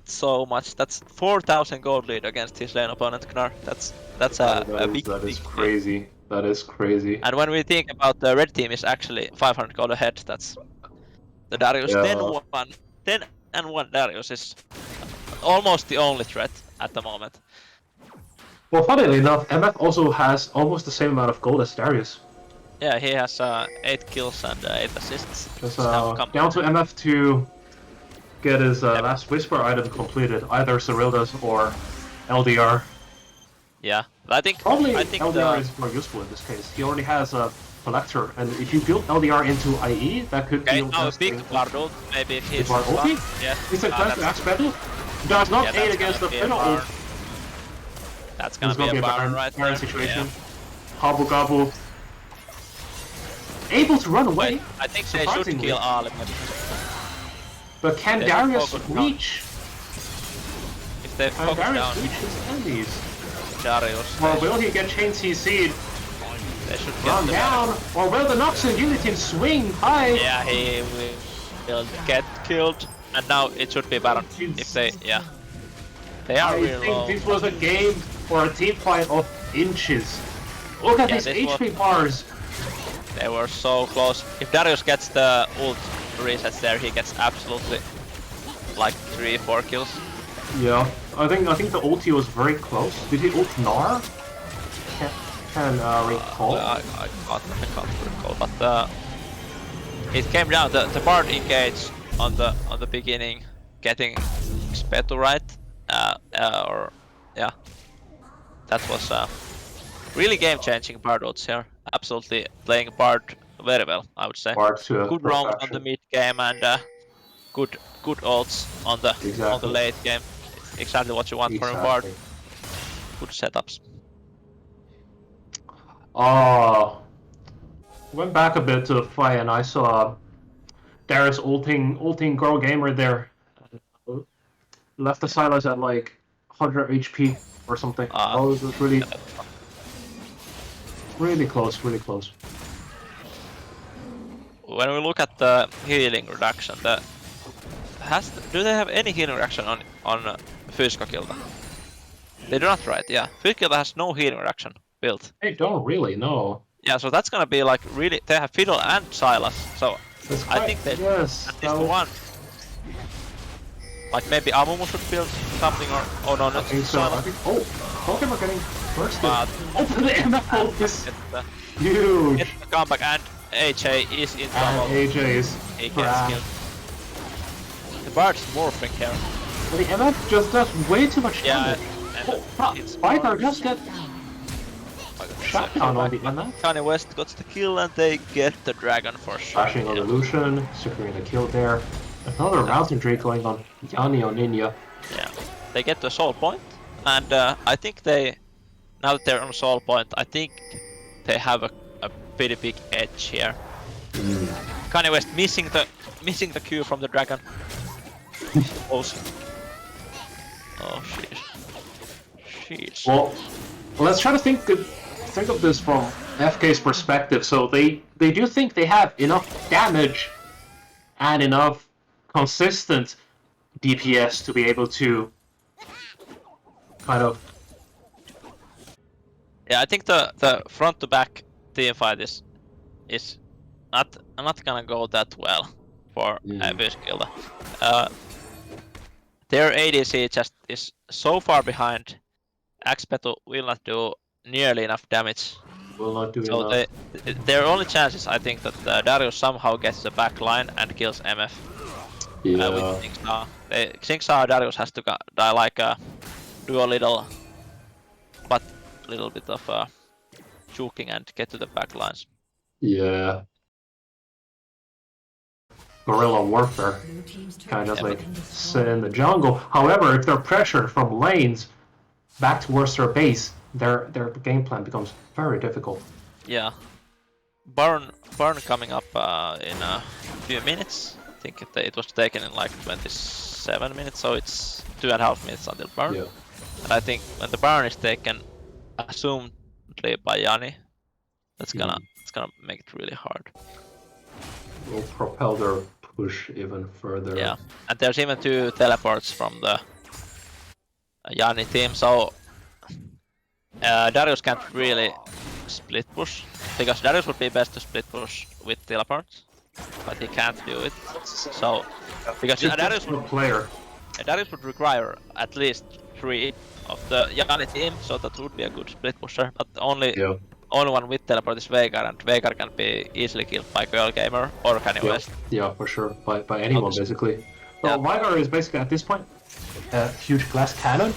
so much. That's 4,000 gold lead against his lane opponent Gnar. That's a big. That is crazy. That is crazy. And when we think about the red team is actually 500 gold ahead, that's the Darius 10-1. 10-1 Darius is almost the only threat at the moment. Well, funnily enough, MF also has almost the same amount of gold as Darius. Yeah, he has 8 kills and 8 assists. Just down to MF to get his last Whisper item completed, either Cyrilda's or LDR. Yeah, I think LDR is more useful in this case. He already has a Collector, and if you build LDR into IE, that could be a big Bard ult, maybe if he's Bard ulti? Yeah. Is it time to Axe Battle? Does not aid against the Fiddle ult. That's gonna be a Baron right there. Situation. Habu Gabu. Able to run away. I think they should kill Ali. But can Darius reach? If they focus Darius down reach his enemies? Darius. Or will he get chain CC'd? They should Run down, or will the Nox and Unity swing high? Yeah, he will get killed, and now it should be Baron. If they, yeah, they are I really think low. this was a game or a team fight of inches. Look at these HP bars. They were so close. If Darius gets the ult resets there, he gets absolutely like 3-4 kills. Yeah, I think the ulti was very close. Did he ult Gnar? Can recall. I can't recall, but it came down. The Bard engaged on the beginning, getting Spetu right, or yeah, that was really game-changing Bard ults here. Absolutely playing Bard very well, I would say. Good roams on the mid game and good ults on the late game. Exactly what you want from a Bard. Good setups. Went back a bit to the fight and I saw Darius ulting Girl Gamer there. Left the Silas at like 100 HP or something. That was really close, really close. When we look at the healing reduction, do they have any healing reduction on Fyskakilta? They do not, right? Yeah, Fyskakilta has no healing reduction built. They don't really, no. Yeah, so that's gonna be like really. They have Fiddle and Silas, so I think they at least one. Like maybe Amumu should build something or not. I think so. I think, Pokemon getting bursted. The MF ult is huge. Get the comeback and AJ is in trouble. And AJ is he gets killed. The Bard's morphing here. But the MF just does way too much damage. Spiker just get shot down on the MF. Kanye West got the kill and they get the dragon for sure. Flashing on Illusion, securing the kill there. Another Mountain Drake going on Yanni on Ninja. Yeah, they get the soul point, and I think now that they're on soul point, I think they have a pretty big edge here. Kanye West missing the Q from the dragon. Awesome. Oh sheesh. Well, let's try to think of this from FK's perspective. So they do think they have enough damage and enough consistent DPS to be able to kind of. Yeah, I think the front to back team fight is not gonna go that well for Fyskakilta. Their ADC just is so far behind. Axpetu will not do nearly enough damage. Will not do enough. Their only chance is, I think, that Darius somehow gets the back line and kills MF. Yeah. With Xingsa. Xingsa Darius has to die like do a little bit of juking and get to the back lines. Yeah. Guerrilla warfare. Kind of like sit in the jungle. However, if they're pressured from lanes back towards their base, their game plan becomes very difficult. Yeah. Baron coming up in a few minutes. I think it was taken in like 27 minutes, so it's 2.5 minutes until Baron. Yeah. And I think when the Baron is taken, assumedly by Yanni, it's gonna make it really hard. Will propel their push even further. Yeah, and there's even 2 teleports from the Yanni team, so Darius can't really split push, because Darius would be best to split push with teleports, but he can't do it. So because Darius would require at least 3 of the Yanni team, so that would be a good split pusher, but only one with teleport is Veigar, and Veigar can be easily killed by Girl Gamer or Kanye West. Yeah, for sure. By anyone, basically. Well, Veigar is basically, at this point, a huge glass cannon.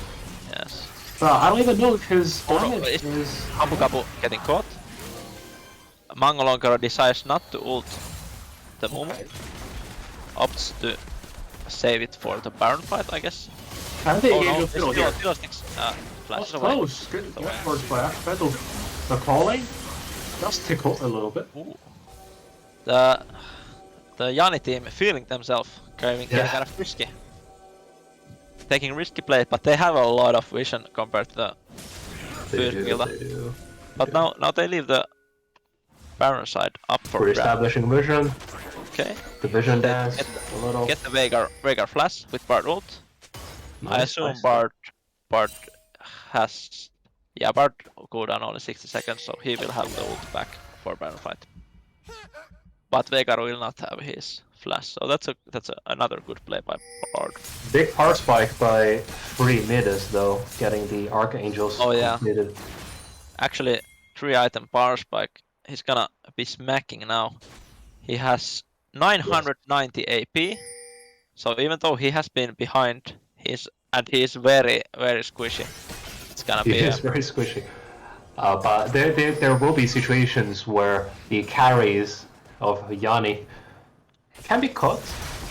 Yes. I don't even know if his damage is... Kapu Kapu getting caught. Mangolongero decides not to ult the Mumu. Opts to save it for the Baron fight, I guess. And they engage with Fiddle here. Fiddlesticks flashes away. Close. Good efforts by Fiddle. The crawling just tickled a little bit. Ooh. The Yanni team feeling themselves getting kind of risky. Taking risky plays, but they have a lot of vision compared to the first builder. But now they leave the Baron side up for establishing vision. Okay. The vision dance. Get the Veigar flash with Bard ult. Nice, I assume Bard has Bard cooldown only 60 seconds, so he will have the ult back for Baron fight. But Veigar will not have his flash, so that's another good play by Bard. Big power spike by 3 Midas though, getting the Archangels completed. Actually, 3-item power spike. He's gonna be smacking now. He has 990 AP, so even though he has been behind, he's very squishy. It's gonna be. He is very squishy. But there will be situations where the carries of Yanni can be caught,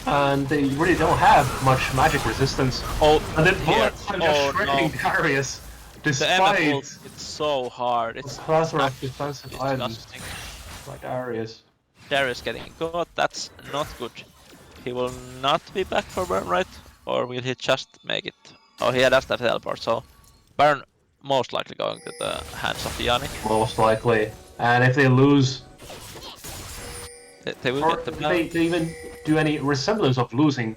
and they really don't have much magic resistance. And then bullets are just shredding Darius, despite the ult, it's so hard. It's plethora of defensive items by Darius. Darius getting caught, that's not good. He will not be back for Baron, right? Or will he just make it? Oh, he does have teleport, so Baron most likely going to the hands of Yanni. Most likely. And if they lose... They will get the Baron. If they even do any resemblance of losing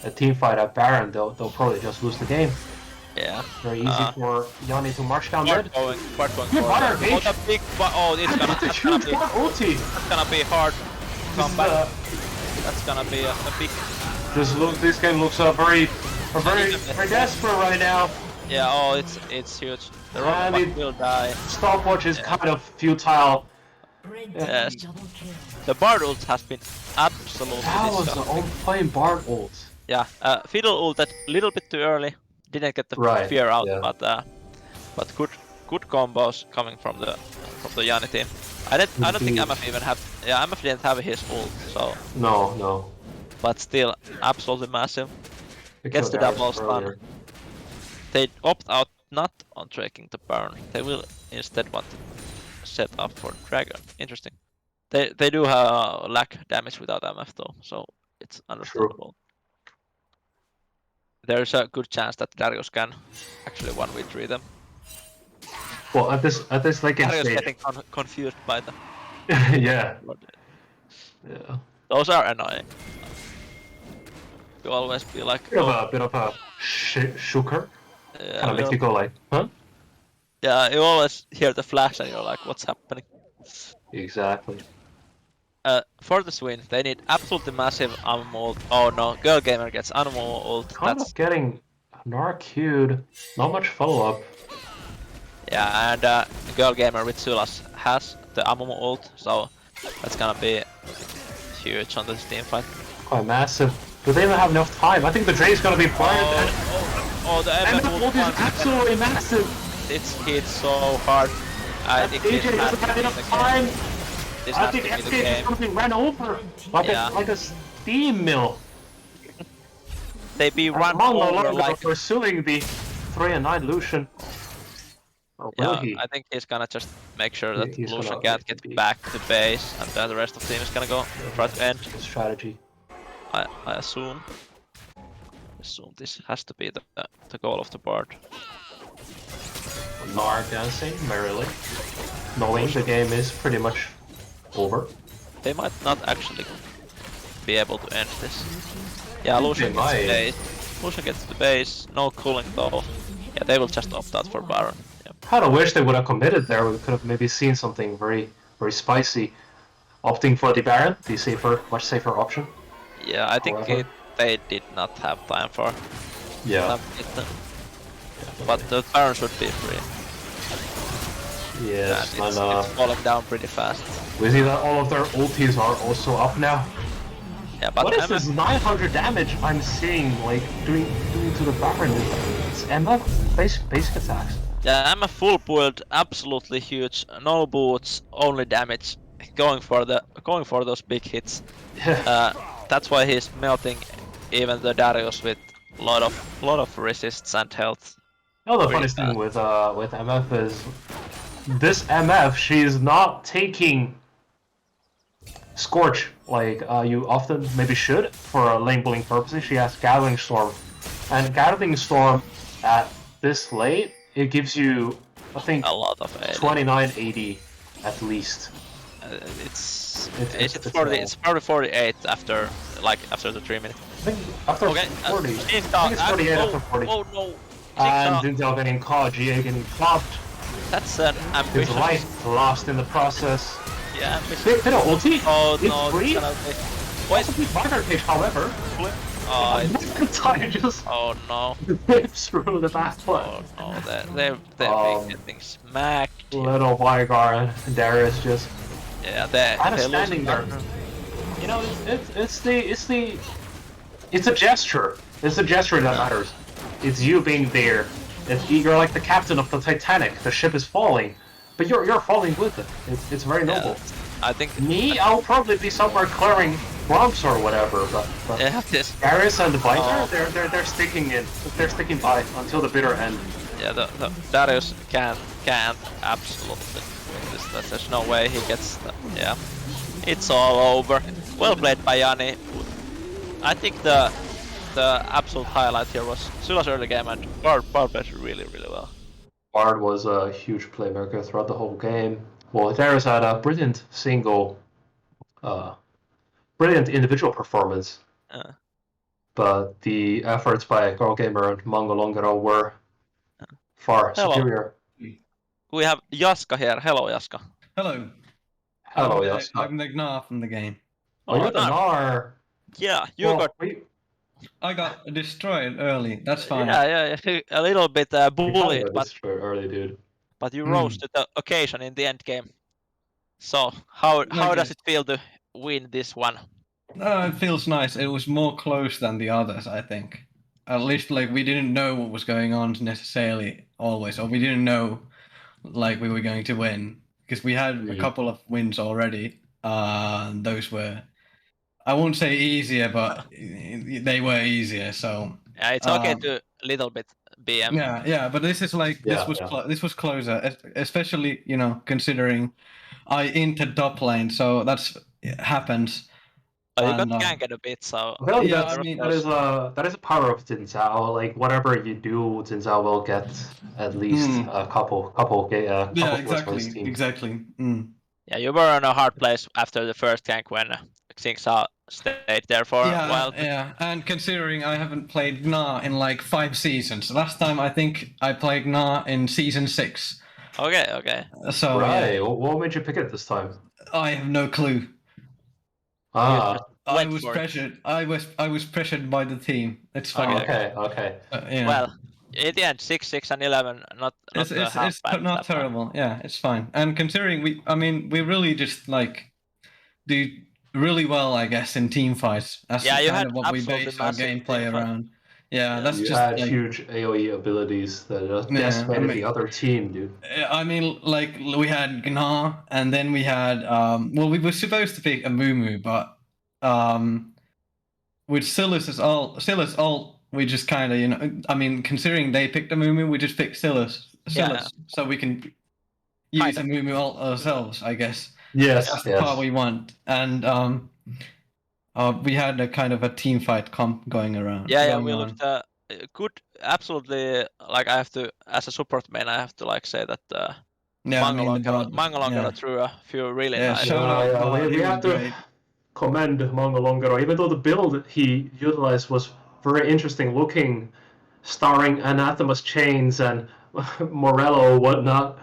a team fight at Baron, they'll probably just lose the game. Yeah. Very easy for Yanni to march down mid. Bard going Good Butter Gage! It's gonna be hard to come back. That's gonna be a big... This game looks very desperate right now. Yeah, it's huge. The robot will die. Stopwatch is kind of futile. Yes. The Bard ult has been absolutely That was the on-flame Bard ult. Yeah, Fiddle ulted a little bit too early. Didn't get the fear out, but good combos coming from the Yanni team. I don't think MF even have. Yeah, MF didn't have his ult, so. No. But still, absolutely massive. Gets the double stun. They opt out not on tracking the Baron. They will instead want to set up for Dragon. Interesting. They do have lack damage without MF though, so it's understandable. There's a good chance that Darius can actually 1v3 them. Well, at this like Darius getting confused by the. Yeah. Those are annoying. You always be like. Bit of a shooker. Yeah, kind of makes you go like, huh? Yeah, you always hear the flash and you're like, what's happening? Exactly. For this win, they need absolutely massive Ammo ult. Oh no, Girl Gamer gets Ammo ult. Kind of getting Narqued. Not much follow-up. Yeah, and Girl Gamer with Sylas has the Ammo ult, so that's gonna be huge on this team fight. Quite massive. Do they even have enough time? I think the Drake's gonna be fired. Oh, the And MF the ult ult is once again. absolutely massive. It's hit so hard. I think this AJ has doesn't to have be enough the time. game. This I has think to be the SK just game. something ran over like Yeah. a steam mill. They be And run Mongo over Longo like. pursuing the 3 and 9 Lucian. Or will Yeah, he? I think he's gonna just make sure that He's Lucian gonna can't get be- back to base, and then the rest of the team is gonna go try to end. His strategy. I assume. This has to be the goal of the board. Gnar dancing merrily, knowing the game is pretty much over. They might not actually be able to end this. Yeah, Lucian gets the base. Lucian gets the base, no cooling though. Yeah, they will just opt out for Baron. Yeah. Kinda wish they would have committed there. We could have maybe seen something very, very spicy. Opting for the Baron, the safer, much safer option. Yeah, I think they did not have time for Yeah. it. But the Baron should be free. Yes, and and it's falling down pretty fast. we see that all of their ultis are also up now. Yeah, but what is this 900 damage I'm seeing, like, doing to the Baron? It's MF basic attacks. Yeah, I'm a full build, absolutely huge, no boots, only damage, going for those big hits. That's why he's melting even the Darius with lot of resists and health. You know, the funniest thing with MF is this MF, she's not taking Scorch like you often maybe should for lane bullying purposes. She has Gathering Storm, and Gathering Storm at this late, it gives you, I think, a lot of 2980 at least. It's probably 48 after the 3 minutes. I think after 40. I think it's 48 after 40. Oh no! And Zintel getting caught, GA getting flopped. That's an ambitious. His life lost in the process. Yeah, Bit of ulti. Oh it's no! free. Why is it Margaret page, however? Oh, just oh no! Rips through the battle. Oh no! They're getting smacked. Little Vygar and Darius just. Yeah, they're standing there. You know, it's a gesture. It's a gesture that matters. It's you being there. You're like the captain of the Titanic. The ship is falling, but you're falling with it. It's very noble. I think I'll probably be somewhere clearing bombs or whatever. But yeah, this Darius and the Vygar, they're sticking in. They're sticking by until the bitter end. Yeah, the Darius can't absolutely. There's no way he gets. Yeah, it's all over. Well played by Yanni. I think the absolute highlight here was Sylas early game, and Bard played really well. Bard was a huge playmaker throughout the whole game. Well, Darius had a brilliant brilliant individual performance. But the efforts by Girl Gamer and Mongo Longero were far superior. We have Jaska here. Hello, Jaska. Hello. Hello, Jaska. I'm the Gnar from the game. Oh, you're the Gnar. Yeah, you I got destroyed early. That's fine. Yeah. A little bit bullied, but destroyed early, dude. But you rose to the occasion in the end game. So how does it feel to win this one? It feels nice. It was more close than the others, I think. At least, like, we didn't know what was going on necessarily always, or we didn't know, like, we were going to win. Because we had a couple of wins already. Those were, I won't say easier, but they were easier, so... Yeah, it's okay to little bit BM. Yeah, but this is like, this was closer, especially, you know, considering I entered top lane, so it happens. Oh, you got ganked a bit, so... Well, yeah, I mean, that is a power of Jin Zhao. Like, whatever you do, Jin Zhao will get at least a couple exactly. Yeah, you were in a hard place after the first gank when Xingqiao stayed there for a while. Yeah, and considering I haven't played Gnar in like 5 seasons. Last time I think I played Gnar in season 6. Okay. So right, what made you pick it this time? I have no clue. I was pressured. I was pressured by the team. It's fine. Okay. Well, in the end, 6, and 11, not it's not terrible. Yeah, it's fine. And considering we really just like do really well, I guess, in team fights. That's kind of what we base our gameplay around. Yeah, that's You just had like, huge AoE abilities that just Yeah, I decimated mean- the other team, dude. I mean, like we had Gnar, and then we had well, we were supposed to pick a Mumu, but with Silas ult, we just kind of, you know, I mean, considering they picked a Mumu, we just picked Silas, Yeah. so we can use a Mumu ult ourselves, I guess. Yes, That's the part we want, and we had a kind of a team fight comp going around. Yeah, going we on. looked good. Absolutely, like I have to, as a support main, I have to like say that Yeah, I mean, Mangalongera threw a few really Yeah, nice. shout out God, we he have was to great. commend Mongolongero, even though the build he utilized was very interesting looking, starring Anathema's chains and Morello whatnot.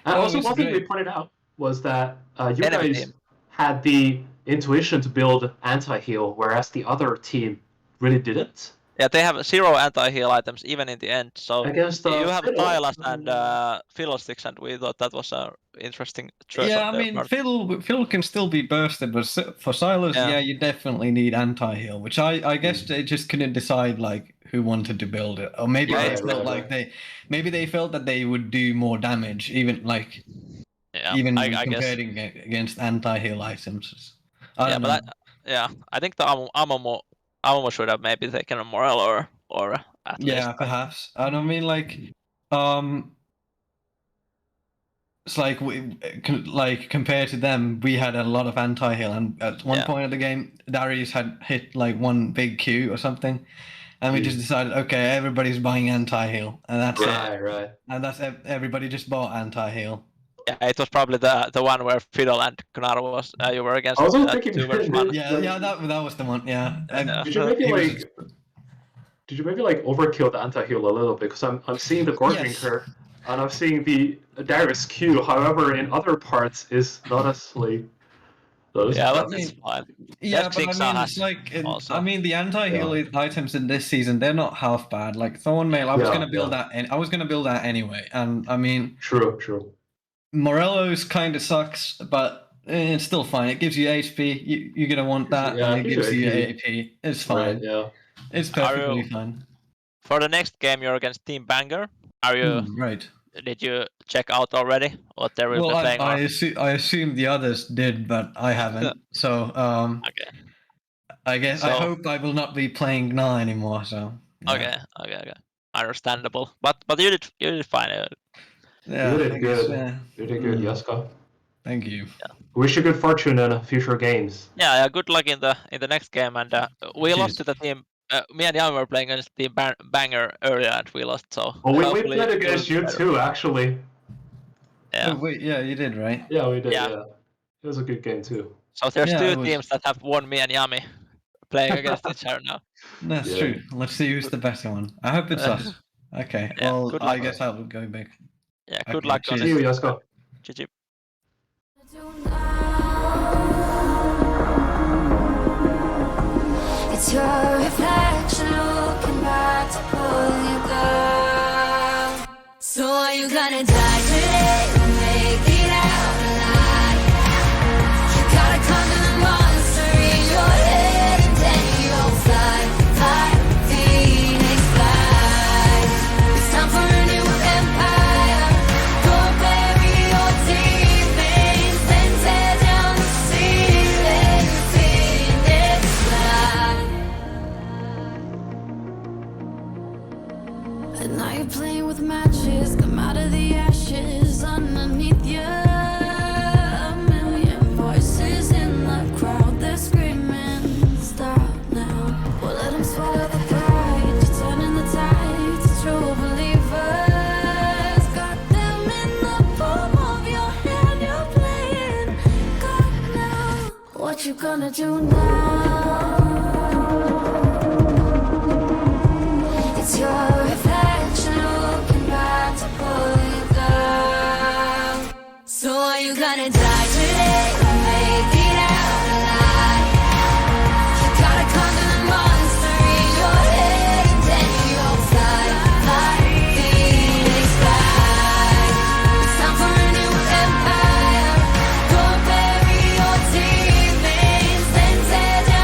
And Oh, also, it's one thing we great. pointed out was that you Enemy guys team. had the intuition to build anti-heal, whereas the other team really didn't. Yeah, they have 0 anti-heal items even in the end. So Against you have Fiddle. Tylas and Fiddlesticks, and we thought that was a interesting choice. Yeah, on I their mean, part. Phil can still be bursted, but for Silas, Yeah. yeah, you definitely need anti-heal, which I guess they just couldn't decide like who wanted to build it, or maybe Yeah, they felt like they felt that they would do more damage, even like Yeah, even I guess. comparing against anti-heal items. I don't know. But I think the Amomo should have maybe taken a Morel or at Yeah, least. perhaps. And I mean, like, it's like like compared to them, we had a lot of anti-heal, and at one point of the game, Darius had hit like one big Q or something, and we just decided, okay, everybody's buying anti-heal, and that's it. Right. And that's everybody just bought anti-heal. Yeah, it was probably the one where Fiddle and Gnarr was you were against. I was also thinking 2v1. Yeah, that was the one. Yeah. Did you maybe like overkill the anti-heal a little bit? Because I'm seeing the Gore Drinker, and I'm seeing the Darius Q. However, in other parts is not as like. Yeah, but it's fine. Yeah, Just but I Jigsaw mean, has it's like, also. I mean, the anti-heal items in this season, they're not half bad. Like Thorn Mail, I was gonna build that, and I was gonna build that anyway. And I mean, true. Morello's kind of sucks, but it's still fine. It gives you HP. You're gonna want that, and it gives you AP. It's fine. Right, yeah. It's perfectly fine. For the next game, you're against Team Banger. Are you? Right. Did you check out already what they will be playing? I assume the others did, but I haven't. So okay. I guess I hope I will not be playing Gna anymore. So yeah. Okay. Understandable. But you did fine. Yeah, you did good. You did good, Jaska. Thank you. Yeah. Wish you good fortune in future games. Yeah. Good luck in the next game. And we lost to the team. Me and Jan were playing against Team Banger earlier, and we lost. So. Oh, we played against you too, actually. Yeah. Oh, wait, yeah, you did, right? Yeah, we did. Yeah. Yeah. It was a good game too. So there's two teams that have won me and Yami playing against each other now. That's true. Let's see who's the better one. I hope it's us. Okay. Yeah, well, good I luck. guess I'll go back. Yeah. Good luck. cheers. See you, Jaska. GG. It's your reflection looking back to pull you down. So are you gonna die today or make it out alive? You gotta conquer the monster in your head and then you'll fly, Phoenix fly. It's time for a new empire. Go bury your demons and tear down the ceiling, Phoenix fly. And now you're playing with matches, come out of the ashes underneath you. A million voices in the crowd, they're screaming, stop now. Well, let them swallow the pride, you're turning the tide to true believers. Got them in the palm of your hand, you're playing God now. What you gonna do now? It's your reflection looking back to pull you down. So are you gonna die today or make it out alive? You gotta conquer the monster in your head and then you'll fly, Phoenix fly. It's time for a new empire. Go bury your demons and tear down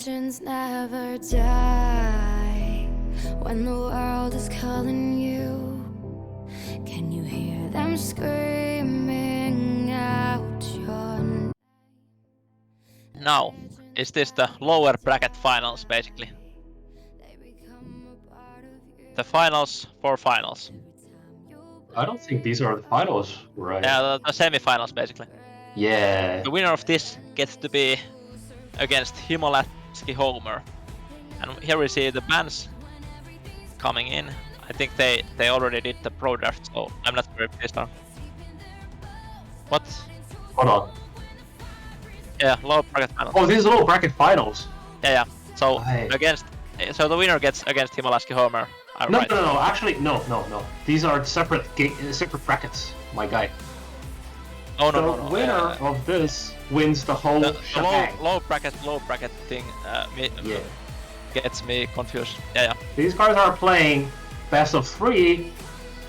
legends never die. When the world is calling you, can you hear them screaming out your name? Now, is this the lower bracket finals basically? The finals for finals. I don't think these are the finals, right? Yeah, the semi-finals basically. Yeah. The winner of this gets to be against Himalaski Homer. And here we see the bands coming in. I think they already did the pro draft, so I'm not sure if these are. What? Hold on. Yeah, lower bracket finals. Oh, these are low bracket finals. Yeah. So Right. so the winner gets against Himalaski Homer. I'm No, right. no. Actually, no. These are separate separate brackets, my guy. Oh no, the no. winner of this wins the whole The shebang. low bracket thing gets me confused. Yeah. These guys are playing best of 3.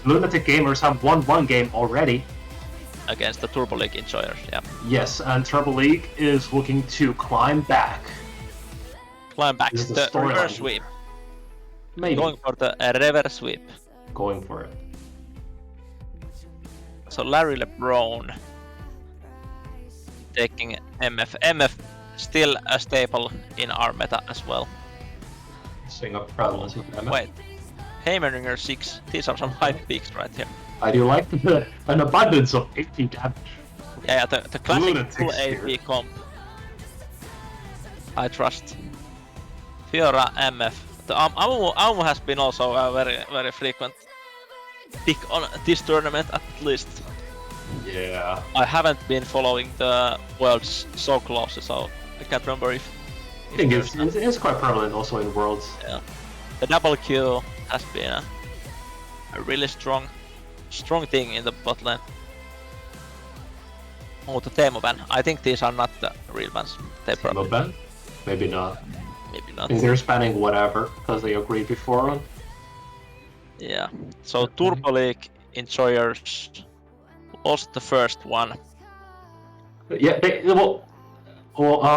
Lunatic Gamers have won one game already. Against the Turbo League enjoyers, yeah. Yes, and Turbo League is looking to climb back. Climb back. This is the The storyline. reverse sweep. Maybe. Going for the reverse sweep. Going for it. So Larry LeBron taking MF. MF still a staple in our meta as well. Seeing up prevalence of them. Wait. Heimerdinger 6. These are some high peaks right here. I do like an abundance of 80 damage. Yeah, the classic Lunatics full here. AP comp. I trust. Fiora MF. The Amu has been also a very frequent pick on this tournament at least. Yeah. I haven't been following the worlds so closely, so I can't remember if. I think it's quite prevalent also in Worlds. Yeah. The double Q has been a really strong thing in the bot lane. Oh, the Teemo ban. I think these are not the real bans. They probably. ban? Maybe not. Maybe I not. think they're spanning whatever because they agreed before on. Yeah. So Turbo League enjoyers lost the first one. Yeah,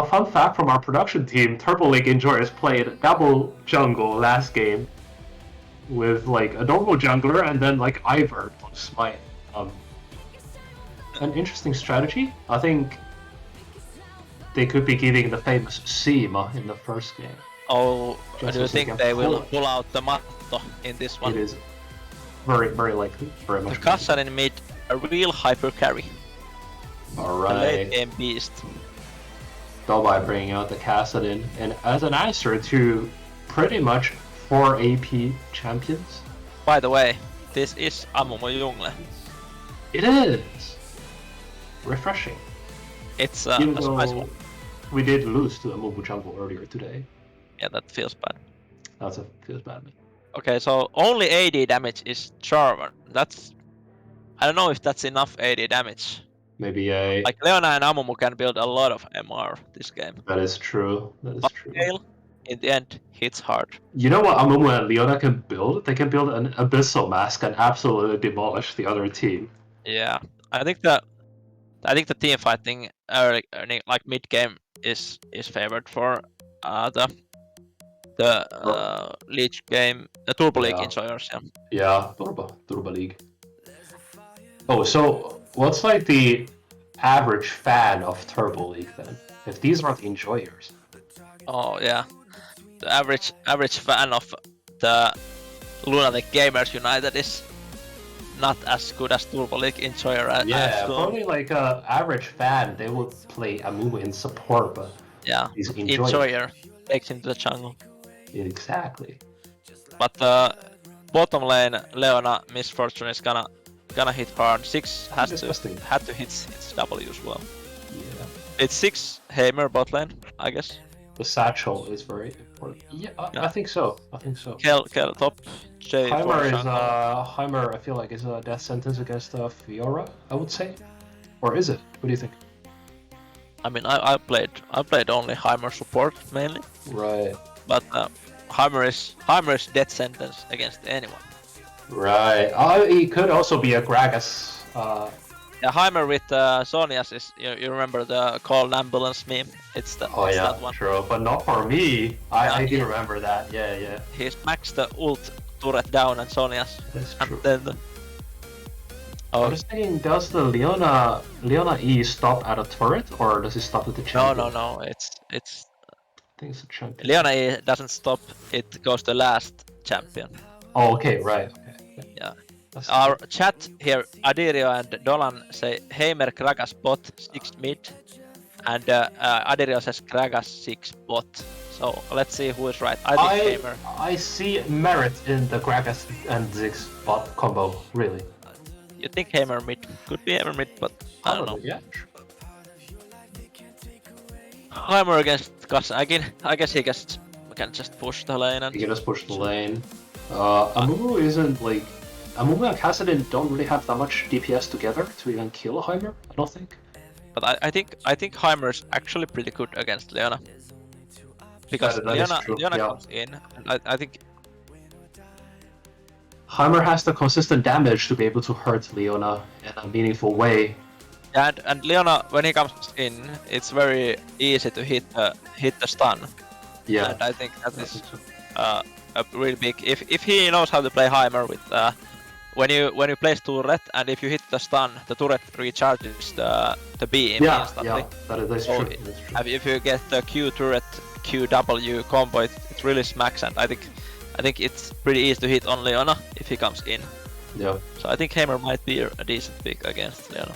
fun fact from our production team, Turbo League enjoyers played double jungle last game with like a normal jungler and then like Ivern on Smite. An interesting strategy. I think they could be giving the famous Seema in the first game. Oh, Just do you as they think can they will pull it. pull out the Matto in this one? It is very, very likely. Very The much. Kassarin mid a real hyper carry. The late Alright. game beast. Dolby bringing out the Kassadin, and as an answer to pretty much 4 AP champions. By the way, this is Amumu Jungle. It is refreshing. It's Even a spice though one. we did lose to Amumu Jungle earlier today. Yeah, that feels bad. Feels bad. Man. Okay, so only AD damage is Jarvan. That's... I don't know if that's enough AD damage. Maybe a. Like, Leona and Amumu can build a lot of MR this game. That is true. That is But true. Gale, in the end, hits hard. You know what Amumu and Leona can build? They can build an Abyssal Mask and absolutely demolish the other team. Yeah, I think the team fighting early, like mid game is favored for the League game, the Turbo League Yeah. enjoyers. Yeah. Yeah, Turbo League. Oh, so what's like the average fan of Turbo League then? If these aren't enjoyers. Oh yeah, the average fan of the Lunatic Gamers United is not as good as Turbo League enjoyer. Yeah, probably like a average fan, they would play Amumu in support, but Yeah, he's enjoyer takes into the jungle. Exactly. But the bottom lane, Leona Misfortune is gonna hit hard. 6 had to hit its W as well. Yeah. It's 6 Heimer bot lane, I guess. The satchel is very important. Yeah, I think so. Kel top J. Heimer is Heimer. I feel like is a death sentence against Fiora. I would say, or is it? What do you think? I mean, I played only Heimer support mainly. Right. But Heimer is death sentence against anyone. Right. He could also be a Gragas Yeah, Heimer with Sonia's is you remember the call ambulance meme? It's the Oh it's yeah, that one. true. But not for me. I do remember that. Yeah, yeah. He smacks the ult turret down and Sonia's. That's and true. then I was thinking, does the Leona E stop at a turret or does it stop at the champion? no. It's I think it's a champion. Leona E doesn't stop. It goes to last champion. Oh, okay, right. Okay. Yeah. Our chat here, Adirio and Dolan say Heimer Kragas bot 6 mid, and Adirio says Kragas 6 bot. So let's see who is right. I think Heimer. I see merit in the Gragas and Ziggs bot combo, really. You think Heimer mid? Could be Heimer mid, but I don't know. Yeah. Heimer against Gus. I guess he can just push the lane and. He can just push the lane. Amumu isn't like. Amumu and Kassadin don't really have that much DPS together to even kill Heimer, I don't think. But I think Heimer's actually pretty good against Leona. Because That is true, Leona yeah. comes in, and I think Heimer has the consistent damage to be able to hurt Leona in a meaningful way. and Leona, when he comes in, it's very easy to hit the stun. Yeah. And I think that is a really big. If he knows how to play Heimer with when you place turret and if you hit the stun, the turret recharges the beam instantly. That is So true. That's true. if you get the Q turret QW combo, it really smacks, and I think it's pretty easy to hit on Leona if he comes in. Yeah. So I think Heimer might be a decent pick against Leona.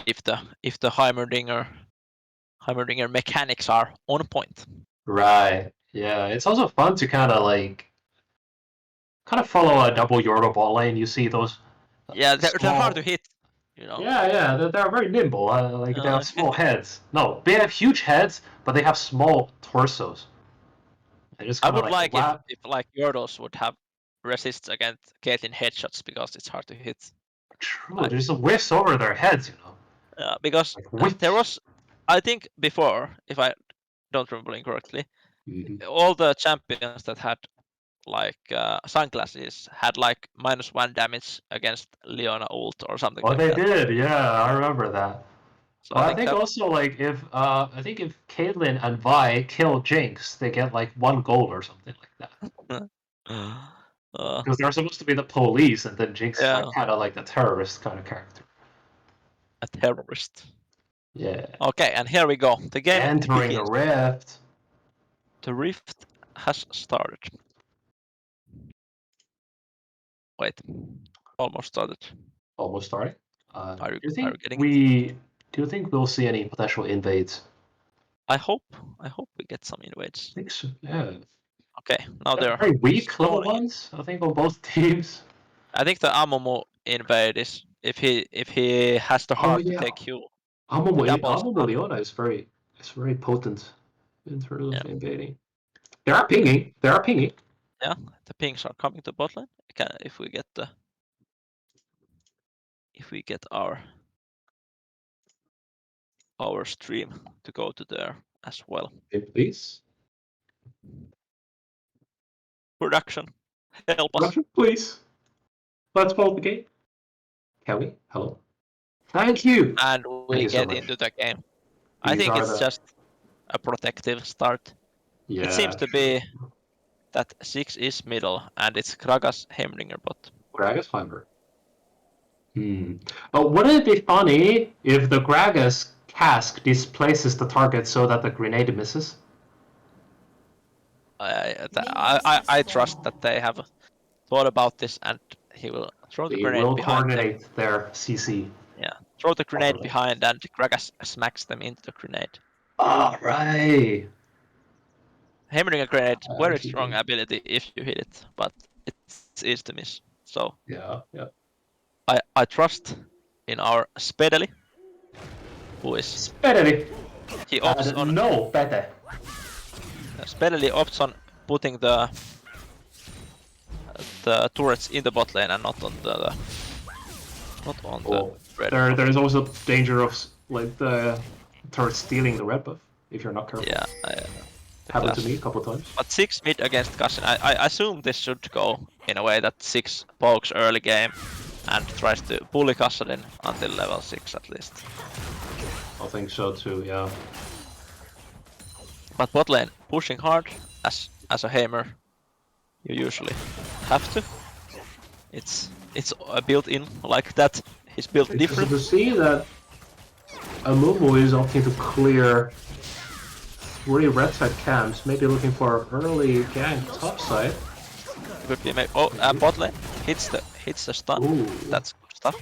If the Heimerdinger mechanics are on point. Right. Yeah. It's also fun to kind of follow a double Yordle ball lane. You see those. Yeah, they're hard to hit. You know. Yeah. They're very nimble. They have small heads. No, they have huge heads, but they have small torsos. I would like if like Yordles would have resists against Caitlyn headshots because it's hard to hit. True. It just whiffs over their heads, you know. Because there was, I think before, if I don't remember incorrectly, all the champions that had like sunglasses had like -1 damage against Leona ult or something. Oh, like they that. did. Yeah, I remember that. So But I I think that- also like if Caitlyn and Vi kill Jinx, they get like 1 gold or something like that. Because they're supposed to be the police, and then Jinx is like kind of like the terrorist kind of character. A terrorist. Yeah. Okay, and here we go. The game Entering the begins. rift. The rift has started. Wait, almost started. Almost starting. Are you getting Do you think we'll see any potential invades? I hope we get some invades. I think so. Yeah. Okay, now they're very weak level slowly- ones. I think on both teams. I think the Amumu invade is if he has the heart to yeah. take Q. Amumu Leona is very potent in terms of invading. They are pinging. Yeah, the pings are coming to bot lane. If we get our stream to go to there as well. Okay, please. Production, help us. Production, please. Let's hold the game. Can we? Hello. Thank you. And Thank we you so get much. into the game. I These think are it's the- just a protective start. Yeah. It seems to be that 6 is middle and it's Kragas Heimdallr bot. Gragas Heimer. Wouldn't it be funny if the Gragas cask displaces the target so that the grenade misses? I trust that they have thought about this and he will throw the They grenade will behind them. coordinate their CC. Yeah, throw the grenade Properly. behind and Kragas smacks them into the grenade. Alright. Heimdallr grenade, very Actually, strong ability if you hit it, but it's easy to miss. So Yeah. I trust in our Spedely, who is Better. he opts on No, better. Spedely opts on putting the turrets in the bot lane and not on the red. There's also danger of like the turret stealing the red buff if you're not careful. Yeah, Happened to me a couple times. But 6 mid against Kashin, I assume this should go in a way that 6 pokes early game and tries to bully Kassadin until level 6 at least. I think so too. Yeah. But bot lane pushing hard as a Hammer, you usually have to. It's built in like that. He's built different. To see that Amumu is opting to clear 3 red side camps, maybe looking for early gank top side. Could be maybe. Oh, bot lane hits the stun. Ooh. That's good stuff.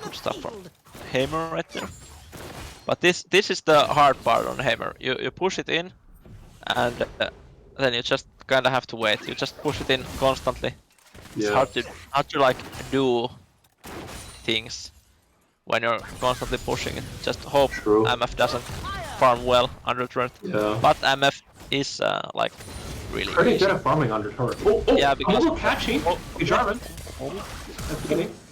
Good stuff from Hammer right there. But this is the hard part on Hammer. You push it in, and then you just kind of have to wait. You just push it in constantly. It's hard to like do things when you're constantly pushing it. Just hope MF doesn't farm well under turret. Yeah. But MF is like really Pretty easy. good at farming under turret. Oh, yeah, because catching. Jarvan.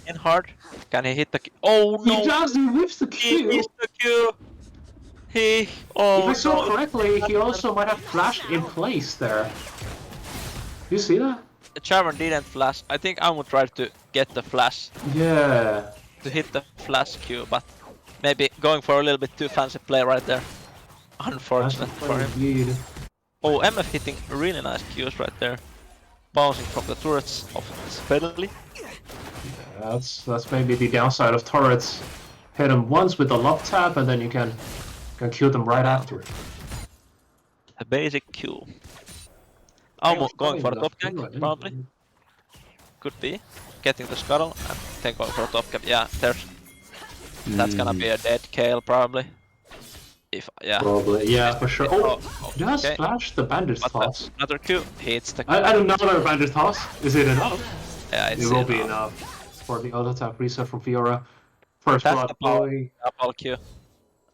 In hard. Can he hit the Q? Oh no! He does. He whips the Q. He missed the Q. If I saw correctly, he also might have flashed in place there. You see that? Jarvan didn't flash. I think Amu tried to get the flash. Yeah. To hit the flash Q, but maybe going for a little bit too fancy play right there. Unfortunate for him. Indeed. Oh, MF hitting really nice Qs right there. Bouncing from the turrets of steadily. Yeah, that's maybe the downside of turrets. Hit them once with the lock tap and then you can kill them right after. A basic Q. Almost going for a top gank, probably. Could be. Getting the scuttle and then going for a top cap. Yeah, that's gonna be a dead Kale probably. Probably, yeah, for sure. Oh, does okay. flash the bandage toss. Another Q hits the. I don't know another bandage toss. Is it enough? Yeah, it will be enough for the auto tap reset from Fiora. First that's blood the power. boy. Double Q.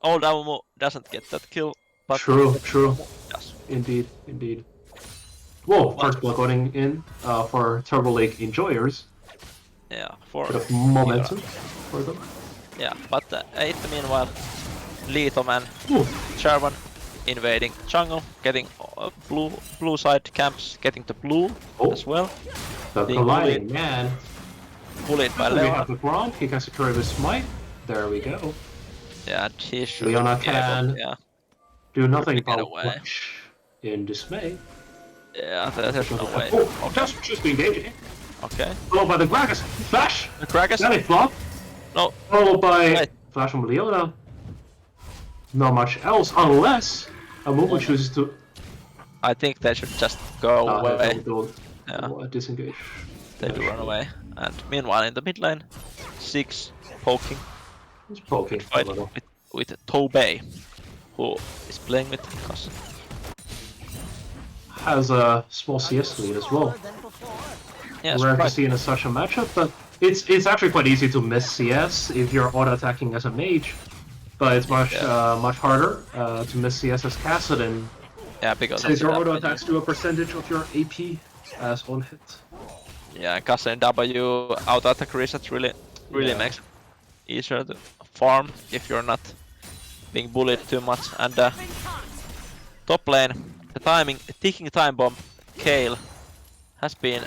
Old Amumu doesn't get that kill. But True. Yes. Indeed. Whoa, first blood going in for Turbo League enjoyers. Yeah, for bit of momentum for them. Yeah, but in the meanwhile, Lethal Man, Jarvan invading jungle, getting blue side camps, getting the blue as well. The colliding man. Bullied by We Leona. have the Grant, he can secure the smite. There we go. Yeah, he should Leona be able, can yeah. do nothing Get but away. flash in dismay. Yeah, there's no way. Oh, just engaging. Okay. Followed by the Gragas. Flash! The Gragas? That is flop. No. Followed by Wait. flash from Leona. Not much else, unless a movement chooses to I think they should just go away. Don't disengage. They do run away. And meanwhile in the mid lane, 6 poking. He's poking a Fight little. with Tobey, who is playing with us. Has a small CS lead as well. Yes, Rare to right. see in such a matchup, but it's actually quite easy to miss CS if you're auto attacking as a mage. But it's much harder to miss CS as Kassadin. Yeah, because Since of your the auto W. attacks do a percentage of your AP as on hit. Yeah, Kassadin W auto attack reset really makes it easier to farm if you're not being bullied too much. And top lane, the ticking time bomb, Kale, has been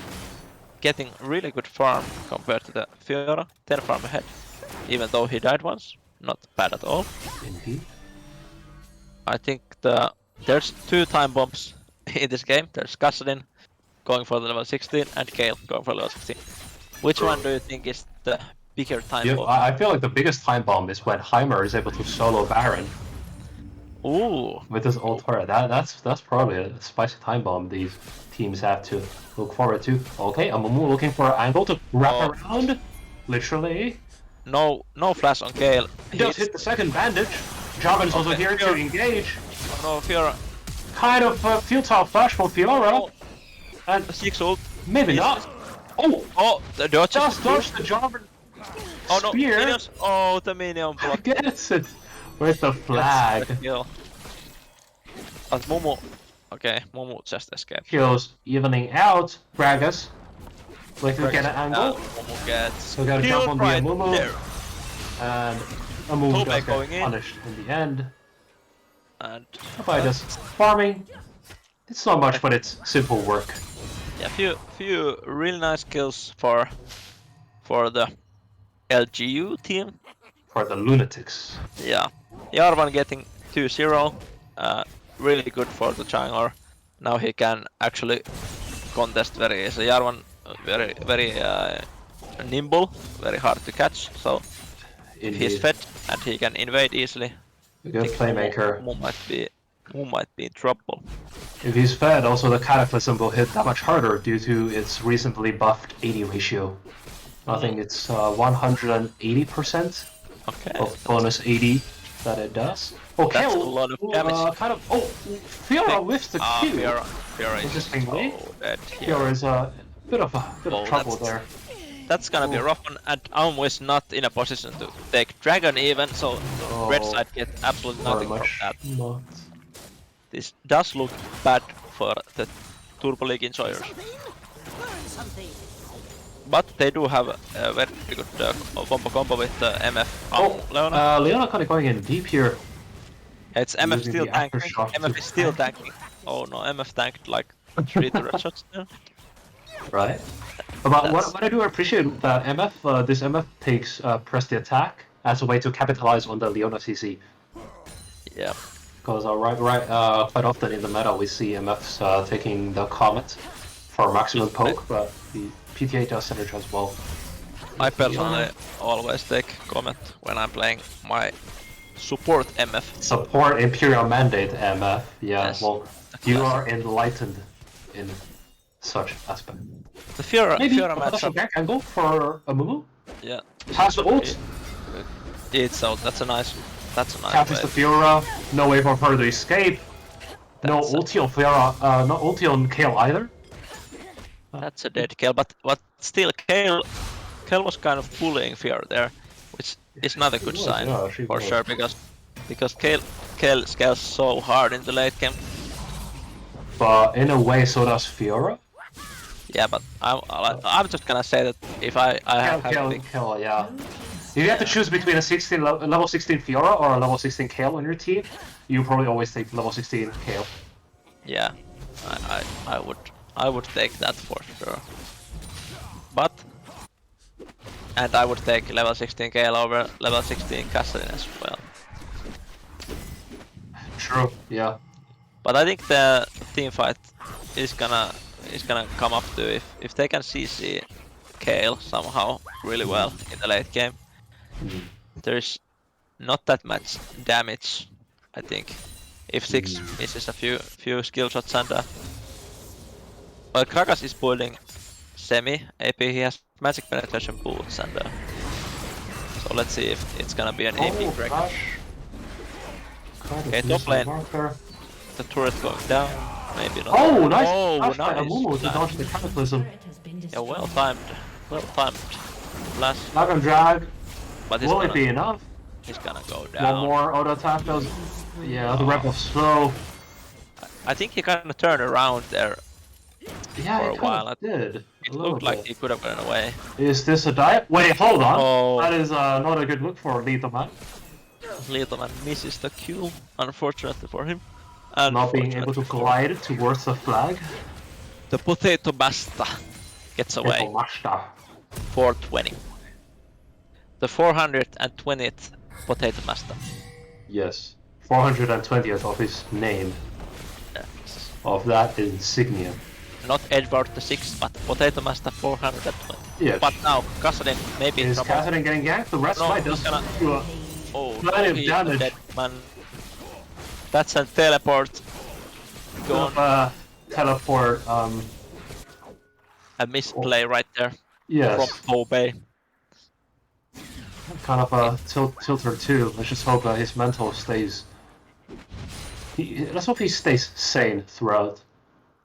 getting really good farm compared to the Fiora, 10 farm ahead. Even though he died once, not bad at all. Indeed. I think there's 2 time bombs in this game. There's Kassadin going for the level 16 and Kale going for level 16. Which one do you think is the bigger time bomb? I feel like the biggest time bomb is when Heimer is able to solo Baron. Ooh. With his ult turret. That's probably a spicy time bomb these teams have to look forward to. Okay, Amumu looking for an angle to wrap around. Literally. No flash on Kale. He does hit the second bandage. Jarvan's also here to engage. Oh no, Fiora. Kind of futile flash from Fiora. And 6 ult. maybe not. Oh, the dodge. Just dodged the Jarvan spear. No, minions. Oh, the minion block. Gets it. Where's the flag? But Mumu. Okay, Mumu just escaped. Kills evening out. Gragas. Looking to get an angle. Mumu gets So we gotta jump on the right Amumu. there. And Amumu Tobey does going get in. punished in the end. And By just farming. It's not much, but it's simple work. yeah, few really nice kills for the LGU team. For the Lunatics. Yeah. Jarvan getting 2-0. Really good for the jungler. Now he can actually contest very easy. Jarvan very nimble, very hard to catch. So if he's Indeed. fed and he can invade easily, A good playmaker. Mu might be in trouble. If he's fed, also the Cataclysm will hit that much harder due to its recently buffed 80 ratio. I think it's 180% Okay. of bonus 80 that it does. Okay, That's a lot of damage. kind of. Oh, Fiora whiffs the Q. Fiora is Interestingly, so dead here. Fiora is a bit of trouble that's- there. That's gonna be rough one, and Almo is not in a position to take Dragon even, so red side get absolutely Very nothing from much that. not. This does look bad for the Turbo League enjoyers. But they do have a very good combo with MF. Leona. Leona kind of going in deep here. It's MF using still the tanking. aftershock MF to is still tanking. Oh no, MF tanked like 3 turret shots there. Right. But what I do appreciate that this MF takes press the attack as a way to capitalize on the Leona CC. Yeah. Because quite often in the meta we see MFs taking the Comet for maximum poke, but the PTA does synergize well. I personally always take comment when I'm playing my support MF. Support Imperial Mandate MF, yeah, Yes. well, you are enlightened in such aspect. The Fiora Maybe a matchup. potential gank angle for a Mumu? Yeah. Has the ult, It's out. That's a nice catches the way. Fiora, no way for her to escape. No That's a- ulti on Fiora, no ulti on Kale either. That's a dead Kale, but still Kale was kind of bullying Fiora there, which is not a good was, sign yeah, she for was. sure because Kale scales so hard in the late game. But in a way, so does Fiora. Yeah, but I'm just gonna say that if I have to pick, Kale, yeah. If you have to choose between a level 16 Fiora or a level 16 Kale on your team, you probably always take level 16 Kale. yeah, I would take that for sure. But and I would take level 16 Kale over level 16 Kassadin as well. True, yeah. But I think the team fight is gonna come up to if they can CC Kale somehow really well in the late game. There's not that much damage, I think. If 6 misses a few skill shots and well, Krakas is building semi AP. He has magic penetration boots and so let's see if it's gonna be an AP break. Okay, top lane. The turret going down. Maybe not. Oh, nice! Oh, Nice! nice. Amumu to dodge the Cataclysm. Yeah, well timed. Well timed. Flash. Not gonna drag. But he's Will gonna, it be enough? he's gonna go down. One more auto attack does. Yeah, the rep was slow. I think he kind of turned around there Yeah, for it a while. kind of did. It looked like he could have gone away. Is this a dive? Wait, hold on. Oh. That is not a good look for Lethal Man. Little man misses the Q, unfortunately for him. Not being able to glide towards the flag. The Potato Basta gets away. Potato Masta. 420. The 420th Potato Basta. Yes. 420th of his name. Yes. Of that insignia. Not Edward VI, but Potato Basta 420. Yes. But now, Kassadin maybe in Is trouble. Catherine getting ganked? The rest No, might he's just gonna- do a Oh, plenty of he's damage. dead, man. That's a teleport. Gone. Teleport, A misplay right there. yes. From Obey. Kind of a tilter too. Let's just hope that his mental stays. Let's hope he stays sane throughout.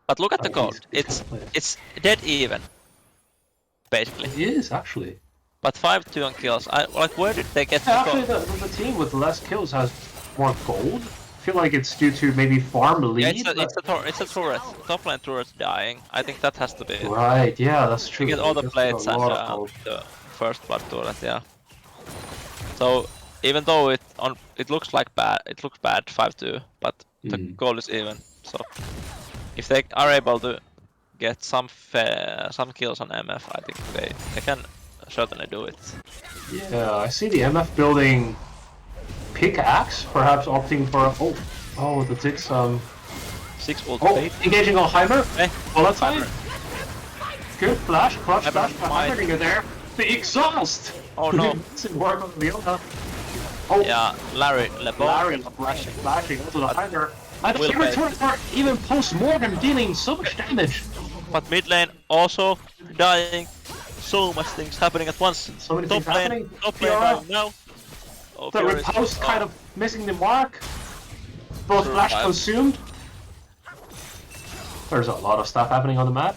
But look at the He's- code. he's It's gonna play. it's dead even. Basically. He is actually. But 5-2 on kills. Like where did they get Yeah, the actually, code? the team with less kills has more gold. I feel like it's due to maybe farm lead. Yeah, but- it's a turret. Top lane turret dying. I think that has to be it. Right, yeah, that's true. You get all the That's plates a and lot of gold. the first blood turret, yeah. So even though it looks like bad, it looks bad 5-2, but the goal is even. So if they are able to get some kills on MF, I think they can certainly do it. Yeah, I see the MF building pickaxe, perhaps opting for the six 6 ult oh, bait. engaging on Heimer. Volatile. Heimer. Good flash, clutch Heimer flash by might- Heimer there. The exhaust. Oh no. Didn't work on Leona. Oh, Yeah, Larry LeBeau. Larry flashing into the Heimer. And the Will Heimer bait. turrets are even post-mortem dealing so much damage. But mid lane also dying. So much things happening at once. So many Top things lane, happening. top lane Fiora. dying now. Oh, The Fiora is- riposte kind of missing the mark. Both flash Survive. consumed. There's a lot of stuff happening on the map.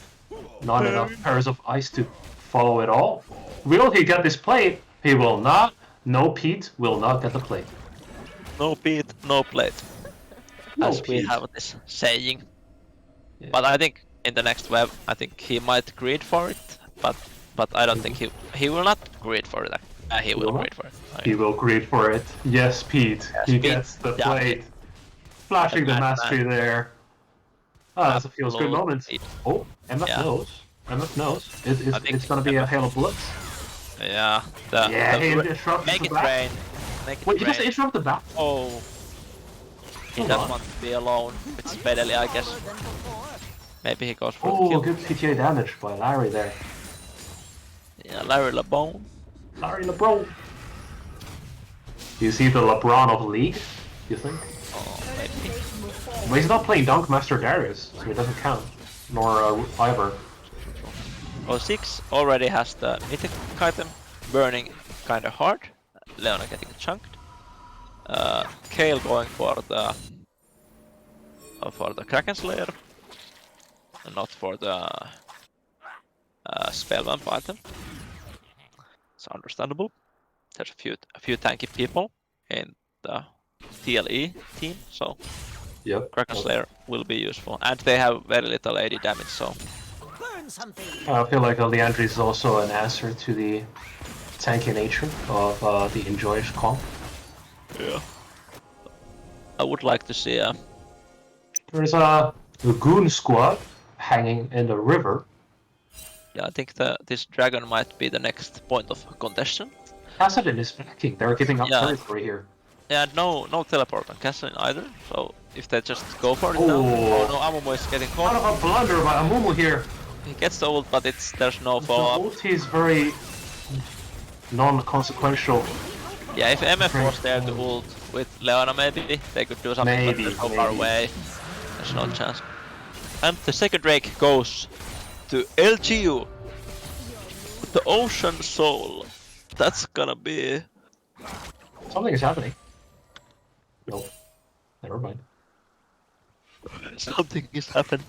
Not enough pairs of ice to follow it all. Will he get this plate? He will not. No Pete will not get the plate. No beat, no plate. No As we Pete. have this saying. Yeah. But I think in the next wave, I think he might greed for it. But I don't think he will not greed for it. He will not? greed for it. He will greed for it. Yes, Pete. Yes, he Pete. gets the Yeah. plate. Flashing the Man, mastery there. Ah, that's a feels good Absolute moment. Pete. Oh, MF Yeah. knows. MF knows. I think It's gonna be a hail of bullets. Yeah, Yeah, he the disrupts make the it back. rain. Make it Wait, he rain. doesn't interrupt the back? Oh. He Hold doesn't on. want to be alone with Spedely, I guess. Maybe he goes for the Oh, kill. good PTA damage by Larry there. Yeah, Larry LeBeau. Larry LeBron. Do you see the LeBron of League? You think? Oh, maybe. Well, he's not playing Dunk Master Darius, so it doesn't count. Nor Ivor. 06 already has the mythic item, burning kinda hard. Leona getting chunked. Kale going for the Kraken Slayer, and not for the Spellvamp item. It's understandable. There's a few tanky people in the TLE team, so Yep. Kraken Slayer will be useful, and they have very little AD damage, so I feel like Leandri is also an answer to the tanky nature of the Enjoyish comp. yeah. I would like to see There's a Goon squad hanging in the river. yeah, I think this dragon might be the next point of contention. Kassadin is backing. They're giving up Yeah. territory here. Yeah, no teleport on Castle either, so if they just go for it now. Oh. Oh no, Amumu is getting Kind caught. of a blunder by Amumu here. He gets the ult, but there's no The follow-up. ulti is very non-consequential. Yeah, if MF was there to ult with Leona, maybe they could do something, Maybe, but they're so far maybe. away. There's no chance. And the second Drake goes to LGU. The Ocean Soul. That's gonna be... Something is happening. No. Never mind. Something is happening.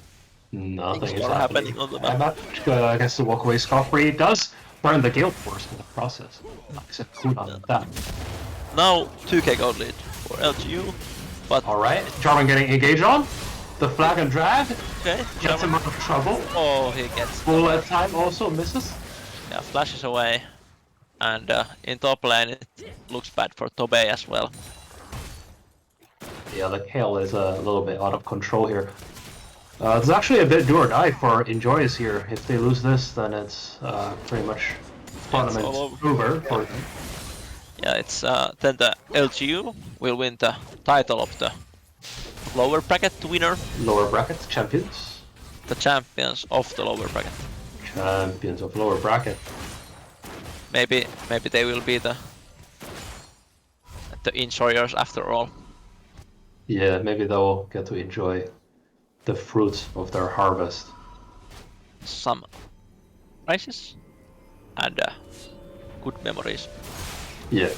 Nothing Things is are happening. happening on the map. I guess the walkaway scot-free does burn the Gale Force in the process. Nice cooldown on that. Now 2k gold lead for LGU, but Alright, Jarvan getting engaged on. The flag and drag okay, gets him out of trouble. oh, he gets Bullet time also misses. yeah, flashes away, and in top lane it looks bad for Tobey as well. Yeah, the Gale is a little bit out of control here. It's actually a bit do or die for Enjoys here. If they lose this, then it's pretty much tournament all over for them. Yeah, it's then the LGU will win the title of the lower bracket winner, Lower bracket champions. the champions of the lower bracket. Champions of lower bracket. Maybe they will be the enjoyers after all. Yeah, maybe they'll get to enjoy the fruits of their harvest. Some prizes and good memories. Yeah.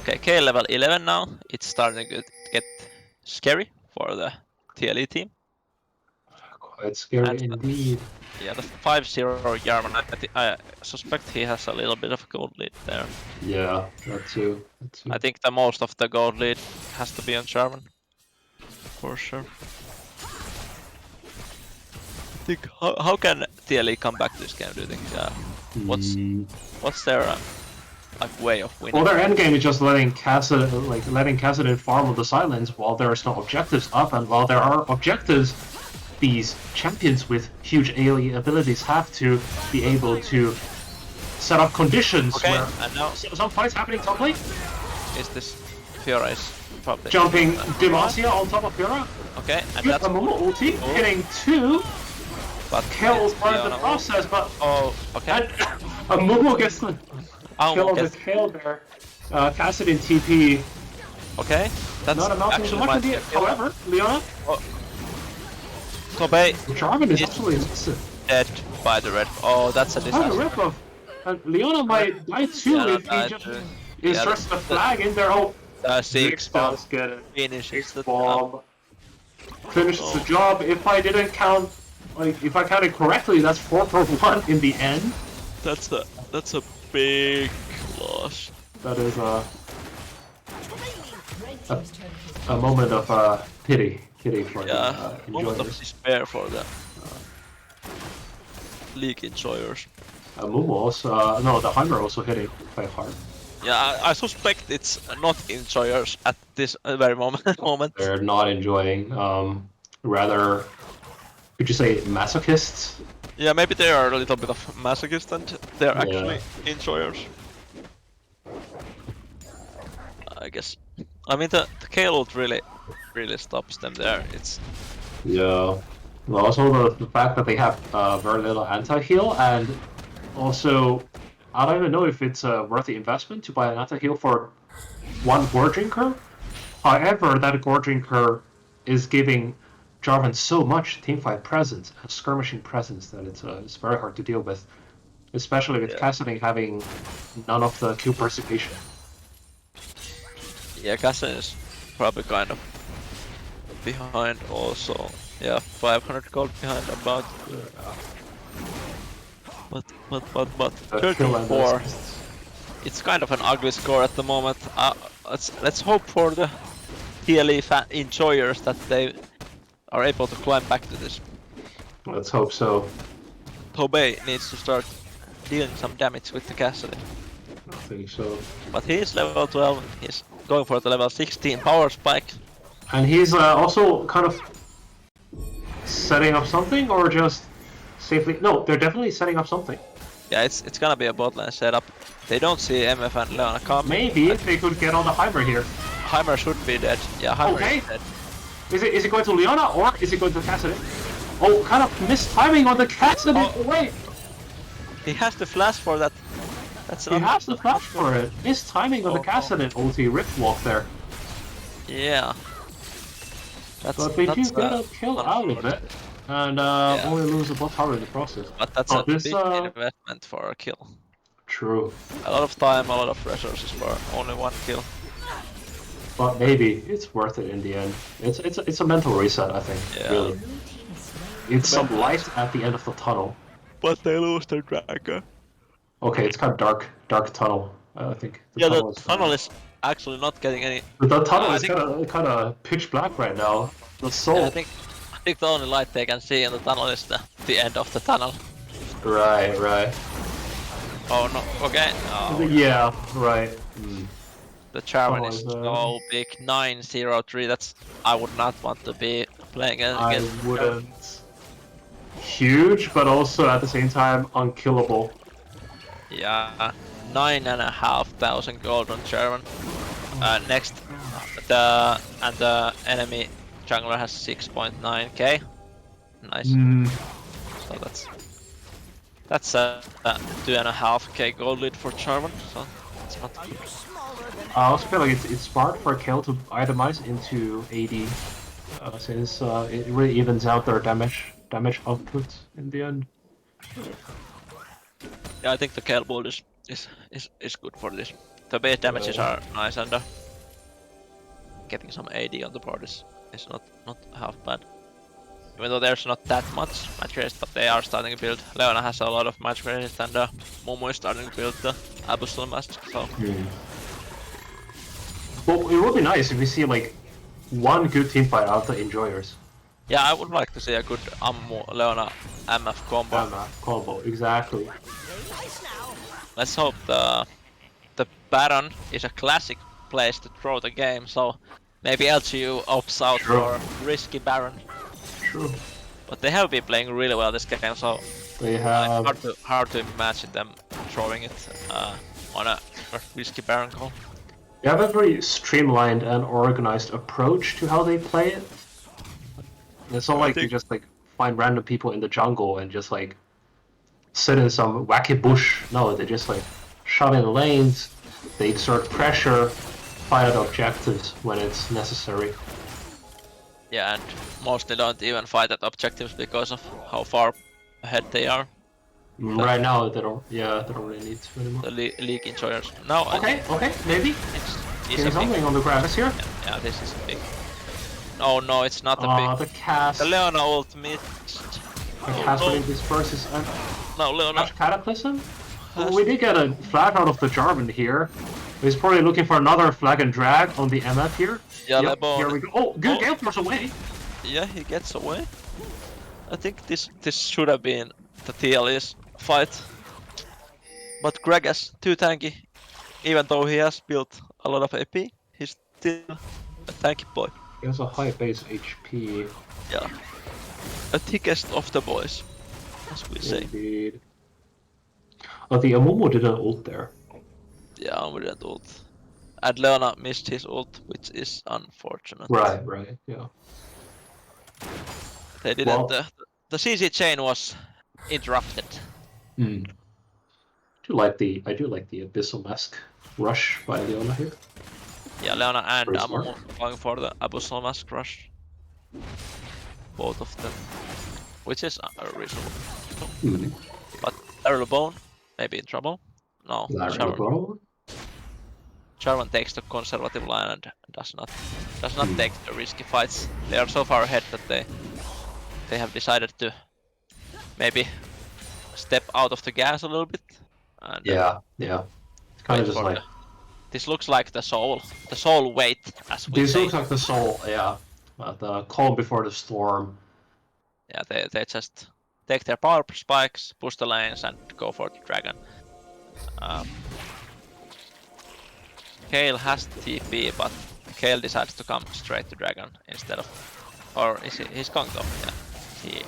Okay, K level 11 now. It's starting to get scary for the TLE team. Quite scary And- indeed. Yeah, the 5-0 Jarvan. I suspect he has a little bit of gold lead there. Yeah, that too. That too. I think the most of the gold lead has to be on Jarvan. For sure. I think how can TLE come back to this game, do you think? What's their like way of winning? Well, their endgame is just letting Kassadin farm with the silence while there is no objectives up, and while there are objectives, these champions with huge AoE abilities have to be able to set up conditions Okay, where and now some fights happening top lane. is this Fiora is probably Jumping Demacia on top of Fiora. Okay, and Good that's Amumu ulti, Oh. hitting 2. but Kills it's part of the Fiona. process, but Oh, okay. and Amumu gets the kill of the gets- kill there. Cassidy and TP. Okay, that's Not amounting to actually much might in the be a end. kill. However, Leona, Kobe Jarvan is It's- actually massive. dead by the red. Oh, that's a Oh, the disaster. rip of. And Leona might die too Yeah, if he die just too. inserts the flag in there. Oh, Six bomb does get it. finishes the Bomb. Finishes Oh. the job. If I didn't count, like, if I counted correctly, that's 4 for 1 in the end. That's a big loss. That is a moment of pity for the Moment of enjoyers. despair for the league enjoyers. Mumu also, no, the Heimer also hitting quite hard. Yeah, I suspect it's not enjoyers at this very moment. They're not enjoying. Rather, could you say masochists? Yeah, maybe they are a little bit of masochist and they're actually enjoyers. I guess. I mean, the K ult really stops them there. It's Yeah. Well, also the fact that they have very little anti-heal, and also I don't even know if it's worth the investment to buy an anti-heal for one gorging curve. However, that gorging curve is giving Jarvan so much teamfight presence and skirmishing presence that it's very hard to deal with, especially with Cassidy having none of the Q participation. yeah, Cassin is probably kind of behind also. Yeah, 500 gold behind about. But The kill and 34. assists. It's kind of an ugly score at the moment. Let's hope for the TLE enjoyers that they are able to climb back to this. Let's hope so. Tobey needs to start dealing some damage with the Cassidy. I think so. But he is level 12, he's going for the level 16 power spike. And he's also kind of setting up something, or just safely. No, they're definitely setting up something. Yeah, it's gonna be a bot lane setup. They don't see MF and Leona coming. Maybe if they could get on the Heimer here. Heimer should be dead. Yeah, Heimer Okay. is dead. Is it going to Leona or is it going to Cassidy? Oh, kind of mistiming on the Cassidy. Oh. Wait, He has to flash for that. That's he has the flash for it. Mistiming on the Cassidy ulti rip walk there. Yeah. But they do get a kill out of it. And only lose a bot tower in the process. But that's Oh, a this, big investment for a kill. True. A lot of time, a lot of resources for only one kill. But maybe it's worth it in the end. It's a mental reset, I think. Yeah. Really. It's some light at the end of the tunnel. But they lose their dragon. Okay, it's kind of dark tunnel. I think. Yeah, the is tunnel is actually not getting any. The tunnel I is think- kind of pitch black right now. The soul. I think the only light they can see in the tunnel is the end of the tunnel. Right. Oh no, okay. Oh, Yeah, right. the Jarvan Oh, is the- so big, 9-0-3. That's I would not want to be playing I against. wouldn't. Huge, but also at the same time unkillable. Yeah, 9,500 gold on Jarvan. Next, the enemy jungler has 6.9k. Nice. So that's a 2.5k gold lead for Jarvan. So it's not. I also feel like it's smart for Kayle to itemize into AD, since it really evens out their damage output in the end. Yeah, I think the Kayle build is good for this. The base damages are nice and getting some AD on the board is not half bad. Even though there's not that much match resist, but they are starting to build. Leona has a lot of match resist and Mumu is starting to build the Abyssal Mask, so... Well, it would be nice if we see like one good team fight out of the enjoyers. Yeah, I would like to see a good Ammu Leona MF combo. Combo, exactly. Let's hope the Baron is a classic place to throw the game, so maybe LGU opts out for risky Baron. True. But they have been playing really well this game, so They have hard to imagine them throwing it on a risky Baron call. They have a very streamlined and organized approach to how they play it. It's not like they just like find random people in the jungle and just like sit in some wacky bush. No, they just like shove in lanes, they exert pressure, fight at objectives when it's necessary. Yeah, and mostly don't even fight at objectives because of how far ahead they are. Right now, they don't. Yeah, they don't really need to anymore. The league enjoyers. No. Okay, maybe. It's something on the gravis here. Yeah, this is a big. Oh no, it's not a big. The cast. The Leona ult missed. The cast really disperses. No, Leona. Cataclysm? Well, we did get a flag out of the Jarvan here. He's probably looking for another flag and drag on the MF here. Yeah, yep, here we go. Oh, good Gale Force away. Yeah, he gets away. I think this should have been the TLE's fight. But Gragas, too tanky. Even though he has built a lot of AP, he's still a tanky boy. He has a high base HP. Yeah. A thickest of the boys, as we say. Indeed. Oh, the Amumu didn't ult there. Yeah, Amumu didn't ult. And Leona missed his ult, which is unfortunate. Right, yeah. They didn't. The CC chain was interrupted. I do like the Abyssal Mask rush by Leona here. Yeah, Leona and Very Amumu smart. going for the Abyssal Mask rush. Both of them. Which is reasonable. But Lateral Bone, maybe in trouble. No, Jarvan takes the conservative line and does not take the risky fights. They are so far ahead that they have decided to maybe step out of the gas a little bit. And yeah. It's kind of just like this looks like the soul wait, as we this say. looks like the soul, yeah. But the calm before the storm. Yeah, they just take their power spikes, push the lanes, and go for the dragon. Kale has TP, but Kale decides to come straight to dragon instead of, or is he's going to? Yeah, he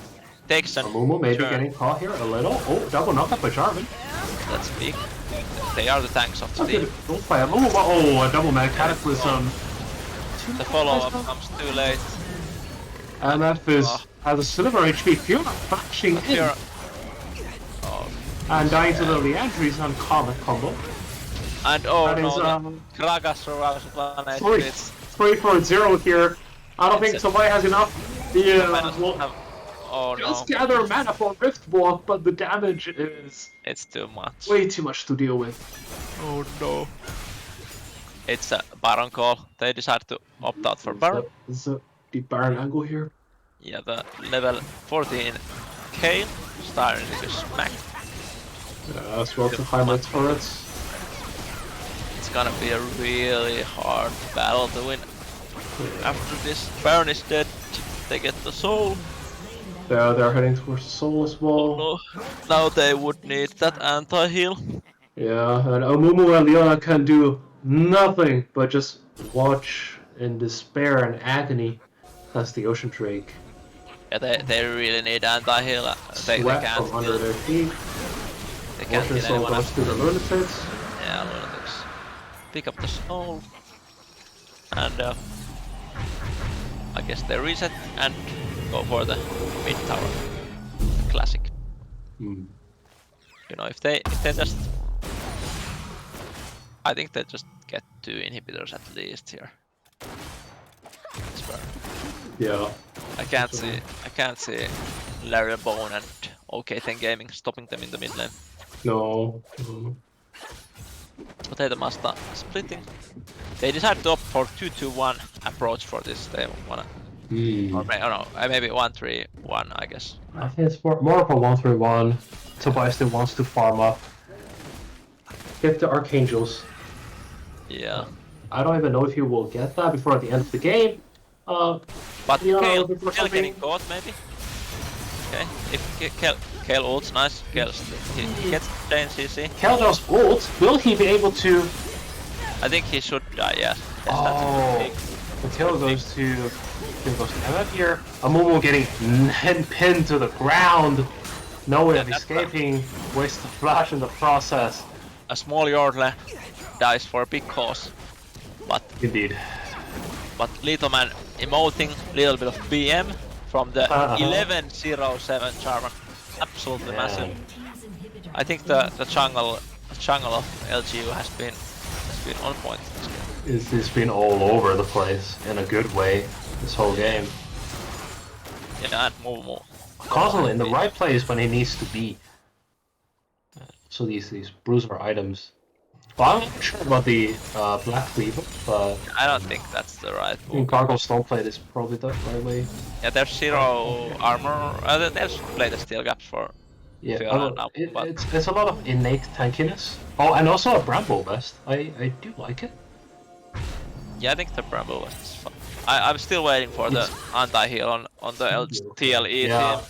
takes an. Amumu maybe getting caught here a little. Oh, double knockup by Jarvan. That's big. They are the tanks of the team. Don't play Amumu. Oh, a double mag cataclysm. The follow-up comes too late. MF has a silver HP. Fiona flashing in. And dying to the Leandry's uncommon combo. And Gragas survives with 1 HP. 3 for 0 here. I don't think Tobai has enough. Just gather mana for Rift Walk, but the damage is... It's too much. Way too much to deal with. Oh no. It's a Baron call. They decide to opt out for Baron. This is a deep Baron angle here. Yeah, the level 14 Kale starting to smack. As well to Heimer turrets. It's gonna be a really hard battle to win. After this Baron is dead, they get the soul. Yeah, they're heading towards the soul as well. Oh, no. Now they would need that anti-heal. Yeah, and Amumu and Leona can do nothing but just watch in despair and agony as the Ocean Drake. Yeah, they really need anti-heal. They can't from under their feet. They can't Ocean kill Soul anyone goes else. to the Lunatics. Yeah, Lunatics. Pick up the soul. And I guess they reset and go for the mid tower. Classic. You know, if they just... I think they just get 2 inhibitors at least here. It's fair. Yeah. I can't see Larry Bone and OK10 Gaming stopping them in the mid lane. No. Potato Master splitting. They decided to opt for 2-2-1 approach for this. They wanna, or maybe 1-3-1, I guess. I think it's more of a 1-3-1. Tobias still wants to farm up. Get the Archangels. Yeah. I don't even know if he will get that before the end of the game. But Kale getting caught, maybe? Okay, if Kale ults, nice. He gets Jane CC. Kale does ult. Will he be able to... I think he should die, yeah. The Kale goes to MF here. Amumu getting pinned to the ground. No way of that's escaping, waste of flash in the process. A small Yordle dies for a big cause. But Indeed. But Little Man emoting, little bit of BM from the Uh-huh. 1107 Charman. Absolutely massive. I think the jungle of LGU has been on point. It's been all over the place in a good way this whole game. Yeah, and more. Constantly in the right place when he needs to be. So these bruiser items. Well, I'm not sure about the Black Cleaver, but I don't think that's the right I think Gargle Stoneplate is probably the right way. Yeah, there's 0 armor. There's play the steel gaps for Yeah, Fiora now, but it's a lot of innate tankiness. Oh, and also a Bramble Vest. I do like it. yeah, I think the Bramble was fun. I'm still waiting for the anti-heal on the TLE Yeah. team.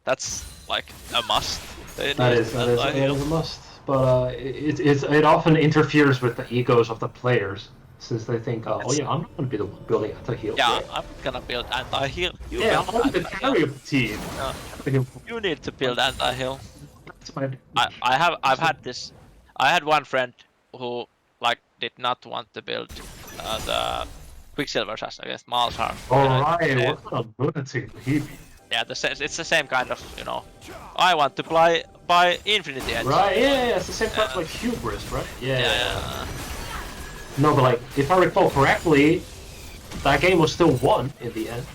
That's like a must. They That need is anti-heal. a must. But it often interferes with the egos of the players, since they think, oh yeah, I'm not gonna be the one building anti-heal. Yeah, I'm gonna build anti-heal. You Yeah, build I'm the anti-heal. carry of the team. You need to build anti-heal. That's my. I've had this. I had one friend who like did not want to build the Quicksilver Sash against Malzahar. Alright, what kind of lunatic would he be? Yeah, it's the same kind of, you know. I want to buy Infinity Edge. Right, yeah, it's the same kind of like hubris, right? Yeah. No, but like, if I recall correctly, that game was still won in the end,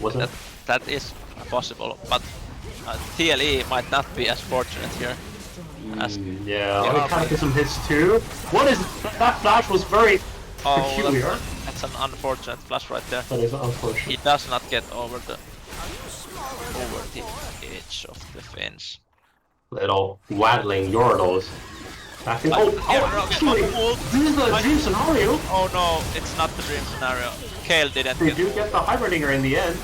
wasn't it? That is possible, but TLE might not be as fortunate here. As Yeah, I kind of get some hits too. What is that flash was very peculiar. That's an unfortunate flash right there. That is unfortunate. He does not get over the edge of the fence. Little waddling Yordles. Actually, actually, this is the dream scenario. Oh no, it's not the dream scenario. Kale didn't We do get the Hibernator in the end.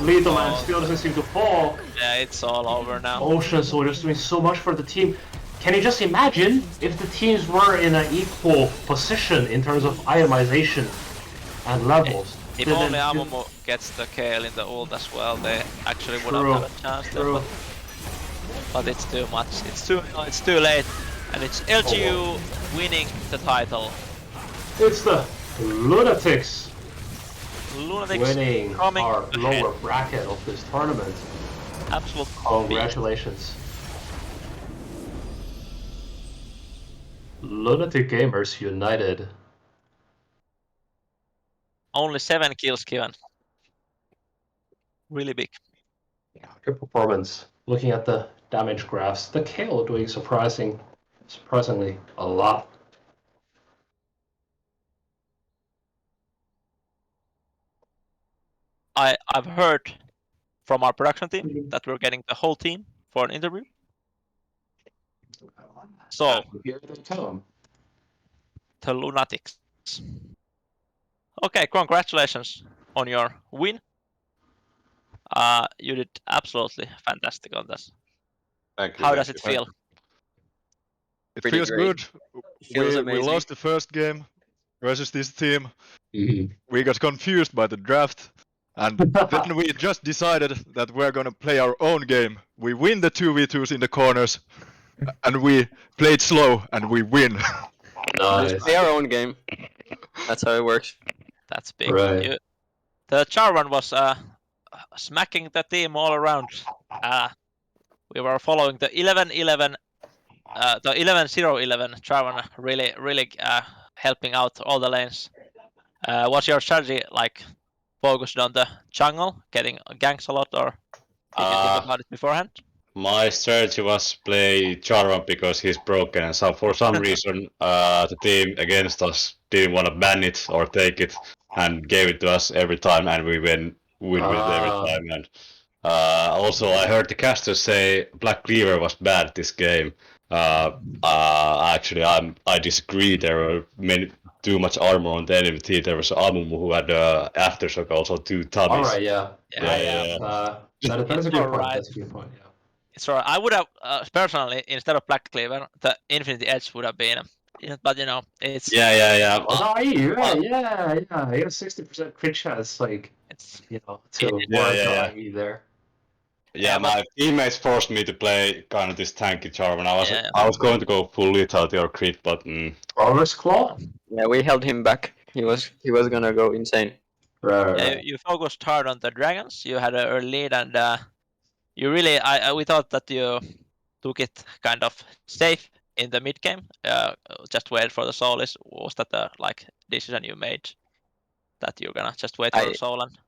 Lethal Man still doesn't seem to fall. Yeah, it's all over now. Ocean Soldier's doing so much for the team. Can you just imagine if the teams were in an equal position in terms of itemization and levels? If only Amumu gets the Kale in the ult as well, they actually wouldn't have a chance there. But it's too much. It's too late, and it's LGU winning the title. It's the Lunatics winning coming our ahead. lower bracket of this tournament. Absolute Congratulations. Lunatic Gamers United. Only 7 kills given. Really big. Good performance. Looking at the damage graphs, the Kale doing surprisingly a lot. I've heard from our production team that we're getting the whole team for an interview. So here they come. The Lunatics. Okay, congratulations on your win. You did absolutely fantastic on this. Thank you. How does it feel? It Pretty feels great. good. We amazing. lost the first game versus this team. We got confused by the draft, and then we just decided that we're gonna play our own game. We win the 2v2s in the corners, and we played slow, and we win. Just play our own game. That's how it works. That's big. Right. The Charvan was smacking the team all around. We were following the 11-11, the 11-0-11. Charvan really helping out all the lanes. Was your strategy like focused on the jungle, getting ganks a lot, or did you think about it beforehand? My strategy was play Jarvan because he's broken, and so for some reason the team against us didn't want to ban it or take it, and gave it to us every time, and we win with it every time. And also, I heard the casters say Black Cleaver was bad this game. Actually, I disagree. There were too much armor on the enemy team. There was Amumu who had aftershock, also 2 tummies. Alright, yeah. That is a good point. Alright. That's a good point, yeah. It's alright. I would have personally, instead of Black Cleaver, the Infinity Edge would have been. But you know, it's Yeah. Oh, you're right. Yeah. You got 60% crit chance, like, it's to Yeah. work there. Yeah, my teammates forced me to play kind of this tanky Jarvan. Yeah. I was going to go full lethality or crit, but Walrus Claw? Yeah, we held him back. He was gonna go insane. Yeah, you focused hard on the dragons. You had an early lead, and you really, we thought that you took it kind of safe in the mid game. Just wait for the soul. Was that the like decision you made? That you're gonna just wait for the soul and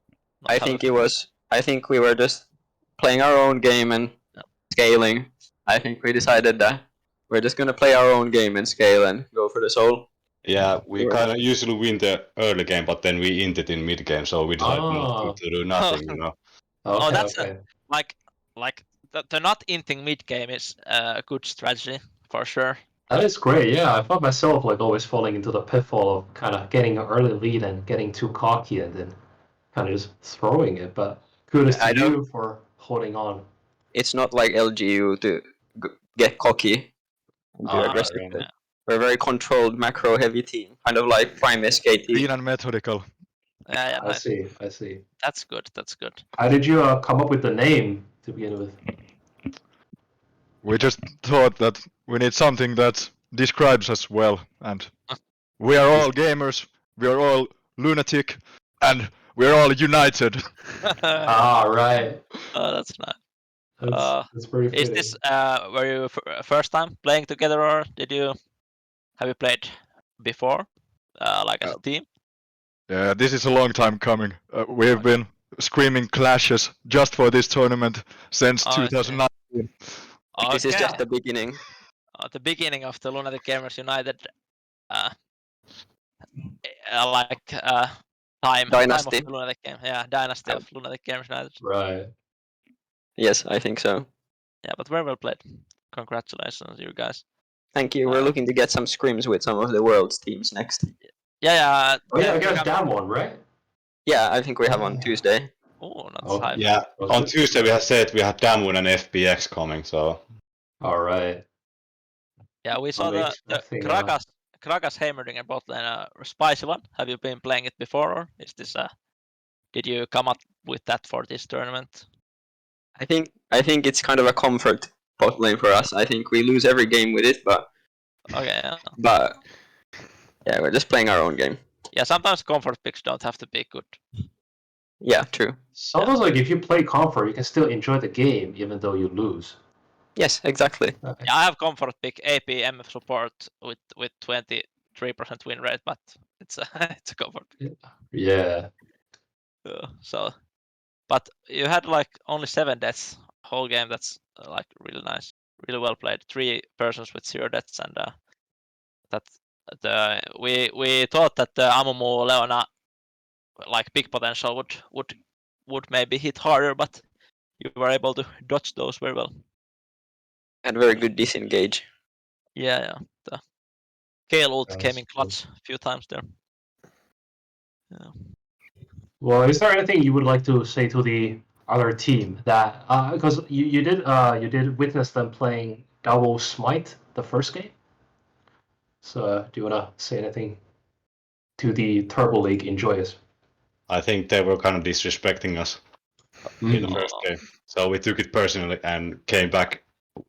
I think it was. I think we were just playing our own game and scaling. I think we decided that we're just gonna play our own game and scale and go for the soul. yeah, we kind of usually win the early game, but then we int it in mid game, so we decided not to do nothing, you know. Oh, that's like the not inting mid game is a good strategy for sure. That is great, yeah. I found myself like always falling into the pitfall of kind of getting an early lead and getting too cocky and then kind of just throwing it. But kudos to you for holding on. It's not like LGU to get cocky and be aggressive. Really. We're a very controlled, macro-heavy team, kind of like Prime SKT. Clean and methodical. Yeah, I see. That's good. That's good. How did you come up with the name to begin with? We just thought that we need something that describes us well, and we are all gamers, we are all lunatic, and we're all united. Right. Oh, that's nice. That's pretty Is this were you first time playing together, or have you played before, like as a team? Yeah, this is a long time coming. We've been screaming clashes just for this tournament since 2019. This is just the beginning. The beginning of the Lunatic Gamers United, time Dynasty. of the Lunatic Game. Yeah, dynasty of Lunatic Gamers United. Right. Yes, I think so. Yeah, but very well played. Congratulations, you guys. Thank you. We're looking to get some scrims with some of the world's teams next. Yeah. Oh yeah, I got that one, right? Yeah, I think we have on Tuesday. Oh, that's hype. Yeah, on Tuesday we had said we had Damun and FBX coming, so. All right. Yeah, we saw the Kragas Heimerdinger bot lane, a spicy one. Have you been playing it before, or is this did you come up with that for this tournament? I think it's kind of a comfort bot lane for us. I think we lose every game with it, but yeah, we're just playing our own game. Yeah, sometimes comfort picks don't have to be good. Yeah, true. Sometimes, like if you play comfort, you can still enjoy the game even though you lose. Yes, exactly. Yeah, I have comfort pick APM support with 23% win rate, but it's a comfort. Yeah. So, but you had like only 7 deaths whole game. That's like really nice, really well played. 3 persons with 0 deaths, and we thought that the Amumu Leona like big potential would maybe hit harder, but you were able to dodge those very well. And very good disengage. Yeah. The Kale ult came in clutch a few times there. Yeah. Well, is there anything you would like to say to the other team that because you did witness them playing double smite the first game? So do you wanna say anything to the Turbo League enjoyers? I think they were kind of disrespecting us in the first game. So we took it personally and came back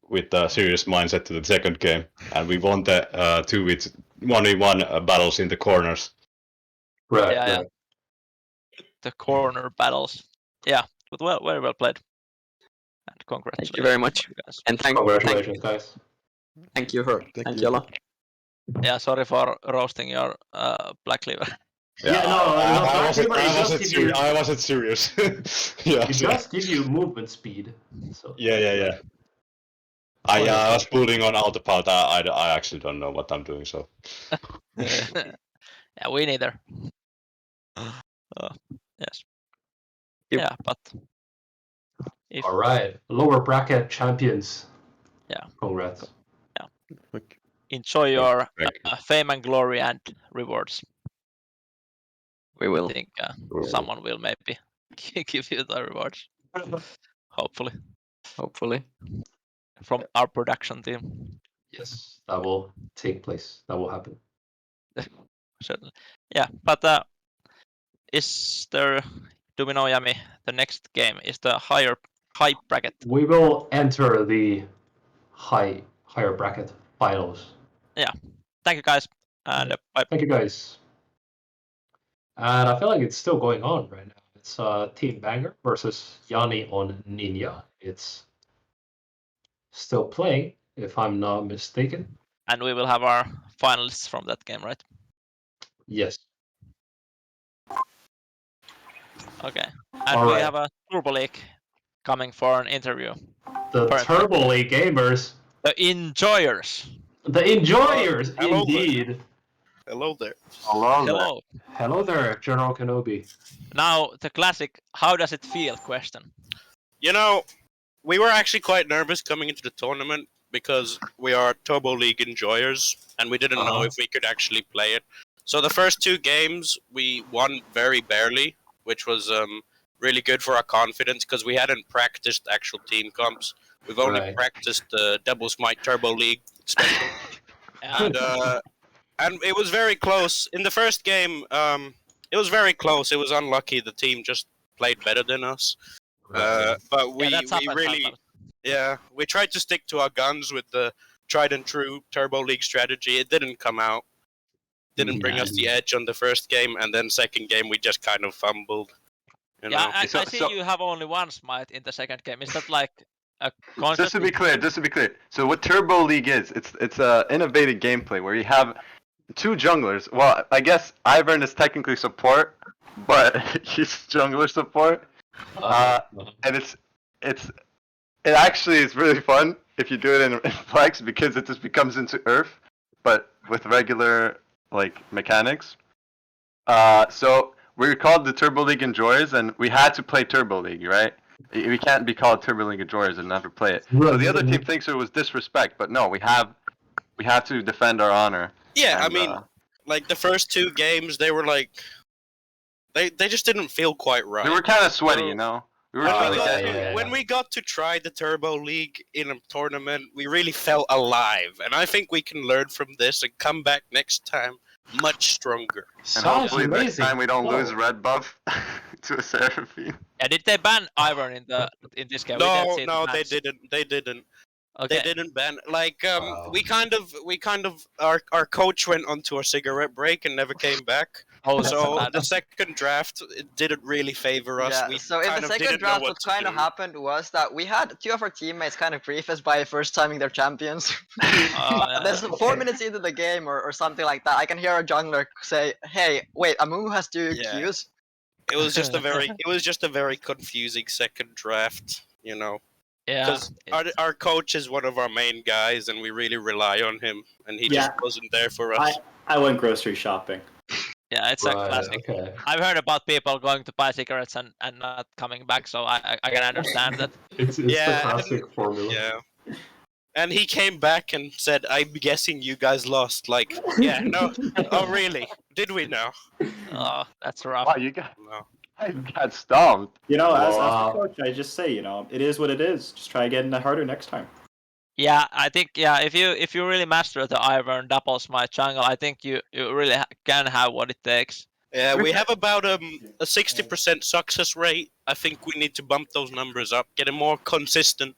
with a serious mindset to the second game. And we won the 1v1 battles in the corners. Right. Yeah. The corner battles. Yeah, but very well played. And congratulations. Thank you very much. Guys. And congratulations, guys. Thank you a lot. Yeah, sorry for roasting your Black Liver. I wasn't serious. Yeah, it does give you movement speed. So. Yeah. I was pulling on autopilot. I actually don't know what I'm doing, so. Yeah, we neither. Yes. Yeah, but. All right, lower bracket champions. Yeah. Congrats. Yeah. Enjoy your fame and glory and rewards. We will. I think someone will maybe give you the rewards. Hopefully. From our production team. Yes, that will take place. That will happen. Certainly. Yeah, but do we know, Yami, the next game is the higher high bracket. We will enter the higher bracket finals. Yeah. Thank you, guys. And bye. Thank you, guys. And I feel like it's still going on right now. It's Team Banger versus Yanni on Ninja. It's still playing, if I'm not mistaken. And we will have our finalists from that game, right? Yes. Okay. And All we right. have a Turbo League coming for an interview. The Apparently. Turbo League gamers. The enjoyers. The enjoyers, Hello there. indeed. Hello there. Hello. Hello there, General Kenobi. Now the classic "How does it feel?" question. You know, we were actually quite nervous coming into the tournament because we are Turbo League enjoyers and we didn't know if we could actually play it. So the first 2 games we won very barely, which was really good for our confidence because we hadn't practiced actual team comps. We've only practiced the Double Smite Turbo League special. And it was very close. In the first game, it was very close. It was unlucky. The team just played better than us. But we really, we tried to stick to our guns with the tried and true Turbo League strategy. It didn't come out. Didn't bring us the edge on the first game, and then second game we just kind of fumbled. You know? I see you have only one smite in the second game. Is that like a concept? Just to be clear. So what Turbo League is, it's a innovative gameplay where you have 2 junglers. Well, I guess Ivern is technically support, but he's jungler support. And it actually is really fun if you do it in Flex because it just becomes into Earth, but with regular like mechanics. So we're called the Turbo League Enjoyers, and we had to play Turbo League, right? We can't be called Turbo League Enjoyers and never play it. So the other team thinks it was disrespect, but no, we have to defend our honor. Yeah, and, I mean, like the first 2 games, they were like, they just didn't feel quite right. we were kind of sweaty, you know. We were When we got to try the Turbo League in a tournament, we really felt alive, and I think we can learn from this and come back next time much stronger. And hopefully next time we don't lose red buff to a Seraphine. Yeah, did they ban Ivern in this game? No, they didn't. Okay. They didn't ban. Like we kind of our coach went onto a cigarette break and never came back. So the second draft it didn't really favor us. Yeah, We so in the second draft, what kind of happened was that we had 2 of our teammates kind of brief us by first timing their champions. There's 4 minutes into the game or something like that. I can hear a jungler say, "Hey, wait, Amumu has 2 Qs." It was just a very confusing second draft, you know. Yeah. Because our coach is one of our main guys, and we really rely on him, and he just wasn't there for us. I went grocery shopping. Yeah, it's a classic. Okay. I've heard about people going to buy cigarettes and not coming back, so I can understand that. It's the classic formula. Yeah. And he came back and said, "I'm guessing you guys lost." Like, yeah, no. Oh, really? Did we now? Oh, that's rough. Wow, I got stomped. You know, as the coach, I just say, you know, it is what it is. Just try getting harder next time. Yeah, I think if you really master the Ivern double smite jungle, I think you really can have what it takes. Yeah, we have about a 60% success rate. I think we need to bump those numbers up, get it more consistent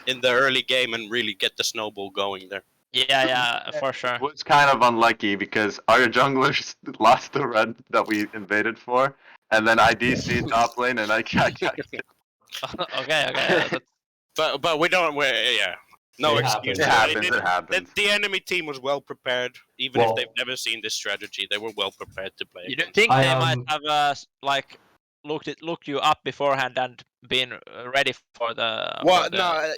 in the early game, and really get the snowball going there. Yeah, for sure. It was kind of unlucky because our junglers lost the red that we invaded for, and then I DC top lane, and I got Okay. But we don't. No It excuse. happens. It happens. The enemy team was well prepared, even if they've never seen this strategy. They were well prepared to play. You don't think they might have looked you up beforehand and been ready for the? Well, no.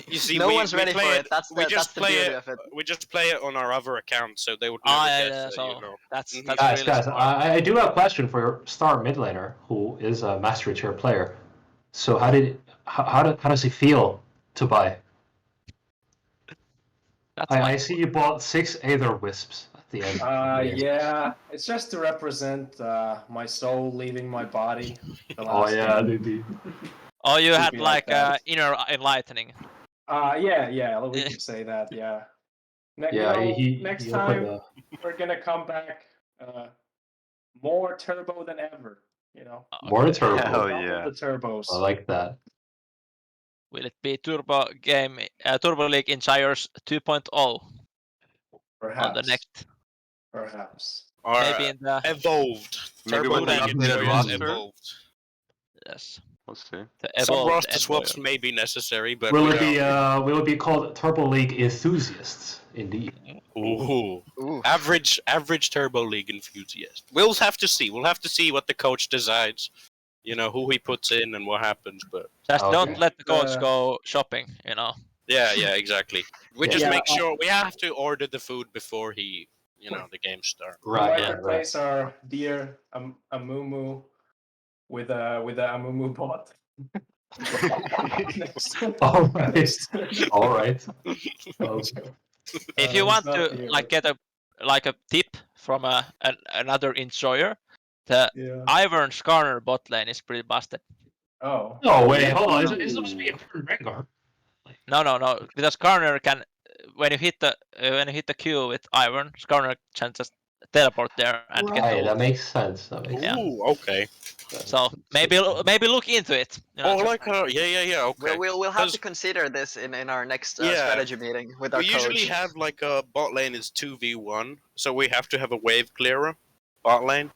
You see, no one's ready for it. That's the beauty of it. We just play it on our other account, so they would never guess it, you know. That's Guys, really smart. I do have a question for your star mid laner, who is a mastery tier player. So how does he feel to buy? I see you bought 6 Aether Wisps at the end. Yeah, it's just to represent my soul leaving my body. Oh yeah, dude. Oh, you had Something like that. inner enlightening. Yeah, we can say that. Yeah. Next time we're gonna come back more turbo than ever. You know. More turbo. Hell Double yeah. the turbos. I like that. Will it be Turbo League Insiders 2.0 Perhaps. on the next? Perhaps. Or maybe in the evolved. Maybe Turbo with an League updated Insiders roster? evolved. Yes. We'll see. Some evolved roster swaps Envoy. may be necessary, but Will we it be called Turbo League Enthusiasts? Indeed. Ooh. Average Turbo League enthusiast. We'll have to see. We'll have to see what the coach decides. You know, who he puts in and what happens, but Just don't let the coach go shopping, you know. yeah, exactly. We just Yeah, make sure we have to order the food before the game starts. We might replace our dear Amumu with a Amumu bot. All right. If you want it's not to here, get a tip from another enjoyer, the Ivern Skarner bot lane is pretty busted. Oh. No, wait, hold on. It's supposed to be a Rengar. No. Because Skarner can, when you hit the Q with Ivern, Skarner can just teleport there and get the Right, ult. that makes sense. Ooh, okay. So maybe look into it. You know, okay. We'll have to consider this in our next strategy meeting with our we coach. usually have like a bot lane is 2v1, so we have to have a wave clearer bot lane.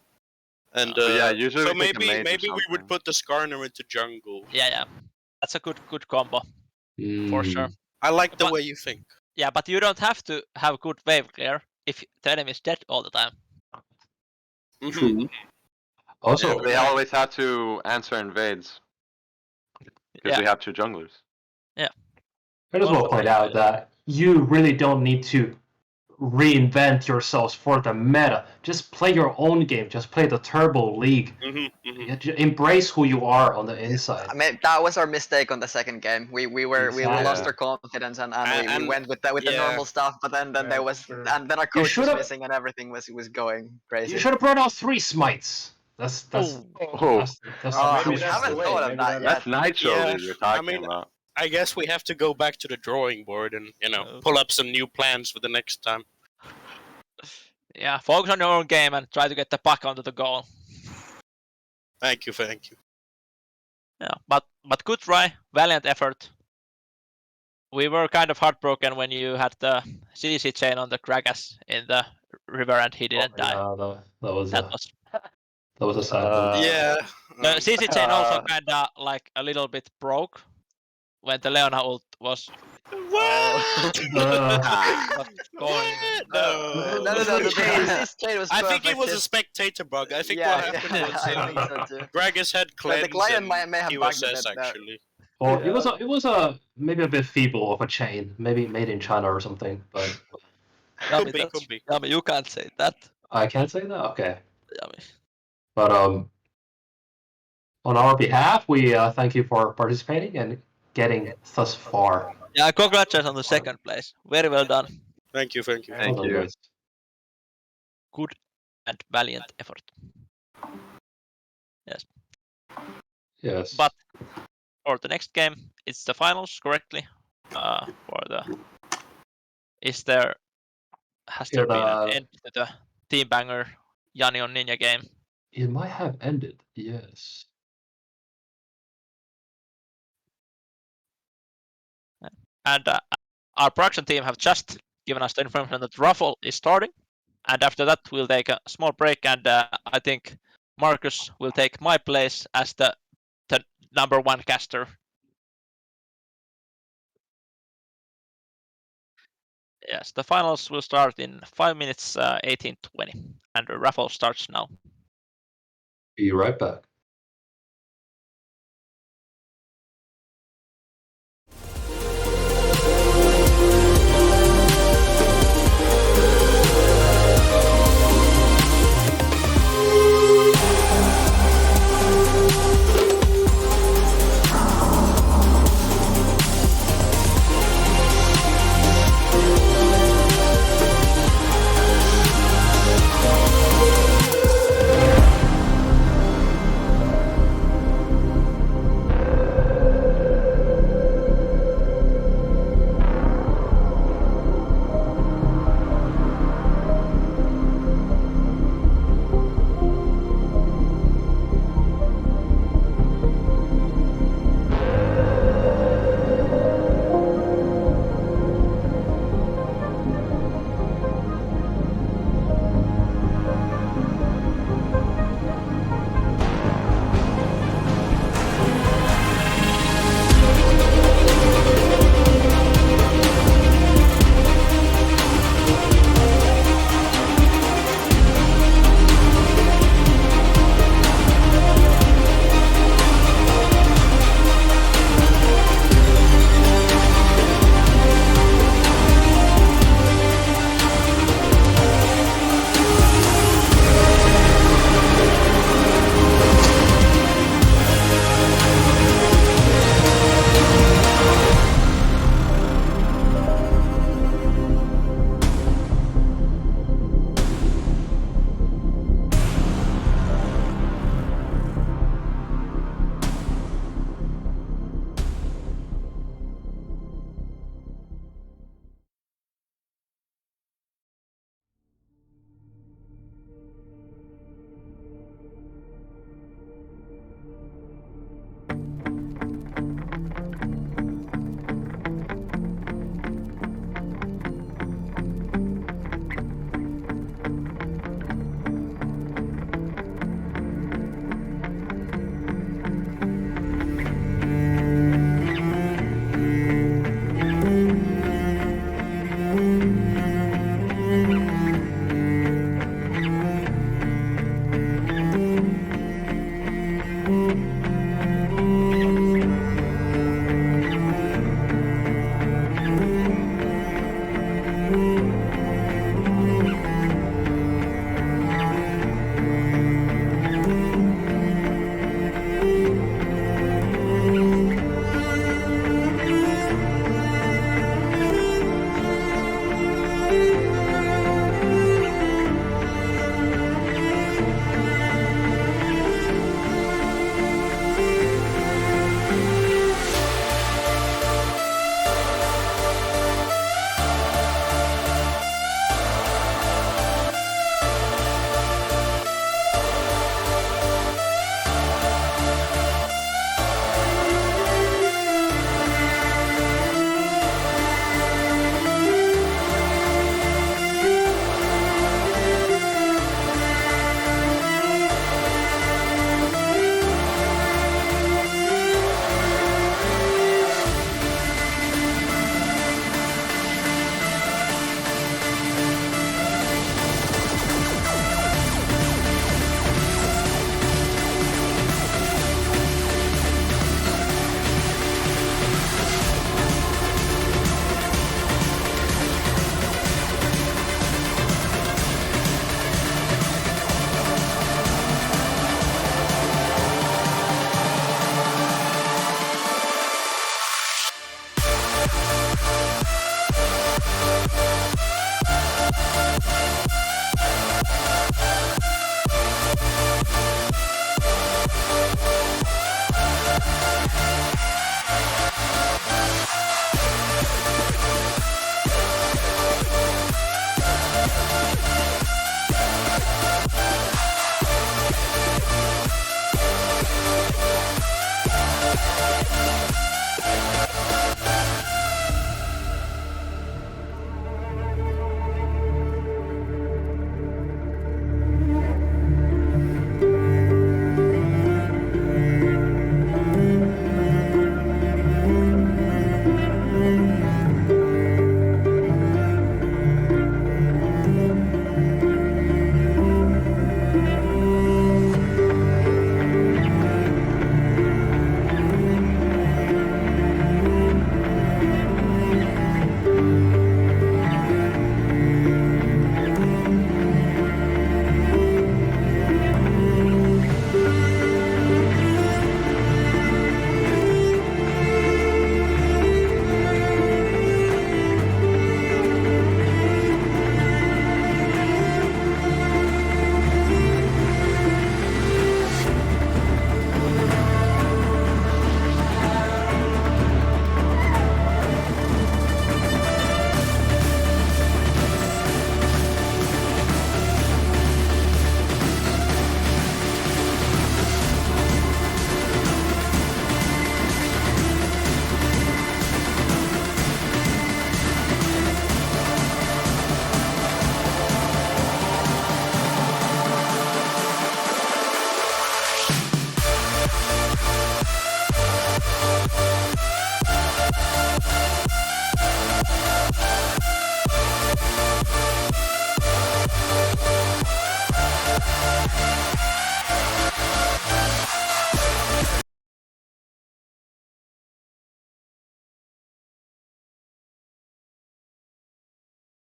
And usually so we take a mage or maybe we would something. put the Skarner into jungle. Yeah. That's a good combo for sure. I like the way you think. Yeah, but you don't have to have good wave clear if the enemy is dead all the time. True. Also, they always have to answer invades because we have two junglers. Yeah. Might as well point out that you really don't need to reinvent yourselves for the meta. Just play your own game. Just play the Turbo League. Embrace who you are on the inside. I mean, that was our mistake on the second game. We lost our confidence and we went with the normal stuff. But then there was and then our coach was missing and everything was going crazy. You should have brought out 3 smites. That's we haven't thought of that yet. That's Nitro League you're talking about. I guess we have to go back to the drawing board and pull up some new plans for the next time. Yeah, focus on your own game and try to get the puck onto the goal. Thank you. Yeah, but good try, valiant effort. We were kind of heartbroken when you had the CC chain on the Kragas in the river and he didn't die. That was a sad The CC chain also kinda like a little bit broke when the Leona ult was This chain was I think it perfect. was a spectator bug. I think Yeah, what happened yeah, was I think so too. Gragas had The cleansed client and may have he bugged was it there. actually. Well, it was a maybe a bit feeble of a chain, maybe made in China or something. But Could be. Yami, you can't say that. I can't say that. Okay. Yami. But on our behalf, we thank you for participating and getting thus far. Yeah, congratulations on the second place. Very well done. Thank you. Thank you. Good and valiant effort. Yes. Yes. But for the next game, it's the finals correctly. For the has there been an end to the team banger Jani on Ninja game? It might have ended. Yes. And our production team have just given us the information that Ruffle is starting. And after that, we'll take a small break. And I think Marcus will take my place as the number 1 caster. Yes, the finals will start in 5 minutes, 18:20. And the Ruffle starts now. Be right back.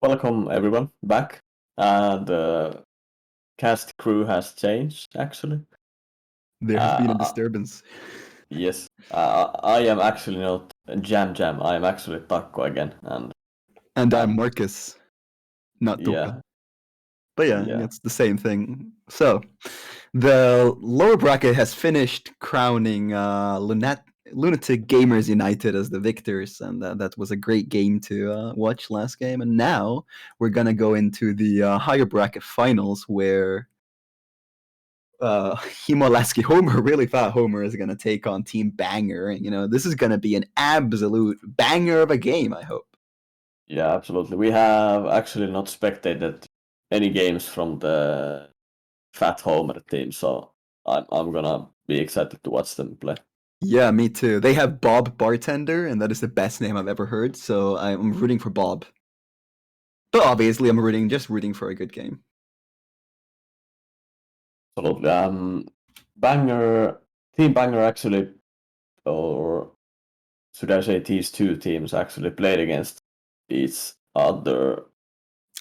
Welcome everyone back. The cast crew has changed actually. There has been a disturbance. Yes, I am actually not Jam Jam. I am actually Taco again, and I'm Marcus, not Tuka. Yeah. But yeah, Yeah. it's the same thing. So, the lower bracket has finished crowning Lunatic Gamers United as the victors, and that was a great game to watch last game. And now we're gonna go into the higher bracket finals where Himolaski Homer, really fat Homer, is gonna take on Team Banger. You know, this is gonna be an absolute banger of a game, I hope. Yeah, absolutely. We have actually not spectated any games from the Fat Homer team, so I'm gonna be excited to watch them play. Yeah, me too. They have Bob Bartender, and that is the best name I've ever heard, so I'm rooting for Bob. But obviously, I'm just rooting for a good game. Absolutely. Team Banger actually, or should I say these two teams actually played against each other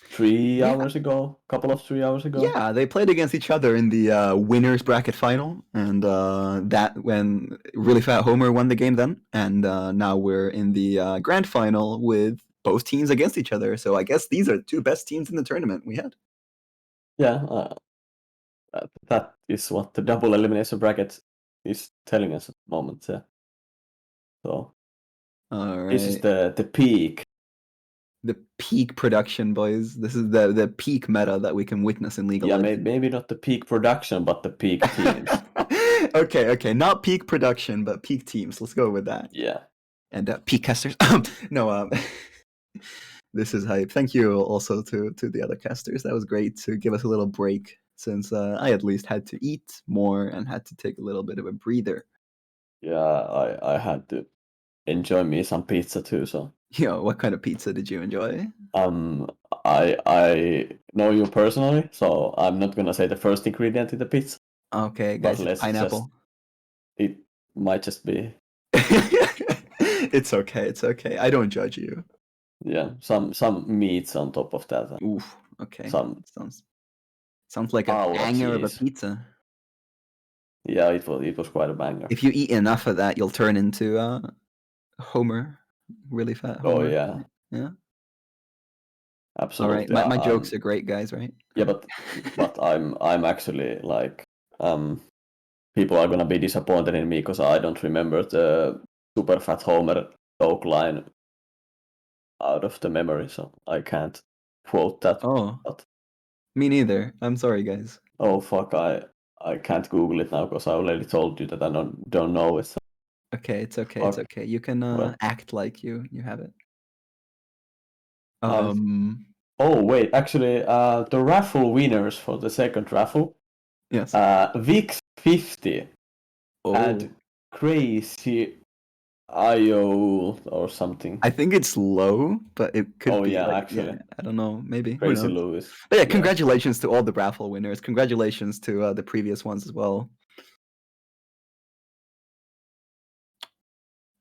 3 hours ago, couple of 3 hours ago. Yeah, they played against each other in the winners bracket final, and that when really fat Homer won the game then, and now we're in the grand final with both teams against each other. So I guess these are the two best teams in the tournament we had. Yeah, that is what the double elimination bracket is telling us at the moment. So All right. this is the peak. The peak production, boys. This is the peak meta that we can witness in League of Legends. Yeah, maybe not the peak production, but the peak teams. Okay, not peak production, but peak teams. Let's go with that. Yeah. And peak casters. No, this is hype. Thank you also to the other casters. That was great to give us a little break since I at least had to eat more and had to take a little bit of a breather. Yeah, I had to enjoy me some pizza too. So. Yeah, what kind of pizza did you enjoy? I know you personally, so I'm not gonna say the first ingredient in the pizza. Okay, but guys, let's pineapple. It might just be. It's okay. I don't judge you. Yeah, some meats on top of that. Oof. Okay. Some sounds like a banger of a pizza. Yeah, it was quite a banger. If you eat enough of that, you'll turn into Homer, really fat Homer. Oh yeah. Yeah. Absolutely. All right, my jokes are great, guys. Right? Yeah, but I'm actually like people are gonna be disappointed in me because I don't remember the super fat Homer joke line out of the memory, so I can't quote that. Oh. But... Me neither. I'm sorry, guys. Oh fuck! I can't Google it now because I already told you that I don't know it. Okay, it's okay. Or- It's okay. You can well. act like you have it. Uh, Oh wait, actually, the raffle winners for the second raffle. Yes. VIX 50 and Crazy IO or something. I think it's low, but it could Oh be yeah, like actually. I don't know, maybe. Who Crazy knows? Lewis. But yeah, Yeah. congratulations to all the raffle winners. Congratulations to the previous ones as well.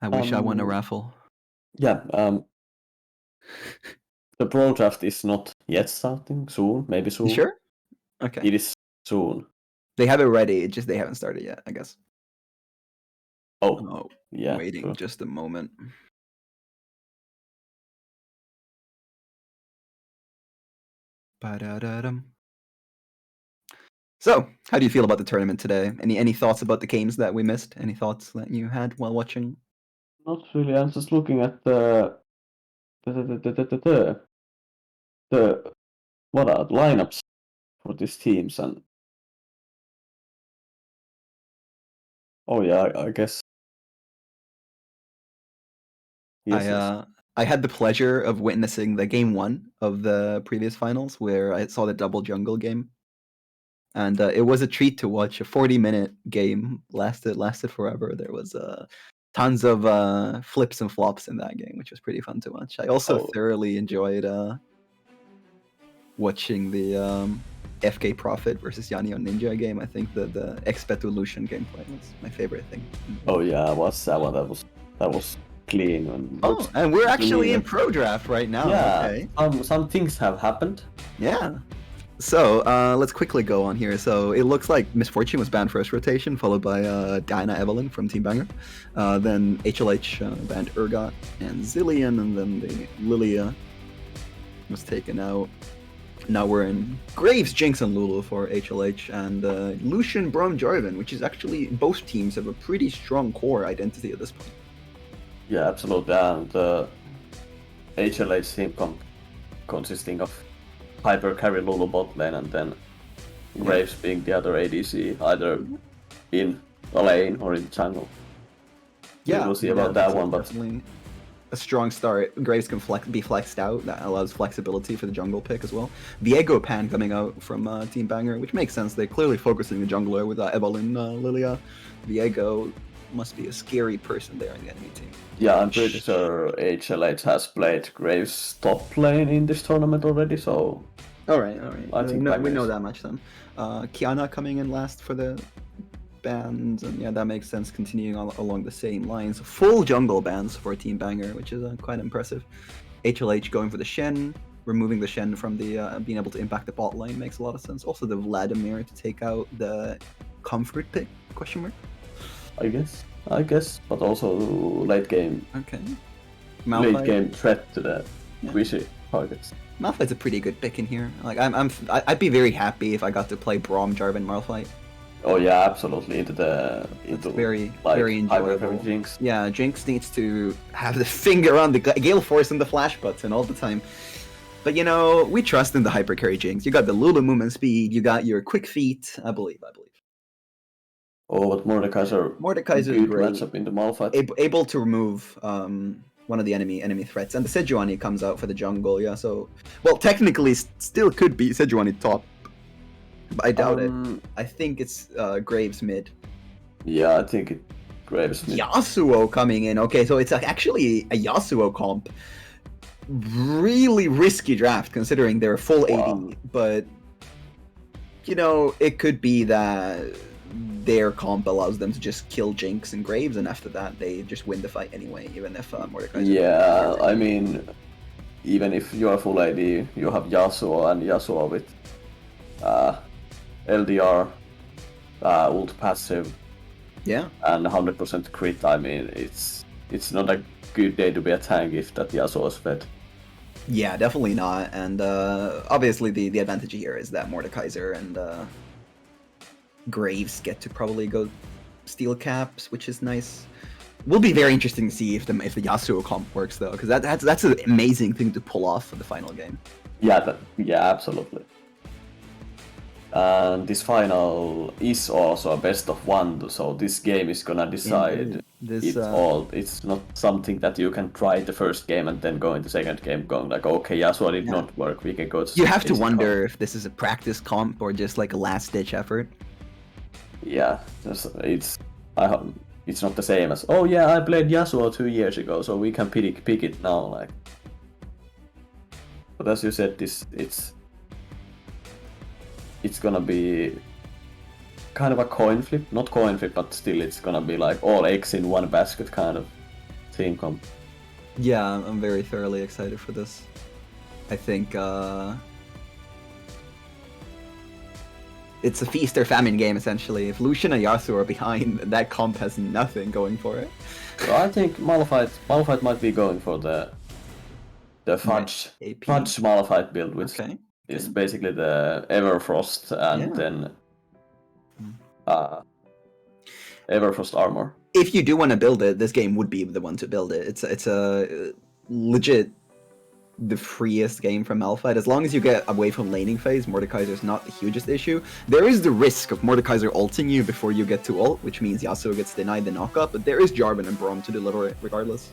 I wish I won a raffle. Yeah, the Pro Draft is not yet starting. Soon, maybe soon. You sure? Okay. It is soon. They have it ready, just they haven't started yet, I guess. Oh, yeah. Waiting True. just a moment. Ba-da-da-dum. So, how do you feel about the tournament today? Any thoughts about the games that we missed? Any thoughts that you had while watching? Not really. I'm just looking at the what are the lineups for these teams and oh yeah, I guess. Yes, I had the pleasure of witnessing the game 1 of the previous finals where I saw the double jungle game. And it was a treat to watch. A 40-minute game lasted forever. There was tons of flips and flops in that game, which was pretty fun to watch. I also thoroughly enjoyed watching the FK Prophet versus Yanio Ninja game. I think the Expetu Lucian gameplay was my favorite thing. Oh yeah, was that one? That was clean and. Oh, and we're actually in Pro Draft right now. Yeah, Okay. some things have happened. Yeah. So let's quickly go on here. So it looks like Misfortune was banned first rotation, followed by Diana Evelyn from Team Banger. Then HLH banned Urgot and Zillion, and then the Lilia was taken out. Now we're in Graves, Jinx, and Lulu for HLH, and Lucian, Brom, Jarvan, which is actually both teams have a pretty strong core identity at this point. Yeah, absolutely. And HLH team consisting of Hyper carry Lulu bot lane and then Graves being the other ADC, either in the lane or in the jungle. Yeah, we'll see about that one, but definitely a strong start. Graves can be flexed out. That allows flexibility for the jungle pick as well. Viego Pan coming out from Team Banger, which makes sense. They're clearly focusing the jungler with Evelyn, Lilia. Viego must be a scary person there in the enemy team. yeah, I'm pretty sure HLH has played Graves top lane in this tournament already, so. All right. I think we know that much then. Kiana coming in last for the bans, and yeah, that makes sense. Continuing along the same lines, full jungle bans for Team Banger, which is quite impressive. HLH going for the Shen, removing the Shen from the being able to impact the bot lane makes a lot of sense. Also the Vladimir to take out the comfort pick ? I guess, but also late game. Okay. Late game threat to the Wishy targets. Malphite's a pretty good pick in here. Like I'd be very happy if I got to play Brom, Jarvan, Malphite. Oh yeah, absolutely. Into very like, enjoyable. Jinx. Yeah, Jinx needs to have the finger on the Gale Force and the flash button all the time. But you know, we trust in the hyper carry Jinx. You got the Lulu movement speed, you got your quick feet. I believe. Oh, but Mordekaiser is good great. matchup in the Malphite. Able to remove one of the enemy threats, and the Sejuani comes out for the jungle. Yeah, so well, technically, still could be Sejuani top, but I doubt it. I think it's Graves mid. Yeah, I think Graves mid. Yasuo coming in. Okay, so it's actually a Yasuo comp. Really risky draft considering they're full AD, but you know, it could be that their comp allows them to just kill Jinx and Graves, and after that they just win the fight anyway, even if Mordekaiser... Yeah, I mean, even if you are full AD, you have Yasuo, and Yasuo with LDR, ult passive, and 100% crit. I mean, it's not a good day to be a tank if that Yasuo is fed. Yeah, definitely not, and obviously the advantage here is that Mordekaiser and Graves get to probably go steal caps, which is nice. Will be very interesting to see if the Yasuo comp works though, because that's an amazing thing to pull off for the final game. Yeah, absolutely. And this final is also a best of one, so this game is gonna decide It's not something that you can try the first game and then go in the second game going like, okay, Yasuo did not work, we can go to You have to wonder if this is a practice comp or just like a last-ditch effort. Yeah, it's not the same as, oh yeah, I played Yasuo 2 years ago, so we can pick it now, like. But as you said, it's gonna be kind of a coin flip, not coin flip, but still it's gonna be like all eggs in one basket kind of team comp. Yeah, I'm very thoroughly excited for this. I think it's a feast or famine game essentially. If Lucian and Yasuo are behind, that comp has nothing going for it. So I think Malphite might be going for the fudge Malphite build, which is basically the Everfrost and then Everfrost armor. If you do want to build it, this game would be the one to build it. It's a legit the freest game from Malphite. As long as you get away from laning phase, Mordekaiser is not the hugest issue. There is the risk of Mordekaiser ulting you before you get to ult, which means Yasuo gets denied the knockup, but there is Jarvan and Braum to deliver it regardless.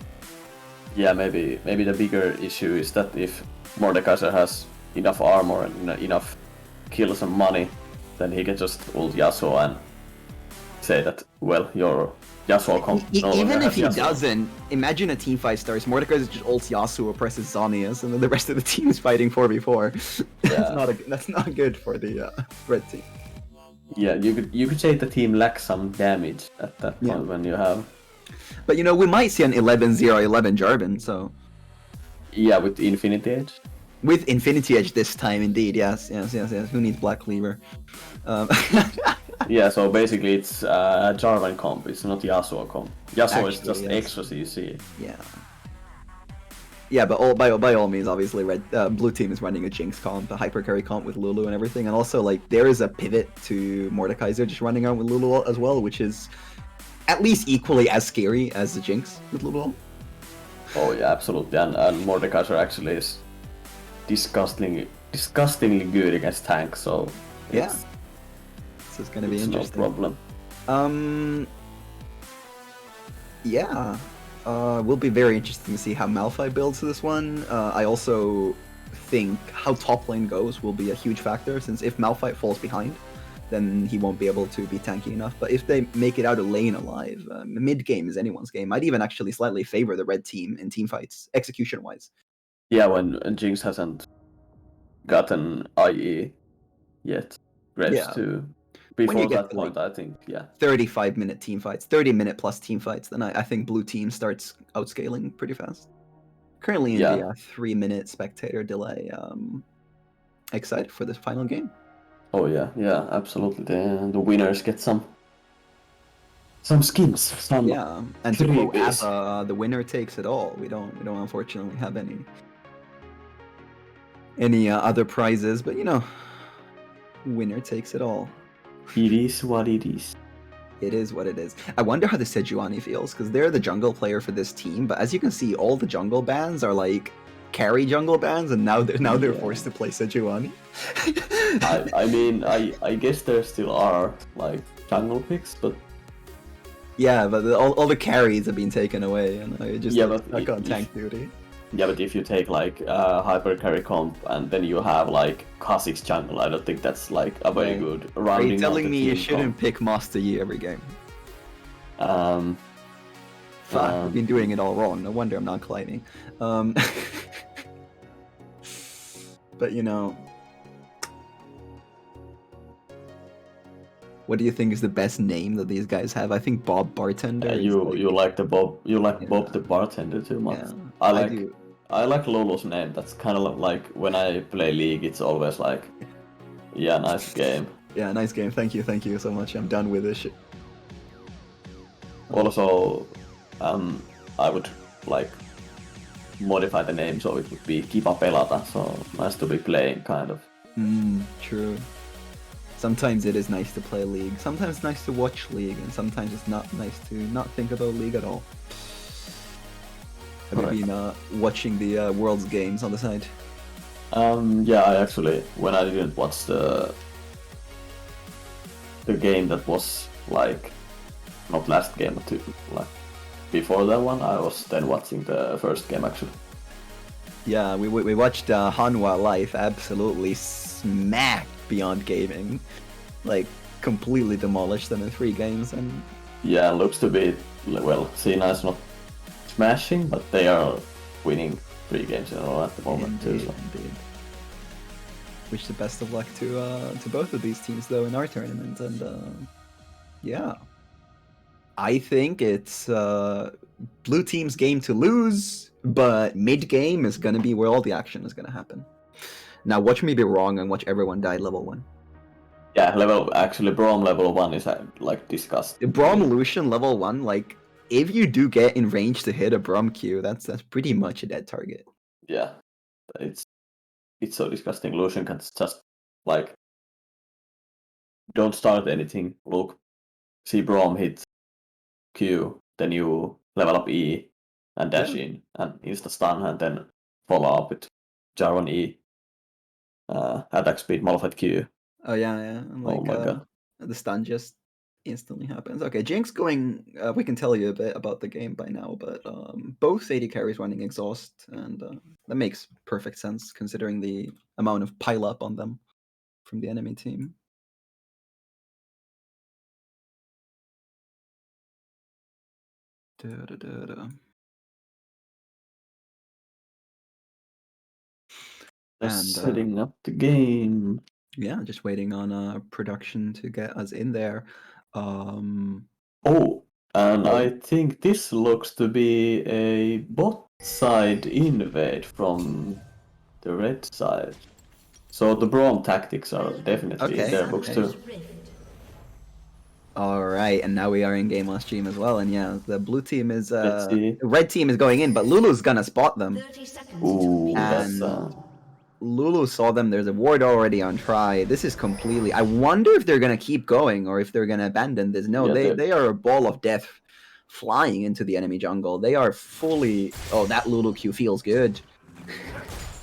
Yeah, maybe the bigger issue is that if Mordekaiser has enough armor and enough kills and money, then he can just ult Yasuo and say that, well, your Yasuo comp even if he doesn't, imagine a team fight starts, Mordekaiser just ults Yasuo, presses Zonius, and then the rest of the team is fighting 4v4. Yeah. That's not good for the red team. Yeah, you could say the team lacks some damage at that point when you have. But we might see an 11-0-11 Jarvan, so. Yeah, with Infinity Edge. With Infinity Edge this time, indeed. Yes. Who needs Black Cleaver? Yeah, so basically it's Jarvan comp. It's not Yasuo comp. Yasuo is just extra CC. Yeah. Yeah, but by all means, obviously, blue team is running a Jinx comp, a hyper carry comp with Lulu and everything, and also like there is a pivot to Mordekaiser just running out with Lulu as well, which is at least equally as scary as the Jinx with Lulu. Oh yeah, absolutely, and Mordekaiser actually is disgustingly good against tanks, so yeah, this is gonna be interesting. No problem. Yeah. Will be very interesting to see how Malphite builds this one. I also think how top lane goes will be a huge factor, since if Malphite falls behind, then he won't be able to be tanky enough. But if they make it out of lane alive, mid game is anyone's game. I'd even actually slightly favor the red team in team fights, execution-wise. Yeah, when Jinx hasn't gotten IE yet, Reds too. Before that point, I think, 35-minute team fights, 30-minute plus team fights, then I think blue team starts outscaling pretty fast. Currently in the 3-minute spectator delay. Excited for this final game. Oh yeah, absolutely. The winners get some skins. And to quote Abba, the winner takes it all. We don't unfortunately have any other prizes, but winner takes it all. It is what it is. It is what it is. I wonder how the Sejuani feels, because they're the jungle player for this team, but as you can see, all the jungle bans are like carry jungle bans, and now they're forced to play Sejuani. I mean, I guess there still are like jungle picks, but yeah, but all the carries have been taken away, and I just stuck on tank duty. Yeah, but if you take like hyper carry comp and then you have like Kha'Zix jungle, I don't think that's like a very good rounding. Are you telling me you shouldn't pick Master Yi every game? Fuck, I've been doing it all wrong. No wonder I'm not climbing. But what do you think is the best name that these guys have? I think Bob Bartender. You like Bob the Bartender too much. Yeah, I like Lolo's name. That's kind of like when I play League, it's always like, yeah, nice game. Yeah, nice game. Thank you so much. I'm done with this shit. Also, I would like modify the name so it would be Kiva Pelata. So nice to be playing, kind of. True. Sometimes it is nice to play League, sometimes it's nice to watch League, and sometimes it's not nice to not think about League at all. Have you been watching the World's Games on the side? Yeah, I actually, when I didn't watch the game that was like, not last game, but before that one, I was then watching the first game actually. Yeah, we watched Hanwha live, absolutely smacked Beyond Gaming, like completely demolished them in 3 games, and yeah, looks to be well. Cena is not smashing, but they are winning 3 games in a row at the moment too. So. Indeed. Wish the best of luck to both of these teams though in our tournament, and yeah, I think it's blue team's game to lose, but mid game is gonna be where all the action is gonna happen. Now watch me be wrong and watch everyone die level 1. Yeah, actually Braum level 1 is like discussed. Braum Lucian level 1, like if you do get in range to hit a Braum Q, that's pretty much a dead target. Yeah, it's so disgusting. Lucian can just like don't start anything. Look, see Braum hit Q, then you level up E and dash in and insta stun and then follow up with Jarvan E. Attack speed modified Q. Oh yeah, and like, oh my god. The stun just instantly happens. Okay, Jinx going, we can tell you a bit about the game by now, but both AD carries running exhaust, and that makes perfect sense considering the amount of pile up on them from the enemy team. Just setting up the game. Yeah, just waiting on production to get us in there. I think this looks to be a bot side invade from the red side. So the Braum tactics are definitely in their books too. Alright, and now we are in game on stream as well, and yeah, the blue team is red team is going in, but Lulu's gonna spot them. Ooh, and Lulu saw them, there's a ward already on try. This is completely, I wonder if they're gonna keep going or if they're gonna abandon this. No, they are a ball of death flying into the enemy jungle. They are fully, oh, that Lulu Q feels good.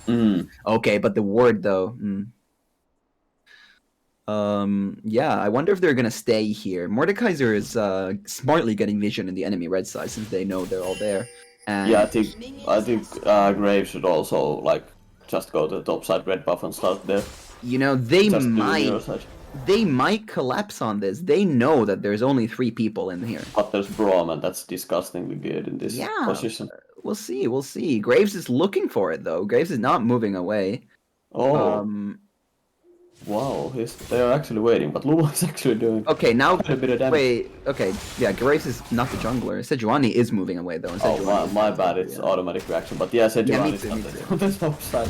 Okay, but the ward though, yeah, I wonder if they're gonna stay here. Mordekaiser is smartly getting vision in the enemy red side since they know they're all there. And yeah, I think Graves should also like just go to the top side red buff and start there. You know, they might collapse on this. They know that there's only 3 people in here. But there's Braum, and that's disgustingly good in this position. We'll see. Graves is looking for it though. Graves is not moving away. Wow, they are actually waiting, but Lulu is actually doing now a bit of damage. Wait, okay, yeah, Graves is not the jungler. Sejuani is moving away though. My bad, it's automatic reaction, but yeah, Sejuani is on the top side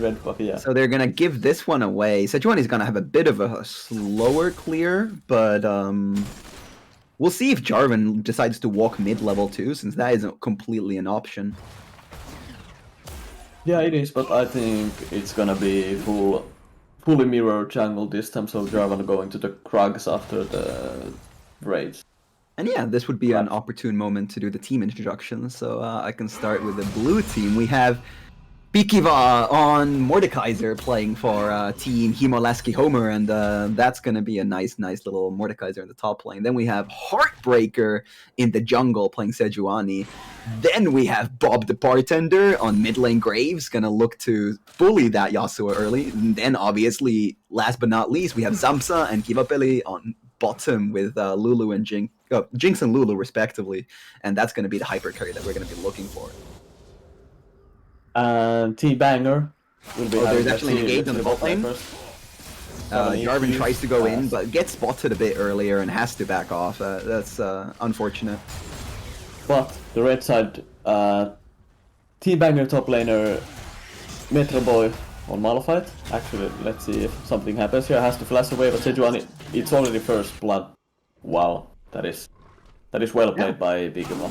red buff, yeah. So they're gonna give this one away. Sejuani's gonna have a bit of a slower clear, but we'll see if Jarvan decides to walk mid-level too, since that isn't completely an option. Yeah, it is, but I think it's gonna be fully mirror jungle this time, so Jarvan going to the Krugs after the raids. And yeah, this would be an opportune moment to do the team introduction, so I can start with the blue team. We have Pikiva on Mordekaiser playing for Team Himolaski Homer, and that's going to be a nice little Mordekaiser in the top lane. Then we have Heartbreaker in the jungle playing Sejuani. Then we have Bob the Bartender on mid lane Graves, going to look to bully that Yasuo early. And then obviously, last but not least, we have Zamsa and Kivapeli on bottom with Lulu and Jinx and Lulu respectively. And that's going to be the hyper carry that we're going to be looking for. T-Banger will be there's actually engaged on the bot lane. Jarvan tries to go in, but gets spotted a bit earlier and has to back off. That's unfortunate. But the red side, T-Banger top laner, Metro Boy on Malphite. Actually, let's see if something happens here. Has to flash away, but Sejuani, it's already first blood. Wow, that is well played by Biguma.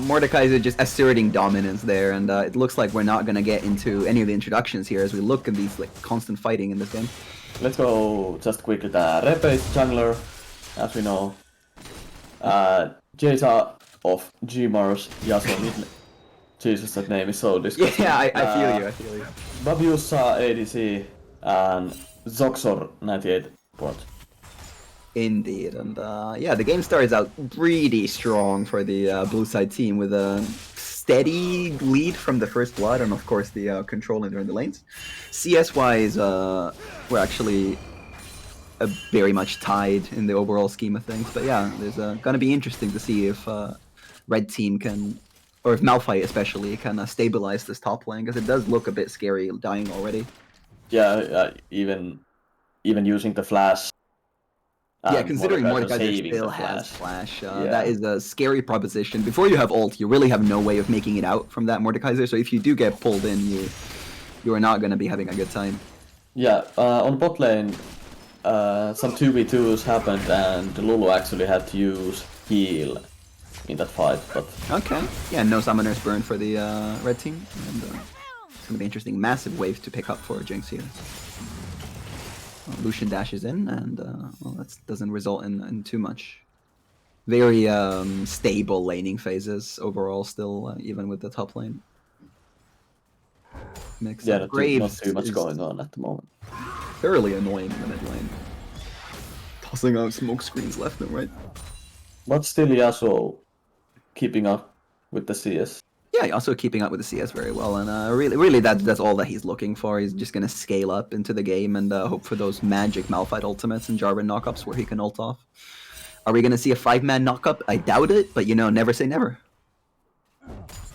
Mordekaiser just asserting dominance there, and it looks like we're not going to get into any of the introductions here as we look at these like constant fighting in this game. Let's go just quickly. The Repe is jungler, as we know. Jaysa of Gmars, Yasuo mid. Jesus, that name is so disgusting. Yeah, I feel you. Babiusa ADC and Zoxor 98 port. Indeed, and yeah, the game starts out pretty strong for the blue side team with a steady lead from the first blood, and of course the controlling during the lanes. CS-wise, we're actually very much tied in the overall scheme of things, but yeah, there's gonna be interesting to see if red team can, or if Malphite especially, can stabilize this top lane, because it does look a bit scary dying already. Yeah, even using the flash. Yeah, considering Mordekaiser still has flash, that is a scary proposition. Before you have ult, you really have no way of making it out from that Mordekaiser, so if you do get pulled in, you are not going to be having a good time. Yeah, on bot lane, some 2v2s happened, and Lulu actually had to use heal in that fight, but... Okay, yeah, no summoners burn for the red team, and it's going to be interesting. Massive wave to pick up for Jinx here. Lucian dashes in, and well, that doesn't result in too much. Very stable laning phases overall, still even with the top lane. Mix yeah, up. Graves not too much going on at the moment. Thoroughly annoying in the mid lane. Tossing out smoke screens left and right. But still, Yasuo keeping up with the CS. Yeah, also keeping up with the CS very well, and really that's all that he's looking for. He's just gonna scale up into the game and hope for those magic Malphite ultimates and Jarvan knockups where he can ult off. Are we gonna see a 5-man knockup? I doubt it, but you know, never say never.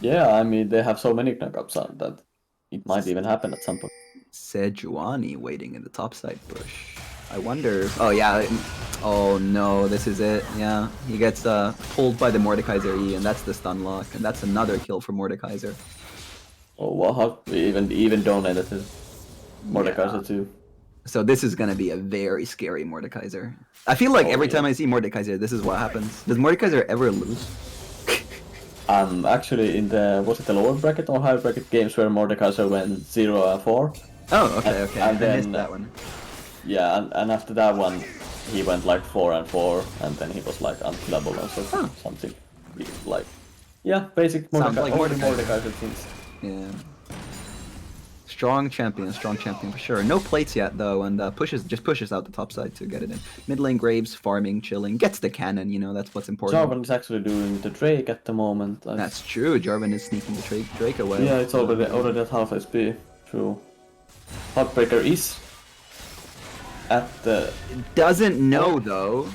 Yeah, I mean, they have so many knockups on that it might even happen at some point. Sejuani waiting in the topside bush. I wonder. Oh yeah. Oh no, this is it. Yeah, he gets pulled by the Mordekaiser E, and that's the stun lock, and that's another kill for Mordekaiser. Oh wow! Even donated to Mordekaiser too. So this is gonna be a very scary Mordekaiser. I feel like every time I see Mordekaiser, this is what happens. Does Mordekaiser ever lose? Actually, in was it the lower bracket or higher bracket games where Mordekaiser went 0-4? Oh, okay. And then missed that one. Yeah, and after that one, he went like 4-4, and then he was like unkillable or something like, yeah, basic Mordekaiser things. Yeah. Strong champion for sure. No plates yet though, and pushes out the top side to get it in. Mid lane Graves farming, chilling, gets the cannon. You know, that's what's important. Jarvan is actually doing the Drake at the moment. That's true. Jarvan is sneaking the Drake away. Yeah, it's already at half SP. True. Heartbreaker is at the... Doesn't know though.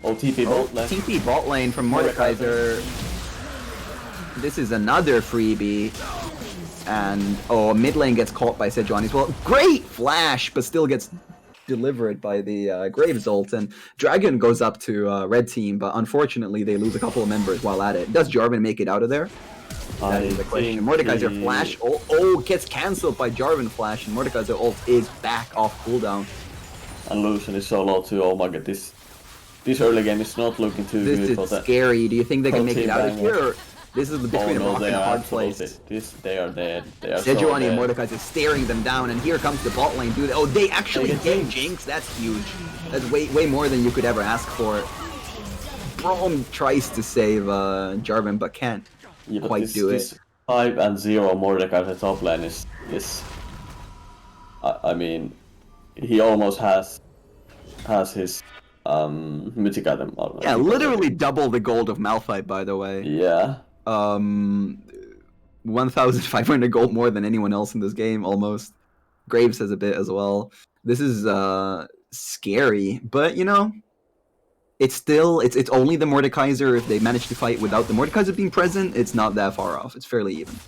Oh, TP bot lane. TP bot lane from Mordekaiser. This is another freebie. And mid lane gets caught by Sejuani as well. Great flash, but still gets delivered by the Graves ult. And Dragon goes up to red team, but unfortunately they lose a couple of members while at it. Does Jarvan make it out of there? That is the question. Mordekaiser flash. Gets cancelled by Jarvan flash, and Mordekaiser ult is back off cooldown. And Lucian is so low too. Oh my god, this early game is not looking too good. This is scary. Do you think they can make it out of here? This is between a rock and a hard place. They are dead. They are Sejuani and Mordekaiser staring them down, and here comes the bot lane. They actually get Jinx. That's huge. That's way more than you could ever ask for. Braum tries to save Jarvan, but can't quite do it. 5-0 Mordekaiser top lane is I mean, he almost has his mythic item. Yeah, literally double the gold of Malphite, by the way. Yeah. 1,500 gold more than anyone else in this game, almost. Graves has a bit as well. This is scary, but you know, it's only the Mordekaiser. If they manage to fight without the Mordekaiser being present, it's not that far off. It's fairly even.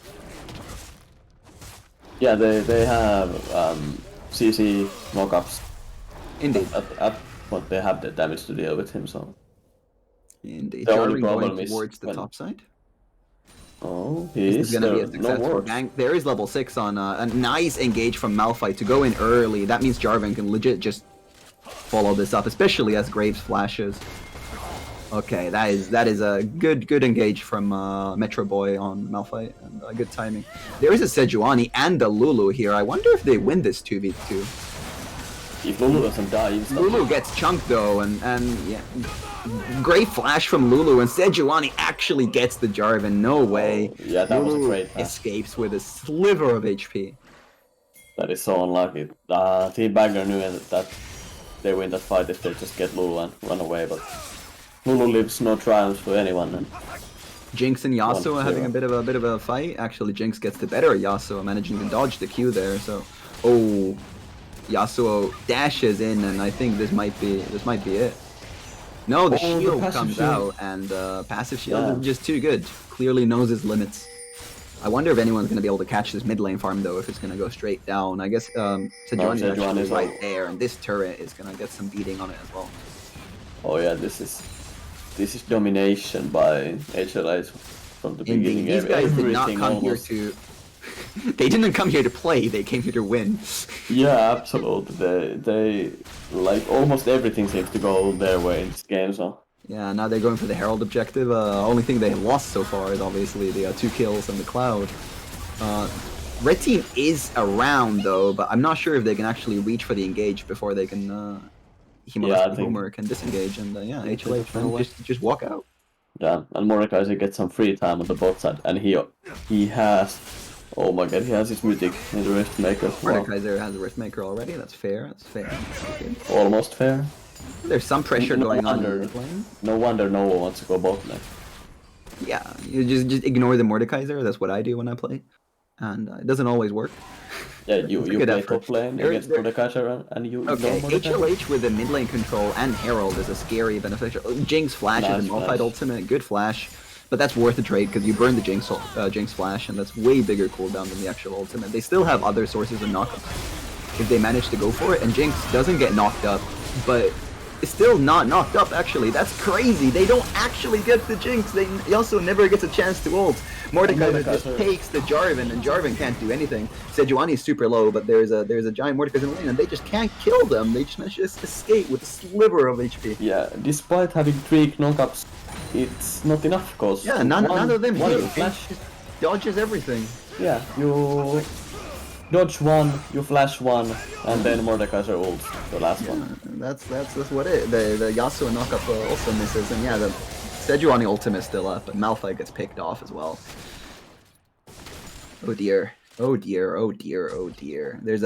Yeah, they have CC knockups. Indeed. But they have the damage to deal with him, so. Indeed. The only Jarvan problem going is towards the top side. Oh, This is going to be a successful gank. There is level 6 on a nice engage from Malphite to go in early. That means Jarvan can legit just follow this up, especially as Graves flashes. Okay, that is a good engage from Metro Boy on Malphite, and good timing. There is a Sejuani and a Lulu here. I wonder if they win this 2v2. If Lulu doesn't die, Lulu gets chunked though, and yeah. Great flash from Lulu, and Sejuani actually gets the Jarvan. No way. Yeah, that Lulu was a great pass. Escapes with a sliver of HP. That is so unlucky. Team Bagger knew that they win that fight if they just get Lulu and run away, but Lulu lives no triumphs to anyone. And Jinx and Yasuo are having a bit of a fight. Actually, Jinx gets the better of Yasuo, managing to dodge the Q there. So, oh, Yasuo dashes in, and I think this might be it. No, the shield comes out, and passive shield is just too good. Clearly knows his limits. I wonder if anyone's going to be able to catch this mid lane farm, though, if it's going to go straight down. I guess Sejuani is actually right there, and this turret is going to get some beating on it as well. Oh yeah, this is domination by HLA from the beginning. These guys did not come here to... They didn't come here to play, they came here to win. Yeah, absolutely. They like almost everything seems to go their way in this game, so... Yeah, now they're going for the Herald objective. Only thing they lost so far is obviously the 2 kills and the Cloud. Red team is around though, but I'm not sure if they can actually reach for the engage before they can Homer can disengage, and yeah, HLA can just walk out. Yeah, and Mordekaiser gets some free time on the bot side, and he has, oh my god, he has his mythic in the Rift Maker. Mordekaiser has a Rift Maker already. That's fair. That's fair. Almost fair. There's some pressure going on in the lane. No wonder no one wants to go bot lane. Yeah, you just ignore the Mordekaiser. That's what I do when I play, and it doesn't always work. Yeah, you play top lane against Mordekaiser and you okay, HLH with the mid lane control and Herald is a scary beneficial. Jinx flash is a Malphite ultimate, good flash, but that's worth a trade because you burn the Jinx flash, and that's way bigger cooldown than the actual ultimate. They still have other sources of knockups if they manage to go for it, and Jinx doesn't get knocked up, but it's still not knocked up actually. That's crazy. They don't actually get the Jinx. They also never gets a chance to ult. Mordekaiser just takes the Jarvan, and Jarvan can't do anything. Sejuani is super low, but there's a giant Mordekaiser in the lane, and they just can't kill them. They just manage to escape with a sliver of HP. Yeah, despite having 3 knockups, it's not enough, cause yeah, none of them heal. Flash dodges everything. Yeah, you dodge one, you flash one, and then Mordekaiser ults the last one. That's what it. The Yasuo knockup also misses, and yeah, the Sejuani ultimate is still up, but Malphite gets picked off as well. Oh dear. Oh dear, oh dear, oh dear. There's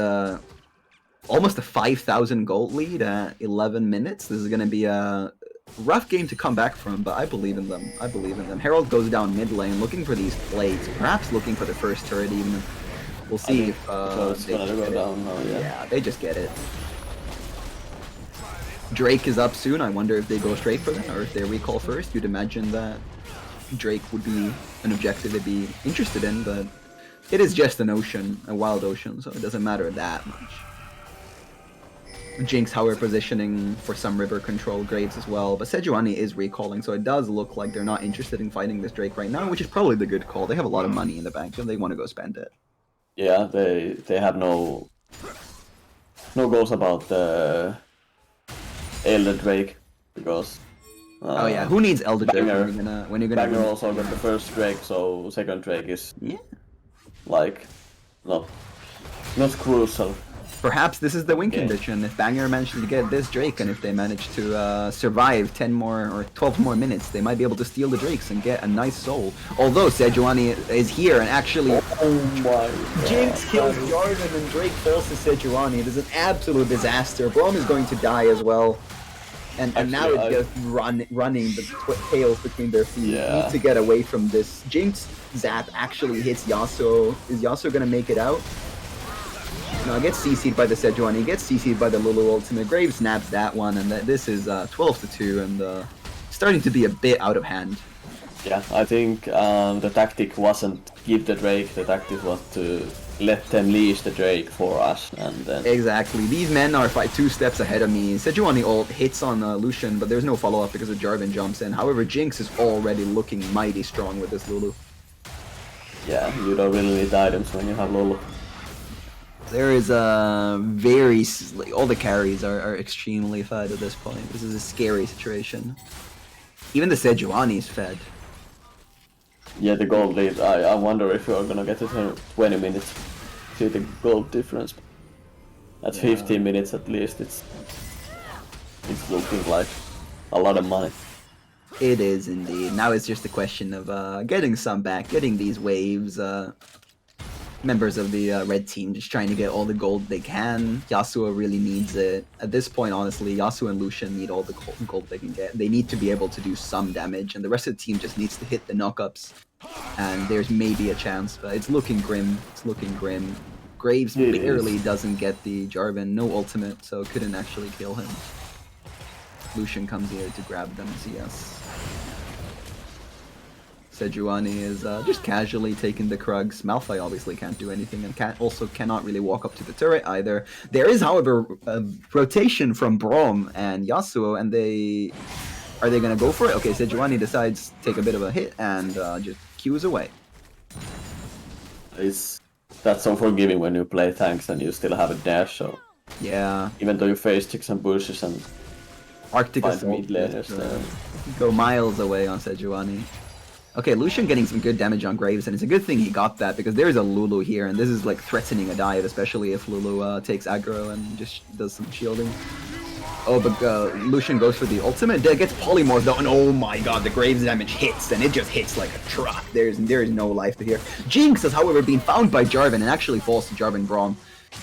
almost a 5,000 gold lead at 11 minutes. This is going to be a rough game to come back from, but I believe in them. I believe in them. Herald goes down mid lane looking for these plates, perhaps looking for the first turret even. We'll see if they just get it. Yeah, they just get it. Drake is up soon. I wonder if they go straight for that or if they recall first. You'd imagine that Drake would be an objective they'd be interested in, but it is just an ocean, a wild ocean, so it doesn't matter that much. Jinx, however, positioning for some river control, Graves as well, but Sejuani is recalling, so it does look like they're not interested in fighting this Drake right now, which is probably the good call. They have a lot of money in the bank, and they want to go spend it. Yeah, they have no goals about the Elder Drake, because oh yeah, who needs Elder Drake when you're gonna Banger also got the first Drake, so second Drake is like not crucial. Perhaps this is the win condition. If Banger manages to get this Drake, and if they manage to survive 10 more or 12 more minutes, they might be able to steal the Drakes and get a nice soul. Although Sejuani is here and actually... Oh my god. Jinx kills Jarvan and Drake falls to Sejuani. It is an absolute disaster. Braum is going to die as well. And now it's just running the tails between their feet. Yeah. Need to get away from this. Jinx zap actually hits Yasuo. Is Yasuo gonna make it out? No, gets CC'd by the Sejuani, gets CC'd by the Lulu ultimate. Graves snaps that one, and this is 12-2, and starting to be a bit out of hand. Yeah, I think the tactic wasn't give the Drake, the tactic was to let them leash the Drake for us, and then... Exactly, these men are 2 steps ahead of me. Sejuani ult hits on Lucian, but there's no follow-up because of Jarvan jumps in. However, Jinx is already looking mighty strong with this Lulu. Yeah, you don't really need items when you have Lulu. There is all the carries are extremely fed at this point. This is a scary situation. Even the Sejuani is fed. Yeah, the gold lead. I wonder if you're gonna get it in 20 minutes. See the gold difference. At 15 minutes at least, it's looking like a lot of money. It is indeed. Now it's just a question of getting some back, getting these waves. members of the red team just trying to get all the gold they can. Yasuo really needs it. At this point, honestly, Yasuo and Lucian need all the gold they can get. They need to be able to do some damage, and the rest of the team just needs to hit the knockups. And there's maybe a chance, but it's looking grim. It's looking grim. Graves barely doesn't get the Jarvan. No ultimate, so couldn't actually kill him. Lucian comes here to grab them, CS. Sejuani is just casually taking the Krugs. Malphite obviously can't do anything and cannot really walk up to the turret either. There is, however, a rotation from Braum and Yasuo, and are they going to go for it? Okay, Sejuani decides to take a bit of a hit and just queues away. That's unforgiving when you play tanks and you still have a dash, so... Yeah. Even though you face ticks and bushes and... Arctic mid laners there. Go miles away on Sejuani. Okay, Lucian getting some good damage on Graves, and it's a good thing he got that, because there's a Lulu here, and this is like threatening a dive, especially if Lulu takes aggro and just does some shielding. Oh, but Lucian goes for the ultimate, gets polymorphed though, and oh my god, the Graves damage hits, and it just hits like a truck. There is no life to here. Jinx has, however, been found by Jarvan, and actually falls to Jarvan Braum.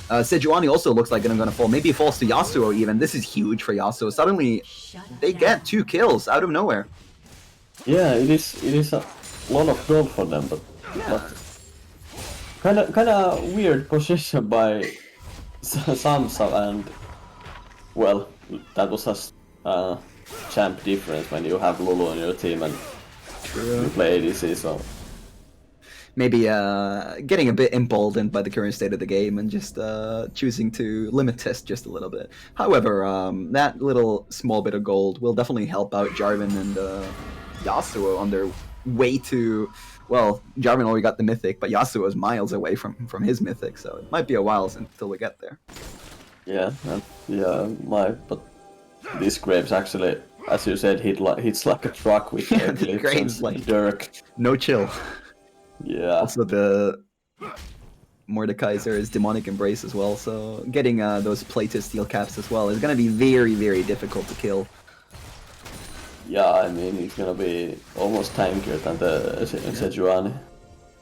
Sejuani also looks like I'm gonna fall. Maybe it falls to Yasuo even. This is huge for Yasuo. Suddenly, they get 2 kills out of nowhere. Yeah, it is a lot of gold for them, but kind of weird position by Samsa, and well, that was a champ difference when you have Lulu on your team and you play ADC, so maybe getting a bit emboldened by the current state of the game and just choosing to limit test just a little bit. However, that little small bit of gold will definitely help out Jarvan and Yasuo on their way to, well, Jarvan already got the mythic, but Yasuo is miles away from his mythic, so it might be a while until we get there. Yeah, but this Graves actually, as you said, hits like a truck with Graves like Dirk. No chill. Yeah. Also the Mordekaiser's demonic embrace as well, so getting those plated steel caps as well is gonna be very, very difficult to kill. Yeah, I mean, he's gonna be almost tankier than the Sejuani.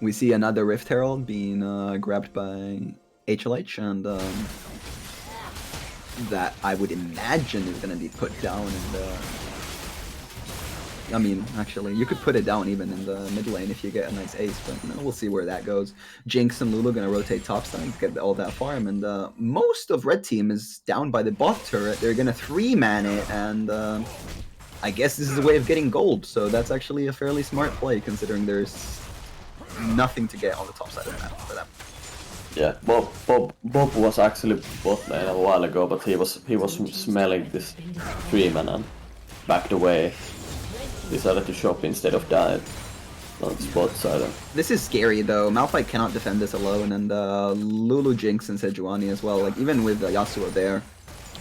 We see another Rift Herald being grabbed by HLH, and that I would imagine is gonna be put down in the... I mean, actually, you could put it down even in the mid lane if you get a nice ace, but you know, we'll see where that goes. Jinx and Lulu gonna rotate top side to get all that farm, and most of Red Team is down by the bot turret. They're gonna 3-man it, and I guess this is a way of getting gold, so that's actually a fairly smart play, considering there's nothing to get on the top side of the map for them. Yeah, Bob was actually bot lane a while ago, but he was smelling this 3-man and backed away. Decided to shop instead of die on the spot side. This is scary though. Malphite cannot defend this alone, and Lulu, Jinx, and Sejuani as well. Like even with Yasuo there,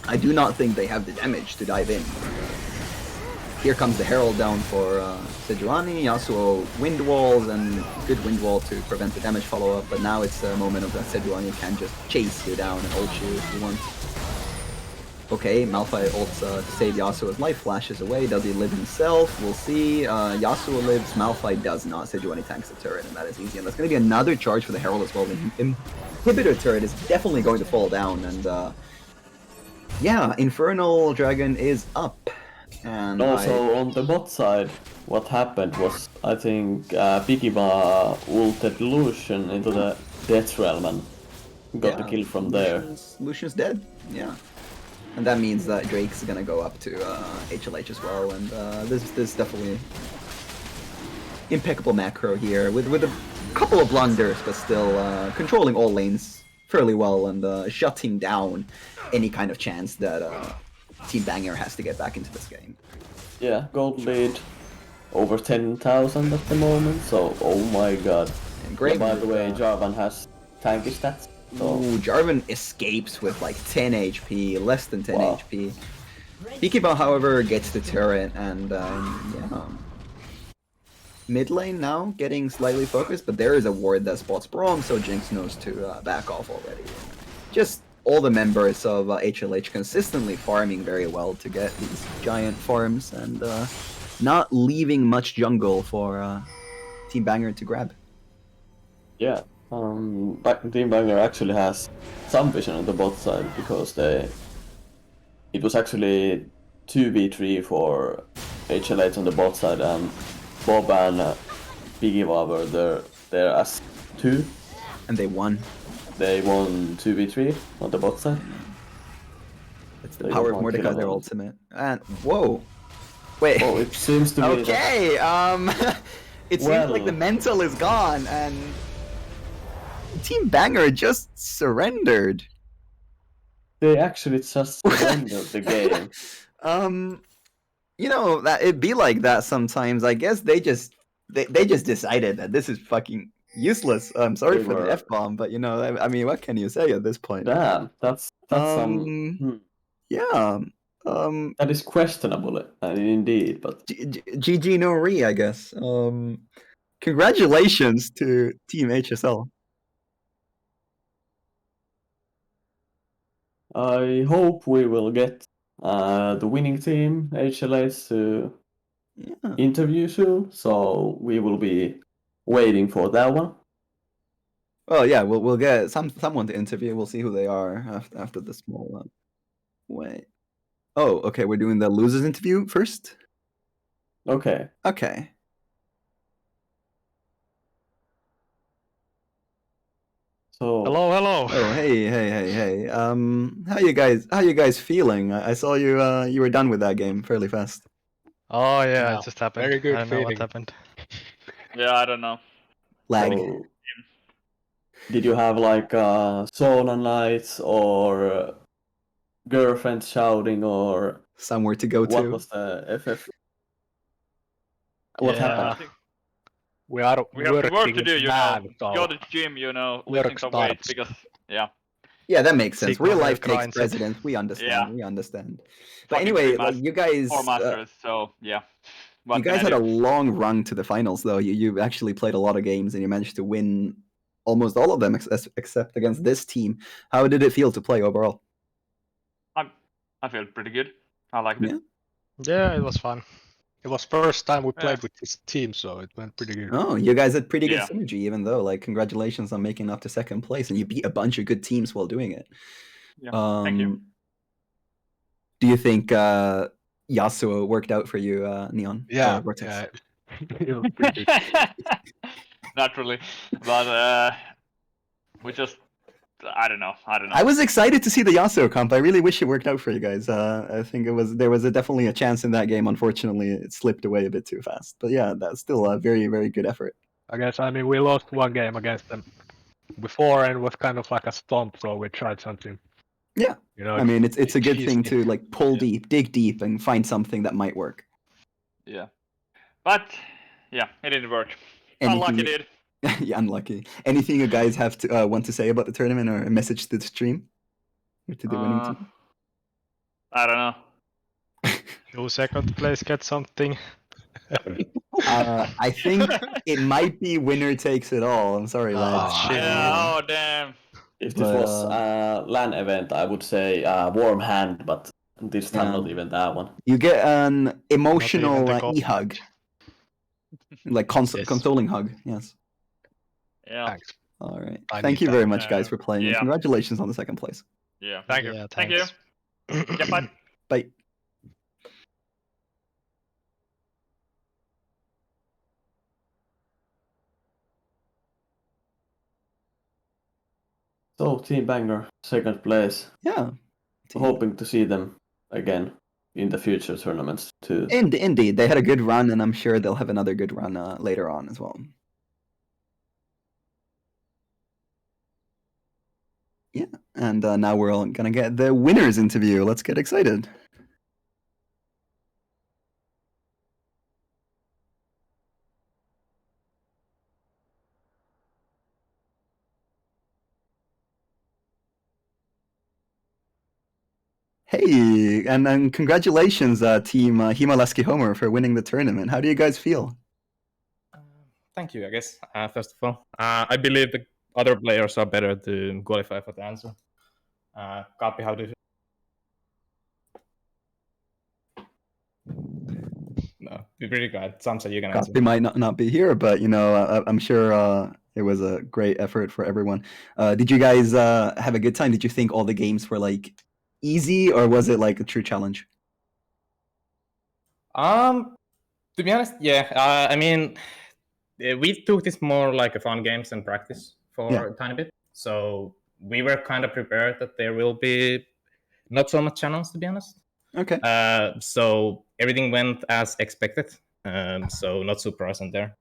I do not think they have the damage to dive in. Here comes the Herald down for Sejuani. Yasuo wind walls, and good wind wall to prevent the damage follow-up, but now it's a moment of that Sejuani can just chase you down and ult you if you want. Okay, Malphite ults to save Yasuo's life, flashes away. Does he live himself? We'll see. Yasuo lives, Malphite does not. Sejuani tanks the turret, and that is easy. And that's going to be another charge for the Herald as well. The inhibitor turret is definitely going to fall down, and yeah, Infernal Dragon is up. And also on the bot side, what happened was, I think Pikiba ulted Lucian into the Death Realm and got the kill from there. Lucian's dead, yeah. And that means that Drake's gonna go up to HLH as well, and this definitely impeccable macro here, with a couple of blunders, but still controlling all lanes fairly well, and shutting down any kind of chance that Team Banger has to get back into this game. Yeah, gold lead over 10,000 at the moment, so oh my god. Great. Yeah, by the way, Jarvan has tanky stats. So. Ooh, Jarvan escapes with like 10 HP, less than 10 HP. Pikiba, however, gets the turret, and yeah. Mid lane now getting slightly focused, but there is a ward that spots Braum, so Jinx knows to back off already. Just all the members of HLH consistently farming very well to get these giant farms, and not leaving much jungle for Team Banger to grab. Yeah, Team Banger actually has some vision on the bot side because it was actually 2v3 for HL8 on the bot side, and Bob and Pigiva were there as 2. And they won. They won 2v3 on the bot side. It's the power of Mordecai, their ultimate. And whoa, wait. Oh, it seems to me. Okay. It seems like the mental is gone, and Team Banger just surrendered. They actually just surrendered the game. You know that it'd be like that sometimes. I guess they just decided that this is fucking useless. I'm sorry for the F-bomb, but you know, I mean, what can you say at this point? Damn, that's some. Yeah. That is questionable, indeed. But GG no re, I guess. Congratulations to Team HSL. I hope we will get the winning team HLAs to interview soon. So we will be waiting for that one. Oh yeah, we'll get someone to interview. We'll see who they are after the small one. Wait. Oh, okay. We're doing the losers interview first. Okay. Okay. So hello. Oh, hey. How you guys feeling? I saw you you were done with that game fairly fast. Oh yeah, it just happened. Very good I don't know what feeling. happened. Yeah, I don't know. Lag. So, did you have like sauna nights or girlfriend shouting or somewhere to go to? What was the FF? What happened? We have work to do, you know. Go to the gym, you know, lifting some weights because Yeah, that makes sense. Sigma Real life grinds takes it. precedence. We understand. Yeah. We understand. But Fucking anyway, three like you guys, four masters, so yeah. What you can guys I had do? a long run to the finals, though. You actually played a lot of games, and you managed to win almost all of them, except against this team. How did it feel to play overall? I feel pretty good. I liked it. Yeah, it was fun. It was first time we Yeah. played with this team, so it went pretty good. Oh, you guys had pretty good Yeah. synergy, even though. Like, congratulations on making it up to second place, and you beat a bunch of good teams while doing it. Yeah, thank you. Do you think Yasuo worked out for you, Neon? Yeah, Vortex? yeah. It was pretty good. Not really, but we just I don't know. I was excited to see the Yasuo comp. I really wish it worked out for you guys. I think there was definitely a chance in that game. Unfortunately, it slipped away a bit too fast. But yeah, that's still a very, very good effort. I guess, I mean, we lost one game against them before and it was kind of like a stomp, so we tried something. Yeah, You know, I mean, it's a good thing cheesy. to like pull deep, dig deep, and find something that might work. Yeah, but yeah, it didn't work. Anything Unlucky, you- dude. Yeah, unlucky. Anything you guys have to want to say about the tournament, or a message to the stream, or to the winning team? I don't know. Who second place get something? I think it might be winner takes it all. I'm sorry, lads. Yeah, oh damn. If this But, was a LAN event, I would say warm hand, but this time Yeah. not even that one. You get an emotional the goal. e-hug, like consoling hug. Yes. Yeah. Thanks. All right. I Thank need you very that. much, guys, for playing. and Yeah. Congratulations on the second place. Yeah, thank you. Yeah, Thank you. thanks. Yeah, bye. Bye. So Team Banger, second place. Yeah. Hoping to see them again in the future tournaments too. Indeed, they had a good run, and I'm sure they'll have another good run later on as well. Yeah, and now we're all gonna get the winners interview. Let's get excited. Hey, and congratulations, Team Himalaski Homer, for winning the tournament. How do you guys feel? Thank you, I guess, first of all. I believe the other players are better to qualify for the answer. Kapi, how do you feel? No, be pretty good. Samsa, you can answer. Kapi might not be here, but you know, I'm sure It was a great effort for everyone. Did you guys have a good time? Did you think all the games were like easy, or was it like a true challenge? To be honest, yeah. I mean, we took this more like a fun games and practice for a tiny bit. So we were kind of prepared that there will be not so much challenge, to be honest. Okay. So everything went as expected. So not surprising there.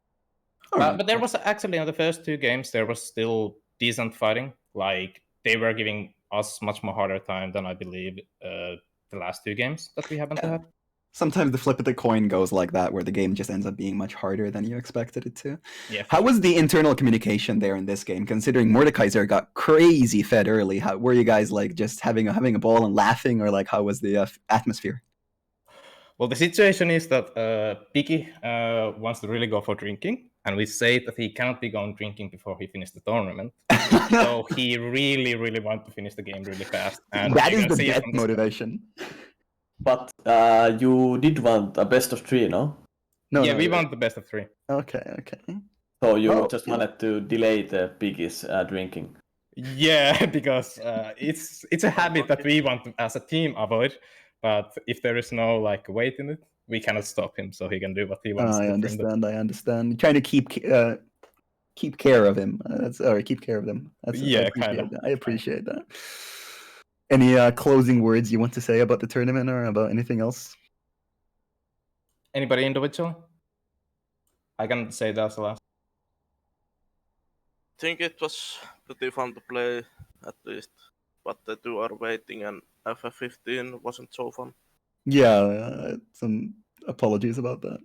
But there was actually in the first 2 games there was still decent fighting. Like they were giving us much more harder time than I believe the last 2 games that we happened to have. Sometimes the flip of the coin goes like that, where the game just ends up being much harder than you expected it to. Yeah. How was the internal communication there in this game? Considering Mordekaiser got crazy fed early, how were you guys like just having a ball and laughing, or like how was the atmosphere? Well, the situation is that Piki wants to really go for drinking, and we say that he cannot be going drinking before he finishes the tournament. So he really, really wants to finish the game really fast. And That is the best motivation. But you did want a best of 3, no? We want the best of 3. Okay. So you just wanted to delay the Piggy's drinking. Yeah, because it's a habit that we want to, as a team, avoid. But if there is no like weight in it, we cannot stop him, so he can do what he wants. I understand. Trying to keep care of him. Keep care of them. I appreciate that. Any closing words you want to say about the tournament or about anything else? Anybody individually? I can say that as the last. I think it was pretty fun to play, at least. But the 2 are waiting, and FF15 wasn't so fun. Yeah, some apologies about that.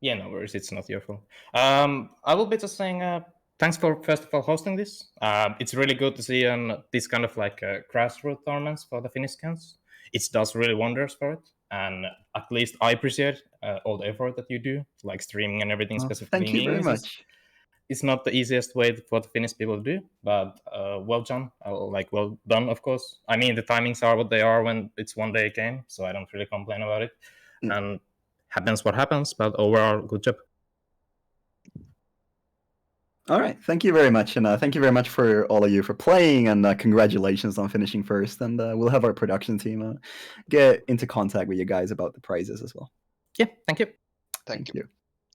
Yeah, no worries. It's not your fault. I will be just saying thanks for first of all hosting this. It's really good to see this kind of like grassroots tournaments for the Finnish scans. It does really wonders for it, and at least I appreciate all the effort that you do, like streaming and everything. Specifically, thank you very much. It's not the easiest way for the Finnish people to do, but well done. Well done, of course. I mean, the timings are what they are when it's one day game, so I don't really complain about it. And happens what happens, but overall, good job. All right, thank you very much, and thank you very much for all of you for playing, and congratulations on finishing first. And we'll have our production team get into contact with you guys about the prizes as well. Yeah, thank you. Thank you.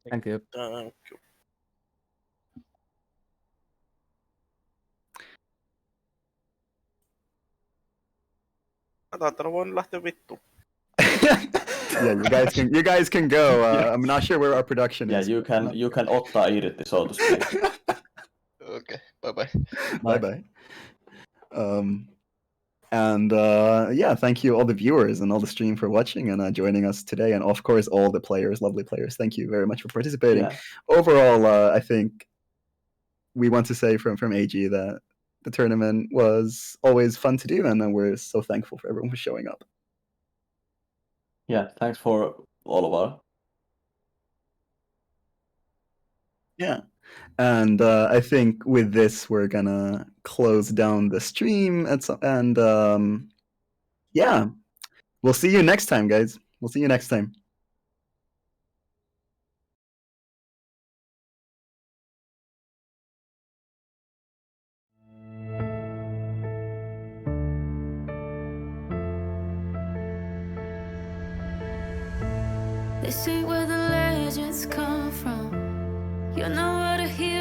Thank you. Voin lähteä vittu. Yeah, you guys can go. I'm not sure where our production is. Yeah, you can ottaa irti, so to speak. Okay, bye. Bye. And thank you all the viewers and all the stream for watching and joining us today, and of course all the players, lovely players. Thank you very much for participating. Yeah. Overall, I think we want to say from AG that the tournament was always fun to do, and we're so thankful for everyone for showing up. Yeah, thanks for all of our. Yeah. And I think with this, we're gonna close down the stream. Yeah, we'll see you next time, guys. We'll see you next time. This ain't where the legends come from. You're not what a hero.